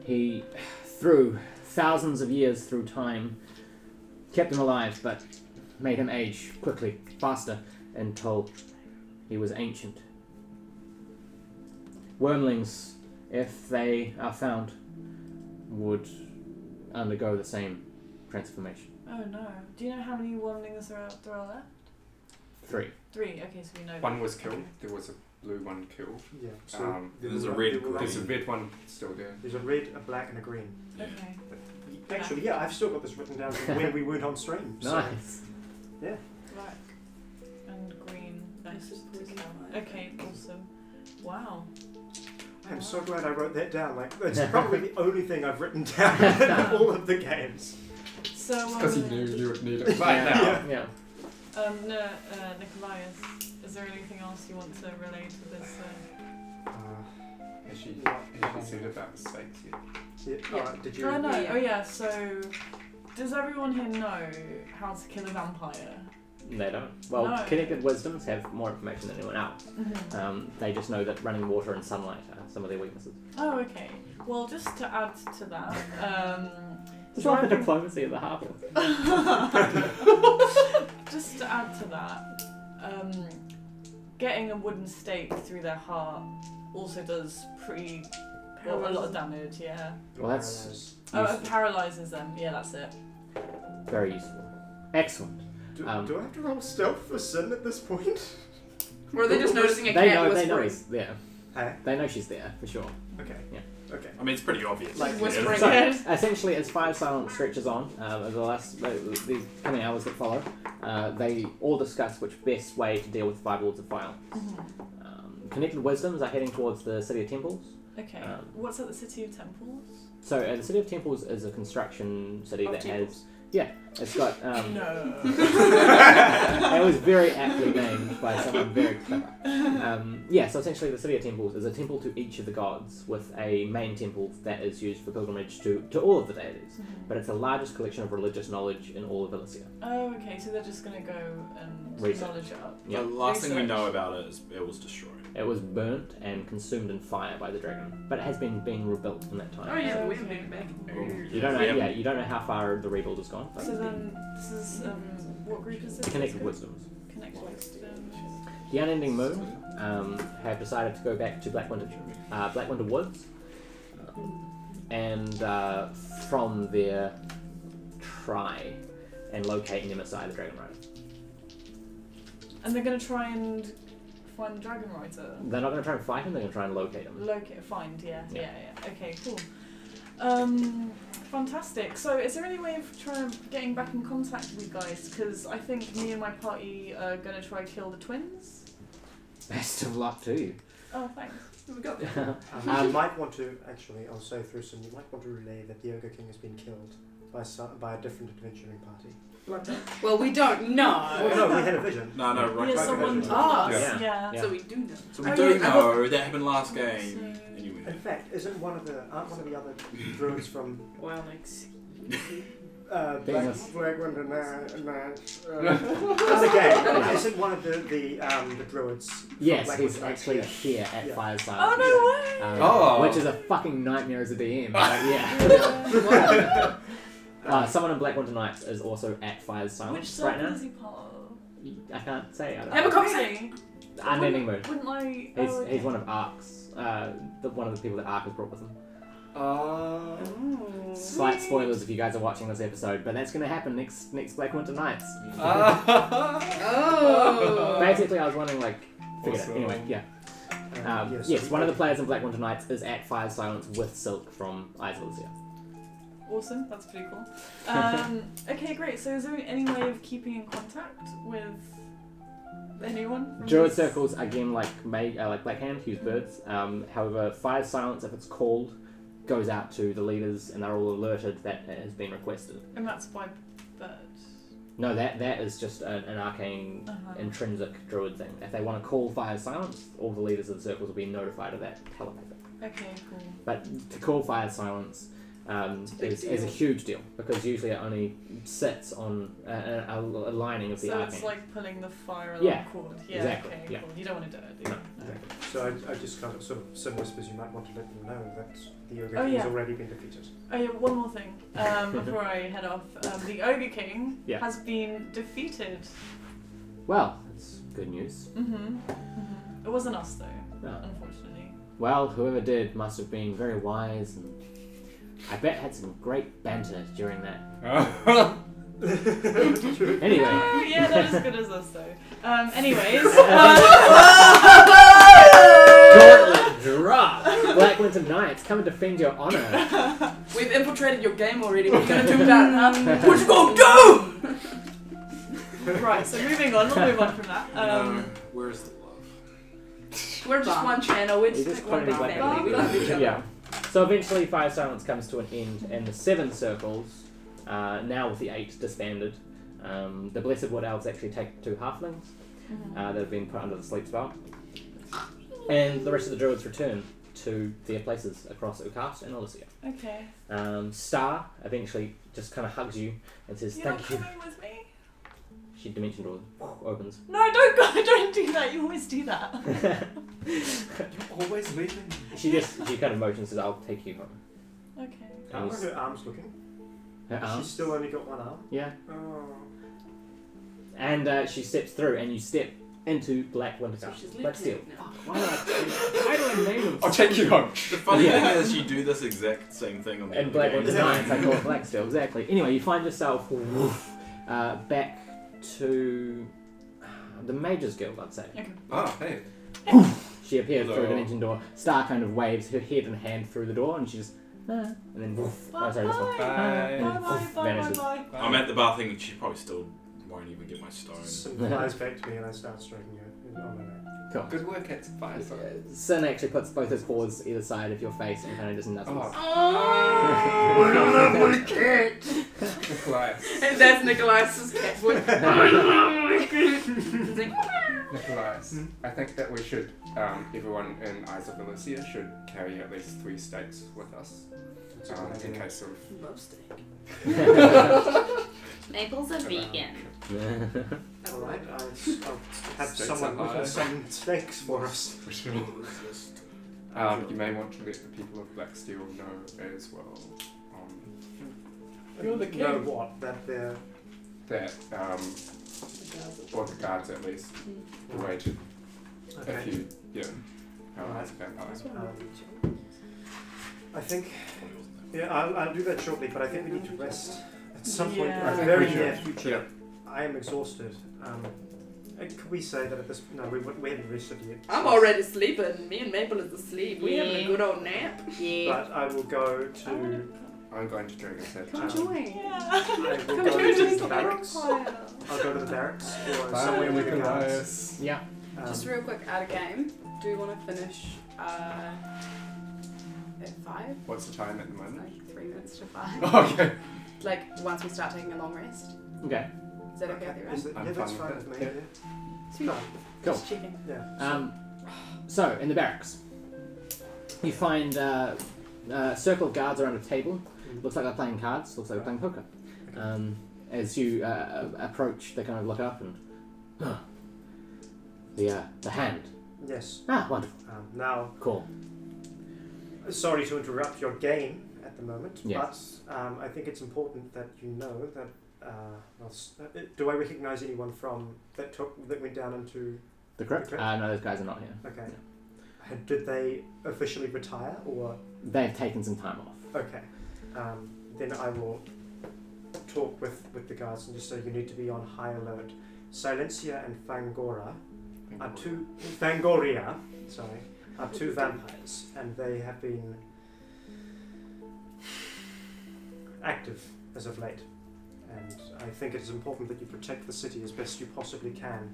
Speaker 1: he, through thousands of years through time, kept him alive, but made him age quickly, faster, until he was ancient. Wormlings, if they are found, would undergo the same transformation.
Speaker 9: Oh no. Do you know how many wormlings there are left?
Speaker 1: 3.
Speaker 9: 3. Okay, so we know.
Speaker 2: One was killed. There was a blue one killed.
Speaker 6: Yeah. So
Speaker 8: There's a red,
Speaker 2: There's a red one still there.
Speaker 6: There's a red, a black, and a green.
Speaker 9: Okay.
Speaker 6: Actually, yeah, I've still got this written down from when we weren't on stream. So.
Speaker 1: Nice.
Speaker 6: Yeah.
Speaker 9: Black and green.
Speaker 5: This is poison.
Speaker 9: Okay, awesome. Wow.
Speaker 6: I'm so glad I wrote that down. Like, it's probably the only thing I've written down in all of the games.
Speaker 9: So,
Speaker 2: Because he knew you would need it right now.
Speaker 1: Yeah.
Speaker 9: Nickolias, is there anything else you want to relate to this?
Speaker 2: Has she said about the stakes yet?
Speaker 6: Yeah. Alright, did you?
Speaker 9: Oh no. Oh yeah. So, does everyone here know how to kill a vampire?
Speaker 1: They don't. Well,
Speaker 9: No.
Speaker 1: connected wisdoms have more information than anyone else.
Speaker 9: Mm-hmm.
Speaker 1: They just know that running water and sunlight are some of their weaknesses.
Speaker 9: Oh, okay. Well, just to add to that,
Speaker 1: Just like the diplomacy of the Half-Orc.
Speaker 9: just to add to that, getting a wooden stake through their heart also does a lot of damage. Yeah.
Speaker 1: Well, that's
Speaker 9: Oh, it
Speaker 1: useful.
Speaker 9: paralyzes them. Yeah, that's it.
Speaker 1: Very useful. Excellent.
Speaker 6: Do I have to roll stealth for Sin at this point?
Speaker 5: Or are they just noticing a
Speaker 1: They
Speaker 5: cat
Speaker 1: know
Speaker 5: whispering?
Speaker 1: he's there.
Speaker 6: Hey.
Speaker 1: They know she's there, for sure.
Speaker 6: Okay.
Speaker 1: Yeah.
Speaker 6: Okay.
Speaker 8: I mean, it's pretty obvious.
Speaker 6: Like
Speaker 5: whispering.
Speaker 1: So,
Speaker 5: Yeah.
Speaker 1: essentially, as 5 silent stretches on, over the last these coming hours that follow, they all discuss which best way to deal with 5 Lords of Violence. Connected Wisdoms are heading towards the City of Temples.
Speaker 9: Okay.
Speaker 1: Um,
Speaker 9: What's at the City of Temples?
Speaker 1: So, the City of Temples is a construction city
Speaker 5: Of
Speaker 1: that
Speaker 5: temples.
Speaker 1: has... Yeah, it's got...
Speaker 9: No.
Speaker 1: It was very aptly named by someone very clever. Yeah, so essentially the City of Temples is a temple to each of the gods with a main temple that is used for pilgrimage to all of the deities. But it's the largest collection of religious knowledge in all of Elisia.
Speaker 9: Oh, okay, so they're just going to go and
Speaker 1: Research.
Speaker 9: knowledge it up.
Speaker 1: Yeah.
Speaker 10: The last thing we
Speaker 9: Research.
Speaker 10: know about it is it was destroyed.
Speaker 1: It was burnt and consumed in fire by the dragon, but it has been being rebuilt in that time.
Speaker 5: Oh yeah, we haven't been back.
Speaker 1: You don't know.
Speaker 10: We haven't-
Speaker 1: Yeah, you don't know how far the rebuild has gone. But
Speaker 9: So then, this is, what group is this?
Speaker 1: Connected Wisdoms.
Speaker 9: Connected Wisdom.
Speaker 1: The Unending Moon have decided to go back to Blackwind Woods, and from there try and locate Nemesis, the Dragon Rider.
Speaker 9: And they're going to try and find the Dragon Rider.
Speaker 1: They're not going to try and fight him. They're going to try and locate him.
Speaker 9: Find, yeah.
Speaker 1: Yeah.
Speaker 9: Okay, cool. Fantastic. So, is there any way of getting back in contact with you guys? Because I think me and my party are going to try to kill the twins.
Speaker 1: Best of luck to you.
Speaker 9: Oh, thanks.
Speaker 5: We got there.
Speaker 6: You might want to, actually, I'll say through some, you might want to relay that the Ogre King has been killed by a different adventuring party.
Speaker 3: Well, we don't know.
Speaker 6: Well, no, we had a vision.
Speaker 10: No, Ryko
Speaker 9: Yeah, someone
Speaker 6: vision.
Speaker 9: told us.
Speaker 1: Yeah.
Speaker 9: Yeah.
Speaker 5: So we do know.
Speaker 10: So we
Speaker 9: Oh,
Speaker 10: do
Speaker 9: yeah,
Speaker 10: know that happened last game. Anyway.
Speaker 6: In fact, aren't one of the other druids from
Speaker 5: Well, like,
Speaker 1: Business.
Speaker 6: Blackwind and the game? Isn't one of the druids? from
Speaker 1: Yes,
Speaker 6: Blackwind
Speaker 1: he's
Speaker 6: Knights
Speaker 1: actually
Speaker 6: here?
Speaker 1: here at
Speaker 6: Yeah.
Speaker 1: Fire Silence.
Speaker 9: Oh, no way!
Speaker 1: Which is a fucking nightmare as a DM. But yeah. Someone in Black Winter Nights is also at Fire's
Speaker 9: Which
Speaker 1: Silence
Speaker 9: circle
Speaker 1: right now.
Speaker 9: is he part of?
Speaker 1: I can't say. I don't
Speaker 5: Have
Speaker 1: know.
Speaker 5: a conversation.
Speaker 1: Unending Moon.
Speaker 9: Wouldn't I...
Speaker 1: He's one of Ark's. One of the people that Ark has brought with him. Slight spoilers if you guys are watching this episode, but that's going to happen next Black Winter Nights.
Speaker 3: Oh.
Speaker 1: Basically, I was wondering, figure it.
Speaker 2: Awesome.
Speaker 1: Anyway, yeah. Yes, one of the players in Black Winter Nights is at Fire Silence with Cilc from Eyes of Elisia.
Speaker 9: Awesome, that's pretty cool. Okay, great. So is there any way of keeping in contact with anyone? from
Speaker 1: Druid
Speaker 9: this?
Speaker 1: circles, again, like Blackhand, use birds. However, Fire Silence, if it's called, goes out to the leaders and they're all alerted that it has been requested.
Speaker 9: And that's by bird.
Speaker 1: No, that is just an arcane, intrinsic druid thing. If they want to call Fire Silence, all the leaders of the circles will be notified of that telepathic.
Speaker 9: Okay, cool.
Speaker 1: But to call Fire Silence is a huge deal, because usually it only sits on a lining of the
Speaker 9: So
Speaker 1: arcane.
Speaker 9: it's like pulling the fire along
Speaker 1: Yeah,
Speaker 9: cord. Yeah,
Speaker 1: exactly,
Speaker 9: okay,
Speaker 1: yeah.
Speaker 9: cool. You don't want to do it, do you?
Speaker 1: No,
Speaker 9: No.
Speaker 1: exactly.
Speaker 6: So I just kind of sort of some whispers you might want to let them know that the Ogre
Speaker 9: Oh,
Speaker 6: King
Speaker 9: yeah.
Speaker 6: has already been defeated.
Speaker 9: Oh yeah, one more thing before I head off. The Ogre King
Speaker 1: Yeah.
Speaker 9: has been defeated.
Speaker 1: Well, that's good news.
Speaker 9: It wasn't us though,
Speaker 1: No.
Speaker 9: unfortunately.
Speaker 1: Well, whoever did must have been very wise, and I bet had some great banter during that. Anyway.
Speaker 9: Oh, yeah, not as good as us though. Anyways.
Speaker 1: Gauntlet drop! Black Winter Knights, come and defend your honor.
Speaker 5: We've infiltrated your game already. What are you gonna do about it, huh? What you gonna do?
Speaker 9: Right, so moving on, we'll move on from that.
Speaker 10: Where's the love?
Speaker 5: We're just one channel. We're
Speaker 1: You
Speaker 5: just
Speaker 1: just
Speaker 5: one big
Speaker 1: quoted
Speaker 5: family. We love each other.
Speaker 1: Yeah. So eventually Fire Silence comes to an end, and the 7 circles, now with the 8 disbanded, the Blessed Wood Elves actually take 2 halflings that have been put under the sleep spell. And the rest of the druids return to their places across Ukast and Elisia.
Speaker 9: Okay.
Speaker 1: Star eventually just kind of hugs you and says,
Speaker 9: You're not
Speaker 1: "Thank you."
Speaker 9: coming with me?
Speaker 1: She dimension door opens.
Speaker 9: No, don't go, don't do that. You always do that.
Speaker 2: Always leaving.
Speaker 1: She kind of motions and says, "I'll take you home."
Speaker 9: Okay.
Speaker 6: How are her arms looking?
Speaker 1: Her
Speaker 6: She's
Speaker 1: arms.
Speaker 6: still only got one arm?
Speaker 1: Yeah.
Speaker 6: Oh.
Speaker 1: And she steps through, and you step into Black Winter
Speaker 5: So she's
Speaker 1: Black Steel.
Speaker 5: lived now.
Speaker 1: Why do I name them?
Speaker 2: I'll take you home.
Speaker 10: The funny
Speaker 1: Yeah.
Speaker 10: thing is, you do this exact same thing on the
Speaker 1: And
Speaker 10: other
Speaker 1: Black
Speaker 10: games.
Speaker 1: Winter Nights, I call it Black Steel, exactly. Anyway, you find yourself back to the Mages Guild, I'd say.
Speaker 9: Okay.
Speaker 2: Oh, hey.
Speaker 1: She appears through a
Speaker 10: Hello.
Speaker 1: dimension door. Star kind of waves her head and hand through the door, and she just, and then woof. Oh, sorry, this one.
Speaker 9: Bye.
Speaker 1: And
Speaker 9: Bye
Speaker 1: then
Speaker 9: bye
Speaker 1: woof,
Speaker 9: bye
Speaker 1: vanishes.
Speaker 9: bye.
Speaker 10: I'm at the bar thinking she probably still won't even get my stone.
Speaker 6: Sin flies back to me and I start stroking her on my neck.
Speaker 1: Cool.
Speaker 2: Good work at Fire
Speaker 1: Sin actually puts both his paws either side of your face and kind of just nuzzles.
Speaker 2: Nickolias.
Speaker 5: And that's Nickolias' cat voice.
Speaker 2: guys, I think that we should, everyone in Eyes of Elisia should carry at least 3 steaks with us. In case of...
Speaker 5: Love steak.
Speaker 11: Maple's a vegan.
Speaker 6: Alright, I'll have
Speaker 2: Steaks
Speaker 6: someone
Speaker 2: are
Speaker 6: with some steaks for us.
Speaker 2: You may want to let the people of Black Steel know as well.
Speaker 5: You're the king.
Speaker 6: Know what? That they're...
Speaker 2: That, or the guards at least, waited if you, as a vampire.
Speaker 6: I think... Yeah, I'll do that shortly, but I think we need to rest at some point
Speaker 9: Yeah.
Speaker 6: in the very near future. I am exhausted. Could we say that at this... No, we haven't rested yet.
Speaker 5: I'm already sleeping. Me and Maple is asleep. We having a good old nap.
Speaker 11: Yeah.
Speaker 6: But I will go to...
Speaker 2: I'm going to drink a set.
Speaker 3: Come join.
Speaker 6: I will
Speaker 3: Come
Speaker 6: go
Speaker 3: join
Speaker 6: to
Speaker 3: us.
Speaker 6: the barracks. I'll go to the barracks or somewhere with the guards.
Speaker 1: Yeah.
Speaker 3: Just real quick, out of game. Do we want to finish at 5?
Speaker 2: What's the time at the
Speaker 3: It's
Speaker 2: moment?
Speaker 3: like 3 minutes to 5.
Speaker 2: Okay.
Speaker 3: Like once we start taking a long rest.
Speaker 1: Okay.
Speaker 3: Is that okay with you,
Speaker 6: Is
Speaker 3: right?
Speaker 6: that,
Speaker 2: I'm
Speaker 6: that's
Speaker 2: fine
Speaker 6: fine
Speaker 2: with
Speaker 6: with
Speaker 2: it.
Speaker 6: me.
Speaker 3: Sweet.
Speaker 6: No,
Speaker 1: Cool.
Speaker 3: Just checking.
Speaker 6: yeah.
Speaker 1: So, in the barracks, you find a circle of guards around a table. Looks like they're playing cards. Looks like they're playing poker. As you approach, they kind of look up and the hand.
Speaker 6: Yes.
Speaker 1: Ah, wonderful.
Speaker 6: Now,
Speaker 1: Cool.
Speaker 6: sorry to interrupt your game at the moment,
Speaker 1: Yes.
Speaker 6: but I think it's important that you know that. Do I recognise anyone from that went down into
Speaker 1: The crypt?
Speaker 6: The crypt?
Speaker 1: No, those guys are not here.
Speaker 6: Okay. Did they officially retire or?
Speaker 1: They've taken some time off.
Speaker 6: Okay. Then I will talk with the guards and just say you need to be on high alert. Silencia and Fangoria are two vampires, and they have been active as of late. And I think it is important that you protect the city as best you possibly can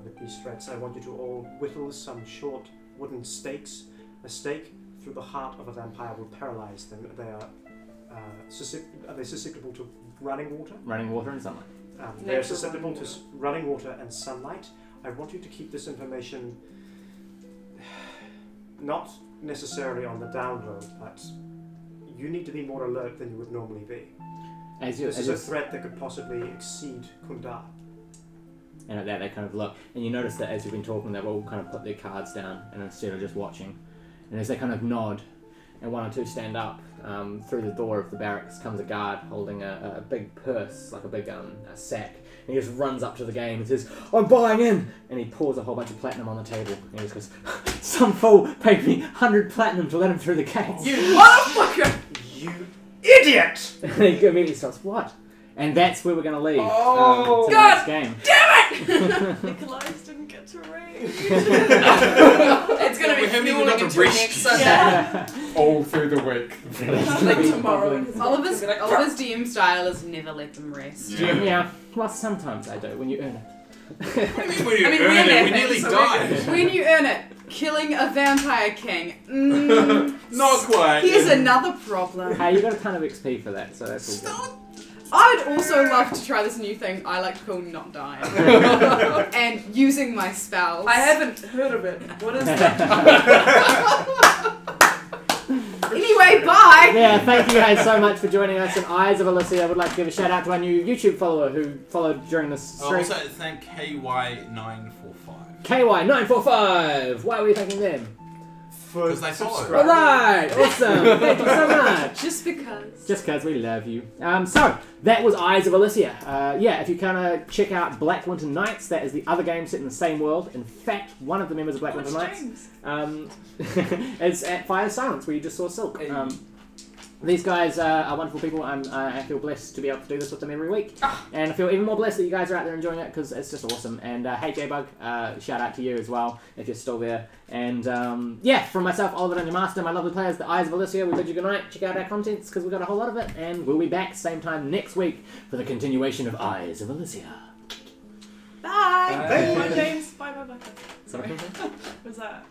Speaker 6: with these threats. I want you to all whittle some short wooden stakes. A stake through the heart of a vampire will paralyze them. They are they susceptible to running water?
Speaker 1: Running water and sunlight.
Speaker 6: They are susceptible to running water and sunlight. I want you to keep this information not necessarily on the down low, but you need to be more alert than you would normally be. This is a threat that could possibly exceed Kundar.
Speaker 1: And at that they kind of look, and you notice that as you've been talking, they've all kind of put their cards down, and instead of just watching, and as they kind of nod, and one or two stand up, through the door of the barracks comes a guard holding a big purse, like a big a sack, and he just runs up to the game and says, "I'm buying in!" And he pours a whole bunch of platinum on the table, and he just goes, "Some fool paid me 100 platinum to let him through the gates."
Speaker 3: You motherfucker!
Speaker 6: You idiot!
Speaker 1: And he immediately starts, "What?" And that's where we're going to leave.
Speaker 5: Oh,
Speaker 1: to
Speaker 5: God
Speaker 1: the next game.
Speaker 9: Nickolias didn't get to raid.
Speaker 5: It's gonna be
Speaker 8: We haven't even
Speaker 5: fueling
Speaker 8: got to
Speaker 5: into
Speaker 8: rest.
Speaker 5: next Sunday.
Speaker 1: Yeah.
Speaker 2: All through the week.
Speaker 5: Like tomorrow.
Speaker 3: Oliver's DM style is never let them rest.
Speaker 1: Yeah. Well, sometimes I do, when you earn it.
Speaker 8: What do you mean when you
Speaker 5: I mean,
Speaker 8: earn
Speaker 5: we're
Speaker 8: it? We
Speaker 5: napping,
Speaker 8: nearly
Speaker 5: so
Speaker 8: died.
Speaker 3: When you earn it, killing a vampire king.
Speaker 8: Not quite.
Speaker 3: Here's another problem.
Speaker 1: Hey, you got a ton of XP for that, so that's all good.
Speaker 3: I would also love to try this new thing I like to call not dying. And using my spells.
Speaker 5: I haven't heard of it. What is that?
Speaker 3: Anyway, bye!
Speaker 1: Yeah, thank you guys so much for joining us in Eyes of Elisia. I would like to give a shout out to our new YouTube follower who followed during this stream.
Speaker 10: Also, thank KY945.
Speaker 1: KY945! Why were you thanking them?
Speaker 10: Because they followed.
Speaker 1: Alright, awesome. Thank you so much.
Speaker 3: Just because.
Speaker 1: Just because we love you. So, that was Eyes of Elisia. Yeah, if you kind of check out Black Winter Nights, that is the other game set in the same world. In fact, one of the members of Black Winter Nights is at Fire Silence, where you just saw Cilc. These guys are wonderful people. I feel blessed to be able to do this with them every week. And I feel even more blessed that you guys are out there enjoying it, because it's just awesome. And hey, J-Bug, shout out to you as well, if you're still there. And yeah, from myself, Oliver and your master, my lovely players, the Eyes of Elisia, we bid you good night. Check out our contents, because we've got a whole lot of it. And we'll be back same time next week for the continuation of Eyes of Elisia.
Speaker 3: Bye!
Speaker 9: Bye, James. Bye, bye, bye.
Speaker 1: Sorry?
Speaker 9: Was that?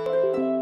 Speaker 1: Bye.